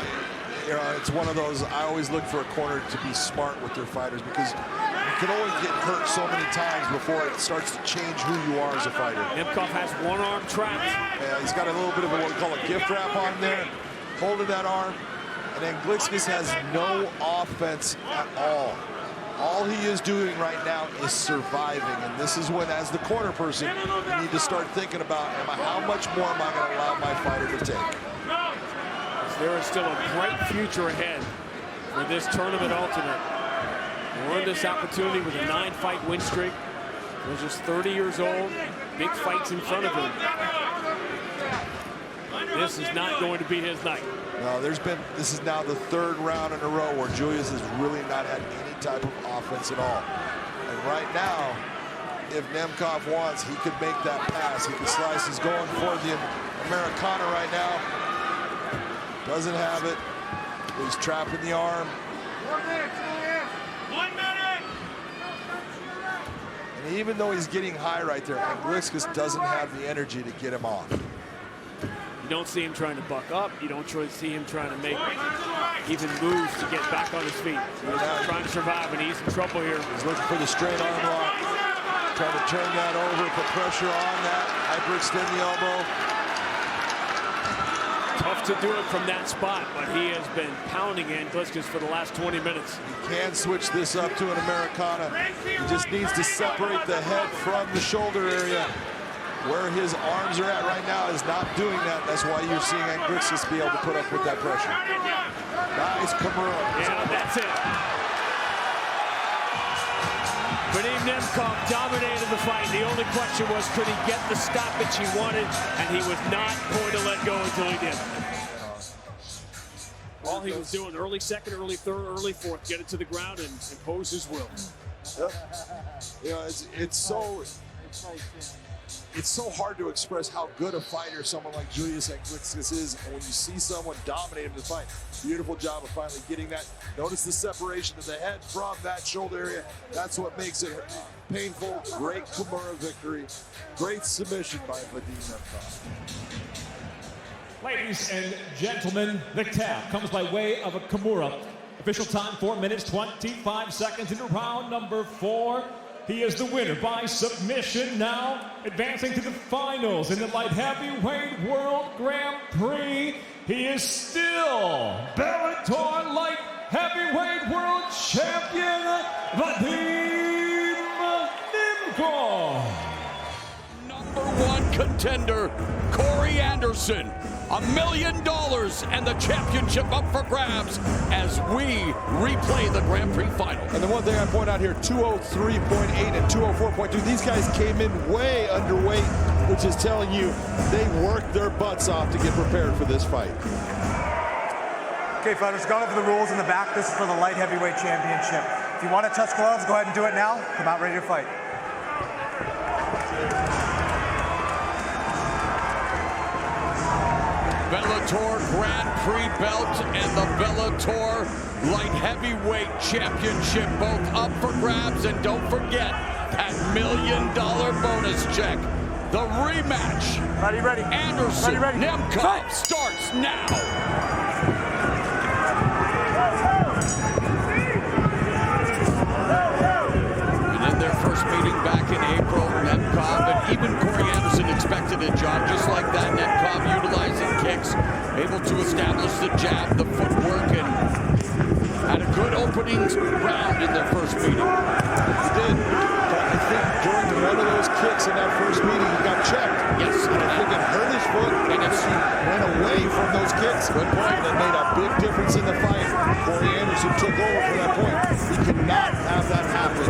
Speaker 16: it's one of those, I always look for a corner to be smart with their fighters, because you can only get hurt so many times before it starts to change who you are as a fighter.
Speaker 11: Nemkov has one arm trapped.
Speaker 16: Yeah, he's got a little bit of what we call a gift wrap on there, holding that arm. And Anglickas has no offense at all. All he is doing right now is surviving. And this is when, as the corner person, you need to start thinking about, how much more am I going to allow my fighter to take?
Speaker 11: There is still a bright future ahead for this tournament alternate. He earned this opportunity with a 9-fight win streak. He's just 30 years old. Big fights in front of him. This is not going to be his night.
Speaker 16: No, this is now the 3rd round in a row where Julius has really not had any type of offense at all. And right now, if Nemkov wants, he could make that pass. He could slice. He's going for the Americana right now. Doesn't have it. He's trapping the arm.
Speaker 5: 1 minute, Julius. 1 minute.
Speaker 16: And even though he's getting high right there, Anglickas doesn't have the energy to get him off.
Speaker 11: You don't see him trying to buck up. You don't see him trying to make even moves to get back on his feet. He's trying to survive, and he's in trouble here.
Speaker 16: He's looking for the straight arm lock. Trying to turn that over, put pressure on that. Hyperextend the elbow.
Speaker 11: Tough to do it from that spot, but he has been pounding Anglickas for the last 20 minutes.
Speaker 16: He can switch this up to an Americana. He just needs to separate the head from the shoulder area. Where his arms are at right now is not doing that. That's why you're seeing Anglickas be able to put up with that pressure. Nice Camaro.
Speaker 11: Yeah, that's it. Vadim Nemkov dominated the fight. The only question was, could he get the stoppage he wanted? And he was not going to let go until he did. All he was doing, early second, early third, early fourth, get it to the ground and impose his will.
Speaker 16: You know, it's so hard to express how good a fighter someone like Julius Anglickas is, and when you see someone dominate him in the fight, beautiful job of finally getting that. Notice the separation of the head from that shoulder area. That's what makes it painful. Great Kimura victory. Great submission by Vadim Nemkov.
Speaker 4: Ladies and gentlemen, the tap comes by way of a Kimura. Official time 4 minutes 25 seconds into round number 4. He is the winner by submission, now advancing to the finals in the light heavyweight World Grand Prix. He is still Bellator light heavyweight world champion, Vadim Nemkov.
Speaker 20: #1 contender, Corey Anderson. $1 million and the championship up for grabs as we replay the Grand Prix final.
Speaker 16: And the one thing I point out here, 203.8 and 204.2. These guys came in way underweight, which is telling you they worked their butts off to get prepared for this fight.
Speaker 2: Okay, fighters, gone over the rules in the back. This is for the light heavyweight championship. If you want to touch gloves, go ahead and do it now. Come out ready to fight.
Speaker 20: Bellator Grand Prix belt and the Bellator Light Heavyweight Championship both up for grabs. And don't forget that $1 million bonus check. The rematch.
Speaker 2: Ready.
Speaker 20: Anderson
Speaker 2: Ready.
Speaker 20: Nemkov starts now. And in their first meeting back in April, Nemkov and even Corey Anderson expected a job just like that. Nemkov utilizing kicks, able to establish the jab, the footwork, and had a good opening round in their first meeting.
Speaker 16: He did. I think during one of those kicks in that first meeting, he got checked.
Speaker 20: Yes.
Speaker 16: And I think it hurt his foot. And he went away from those kicks. Good point. That made a big difference in the fight. Corey Anderson took over from that point. He could not have that happen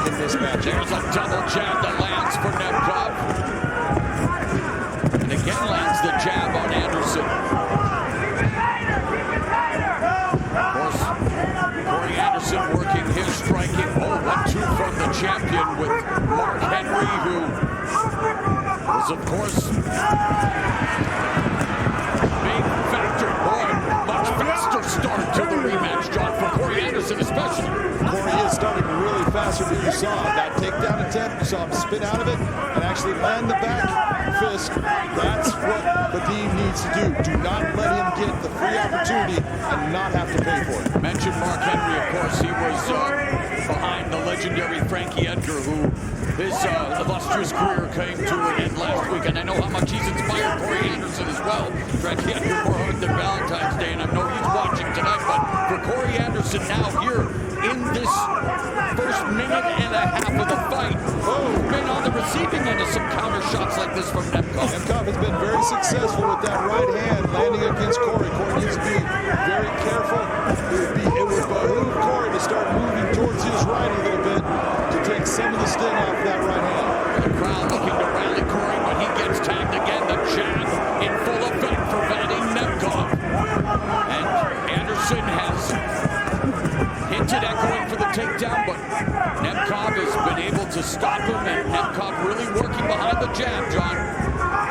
Speaker 16: in this match.
Speaker 20: There's a double jab that lands for Nemkov. And again lands the jab on Anderson. Of course, Corey Anderson working his striking. Oh, 1-2 from the champion with Mark Henry, who was, of course, big factor. Boy, much faster start to the rematch, John, for Corey Anderson especially.
Speaker 16: Corey is starting really faster than you saw. That takedown attempt, you saw him spin out of it and actually land the back fist. That's what Vadim needs to do. Do not let him get the free opportunity and not have to pay for it.
Speaker 20: Mentioned Mark Henry, of course. He was behind the legendary Frankie Edgar, who his illustrious career came to an end last week. And I know how much he's inspired Corey Anderson as well. Frankie Edgar more hurt than Valentine's Day, and I know he's watching tonight. But for Corey Anderson now here in this first minute and a half of the fight, been on the receiving end of some counter shots like this from Nemkov.
Speaker 16: Nemkov has been very successful with that right hand landing against Corey. Corey needs to be very careful. It would behoove Corey to start moving towards his right a little bit to take some of the sting off that right hand.
Speaker 20: The crowd looking to rally Corey, but he gets tagged again. The jab in full effect for Vadim Nemkov. And Anderson has hinted at going for the takedown, but Nemkov has been able to stop him, and Nemkov really working behind the jab, John.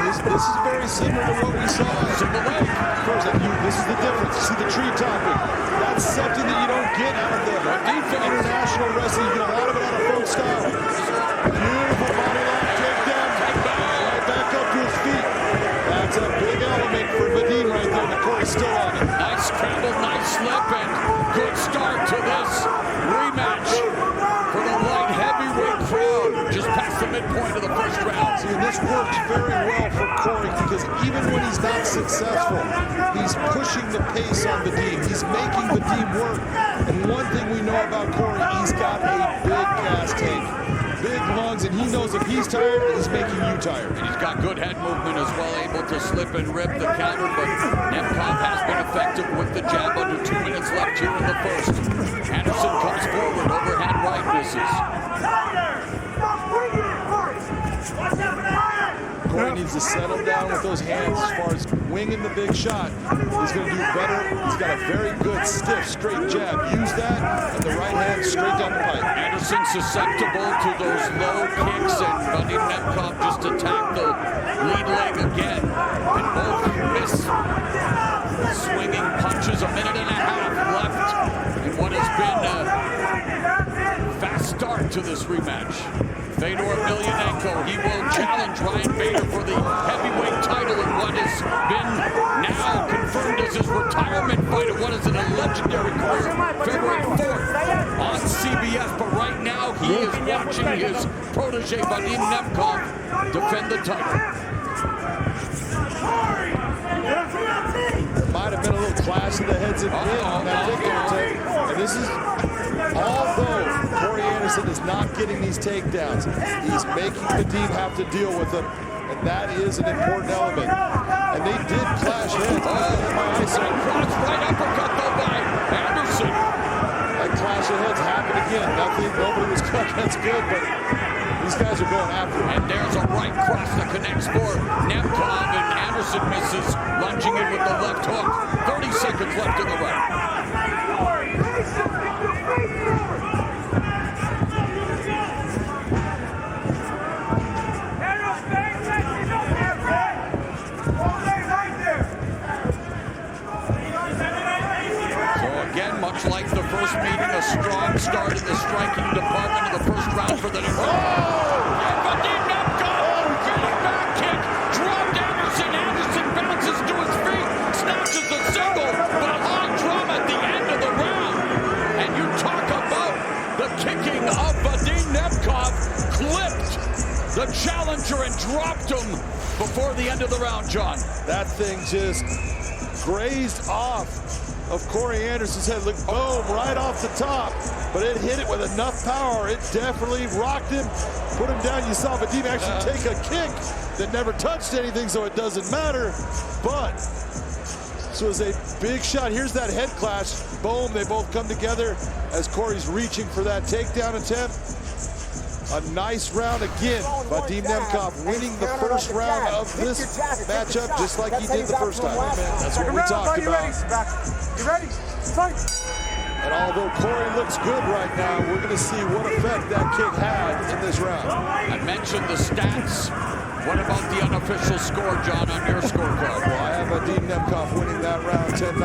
Speaker 16: This is very similar to what we saw.
Speaker 20: Single leg.
Speaker 16: Of course, this is the difference. You see the tree topping. That's something that you don't get out of the international wrestling. You get a lot of it out of folk style. Beautiful body lock takedown. Right back up to his feet. That's a big element for Vadim right there. The Corey's still on it.
Speaker 20: Nice scramble, nice slip, and good start to this rematch for the light heavyweight crowd. Just past the midpoint of the first round.
Speaker 16: See, and this works very well for Corey because even when he's not successful, he's pushing the pace on Vadim. He's making Vadim work. And one thing we know about Corey, he's got a big gas tank, big lungs, and he knows if he's tired, he's making you tired.
Speaker 20: And he's got good head movement as well, able to slip and rip the counter, but Nemkov has been effective with the jab. Under 2 minutes left here in the first. Anderson comes forward, overhand right misses.
Speaker 16: Corey needs to settle down with those hands as far as winging the big shot. He's going to do better. He's got a very good, stiff, straight jab. Use that, and the right hand straight down the pipe.
Speaker 20: Anderson susceptible to those low kicks, and Vadim Nemkov just attacked the lead leg again. And both miss swinging punches. A minute and a half left in what has been a fast start to this rematch. Fedor Emelianenko, he will challenge Ryan Bader for the heavyweight title in what has been now confirmed as his retirement fight of what is in a legendary career, February 4th on CBS. But right now, he is watching his protege, Vadim Nemkov, defend the title.
Speaker 16: Might have been a little clash of the heads at that takedown attempt. And this is, although Corey Anderson is not getting these takedowns, he's making Vadim have to deal with them, and that is an important element. And they did clash heads.
Speaker 20: Cross right uppercut though by Anderson.
Speaker 16: That clash of heads happened again. Nobody was cut. That's good, but these guys are going after him.
Speaker 20: And there's a right cross that connects for Nemkov, and Anderson misses, lunging in with the left hook. 30 seconds left in the round. Much like the first meeting, a strong start in the striking department of the first round for the And Vadim Nemkov, getting back kick, dropped Anderson. Anderson bounces to his feet, snatches the single, but high drama at the end of the round. And you talk about the kicking of Vadim Nemkov, clipped the challenger and dropped him before the end of the round, John.
Speaker 16: That thing just grazed off of Corey Anderson's head. Look, boom, right off the top. But it hit it with enough power. It definitely rocked him, put him down. You saw Vadim actually take a kick that never touched anything, so it doesn't matter. But this was a big shot. Here's that head clash. Boom, they both come together as Corey's reaching for that takedown attempt. A nice round again. Vadim Nemkov winning the first round of this matchup just like he did the first time. That's what we talked about.
Speaker 2: You ready? Fight!
Speaker 16: And although Corey looks good right now, we're going to see what effect that kick had in this round.
Speaker 20: I mentioned the stats. What about the unofficial score, John, on your scorecard?
Speaker 16: Well, I have Vadim Nemkov winning that round 10-9.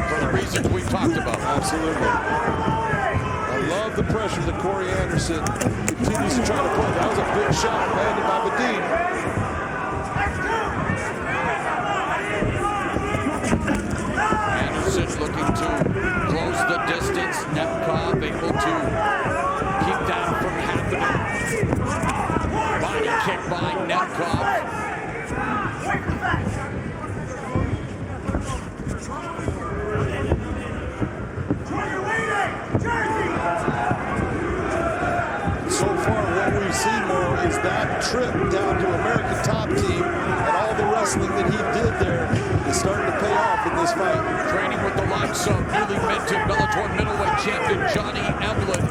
Speaker 20: For the reasons we talked about.
Speaker 16: Absolutely. I love the pressure that Corey Anderson continues to try to put. That was a big shot landed by Vadim.
Speaker 20: Looking to close the distance. Nemkov able to keep that from happening. Body kick by Nemkov.
Speaker 16: So far, what we've seen more is that trip down to American Top Team and all the wrestling that he did there is starting to pay off in this fight.
Speaker 20: Training with the likes of newly minted Bellator middleweight champion Johnny Evelyn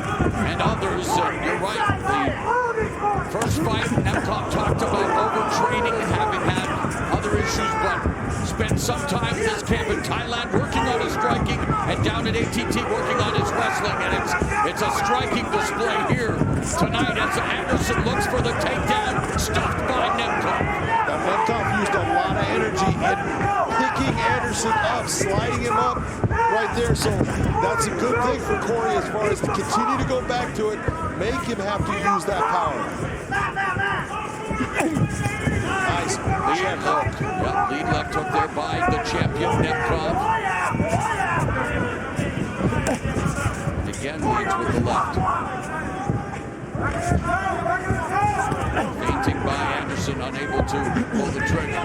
Speaker 20: and others. And you're right, the first fight Nemkov talked about overtraining and having had other issues, but spent some time in his camp in Thailand working on his striking and down at ATT working on his wrestling. And it's a striking display here tonight as Anderson looks for the takedown, stuffed by Nemkov.
Speaker 16: Now Nemkov used a lot of energy in picking Anderson up, sliding him up right there. So that's a good thing for Corey as far as to continue to go back to it, make him have to use that power. Nice
Speaker 20: lead hook. Yep, lead left hook there by the champion Nemkov. And again leads with the left. Feinting by Anderson, unable to pull the trigger.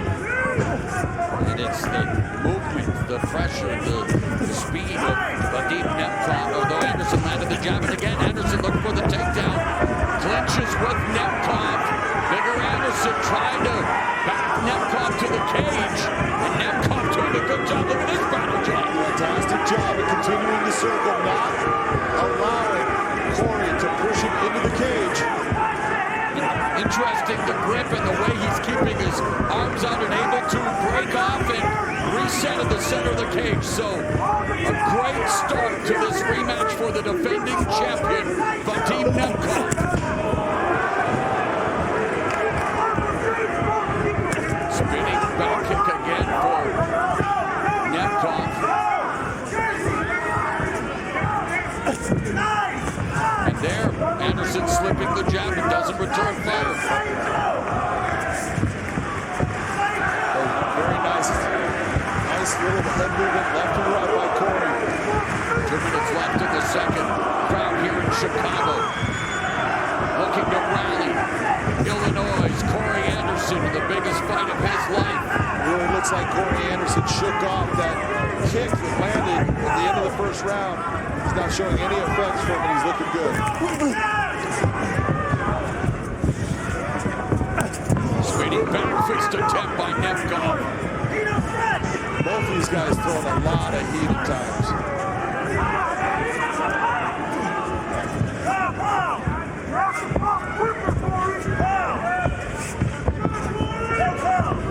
Speaker 20: And it's the movement, the pressure, the speed of Vadim Nemkov. Although Anderson landed the jab, and again Anderson looking for the takedown. Clinches with Nemkov. Bigger Anderson trying to back Nemkov to the cage. And Nemkov doing a good job. Look at this battle, John.
Speaker 16: Fantastic job of continuing to circle, not allowing Corey to push him into the cage.
Speaker 20: Interesting, the grip and the way he's keeping his arms out and able to break off and reset at the center of the cage. So a great start to this rematch for the defending champion, Vadim Nemkov. Spinning back kick again for Nemkov. And there, Anderson slipping the jab and doesn't return fire.
Speaker 16: Very nice little head movement left and right by Corey.
Speaker 20: 2 minutes left in the second. Crowd here in Chicago looking to rally. Illinois' Corey Anderson in the biggest fight of his life.
Speaker 16: It really looks like Corey Anderson shook off that kick that landed at the end of the first round. He's not showing any effects from it. He's looking good.
Speaker 20: Spinning back fist attempt by Nemkov.
Speaker 16: Both of these guys throwing a lot of heat at times.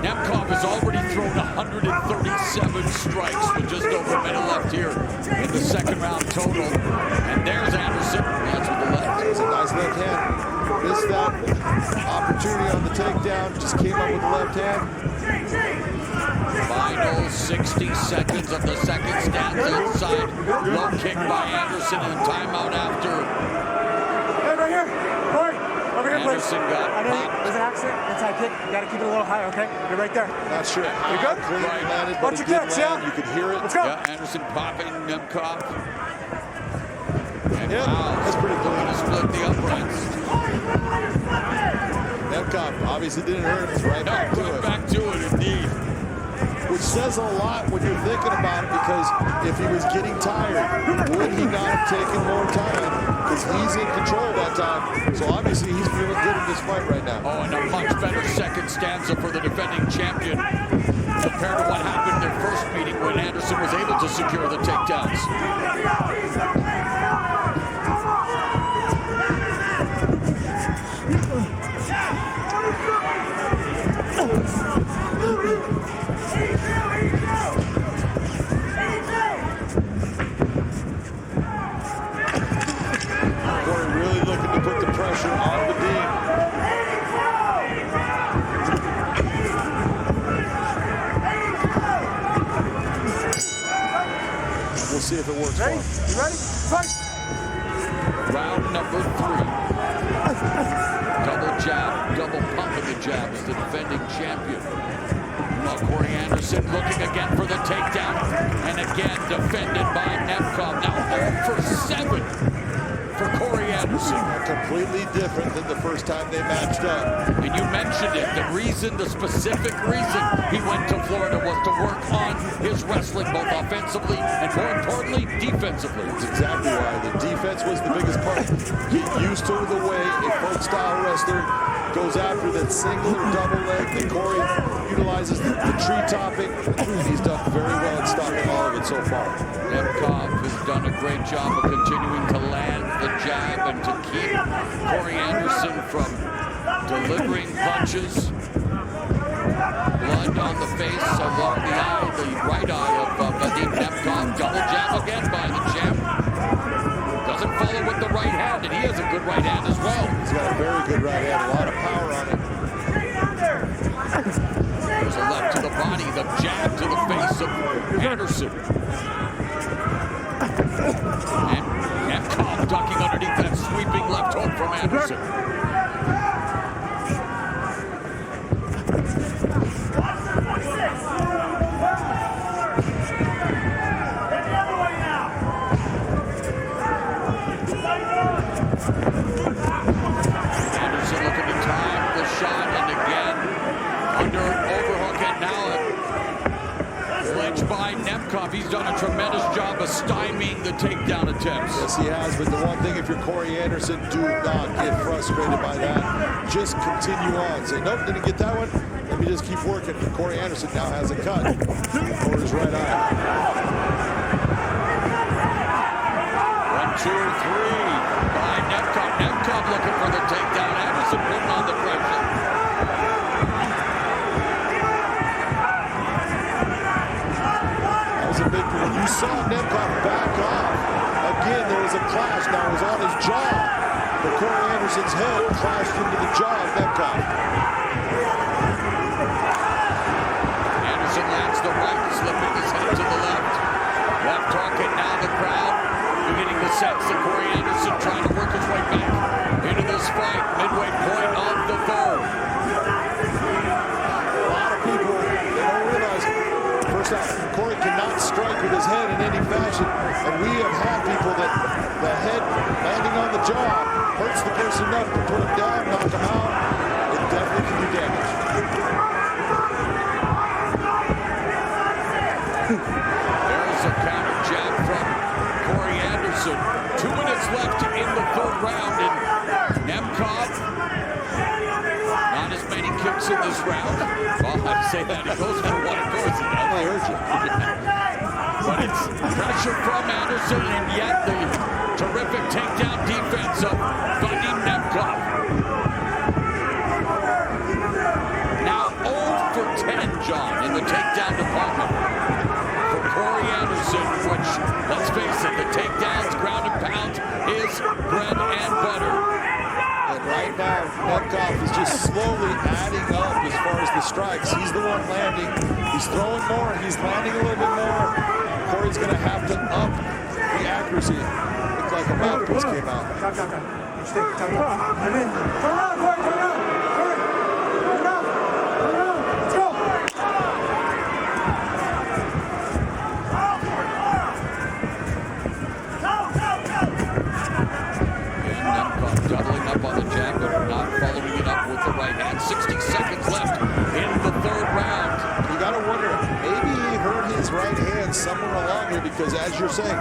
Speaker 20: Nemkov has already thrown 137 strikes with just over a minute left here in the second round total. And there's Anderson. That's with the left.
Speaker 16: It's a nice left hand. Missed that opportunity on the takedown. Just came up with the left hand.
Speaker 20: Final 60 seconds of the second stanza inside. Low kick by Anderson and timeout after.
Speaker 2: Hey, right here. Corey, over here, please.
Speaker 20: Anderson got
Speaker 2: I know there's an accident. Inside kick. You got to keep it a little higher, okay? You're right there.
Speaker 16: Not sure how
Speaker 2: You good?
Speaker 16: clean it landed, but
Speaker 2: Bunch
Speaker 16: it
Speaker 2: of
Speaker 16: did
Speaker 2: kicks,
Speaker 16: land.
Speaker 2: yeah?
Speaker 16: You could hear it.
Speaker 2: Let's go.
Speaker 20: Yeah, Anderson popping Nemkov. And
Speaker 16: Yeah,
Speaker 20: wow,
Speaker 16: that's pretty cool.
Speaker 20: looking to split the uprights.
Speaker 16: Nemkov obviously didn't hurt him. He's right back to it.
Speaker 20: Back to it, indeed.
Speaker 16: Which says a lot when you're thinking about it, because if he was getting tired, would he not have taken more time? Because he's in control that time. So obviously he's feeling good in this fight right now.
Speaker 20: Oh, and a much better second stanza for the defending champion compared to what happened in their first meeting when Anderson was able to secure the takedowns.
Speaker 16: Corey really looking to put the pressure on Vadim. We'll see if it works for him.
Speaker 2: You ready? Fight!
Speaker 20: Round number 3. Double jab, double pump of the jab as the defending champion. Well, Corey Anderson looking again for the takedown, and again defended by Nemkov. Now 0 for 7 for Corey Anderson.
Speaker 16: Completely different than the first time they matched up.
Speaker 20: And you mentioned it, the specific reason he went to Florida was to work on his wrestling, both offensively and more importantly, defensively.
Speaker 16: That's exactly why. The defense was the biggest part. Get used to the way a folk-style wrestler goes after that single or double leg that Corey utilizes the tree topping, and he's done very well at stopping all of it so far.
Speaker 20: Nemkov has done a great job of continuing to land the jab and to keep Corey Anderson from delivering punches. Blood on the face along the eye, the right eye of Vadim Nemkov. Double jab again by the champ. Doesn't follow with the right hand, and he has a good right hand as well.
Speaker 16: He's got a very good right hand, a lot of power on it.
Speaker 20: There's a left to the body, the jab to the face of Anderson. And Nemkov ducking underneath that sweeping left hook from Anderson. Anderson looking to time the shot, and again under overhook, and now a clinch by Nemkov. He's done a tremendous job of stymieing the takedown attempts.
Speaker 16: Yes, he has, but the one thing, if you're Corey Anderson, do not get frustrated by that. Just continue on. Say, nope, didn't get that one. Let me just keep working. Corey Anderson now has a cut over his right eye.
Speaker 20: 1, 2, 3 by Nemkov. Nemkov looking for the takedown. Anderson putting on the pressure.
Speaker 13: You saw Nemkov back off. Again, there was a clash. Now it was on his jaw. But Corey Anderson's head clashed into the jaw of Nemkov.
Speaker 20: Anderson lands the right, slipping his head to the left. Left target, now the crowd beginning to sense that Corey Anderson trying to work his way back into this fight. Midway point of the third.
Speaker 13: A lot of people, they don't realize, first off, Corey cannot strike with his head in any fashion. And we have had people that the head landing on the jaw hurts the person enough to put him down, knock him out. It definitely can do damage.
Speaker 20: There's a counter jab from Corey Anderson. 2 minutes left in the third round, and Nemkov, not as many kicks in this round. Well, I'd say that. He goes for one, of course he does. I heard you. But it's pressure from Anderson, and yet the terrific takedown defense of Vadim Nemkov. Now 0 for 10, John, in the takedown department. Corey Anderson, which, let's face it, the takedowns, ground and pound is bread and butter.
Speaker 13: And right now, Nemkov is just slowly adding up as far as the strikes. He's the one landing. He's throwing more. He's landing a little bit more. Corey's going to have to up the accuracy. Looks like a mouthpiece came out.
Speaker 20: Doubling up on the jab, but not following it up with the right hand. 60 seconds left in the third round.
Speaker 13: You got to wonder, maybe he hurt his right hand somewhere along here, because as you're saying,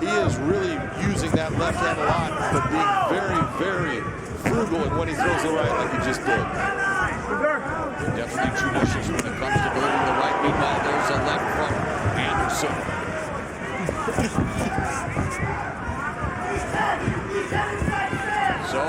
Speaker 13: he is really using that left hand a lot, but being very, very frugal in when he throws the right like he just did.
Speaker 20: Definitely judicious when it comes to delivering the right. Meanwhile, there's a left from Anderson. So,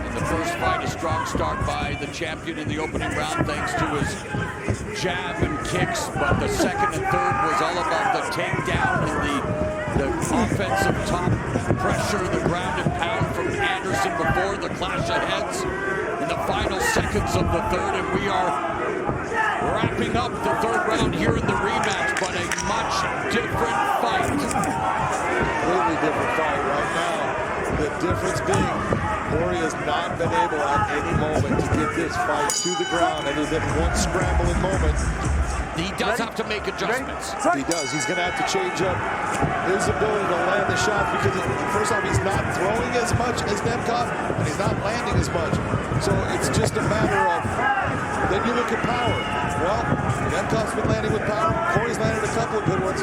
Speaker 20: in the first fight, a strong start by the champion in the opening round thanks to his jab and kicks, but the second and third was all about the takedown and the offensive top pressure, the ground and pound from Anderson before the clash of heads in the final seconds of the third, and we are wrapping up the third round here in the rematch, but a much different fight.
Speaker 13: Completely different fight right now. The difference being, Corey has not been able at any moment to get this fight to the ground other than one scrambling moment.
Speaker 20: He does have to make adjustments.
Speaker 13: He does. He's going to have to change up his ability to land the shots, because first off, he's not throwing as much as Nemkov, and he's not landing as much. So it's just a matter of, then you look at power. Well, Nemkov's been landing with power. Corey's landed a couple of good ones,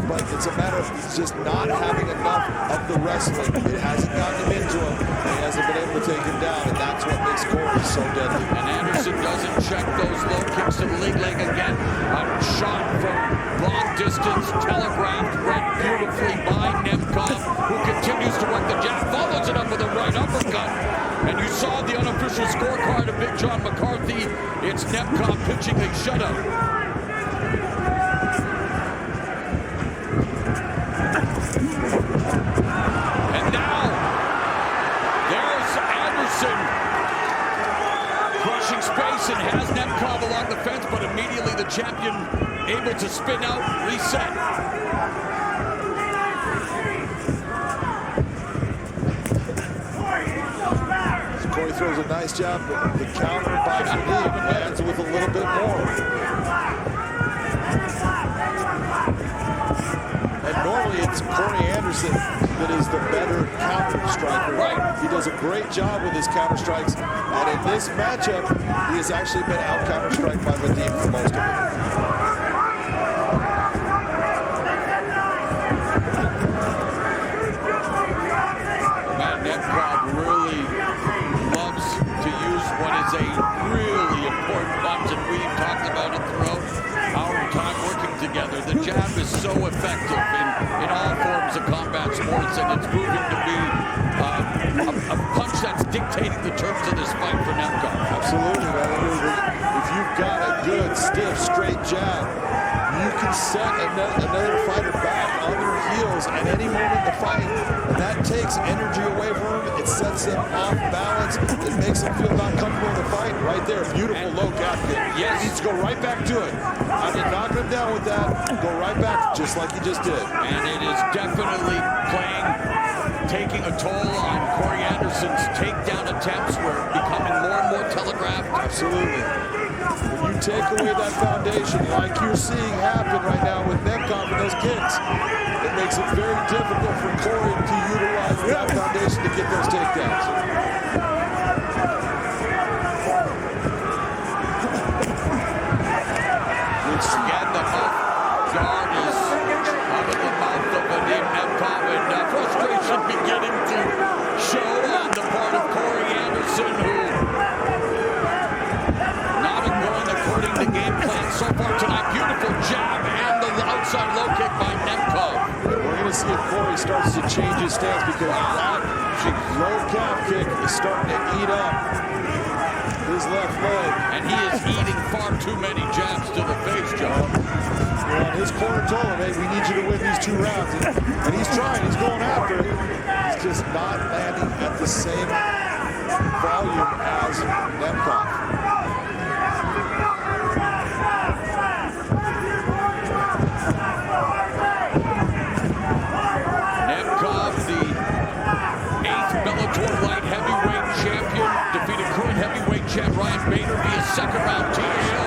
Speaker 13: but it's a matter of he's just not having enough of the wrestling. It hasn't gotten him into him. He hasn't been able to take him down, and that's what makes Corey so deadly.
Speaker 20: And Anderson doesn't check those low kicks to the lead leg again. A shot from long distance, telegraphed, read beautifully by Nemkov, who continues to work the jab, follows it up with a right uppercut. And you saw the unofficial scorecard of Big John McCarthy. It's Nemkov pitching a shutout. And now, there's Anderson crushing space and has Nemkov along the fence, but immediately the champion able to spin out, reset.
Speaker 13: Corey throws a nice jab, but the counter by Vadim lands with a little bit more. And normally it's Corey Anderson that is the better counter striker. Right. He does a great job with his counter strikes, and in this matchup, he has actually been out counter striked by Vadim for most of it.
Speaker 20: Nemkov really loves to use what is a really important punch, and we've talked about it throughout our time working together. The jab is so effective in all forms of combat sports, and it's proving to be a punch that's dictating the terms of this fight for Nemkov.
Speaker 13: Absolutely, man. If you've got a good, stiff, straight jab, you can set another fighter back on
Speaker 16: heels at any moment in the fight, and that takes energy away from him. It sets him off balance. It makes him feel not comfortable in the fight. Right there, beautiful low calf kick.
Speaker 20: Yes.
Speaker 16: He needs to go right back to it. I did knock him down with that. Go right back, just like he just did.
Speaker 20: And it is definitely taking a toll on Corey Anderson's takedown attempts. We're becoming more and more telegraphed.
Speaker 16: Absolutely. When you take away that foundation, like you're seeing happen right now with Nemkov and those kicks, it makes it very difficult for Corey to utilize that foundation to get those takedowns.
Speaker 20: Again, the mouth guard is out of the mouth of Vadim Nemkov, and frustration beginning to show on the part of Corey Anderson, who not going according to game plan so far tonight. Beautiful jab and the outside low kick by Nemkov.
Speaker 16: We're going to see if Corey starts to change his stance, because that low calf kick is starting to eat up his left leg.
Speaker 20: And he is eating far too many jabs to the face, John.
Speaker 16: Well, his corner told him, hey, we need you to win these 2 rounds. And he's trying, he's going after it. He's just not landing at the same volume as Nemkov.
Speaker 20: Nemkov, the 8th Bellator light heavyweight champion, defeated current heavyweight champ Ryan Bader via second-round TKO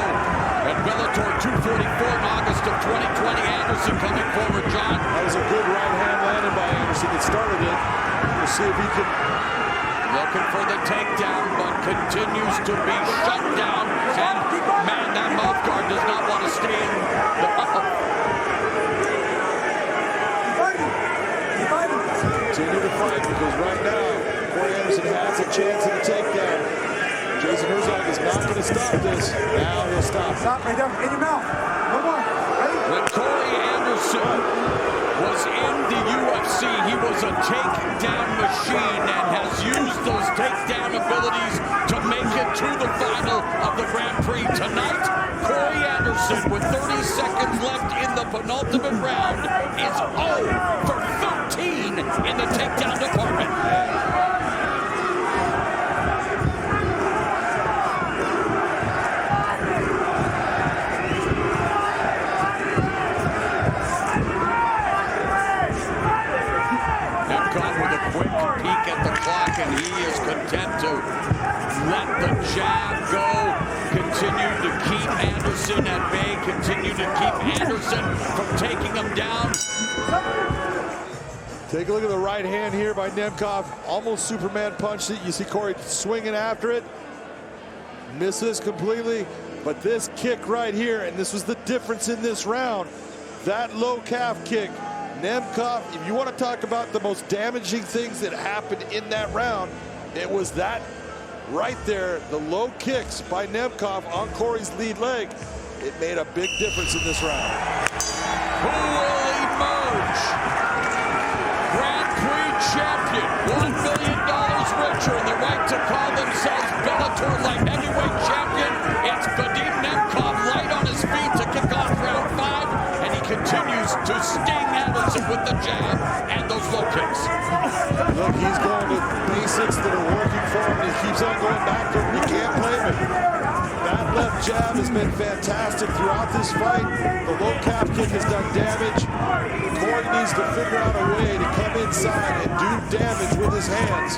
Speaker 20: at Bellator 244 in August of 2020. Anderson coming forward, John.
Speaker 16: That was a good right hand landed by Anderson that started it. We'll see if he can...
Speaker 20: Looking for the takedown, but continues to be shut down. And, man, that mouth guard does not want to stay in the...
Speaker 16: Continue to fight, because right now, Corey Anderson has a chance at a takedown. Jason Herzog is not going to stop this. Now he'll stop.
Speaker 2: Stop right there, in your mouth. One more. Ready?
Speaker 20: When Corey Anderson was in the UFC, he was a takedown machine and has used those takedown abilities to make it to the final of the Grand Prix. Tonight, Corey Anderson, with 30 seconds left in the penultimate round, is 0 for 13 in the takedown department. And he is content to let the jab go, continue to keep Anderson at bay, continue to keep Anderson from taking him down.
Speaker 16: Take a look at the right hand here by Nemkov. Almost Superman punched it. You see Corey swinging after it. Misses completely. But this kick right here, and this was the difference in this round, that low calf kick. Nemkov, if you want to talk about the most damaging things that happened in that round, it was that right there, the low kicks by Nemkov on Corey's lead leg. It made a big difference in this round.
Speaker 20: Who will emerge? Grand Prix champion, $1 billion richer, and the right to call themselves Bellator light heavyweight champion. It's Vadim Nemkov light on his feet to kick off round 5, and he continues to sting Anderson with the jab and those low kicks.
Speaker 16: Look, he's going to basics that are working for him. He keeps on going back to him. You can't blame him. That left jab has been fantastic throughout this fight. The low calf kick has done damage. Corey needs to figure out a way to come inside and do damage with his hands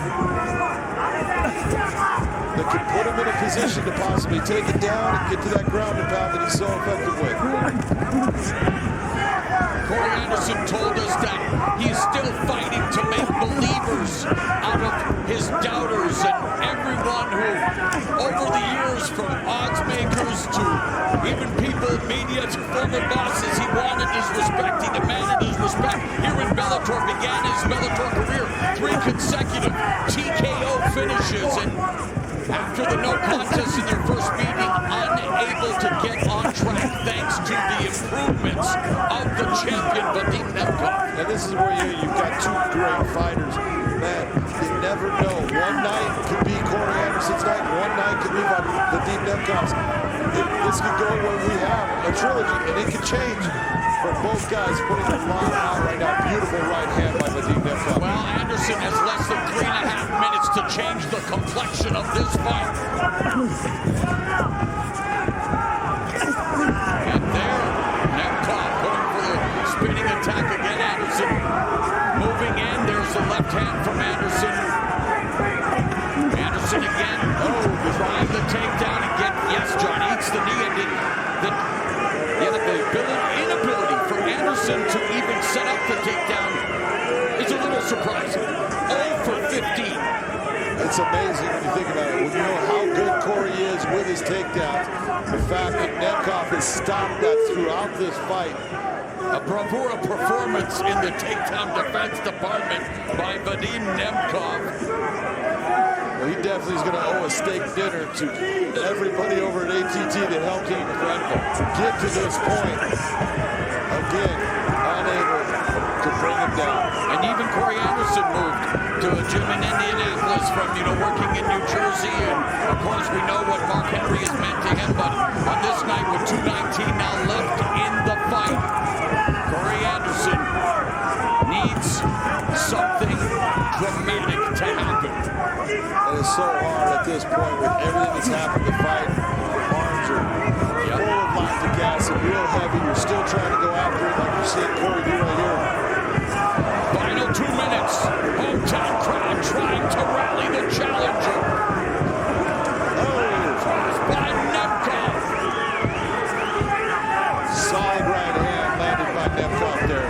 Speaker 16: that could put him in a position to possibly take it down and get to that ground and pound that he's so effective with.
Speaker 20: Corey Anderson told us that he is still fighting to make believers out of his doubters, and everyone who, over the years, from odds makers to even people, media to former bosses, he wanted his respect, he demanded his respect. Here in Bellator, began his Bellator career, 3 consecutive TKO finishes, and after the no contest in their first meeting, unable to get on track thanks to the improvements of the champion, Vadim Nemkov.
Speaker 16: And this is where you've got 2 great fighters. Man, you never know. One night could be Corey Anderson's night, one night could be Vadim Nemkov's. This could go where we have a trilogy, and it could change. But both guys putting a lot out right now. Beautiful beautiful right hand by Vadim Nemkov.
Speaker 20: Well, Anderson has less than 3.5 minutes to change the complexion of this fight. And there, Nemkov going for the spinning attack again. Anderson moving in. There's the left hand from Anderson. Anderson again. Oh, trying the takedown again. Yes, John eats the knee, and the inability for Anderson to even set up the takedown is a little surprising. 0 for 15.
Speaker 16: It's amazing when you think about it. When you know how good Corey is with his takedowns, the fact that Nemkov has stopped that throughout this fight.
Speaker 20: A bravura performance in the takedown defense department by Vadim Nemkov.
Speaker 16: Well, he definitely is going to owe a steak dinner to everybody over at ATT that helped him get to this point. Again, unable to bring him down.
Speaker 20: And even Corey Anderson moved to a gym in Indianapolis from, working in New Jersey. And, of course, we know what Mark Henry has meant to him. But on this night, with 2:19 now left in the fight, Corey Anderson needs something dramatic to happen.
Speaker 16: It is so hard at this point with everything that's happened to fight. Arms are full of lactic acid, real heavy. You're still trying to go after it like you're seeing Corey do right here.
Speaker 20: Final 2 minutes. Hometown crowd trying to rally the challenger. Crossed by Nemkov.
Speaker 16: Solid right hand landed by Nemkov there.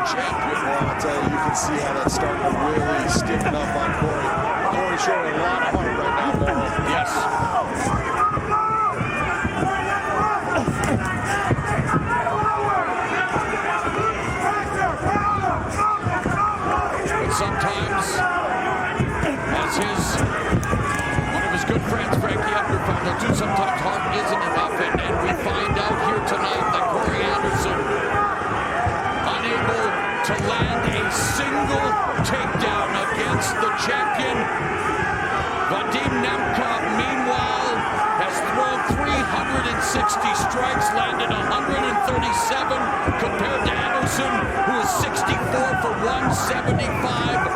Speaker 20: Champion.
Speaker 16: Well, I'll tell you, you can see how that's starting to really stiffen up on Corey. Corey's showing a lot of heart right now, Vora.
Speaker 20: Yes. But sometimes, as one of his good friends, Frankie Edgar, found out too, sometimes heart isn't enough, and we find out here tonight that Corey Anderson unable to land a single takedown against the champion. Vadim Nemkov, meanwhile, has thrown 360 strikes, landed 137 compared to Anderson, who is 64 for 175.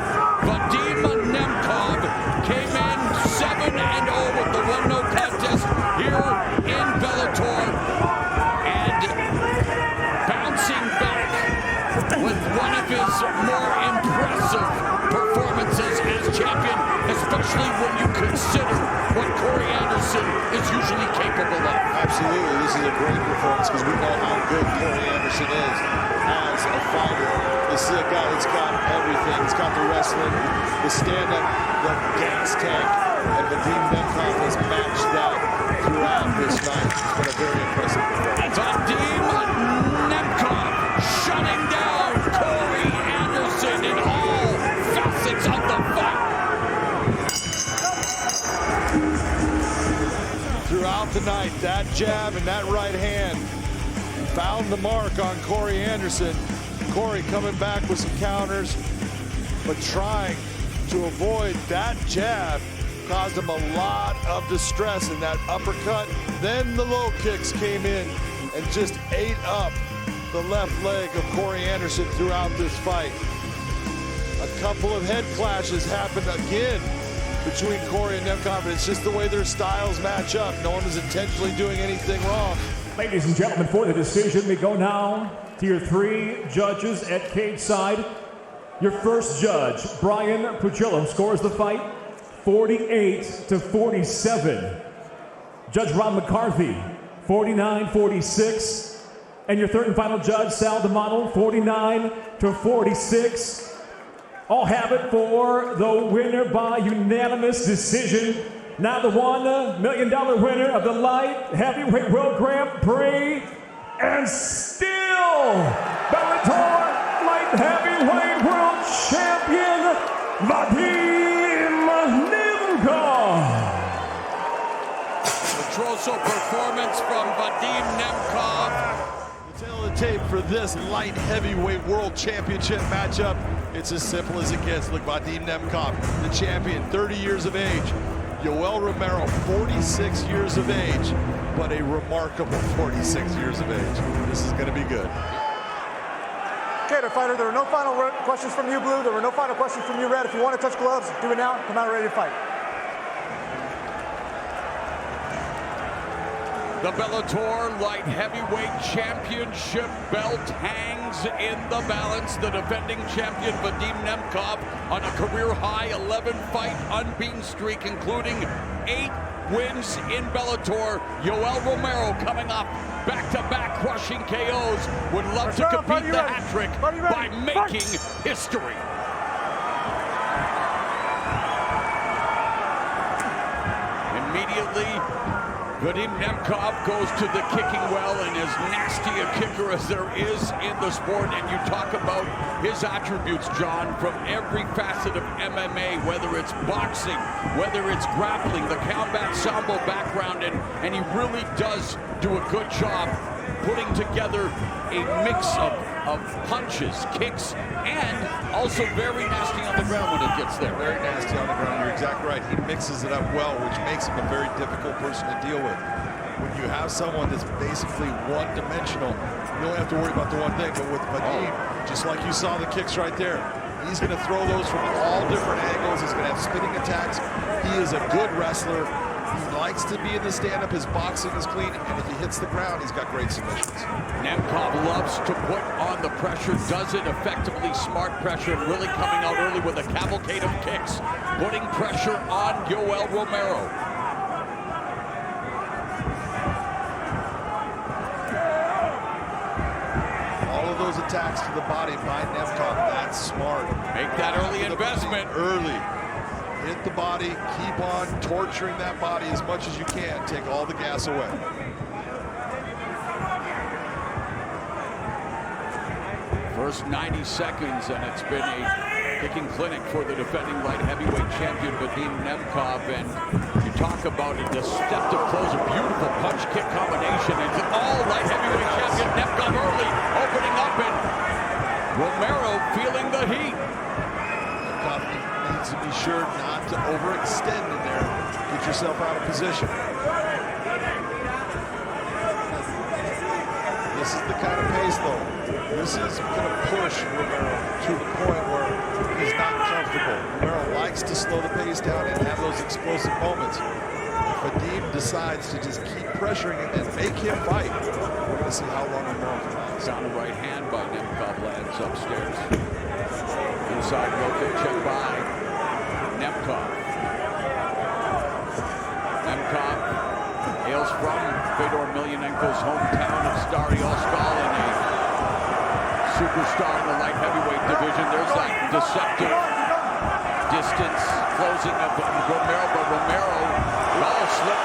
Speaker 20: Vadim Nemkov came in 7-0 with the 1-0 contest here in Bellator, and bouncing back with one of his more impressive performances as champion, especially when you consider what Corey Anderson is usually capable of.
Speaker 16: Absolutely, this is a great performance because we know how good Corey Anderson is as a fighter. This is a guy that's got everything. He's got the wrestling, the stand-up, the gas tank, and Vadim Nemkov has matched that throughout this night. It's been a very impressive performance.
Speaker 20: Vadim Nemkov shutting down Corey Anderson in all facets of the fight.
Speaker 16: Throughout the night, that jab and that right hand found the mark on Corey Anderson. Corey coming back with some counters, but trying to avoid that jab caused him a lot of distress in that uppercut. Then the low kicks came in and just ate up the left leg of Corey Anderson throughout this fight. A couple of head clashes happened again between Corey and Nemkov, and it's just the way their styles match up. No one was intentionally doing anything wrong.
Speaker 4: Ladies and gentlemen, for the decision, we go now to your 3 judges at cage side. Your first judge, Brian Pugillo, scores the fight 48-47. Judge Ron McCarthy, 49-46. And your third and final judge, Sal D'Amato, 49-46. All have it for the winner by unanimous decision. Now the $1 million winner of the light heavyweight world Grand Prix, and still Bellator light heavyweight world champion, Vadim Nemkov.
Speaker 20: Atrocious performance from Vadim Nemkov.
Speaker 16: The tail of the tape for this light heavyweight world championship matchup. It's as simple as it gets. Look, Vadim Nemkov, the champion, 30 years of age. Yoel Romero, 46 years of age, but a remarkable 46 years of age. This is going to be good.
Speaker 2: Okay, the fighter, there were no final questions from you, Blue. There were no final questions from you, Red. If you want to touch gloves, do it now. Come out ready to fight.
Speaker 20: The Bellator Light Heavyweight Championship belt hangs in the balance. The defending champion, Vadim Nemkov, on a career-high 11-fight unbeaten streak, including 8 wins in Bellator. Yoel Romero coming off back-to-back crushing KOs. Would love to complete the hat trick by making history. Immediately, Vadim Nemkov goes to the kicking well, and as nasty a kicker as there is in the sport. And you talk about his attributes, John, from every facet of MMA, whether it's boxing, whether it's grappling, the combat sambo background, and he really does do a good job putting together a mix of punches, kicks, and also very nasty on the ground when it gets there.
Speaker 16: Very nasty on the ground, you're exactly right. He mixes it up well, which makes him a very difficult person to deal with. When you have someone that's basically one-dimensional, you only have to worry about the one thing. But with Vadim, just like you saw the kicks right there, he's going to throw those from all different angles. He's going to have spinning attacks. He is a good wrestler. He likes to be in the stand-up. His boxing is clean, and if he hits the ground, he's got great submissions.
Speaker 20: Nemkov loves to put on the pressure, does it effectively, smart pressure, and really coming out early with a cavalcade of kicks, putting pressure on Yoel Romero.
Speaker 16: All of those attacks to the body by Nemkov, that's smart.
Speaker 20: Make that early investment.
Speaker 16: Early. Hit the body, keep on torturing that body as much as you can. Take all the gas away.
Speaker 20: First 90 seconds, and it's been a kicking clinic for the defending light heavyweight champion, Vadim Nemkov. And you talk about a deceptive close, a beautiful punch kick combination. It's all light heavyweight champion Nemkov early, opening up, and Romero feeling the heat.
Speaker 16: Nemkov needs to be sure not to overextend in there. Get yourself out of position. This is the kind of pace, though. This is going to push Romero to the point where he's not comfortable. Romero likes to slow the pace down and have those explosive moments. If Vadim decides to just keep pressuring him and make him fight, we're going to see how long Romero can last.
Speaker 20: Down the right hand by Nemkov, lands upstairs. Inside rotate, check by Nemkov. Nemkov hails from Fedor Emelianenko's hometown of Stary Oskal, and a superstar in the light heavyweight division. There's that deceptive distance closing of Romero, but Romero, ball slip.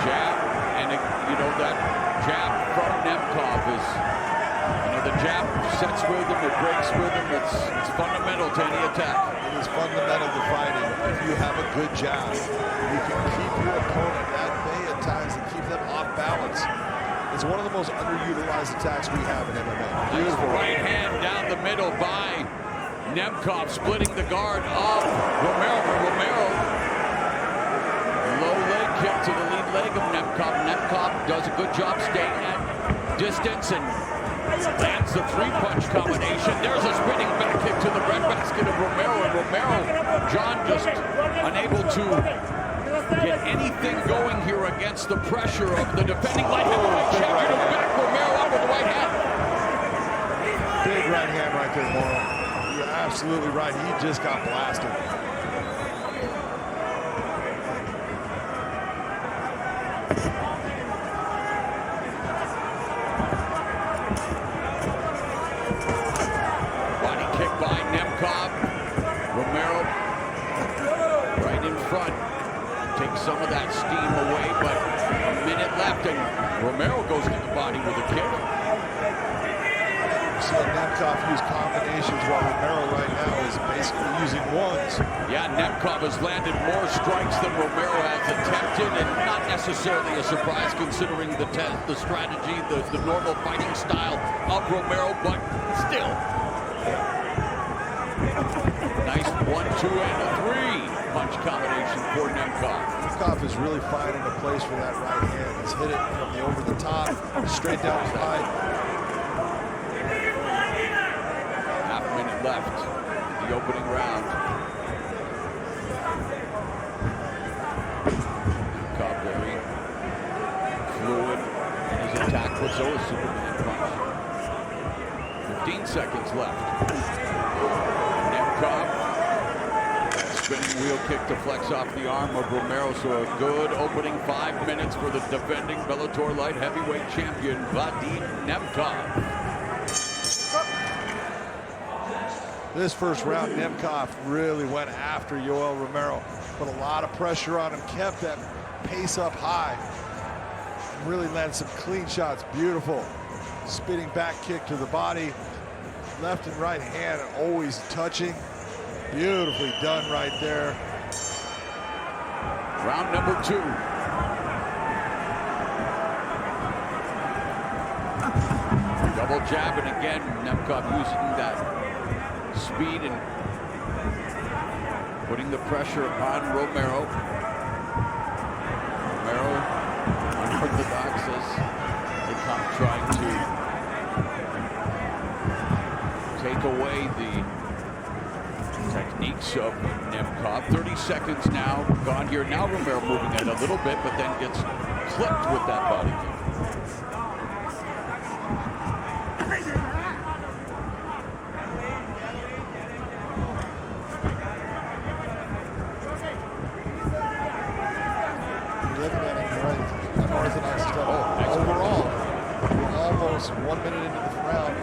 Speaker 20: Jab, and you know that jab from Nemkov is, the jab sets with him, it breaks with him. It's fundamental to any attack.
Speaker 16: It is fundamental to fighting. If you have a good jab, you can keep your opponent at bay at times and keep them off balance. It's one of the most underutilized attacks we have in MMA.
Speaker 20: Beautiful right hand down the middle by Nemkov, splitting the guard of Romero. Romero, low leg kick to the lead leg of Nemkov. Nemkov does a good job staying at distance and lands the three-punch combination. There's a spinning back kick to the breadbasket of Romero, and Romero, John, just unable to get anything going here against the pressure of the defending light heavyweight champion of back Romero up with the right hand.
Speaker 16: Big right hand right there, Moro. You're absolutely right. He just got blasted.
Speaker 20: Body kick by Nemkov. Romero right in front. Takes some of that steam away, but a minute left, and Romero goes to the body with a kick.
Speaker 16: So Nemkov use combinations while Romero right now is basically using ones.
Speaker 20: Yeah, Nemkov has landed more strikes than Romero has attempted, and not necessarily a surprise considering the strategy, the normal fighting style of Romero, but still. Nice 1, 2, and a 3-punch combination for Nemkov.
Speaker 16: Nemkov is really finding a place for that right hand. He's hit it from the over the top, straight down his eye.
Speaker 20: Half-minute left in the opening round. Nemkov very fluid in his attack, puts over Superman punch. 15 seconds left. Nemkov, spinning wheel kick to flex off the arm of Romero, so a good opening 5 minutes for the defending Bellator light heavyweight champion, Vadim Nemkov.
Speaker 16: This first round, Nemkov really went after Yoel Romero, put a lot of pressure on him, kept that pace up high, really landed some clean shots, beautiful. Spinning back kick to the body, left and right hand always touching. Beautifully done right there.
Speaker 20: Round number 2. Double jab, and again, Nemkov using that speed and putting the pressure on Romero. Romero, unorthodox as they come trying to take away the techniques of Nemkov. 30 seconds now gone here. Now Romero moving it a little bit, but then gets clipped with that body kick.
Speaker 16: You're looking at it right, unorthodox stuff. Overall, we're almost 1 minute into the round.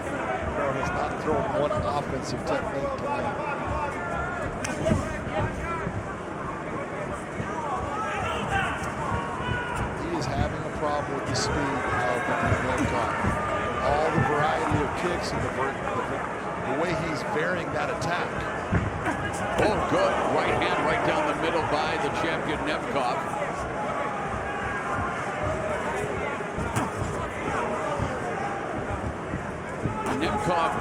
Speaker 16: Romero has not thrown one offensive technique tonight. Problem with the speed of Nemkov. All the variety of kicks and the way he's varying that attack.
Speaker 20: Oh, good. Right hand right down the middle by the champion Nemkov. Nemkov,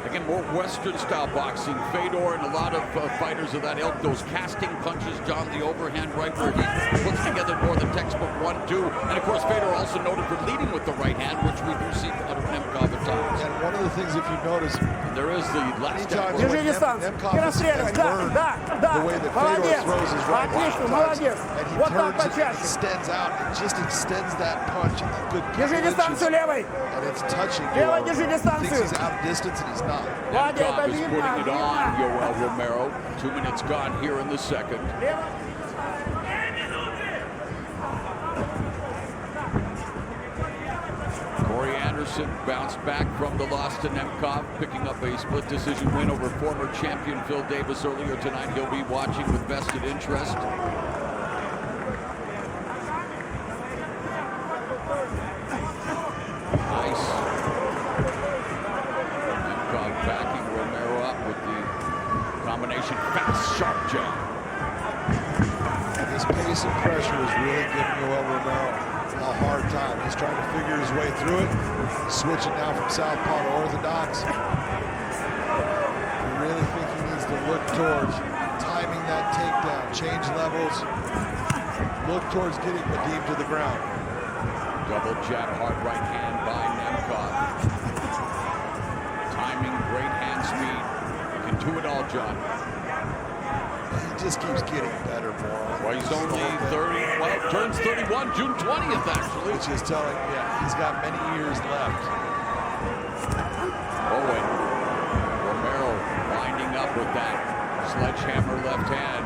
Speaker 20: again, more Western style boxing. Fedor and a lot of fighters of that ilk, those casting punches, John, the overhand right where he puts together more the textbook 1-2. And of course, Fedor also noted for leading with the right hand, which we do see out of Nemkov at times.
Speaker 16: And one of the things, if you notice,
Speaker 20: there is the last step.
Speaker 16: Nemkov has learned the way that Fedor throws his right hand. And he turns it and extends out and just extends that punch. And good and it's touching. Thinks he's out of distance and he's not.
Speaker 20: Nemkov is putting it on Yoel Romero. 2 minutes gone here in the second. Corey Anderson bounced back from the loss to Nemkov, picking up a split decision win over former champion Phil Davis earlier tonight. He'll be watching with vested interest. Nice. Nemkov backing Romero up with the combination fast, sharp jab.
Speaker 16: And this pace and pressure is really giving Yoel Romero a hard time. He's trying to figure his way through it. Switching now from southpaw to orthodox. I really think he needs to look towards timing that takedown, change levels, look towards getting Vadim to the ground.
Speaker 20: Double jab, hard right hand by Nemkov. Timing, great hand speed. You can do it all, John.
Speaker 16: He just keeps getting better, more.
Speaker 20: Well, he's only 30, well, turns 31 June 20th, actually.
Speaker 16: Which is telling, yeah, he's got many years left.
Speaker 20: Oh, and Romero winding up with that sledgehammer left hand.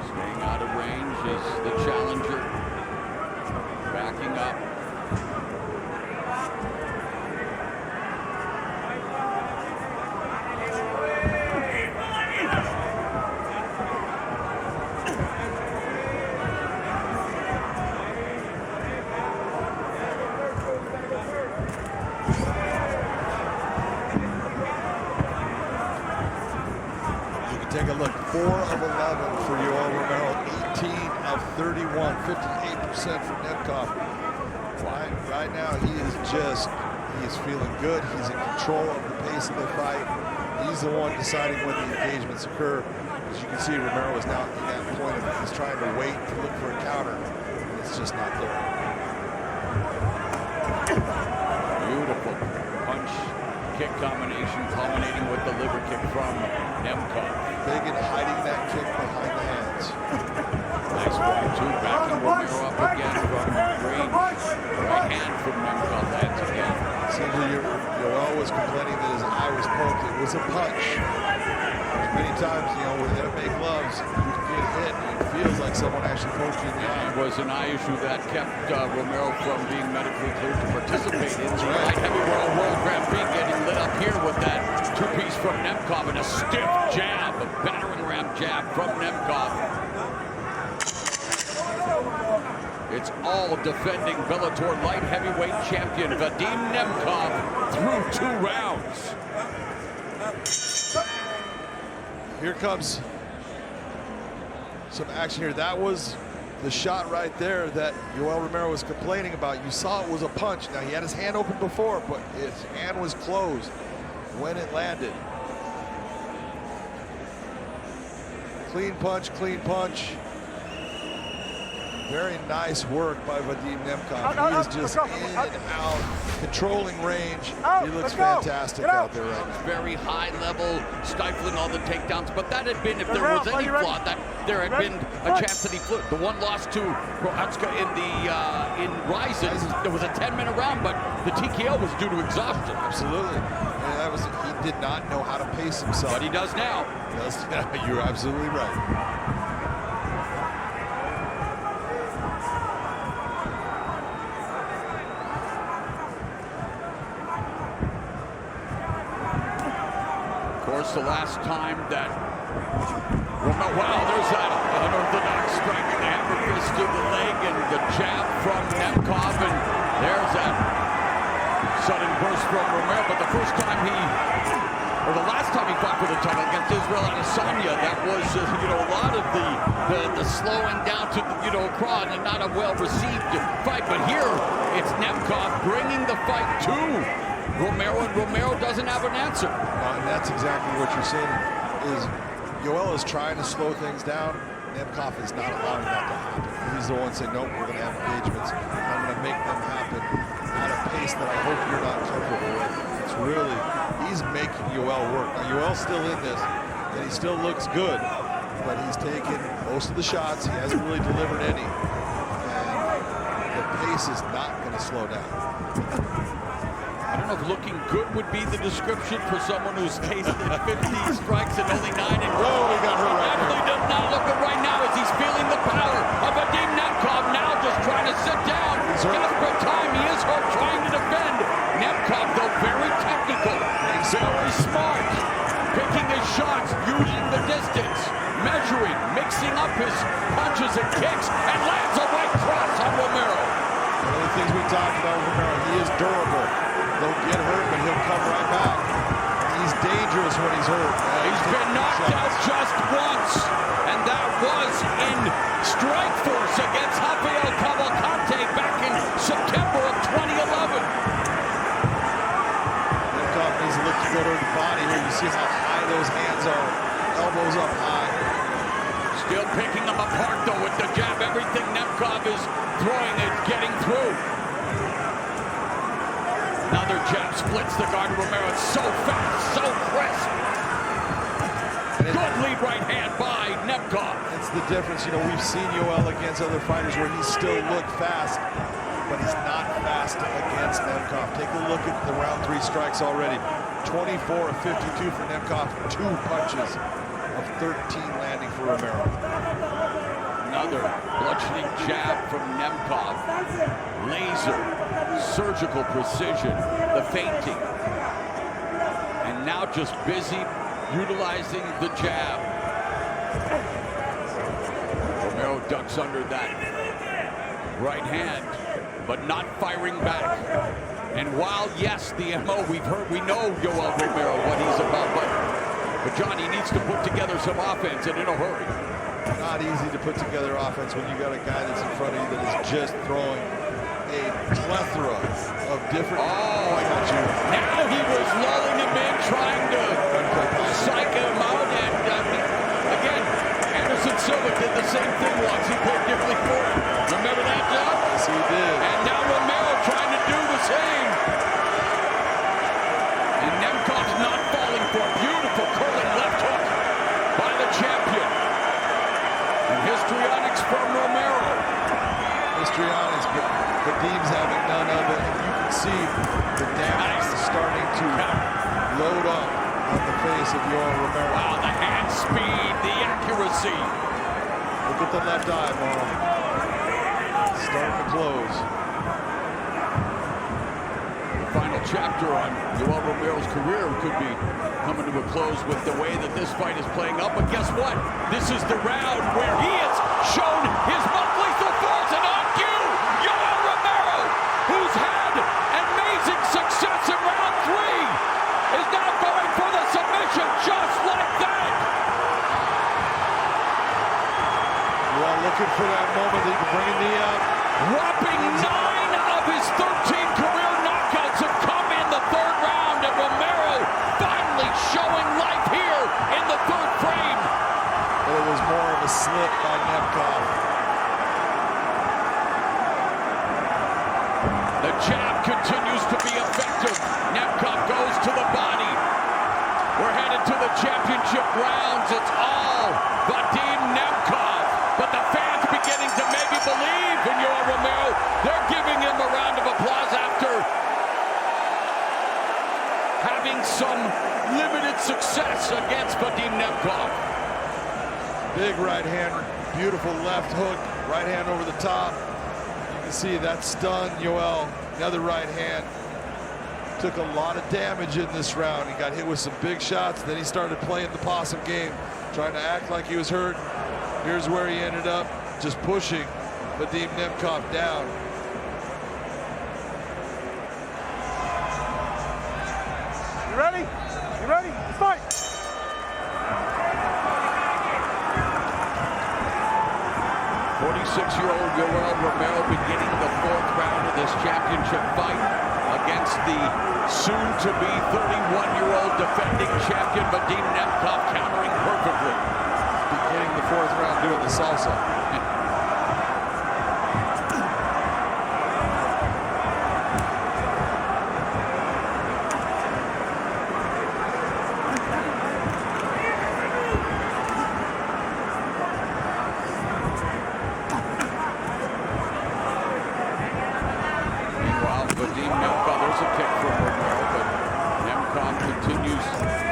Speaker 20: Staying out of range is the challenger. Backing up.
Speaker 16: Take a look, 4 of 11 for Yoel Romero, 18 of 31, 58% for Nemkov. Right now, he He's feeling good. He's in control of the pace of the fight. He's the one deciding when the engagements occur. As you can see, Romero is now at that point of he's trying to wait to look for a counter, and it's just not there.
Speaker 20: Beautiful punch-kick combination, culminating with the liver kick from Nemkov.
Speaker 16: Big in hiding that kick behind the hands.
Speaker 20: Nice 1-2, backing Romero up again from range. Right hand from Nemkov lands again.
Speaker 16: Seems like Yoel was complaining that his eye was poked. It was a punch. Many times, you know, with MMA gloves, you get hit and it feels like someone actually poked you in the eye.
Speaker 20: It was an eye issue that kept Romero from being medically cleared to participate in the light heavyweight World Grand Prix, getting lit up here with that two-piece from Nemkov and a stiff jab, a battering ram jab from Nemkov. It's all defending Bellator light heavyweight champion Vadim Nemkov through 2 rounds.
Speaker 16: Here comes some action here. That was the shot right there that Yoel Romero was complaining about. You saw it was a punch. Now, he had his hand open before, but his hand was closed when it landed. Clean punch, clean punch. Very nice work by Vadim Nemkov. He is just in and out, controlling range. He looks fantastic out there right now.
Speaker 20: Very high level, stifling all the takedowns. But that had been, if there was any flaw, that there had been a chance that he flew. The one loss to Prohatska in Ryzen, there was a 10-minute round, but the TKO was due to exhaustion.
Speaker 16: Absolutely. And that was, he did not know how to pace himself.
Speaker 20: But he does now.
Speaker 16: You're absolutely right.
Speaker 20: The last time that wow, there's that unorthodox strike, the hammer fist to the leg and the jab from Nemkov, and there's that sudden burst from Romero. But the first time the last time he fought for the title against Israel Adesanya, that was a lot of the slowing down to crowd and not a well-received fight. But here it's Nemkov bringing the fight to Romero, and Romero doesn't have an answer.
Speaker 16: And that's exactly what you're saying. Is Yoel is trying to slow things down. Nemkov is not allowing that to happen. He's the one saying, nope, we're going to have engagements. I'm going to make them happen at a pace that I hope you're not comfortable with. It's really, he's making Yoel work. Now, Yoel's still in this, and he still looks good, but he's taken most of the shots. He hasn't really delivered any. And the pace is not going to slow down.
Speaker 20: I don't know if looking good would be the description for someone who's tasted 50 strikes and only 9 in row.
Speaker 16: Oh, he got hurt right there.
Speaker 20: Definitely does not look good right now as he's feeling the power of Vadim Nemkov, now just trying to sit down. Desperate time, he is hurt, trying to defend. Nemkov, though, very technical, very smart, picking his shots, using the distance, measuring, mixing up his punches and kicks, and lands a right cross on Romero.
Speaker 16: One of the things we talked about with Romero, he is durable. He'll get hurt, but he'll come right back. He's dangerous when he's hurt.
Speaker 20: He's been knocked out just once, and that was in Strike Force against Rafael Cavalcante back in September of 2011.
Speaker 16: Nemkov needs to look to go to the body here. You see how high those hands are. Elbows up high.
Speaker 20: Still picking them apart, though, with the jab. Everything Nemkov is throwing is getting through. Another jab splits the guard of Romero. It's so fast, so crisp. Good lead right hand by Nemkov.
Speaker 16: It's the difference. We've seen Yoel against other fighters where he still looked fast, but he's not fast against Nemkov. Take a look at the round 3 strikes already. 24 of 52 for Nemkov. 2 punches of 13 landing for Romero.
Speaker 20: Another bludgeoning jab from Nemkov. Laser, surgical precision, the feinting. And now just busy utilizing the jab. Romero ducks under that right hand, but not firing back. And while, yes, the MO, we know Yoel Romero, what he's about, but John, he needs to put together some offense and in a hurry.
Speaker 16: Not easy to put together offense when you got a guy that's in front of you that is just throwing a plethora of different punches you.
Speaker 20: Now he was lulling him in, trying to psych him out. And again, Anderson Silva did the same thing once. He paid dearly for it. Remember that, John?
Speaker 16: Yes, he did.
Speaker 20: And now Romero trying to do the same. And Nemkov's not falling for a beautiful curling left hook by the champion. And histrionics from Romero.
Speaker 16: Histrionics, but Vadim's having none of it. And you can see the damage is starting to load up on the face of Yoel Romero.
Speaker 20: Wow, the hand speed, the accuracy.
Speaker 16: Look at the left eye, Vora. Starting to close.
Speaker 20: The final chapter on Yoel Romero's career could be coming to a close with the way that this fight is playing up. But guess what? This is the round where he has shown his most lethal force. And on cue, Yoel Romero, who's had amazing success in round 3, is now going for the submission just like that.
Speaker 16: Well, looking for that moment that you can bring a knee up.
Speaker 20: Whopping 9 of his 13 career knockouts have come in the 3rd round, and Romero finally showing life here in the 3rd frame.
Speaker 16: But it was more of a slip by Nemkov.
Speaker 20: The jab continues to be effective. Nemkov goes to the body. We're headed to the championship rounds. It's all Vadim Nemkov. But the fans beginning to maybe believe in Yoel Romero. They're giving him a round of applause after having some limited success against Vadim Nemkov.
Speaker 16: Big right hand, beautiful left hook, right hand over the top. You can see that stunned Yoel. Another right hand. Took a lot of damage in this round. He got hit with some big shots. Then he started playing the possum game, trying to act like he was hurt. Here's where he ended up, just pushing Vadim Nemkov down.
Speaker 10: You ready? You ready? Let's fight!
Speaker 20: 46-year-old Yoel Romero beginning the 4th round of this championship fight against the soon-to-be 31-year-old defending champion Vadim Nemkov, countering perfectly.
Speaker 16: Beginning the 4th round doing the salsa.
Speaker 20: Meanwhile, Vadim Nemkov, there's a kick from Romero, but Nemkov continues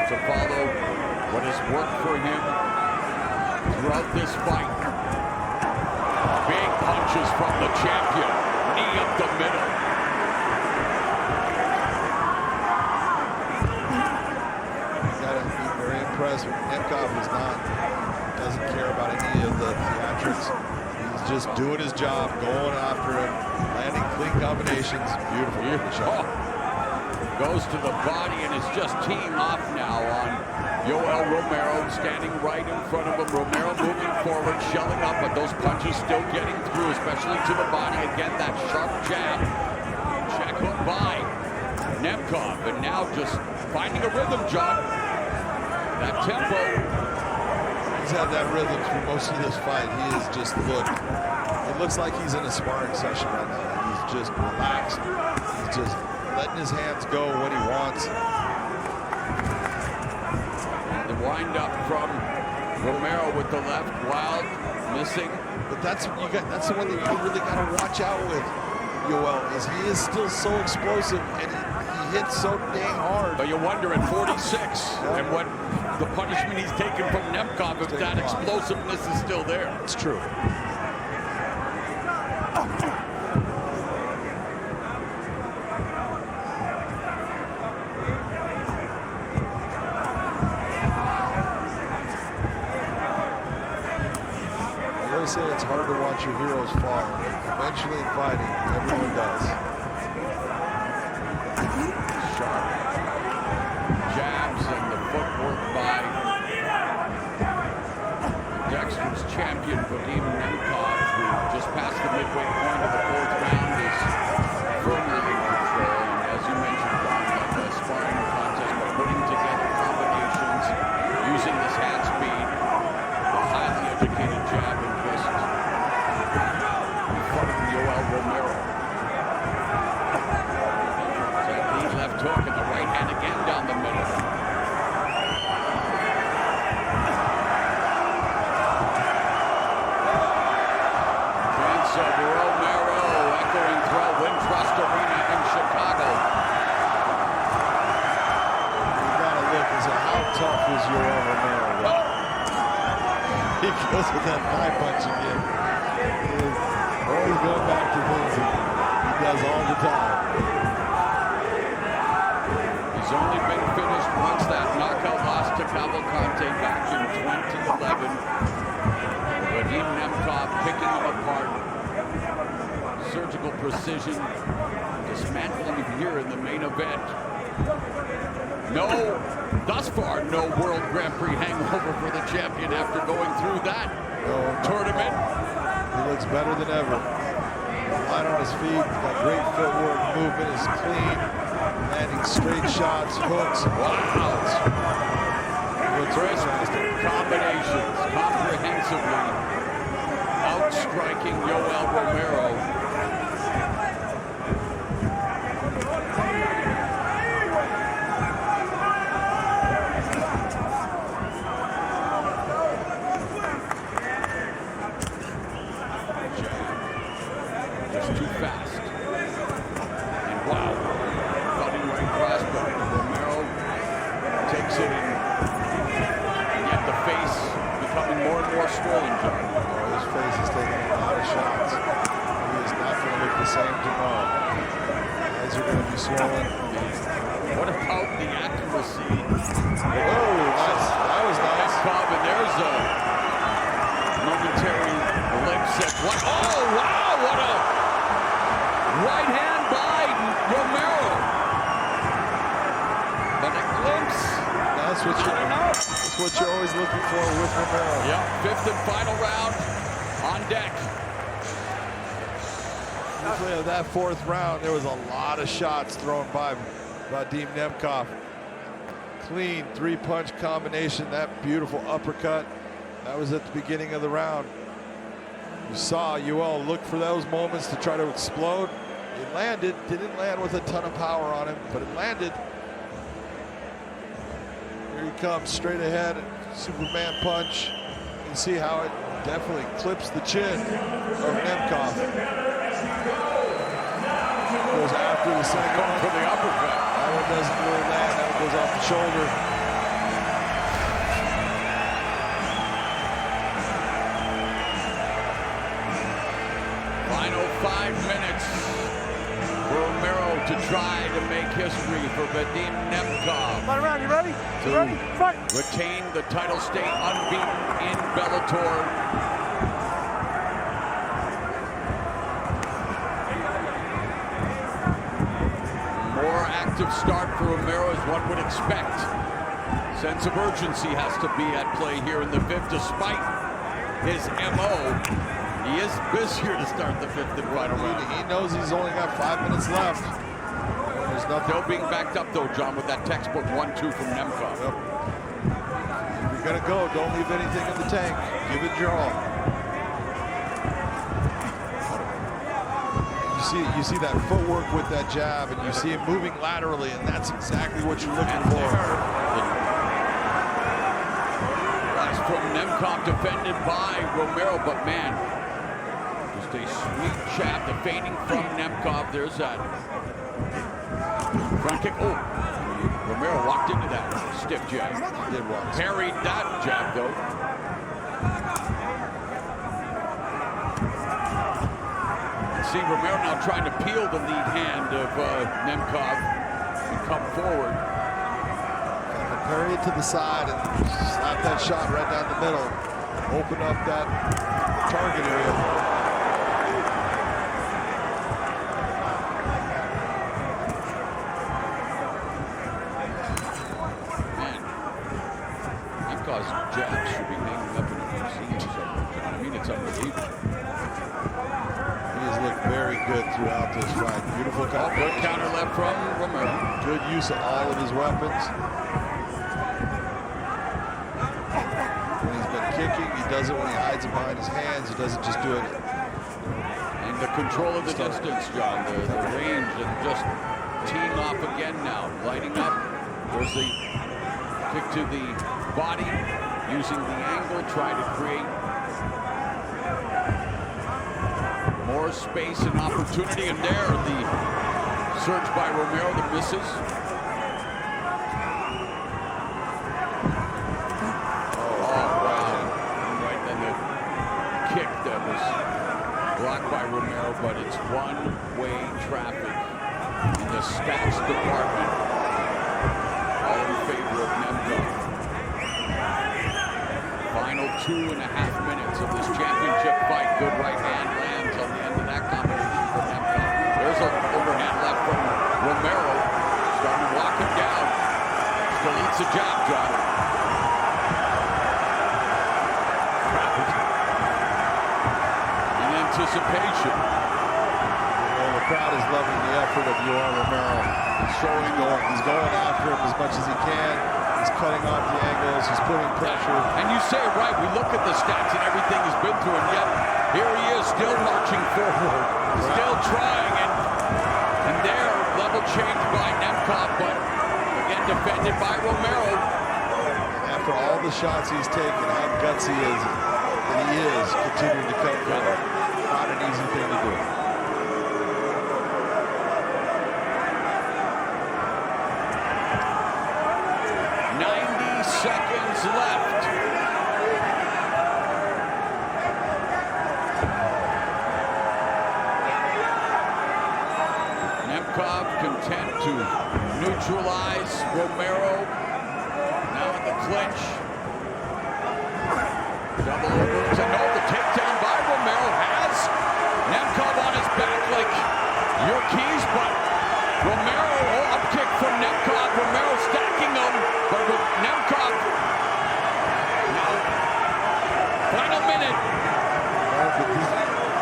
Speaker 20: to follow what has worked for him throughout this fight. Big punches from the champion. Knee up the middle.
Speaker 16: You gotta be very impressed. Nemkov doesn't care about any of the theatrics. He's just doing his job, going after him, landing clean combinations. Beautiful shot.
Speaker 20: Goes to the body and is just teeing off now on Yoel Romero, standing right in front of him. Romero moving forward, shelling up, but those punches still getting through, especially to the body. Again, that sharp jab. Check hook by Nemkov, and now just finding a rhythm, John. That tempo.
Speaker 16: He's had that rhythm through most of this fight. He is just, it looks like he's in a sparring session right now. He's just relaxed. He's just letting his hands go when he wants.
Speaker 20: The wind up from Romero with the left, wild, missing.
Speaker 16: But that's what you got. That's the one that you really got to watch out with, Yoel, is he is still so explosive and he hits so dang hard.
Speaker 20: But you wonder at 46 and what the punishment he's taken from Nemkov, if that explosiveness is still there.
Speaker 16: It's true. Say it's hard to watch your heroes fall. Eventually in fighting, everyone does.
Speaker 20: Sharp jabs and the footwork by Dexter's champion, Vadim Nemkov, who just passed the midway point of the 4th round, is firmly in control. And as you mentioned, left hook and the right hand again down the middle. Chance of Romero echoing throughout Wintrust Arena in Chicago.
Speaker 16: You gotta look and say, how tough is your Romero? He goes with that thigh punch again. Always going back to things he does all the time.
Speaker 20: He's only been finished once, that knockout loss to Cavalcante back in 2011. Vadim Nemkov picking him apart. Surgical precision, dismantling him here in the main event. No, thus far, no World Grand Prix hangover for the champion after going through that tournament.
Speaker 16: He looks better than ever. Light on his feet, he's got great footwork, movement is clean, landing straight shots, hooks.
Speaker 20: Wow! Crisp combinations, comprehensively outstriking Yoel Romero. What about the accuracy?
Speaker 16: Oh, nice. That was nice.
Speaker 20: And there's a momentary leg set. What? Oh, wow! What a right hand by Romero. But a glimpse.
Speaker 16: That's what you're always looking for with Romero.
Speaker 20: Yep. Fifth and final round on deck.
Speaker 16: Of that fourth round, there was a lot of shots thrown by Vadim Nemkov. Clean three-punch combination, that beautiful uppercut. That was at the beginning of the round. You saw Yoel look for those moments to try to explode. It landed, didn't land with a ton of power on him, but it landed. Here he comes straight ahead, Superman punch. You can see how it definitely clips the chin of Nemkov. Goes after the second one.
Speaker 20: For the uppercut.
Speaker 16: That one doesn't really land. That one goes off the shoulder.
Speaker 20: Final 5 minutes for Romero to try to make history for Vadim Nemkov.
Speaker 10: Fight around, you ready?
Speaker 20: To
Speaker 10: Ready? Fight.
Speaker 20: retain the title, stay unbeaten in Bellator. Start for Romero as one would expect. Sense of urgency has to be at play here in the fifth, despite his MO. He is busier to start the fifth and final round.
Speaker 16: He knows he's only got 5 minutes left. There's nothing.
Speaker 20: Still being backed up though, John, with that textbook 1-2 from Nemkov.
Speaker 16: Yep. If you're gonna go, don't leave anything in the tank. Give it your all. You see that footwork with that jab, and you see him moving laterally, and that's exactly what you're looking for.
Speaker 20: That's from Nemkov, defended by Romero, but man, just a sweet jab, the feinting from Nemkov. There's that front kick. Oh, Romero walked into that stiff jab.
Speaker 16: He did walk.
Speaker 20: Parried that jab, though. See Romero now trying to peel the lead hand of Nemkov and come forward.
Speaker 16: And parry it to the side and slap that shot right down the middle. Open up that target area.
Speaker 20: Man, Nemkov's jabs should be hanging up in the scenes somewhere, John. I mean, it's unbelievable.
Speaker 16: Looked very good throughout this fight. Beautiful counter.
Speaker 20: Good counter left from Romero.
Speaker 16: Good use of all of his weapons. When he's been kicking, he does it when he hides it behind his hands. He doesn't just do it.
Speaker 20: And the control of the distance, John, the range, and just teeing off again now, lighting up. There's the kick to the body, using the angle, trying to create more space and opportunity. And there, the surge by Romero that misses. Blocked by Romero, but it's one-way traffic in the stats department. All in favor of Nemkov. Final 2.5 minutes of this championship fight. Good right hand lands on the end of that combination for Nemkov. There's an overhand left from Romero. Starting to walk him down. Still eats a jab drop. Anticipation.
Speaker 16: Well, the crowd is loving the effort of Romero. He's going after him as much as he can. He's cutting off the angles. He's putting pressure.
Speaker 20: And you say it right. We look at the stats and everything he's been through, and yet here he is still marching forward, still trying. And there, level change by Nemkov, but again defended by Romero.
Speaker 16: And after all the shots he's taken, how gutsy is he? And he is continuing to cut forward. Not an easy thing to do.
Speaker 20: Seconds left. Nemkov content to neutralize Romero. Now in the clinch. Double over. The takedown by Romero has Nemkov on his back like your keys, but Romero, up kick from Nemkov. Romero stacking them, but with Nemkov now, final minute.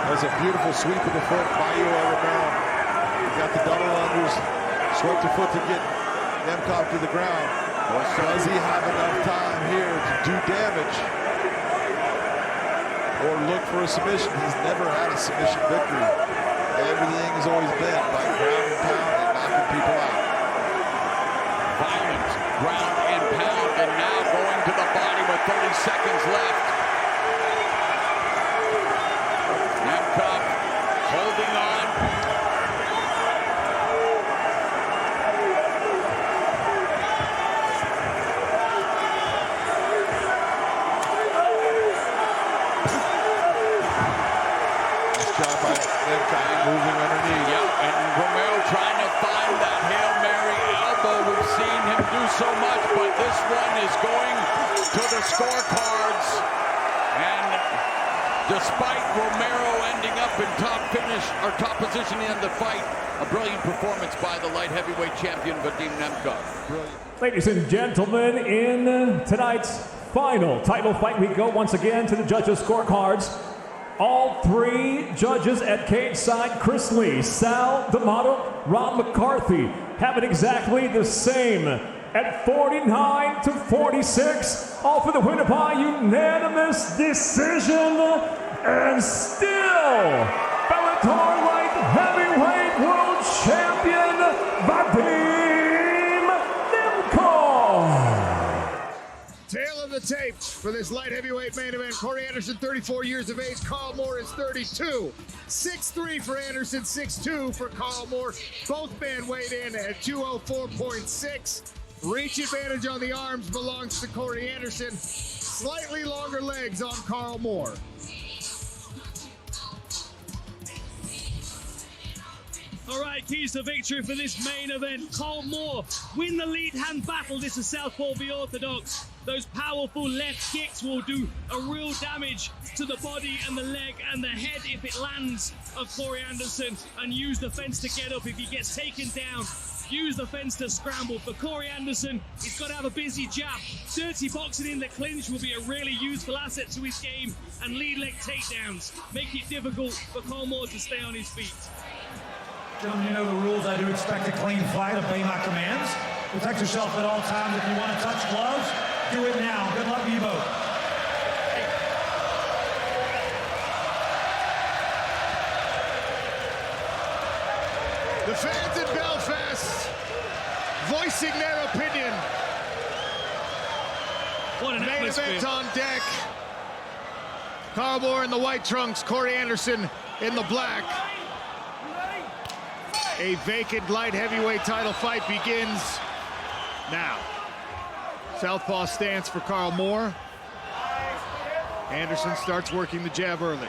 Speaker 16: That's a beautiful sweep of the foot by Romero. He got the double unders, swept the foot to get Nemkov to the ground. Does he have enough time here to do damage or look for a submission? He's never had a submission victory. Everything has always been by ground and pound and knocking people out.
Speaker 20: Violent ground and pound, and now going to the body with 30 seconds left. Nemkov holding on.
Speaker 16: Moving underneath.
Speaker 20: Yeah, and Romero trying to find that Hail Mary elbow. We've seen him do so much, but this one is going to the scorecards. And despite Romero ending up in top position in the fight, a brilliant performance by the light heavyweight champion Vadim Nemkov. Brilliant.
Speaker 4: Ladies and gentlemen, in tonight's final title fight, we go once again to the judges' scorecards. All three judges at cage side, Chris Lee, Sal D'Amato, Rob McCarthy, have it exactly the same at 49-46. All for the winner by unanimous decision. And still, Bellator Light Heavyweight World Champion, Vadim Nemkov.
Speaker 10: Tail of the tape for this light heavyweight main event. Corey Anderson, 34 years of age. Carl Moore is 32. 6'3" for Anderson, 6'2" for Carl Moore. Both men weighed in at 204.6. Reach advantage on the arms belongs to Corey Anderson. Slightly longer legs on Carl Moore.
Speaker 21: All right, keys to victory for this main event. Carl Moore win the lead hand battle. This is Southpaw v Orthodox. Those powerful left kicks will do a real damage to the body and the leg and the head if it lands of Corey Anderson, and use the fence to get up if he gets taken down. Use the fence to scramble. For Corey Anderson, he's got to have a busy jab. Dirty boxing in the clinch will be a really useful asset to his game, and lead leg takedowns make it difficult for Carl Moore to stay on his feet.
Speaker 22: Gentlemen, you know the rules. I do expect a clean fight. Obey my commands. Protect yourself at all times. If you want to touch gloves, do it now. Good luck to you both.
Speaker 10: The fans in Belfast voicing their opinion.
Speaker 21: What an
Speaker 10: Main
Speaker 21: atmosphere.
Speaker 10: event on deck. Carl Moore in the white trunks, Corey Anderson in the black. A vacant light heavyweight title fight begins now. Southpaw stance for Carl Moore. Anderson starts working the jab early.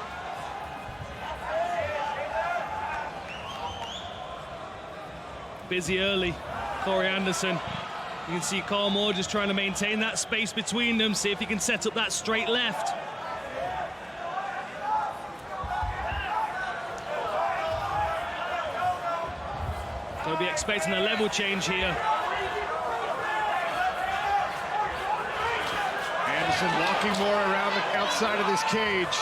Speaker 21: Busy early, Corey Anderson. You can see Carl Moore just trying to maintain that space between them, see if he can set up that straight left. Gonna be expecting a level change here.
Speaker 10: Anderson walking more around the outside of this cage.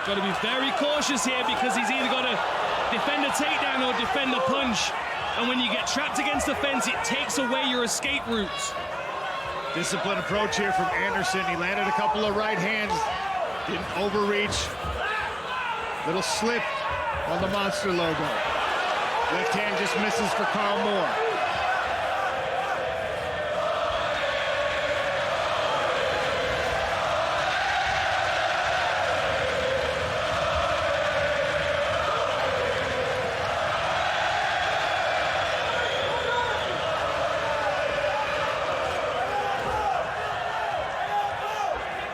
Speaker 21: Got to be very cautious here because he's either got to defend a takedown or defend a punch. And when you get trapped against the fence, it takes away your escape routes.
Speaker 10: Disciplined approach here from Anderson. He landed a couple of right hands, didn't overreach. Little slip on the Monster logo. Left hand just misses for Carl Moore.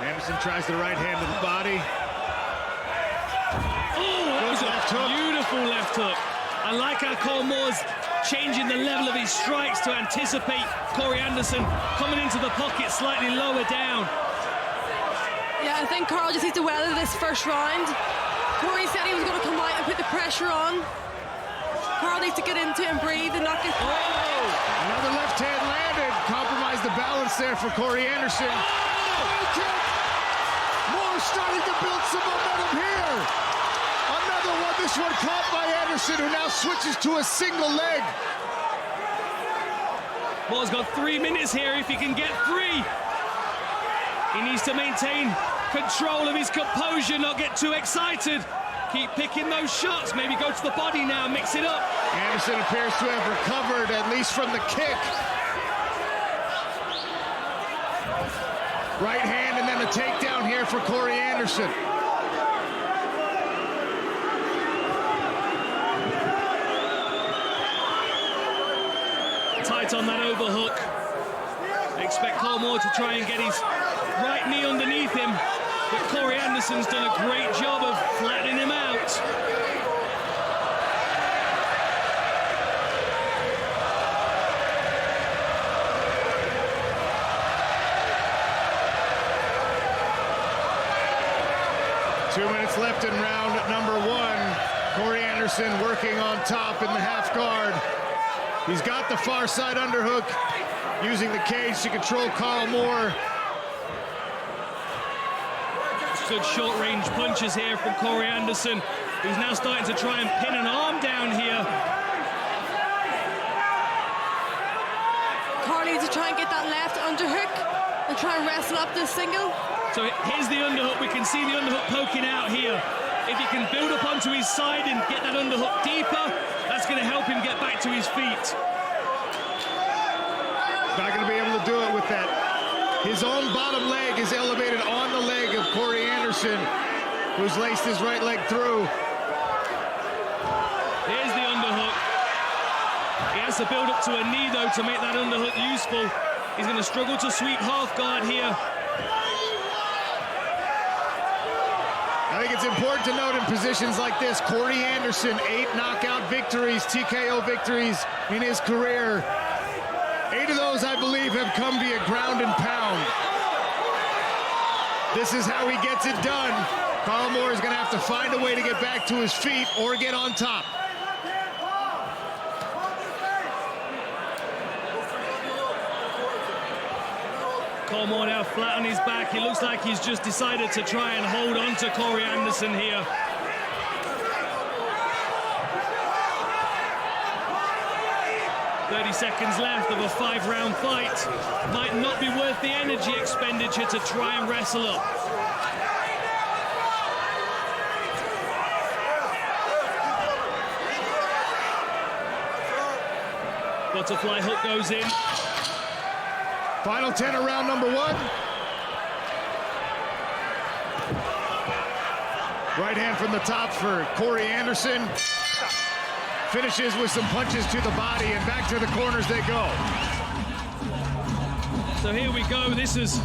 Speaker 10: Anderson tries the right hand to the body.
Speaker 21: Oh, that was a beautiful left hook. I like how Carl Moore's changing the level of his strikes to anticipate Corey Anderson coming into the pocket slightly lower down.
Speaker 6: Yeah, I think Carl just needs to weather this first round. Corey said he was going to come out and put the pressure on. Carl needs to get into it and breathe and not get...
Speaker 10: Oh! Another left hand landed. Compromised the balance there for Corey Anderson. Moore starting to build some momentum here. Another one, this one caught by Anderson, who now switches to a single leg.
Speaker 21: Moore's got 3 minutes here if he can get free. He needs to maintain control of his composure, not get too excited. Keep picking those shots, maybe go to the body now, mix it up.
Speaker 10: Anderson appears to have recovered, at least from the kick. Right hand and then a takedown here for Corey Anderson.
Speaker 21: Tight on that overhook. They expect Carl Moore to try and get his right knee underneath him, but Corey Anderson's done a great job of flattening him out.
Speaker 10: Two minutes left in round number one. Corey Anderson working on top in the half guard. He's got the far side underhook, using the cage to control Carl Moore.
Speaker 21: Good short-range punches here from Corey Anderson, who's now starting to try and pin an arm down here.
Speaker 6: Carl needs to try and get that left underhook and try and wrestle up this single.
Speaker 21: So here's the underhook. We can see the underhook poking out here. If he can build up onto his side and get that underhook deeper, that's going to help him get back to his feet.
Speaker 10: Not going to be able to do it with that. His own bottom leg is elevated on the leg of Corey Anderson, who's laced his right leg through.
Speaker 21: Here's the underhook. He has to build up to a knee, though, to make that underhook useful. He's going to struggle to sweep half guard here.
Speaker 10: I think it's important to note in positions like this, Corey Anderson, 8 knockout victories, TKO victories in his career. 8 of those, I believe, have come via ground and pound. This is how he gets it done. Carl Moore is going to have to find a way to get back to his feet or get on top.
Speaker 21: Carl Moore now flat on his back. He looks like he's just decided to try and hold on to Corey Anderson here. Seconds left of a 5-round fight. Might not be worth the energy expenditure to try and wrestle up. Butterfly hook goes in.
Speaker 10: Final 10 of round number 1. Right hand from the top for Corey Anderson. Finishes with some punches to the body, and back to the corners they go.
Speaker 21: So here we go. This is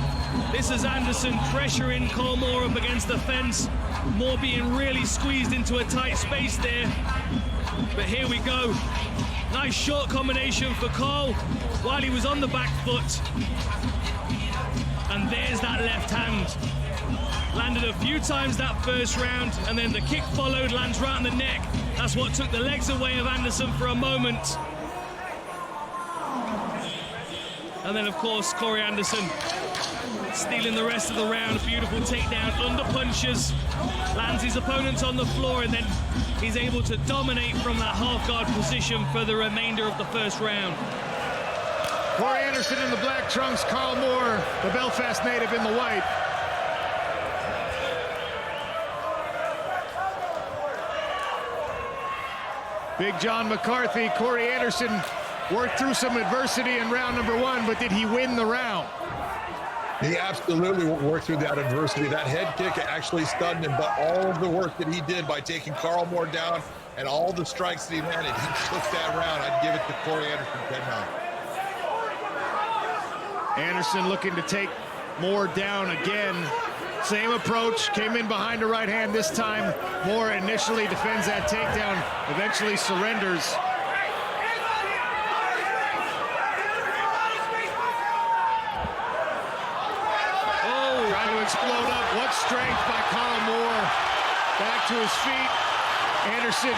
Speaker 21: Anderson pressuring Cole Moore up against the fence. Moore being really squeezed into a tight space there. But here we go. Nice short combination for Cole while he was on the back foot. And there's that left hand. Landed a few times that first round, and then the kick followed, lands right on the neck. That's what took the legs away of Anderson for a moment. And then, of course, Corey Anderson stealing the rest of the round. Beautiful takedown, under punches, lands his opponent on the floor, and then he's able to dominate from that half-guard position for the remainder of the first round.
Speaker 10: Corey Anderson in the black trunks, Carl Moore, the Belfast native, in the white. Big John McCarthy, Corey Anderson worked through some adversity in round number 1, but did he win the round?
Speaker 3: He absolutely worked through that adversity. That head kick actually stunned him, but all of the work that he did by taking Carl Moore down and all the strikes that he landed, he took that round. I'd give it to Corey Anderson 10-9.
Speaker 10: Anderson looking to take Moore down again. Same approach, came in behind the right hand this time. Moore initially defends that takedown, eventually surrenders. Oh, trying to explode up. What strength by Carl Moore. Back to his feet. Anderson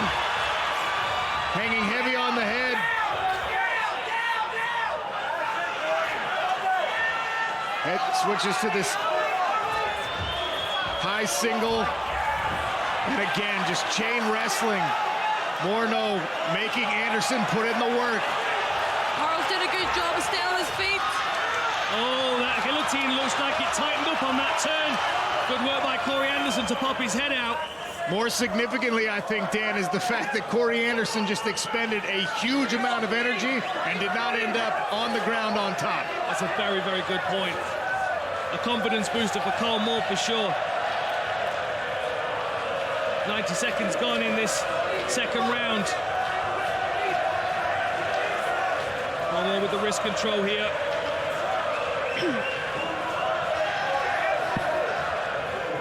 Speaker 10: hanging heavy on the head. Head switches to this high single, and again, just chain wrestling. Morneau making Anderson put in the work.
Speaker 6: Carl's did a good job of staying on his feet.
Speaker 21: Oh, that guillotine looks like it tightened up on that turn. Good work by Corey Anderson to pop his head out.
Speaker 10: More significantly, I think, Dan, is the fact that Corey Anderson just expended a huge amount of energy and did not end up on the ground on top.
Speaker 21: That's a very, very good point. A confidence booster for Carl Moore for sure. 90 seconds gone in this second round. Carl Moore with the wrist control here.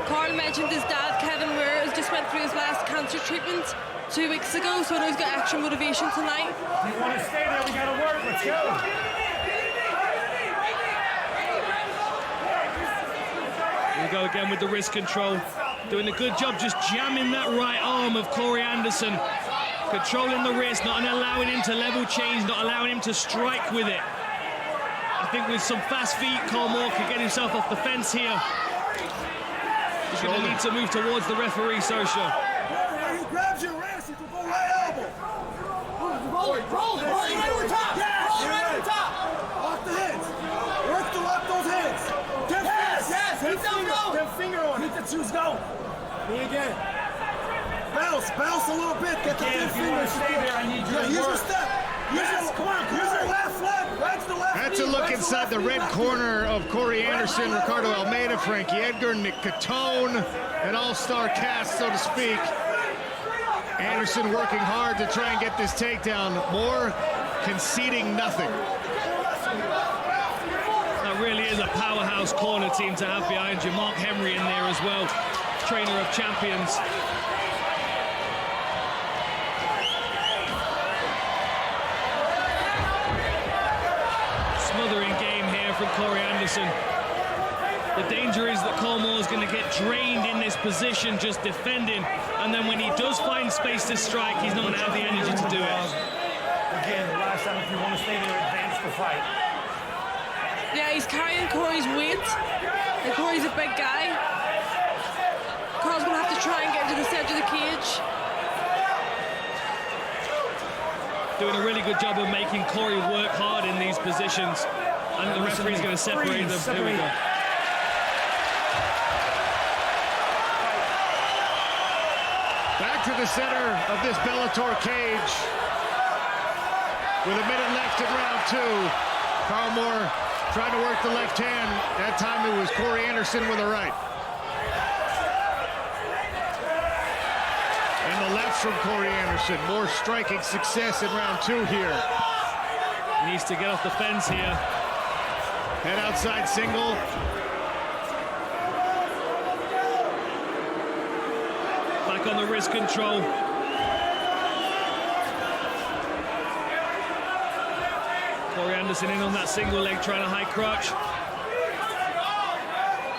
Speaker 6: Carl mentioned his dad, Kevin Weir, just went through his last cancer treatment 2 weeks ago, so I know he's got extra motivation tonight.
Speaker 22: You want to stay there, we got to work, let's go.
Speaker 21: Here we go again with the wrist control. Doing a good job just jamming that right arm of Corey Anderson. Controlling the wrist, not allowing him to level change, not allowing him to strike with it. I think with some fast feet, Carl Moore can get himself off the fence here. He's going to need to move towards the referee, Sosha.
Speaker 7: He grabs your wrist, he can go right elbow. Roll it, roll it, roll it right over top. Yes, roll it right over top. Off the heads. Work to lock those heads. Yes, keep them going. Get finger on it. Keep the shoes going. Me again. Bounce a little bit. Get the thin fingers.
Speaker 22: Stay there, I need you to
Speaker 7: use
Speaker 22: work.
Speaker 7: your step. Come on, use your left leg. That's the left.
Speaker 10: That's a look inside the red corner of Corey Anderson, Ricardo Almeida, Frankie Edgar, Nick Catone, an all-star cast, so to speak. Anderson working hard to try and get this takedown. Moore conceding nothing.
Speaker 21: That really is a powerhouse corner team to have behind you. Mark Henry in there as well, trainer of champions. Smothering game here from Corey Anderson. The danger is that Cole Moore is going to get drained in this position, just defending, and then when he does find space to strike, he's not going to have the energy to do it.
Speaker 22: Again, the last time, if you want to stay there, advance the fight.
Speaker 6: Yeah, he's carrying Corey's weight, and Corey's a big guy. Carl's going to have to try and get into the center of the cage.
Speaker 21: Doing a really good job of making Corey work hard in these positions. And the referee's going to separate them. Here we go.
Speaker 10: Back to the center of this Bellator cage. with a minute left in round 2. Carl Moore trying to work the left hand. That time it was Corey Anderson with a right. And the left from Corey Anderson. More striking success in round 2 here.
Speaker 21: He needs to get off the fence here.
Speaker 10: Head outside single.
Speaker 21: Back on the wrist control. Corey Anderson in on that single leg, trying to high crotch.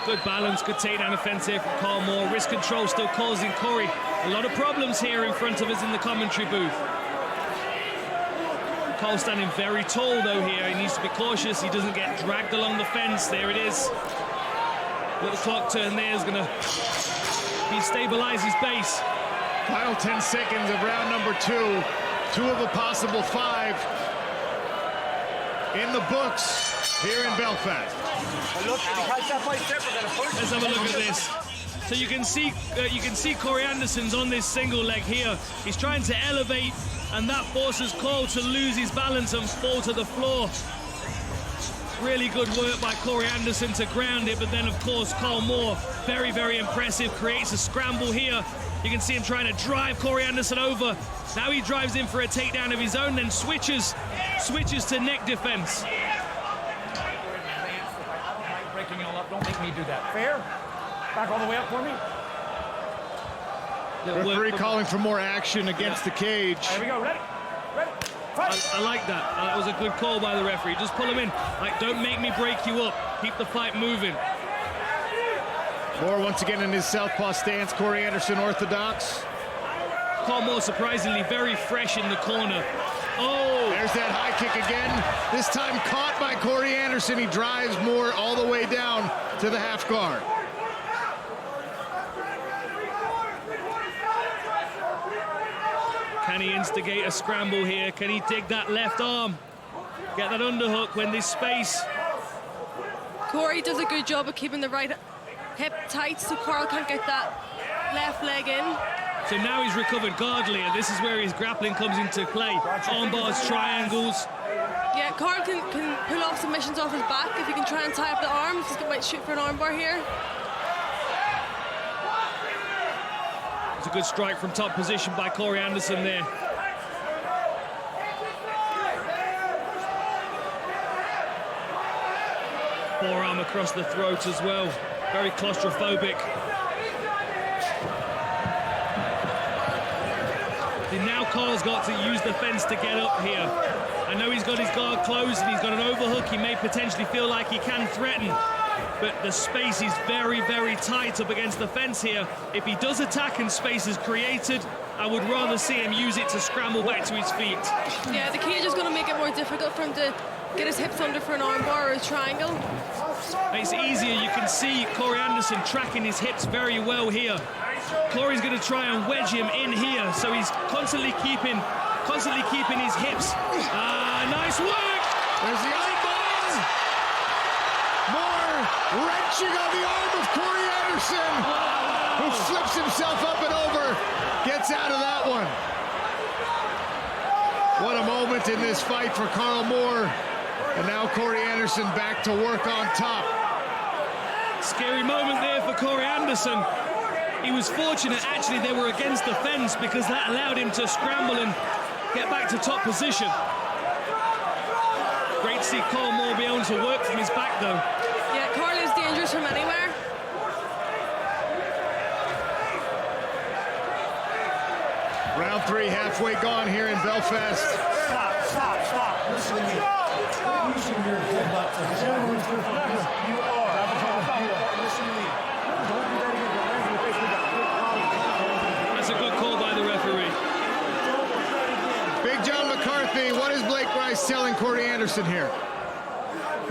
Speaker 21: Good balance, good takedown offense here from Carl Moore. Wrist control still causing Corey a lot of problems here in front of us in the commentary booth. Carl standing very tall though here. He needs to be cautious he doesn't get dragged along the fence. There it is. Little clock turn there is going to destabilize his base.
Speaker 10: Final 10 seconds of round number 2. 2 of a possible 5 in the books here in Belfast.
Speaker 21: Let's have a look at this. So you can see Corey Anderson's on this single leg here. He's trying to elevate, and that forces Carl to lose his balance and fall to the floor. Really good work by Corey Anderson to ground it, but then of course Carl Moore, very, very impressive, creates a scramble here. You can see him trying to drive Corey Anderson over. Now he drives in for a takedown of his own, then switches to neck defense.
Speaker 4: Breaking it all up, don't make me do that. Fair? Back all the way up for me.
Speaker 10: Referee calling for more action against the cage.
Speaker 4: Here we go, ready?
Speaker 21: I like that. That was a good call by the referee. Just pull him in. Like, don't make me break you up. Keep the fight moving.
Speaker 10: Moore once again in his southpaw stance. Corey Anderson orthodox.
Speaker 21: Carl Moore surprisingly very fresh in the corner. Oh!
Speaker 10: There's that high kick again. This time caught by Corey Anderson. He drives Moore all the way down to the half guard.
Speaker 21: Can he instigate a scramble here? Can he dig that left arm? Get that underhook when this space.
Speaker 6: Corey does a good job of keeping the right hip tight so Carl can't get that left leg in.
Speaker 21: So now he's recovered guardlier. This is where his grappling comes into play. Arm bars, triangles.
Speaker 6: Yeah, Carl can pull off submissions off his back if he can try and tie up the arms. He might shoot for an arm bar here.
Speaker 21: It's a good strike from top position by Corey Anderson there. Forearm across the throat as well. Very claustrophobic. And now Carl's got to use the fence to get up here. I know he's got his guard closed and he's got an overhook. He may potentially feel like he can threaten, but the space is very, very tight up against the fence here. If he does attack and space is created, I would rather see him use it to scramble back to his feet.
Speaker 6: Yeah, the cage is going to make it more difficult for him to get his hips under for an arm bar or a triangle.
Speaker 21: It's easier. You can see Corey Anderson tracking his hips very well here. Corey's going to try and wedge him in here, so he's constantly keeping his hips. Nice work!
Speaker 10: There's the arm bar! More wrenching on the arm of Corey Anderson, who flips himself up and over, gets out of that one. What a moment in this fight for Carl Moore. And now Corey Anderson back to work on top.
Speaker 21: Scary moment there for Corey Anderson. He was fortunate, actually, they were against the fence because that allowed him to scramble and get back to top position. Great to see Carl Moore be able to work from his back, though.
Speaker 6: Yeah, Carl is dangerous from anywhere.
Speaker 10: Round 3 halfway gone here in Belfast.
Speaker 22: Stop. Listen to me. Using your head butt to you are. Listen to me.
Speaker 21: That's a good call by the referee.
Speaker 10: Big John McCarthy, what is Blake Rice telling Corey Anderson here?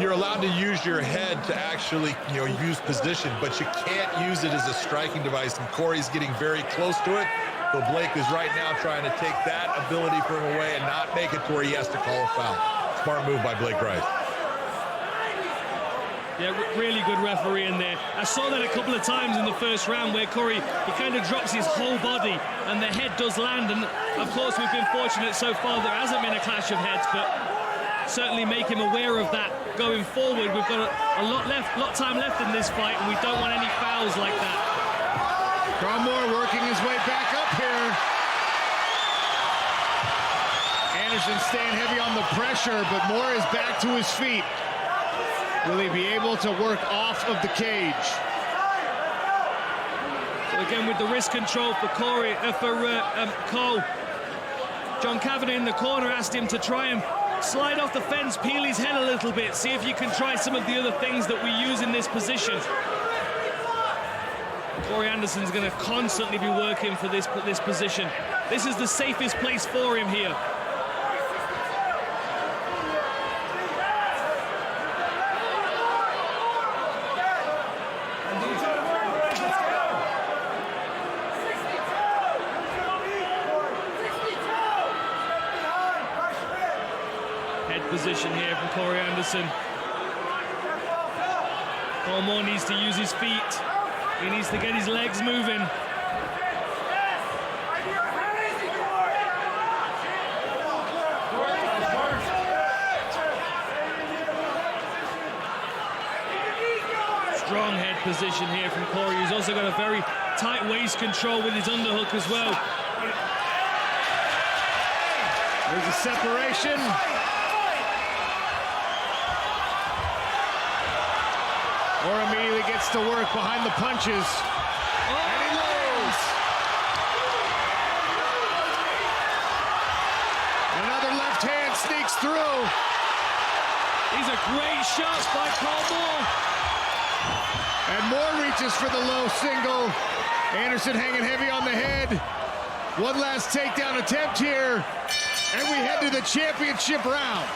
Speaker 3: You're allowed to use your head to actually, use position, but you can't use it as a striking device, and Corey's getting very close to it. So Blake is right now trying to take that ability from him away and not make it to where he has to call a foul. Smart move by Blake Rice.
Speaker 21: Yeah, really good referee in there. I saw that a couple of times in the first round where Corey, he kind of drops his whole body and the head does land. And of course, we've been fortunate so far there hasn't been a clash of heads, but certainly make him aware of that going forward. We've got a lot time left in this fight, and we don't want any fouls like that.
Speaker 10: Carl Moore working his way back up here. Anderson staying heavy on the pressure, but Moore is back to his feet. Will he be able to work off of the cage?
Speaker 21: So again, with the wrist control for Cole, John Kavanagh in the corner asked him to try and slide off the fence, peel his head a little bit, see if you can try some of the other things that we use in this position. Corey Anderson's going to constantly be working for this position. This is the safest place for him here. Position here from Corey Anderson. Carl Moore needs to use his feet. He needs to get his legs moving. Strong head position here from Corey. He's also got a very tight waist control with his underhook as well.
Speaker 10: There's a separation. Or immediately gets to work behind the punches. And he lands. Another left hand sneaks through.
Speaker 21: These are great shots by Carl Moore.
Speaker 10: And Moore reaches for the low single. Anderson hanging heavy on the head. One last takedown attempt here. And we head to the championship rounds.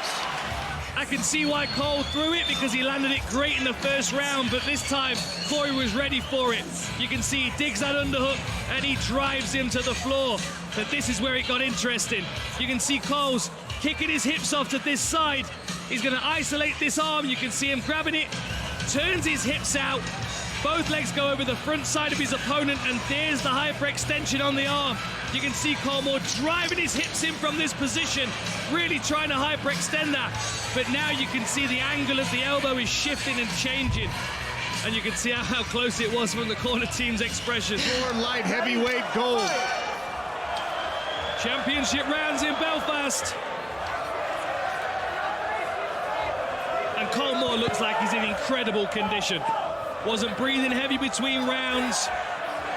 Speaker 21: I can see why Cole threw it, because he landed it great in the first round, but this time Corey was ready for it. You can see he digs that underhook and he drives him to the floor. But this is where it got interesting. You can see Cole's kicking his hips off to this side. He's going to isolate this arm. You can see him grabbing it, turns his hips out. Both legs go over the front side of his opponent, and there's the hyperextension on the arm. You can see Carl Moore driving his hips in from this position, really trying to hyperextend that. But now you can see the angle of the elbow is shifting and changing. And you can see how close it was from the corner team's expression.
Speaker 10: More light heavyweight gold.
Speaker 21: Championship rounds in Belfast. And Carl Moore looks like he's in incredible condition. Wasn't breathing heavy between rounds.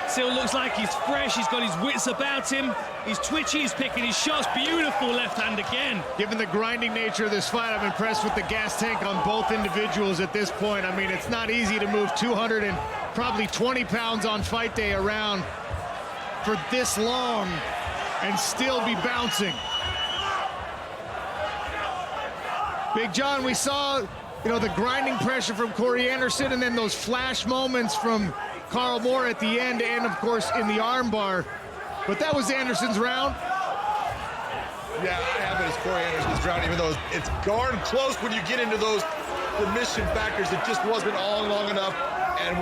Speaker 21: Still looks like he's fresh. He's got his wits about him. He's twitchy, he's picking his shots. Beautiful left hand again.
Speaker 10: Given the grinding nature of this fight, I'm impressed with the gas tank on both individuals at this point. I mean, it's not easy to move 200 and probably 20 pounds on fight day around for this long and still be bouncing. Big John, we saw, the grinding pressure from Corey Anderson, and then those flash moments from Carl Moore at the end, and of course in the armbar. But that was Anderson's round.
Speaker 3: Yeah, I have it as Corey Anderson's round, even though it's darn close when you get into those remission factors. It just wasn't all long enough, and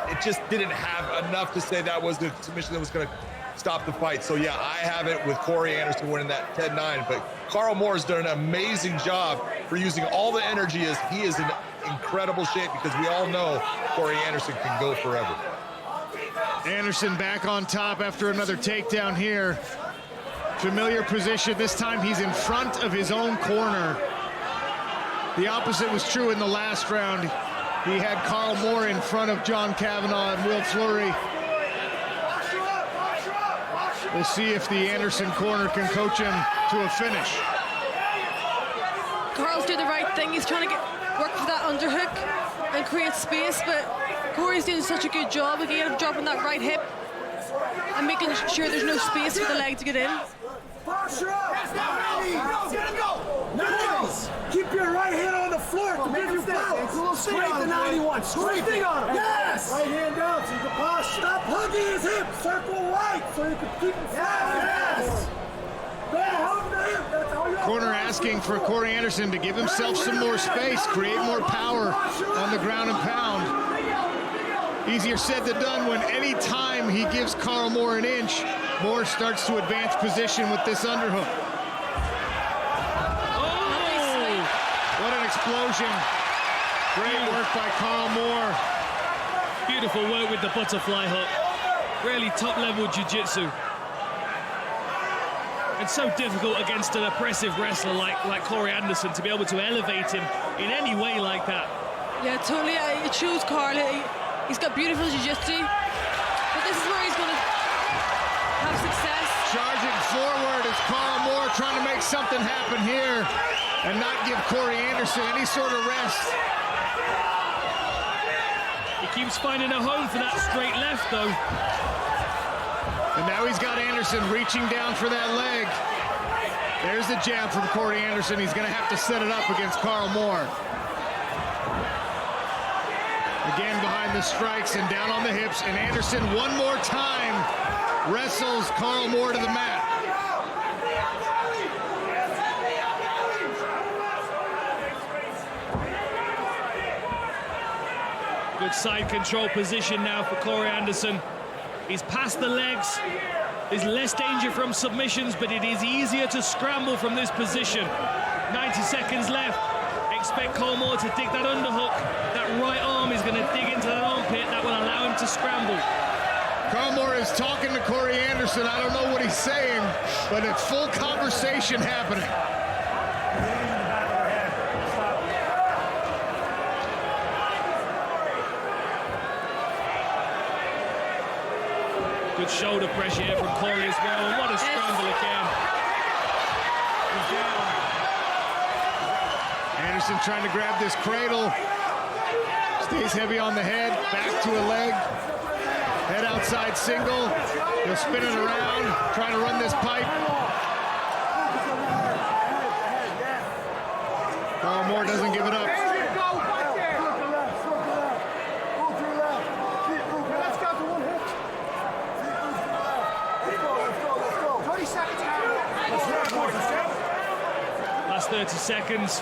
Speaker 3: it just didn't have enough to say that was the submission that was going to stop the fight. So yeah, I have it with Corey Anderson winning that 10-9, but Carl Moore has done an amazing job for using all the energy. As he is in incredible shape, because we all know Corey Anderson can go forever.
Speaker 10: Anderson back on top after another takedown here. Familiar position. This time he's in front of his own corner. The opposite was true in the last round. He had Carl Moore in front of John Kavanagh and Will Fleury. We'll see if the Anderson corner can coach him to a finish.
Speaker 6: Carl's doing the right thing. He's trying to work for that underhook and create space, but Corey's doing such a good job again of dropping that right hip and making sure there's no space for the leg to get in.
Speaker 7: Nice! Keep your right hand on the floor to give you balance. Straight to 91. Straight on him. Yes! Right hand down so you can posture. Stop hugging his hip. Circle right so you can keep him flat. Yes! Better hug the hip. That's all.
Speaker 10: Corner asking for Corey Anderson to give himself some more space, create more power on the ground and pound. Easier said than done when any time he gives Carl Moore an inch, Moore starts to advance position with this underhook. Oh! What an explosion. Great work by Carl Moore.
Speaker 21: Beautiful work with the butterfly hook. Really top-level jiu-jitsu. It's so difficult against an oppressive wrestler like Corey Anderson to be able to elevate him in any way like that.
Speaker 6: Yeah, totally. It shows Carl. He's got beautiful jiu-jitsu, but this is where he's going to have success.
Speaker 10: Charging forward is Carl Moore trying to make something happen here and not give Corey Anderson any sort of rest.
Speaker 21: He keeps finding a home for that straight left, though.
Speaker 10: And now he's got Anderson reaching down for that leg. There's the jab from Corey Anderson. He's going to have to set it up against Carl Moore. Again behind the strikes and down on the hips. And Anderson one more time wrestles Carl Moore to the mat.
Speaker 21: Good side control position now for Corey Anderson. He's past the legs. There's less danger from submissions, but it is easier to scramble from this position. 90 seconds left. Expect Carl Moore to dig that underhook. That right arm is going to dig into that armpit. That will allow him to scramble.
Speaker 10: Carl Moore is talking to Corey Anderson. I don't know what he's saying, but it's full conversation happening.
Speaker 21: Good shoulder pressure here from Corey as well. And what a scramble again. He's down.
Speaker 10: Anderson trying to grab this cradle. Stays heavy on the head. Back to a leg. Head outside single. He'll spin it around. Trying to run this pipe. Carl Moore doesn't give it up.
Speaker 21: Last 30 seconds.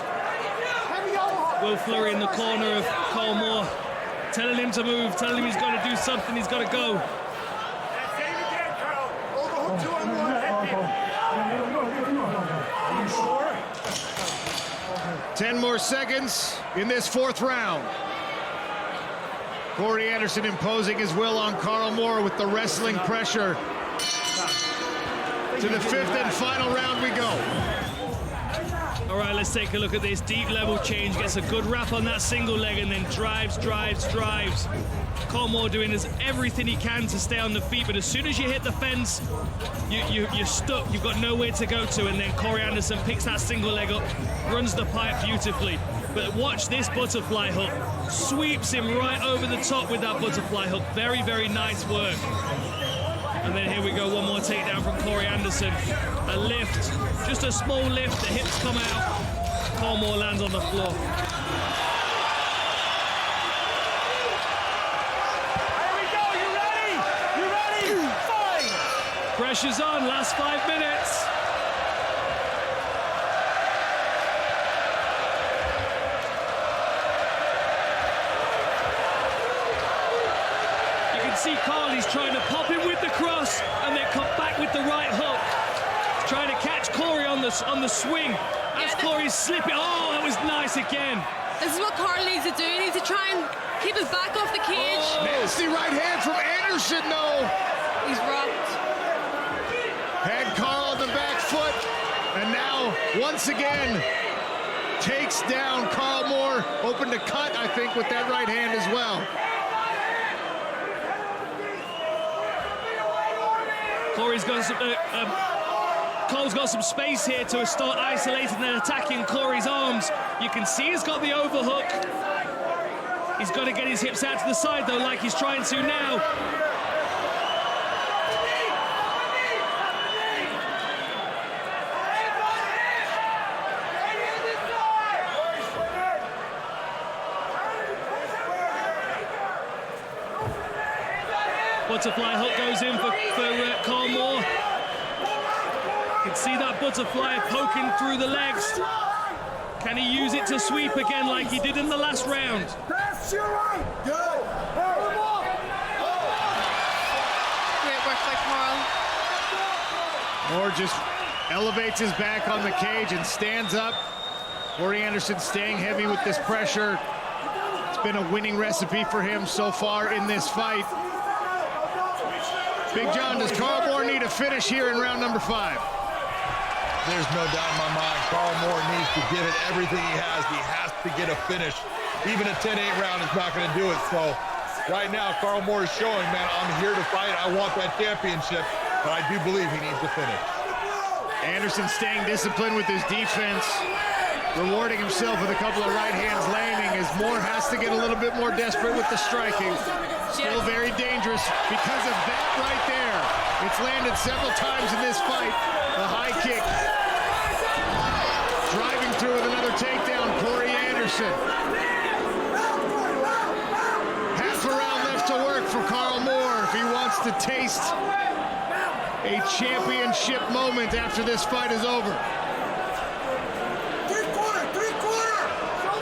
Speaker 21: Will Fleury in the corner of Carl Moore, telling him to move, telling him he's got to do something, he's got to go.
Speaker 10: 10 more seconds in this fourth round. Corey Anderson imposing his will on Carl Moore with the wrestling pressure. To the fifth and final round we go.
Speaker 21: All right, let's take a look at this. Deep level change, gets a good wrap on that single leg and then drives. Carl Moore doing everything he can to stay on the feet, but as soon as you hit the fence, you're stuck. You've got nowhere to go to, and then Corey Anderson picks that single leg up, runs the pipe beautifully. But watch this butterfly hook. Sweeps him right over the top with that butterfly hook. Very, very nice work. And then here we go, one more takedown from Corey Anderson. A lift, just a small lift, the hips come out. Carl Moore lands on the floor.
Speaker 7: Here we go, you ready? You ready? Fight!
Speaker 21: Pressure's on, last 5 minutes. See Carl, he's trying to pop him with the cross and then come back with the right hook. Trying to catch Corey on the swing. As Corey's slipping. Oh, that was nice again.
Speaker 6: This is what Carl needs to do. He needs to try and keep his back off the cage.
Speaker 10: Oh, nasty right hand from Anderson, though.
Speaker 6: He's rocked.
Speaker 10: Had Carl on the back foot, and now, once again, takes down Carl Moore. Open to cut, I think, with that right hand as well.
Speaker 21: Corey's got some, Cole's got some space here to start isolating and attacking Corey's arms. You can see he's got the overhook. He's got to get his hips out to the side, though, like he's trying to now. Butterfly hook goes in for Carl Moore. You can could see that butterfly poking through the legs. Can he use it to sweep again like he did in the last round?
Speaker 7: Pass your right. Go.
Speaker 6: Great work by Carl.
Speaker 10: Moore just elevates his back on the cage and stands up. Corey Anderson staying heavy with this pressure. It's been a winning recipe for him so far in this fight. Big John, does Carl Moore need a finish here in round number 5?
Speaker 3: There's no doubt in my mind. Carl Moore needs to give it everything he has. He has to get a finish. Even a 10-8 round is not going to do it. So right now, Carl Moore is showing, man, I'm here to fight. I want that championship, but I do believe he needs to finish.
Speaker 10: Anderson staying disciplined with his defense, rewarding himself with a couple of right hands landing as Moore has to get a little bit more desperate with the striking. Still very dangerous because of that right there. It's landed several times in this fight. The high kick. Driving through with another takedown, Corey Anderson. Half a round left to work for Carl Moore if he wants to taste a championship moment after this fight is over.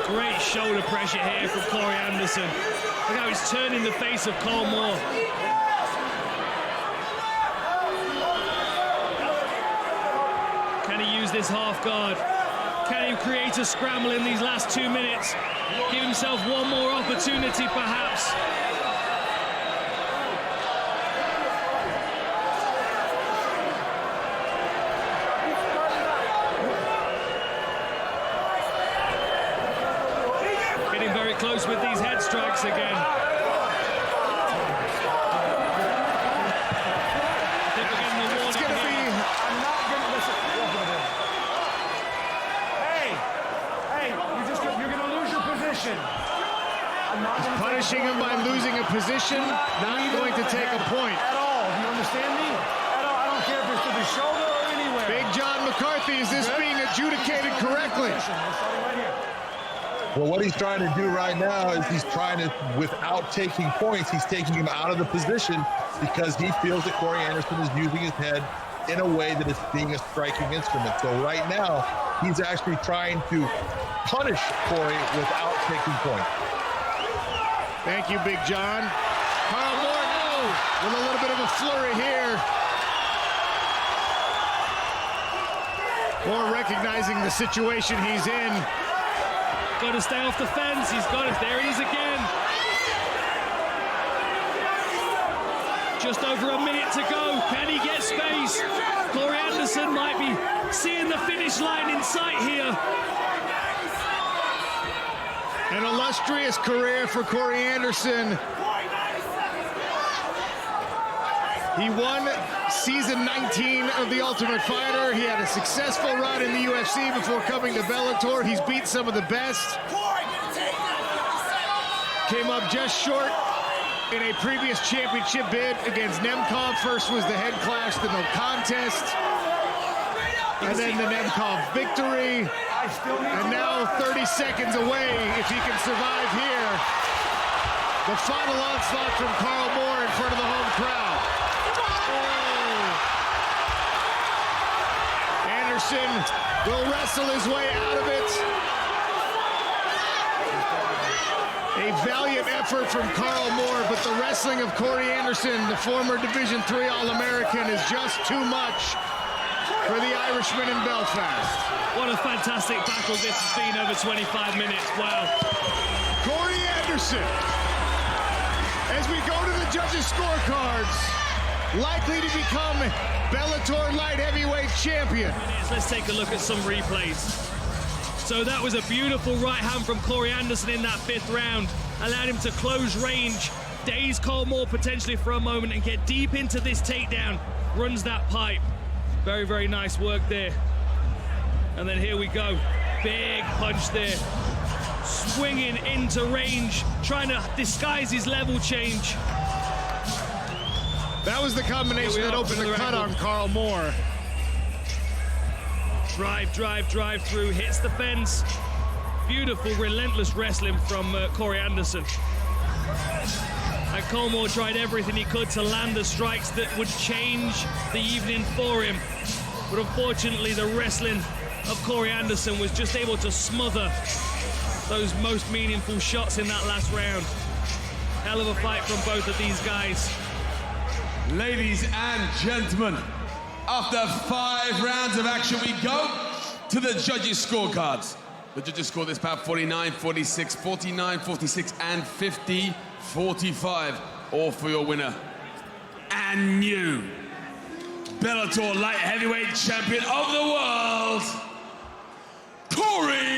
Speaker 21: Great shoulder pressure here from Corey Anderson. Look how he's turning the face of Carl Moore. Can he use this half guard? Can he create a scramble in these last 2 minutes? Give himself one more opportunity, perhaps. Getting very close with these head strikes again.
Speaker 10: Punishing him by losing a position, not going to take a point.
Speaker 22: At all, do you understand me? At all, I don't care if it's to the shoulder or anywhere.
Speaker 10: Big John McCarthy, is this being adjudicated correctly?
Speaker 3: Well, what he's trying to do right now is he's trying to, without taking points, he's taking him out of the position because he feels that Corey Anderson is using his head in a way that is being a striking instrument. So right now, he's actually trying to punish Corey without taking points.
Speaker 10: Thank you, Big John. Carl Moore now with a little bit of a flurry here. Moore recognizing the situation he's in.
Speaker 21: Got to stay off the fence. He's got it. There it is again. Just over a minute to go. Can he get space? Corey Anderson might be seeing the finish line in sight here.
Speaker 10: An illustrious career for Corey Anderson. He won season 19 of The Ultimate Fighter. He had a successful run in the UFC before coming to Bellator. He's beat some of the best. Came up just short in a previous championship bid against Nemkov. First was the head clash, the no contest. And then the Nemkov victory. And now 30 seconds away, if he can survive here. The final onslaught from Carl Moore in front of the home crowd. Oh. Anderson will wrestle his way out of it. A valiant effort from Carl Moore, but the wrestling of Corey Anderson, the former Division III All-American, is just too much for the Irishman in Belfast.
Speaker 21: What a fantastic battle this has been over 25 minutes. Wow.
Speaker 10: Corey Anderson, as we go to the judges' scorecards, likely to become Bellator light heavyweight champion.
Speaker 21: Let's take a look at some replays. So that was a beautiful right hand from Corey Anderson in that 5th round. Allowed him to close range, daze Carl Moore potentially for a moment and get deep into this takedown. Runs that pipe. Very, very nice work there. And then here we go. Big punch there. Swinging into range, trying to disguise his level change.
Speaker 10: That was the combination that opened the cut on Carl Moore.
Speaker 21: Drive, drive, drive through, hits the fence. Beautiful, relentless wrestling from Corey Anderson. And Carl Moore tried everything he could to land the strikes that would change the evening for him. But unfortunately, the wrestling of Corey Anderson was just able to smother those most meaningful shots in that last round. Hell of a fight from both of these guys.
Speaker 1: Ladies and gentlemen, after 5 rounds of action, we go to the judges' scorecards. The judges scored this bout 49, 46, 49, 46, and 50, 45. All for your winner and new Bellator light heavyweight champion of the world, Corey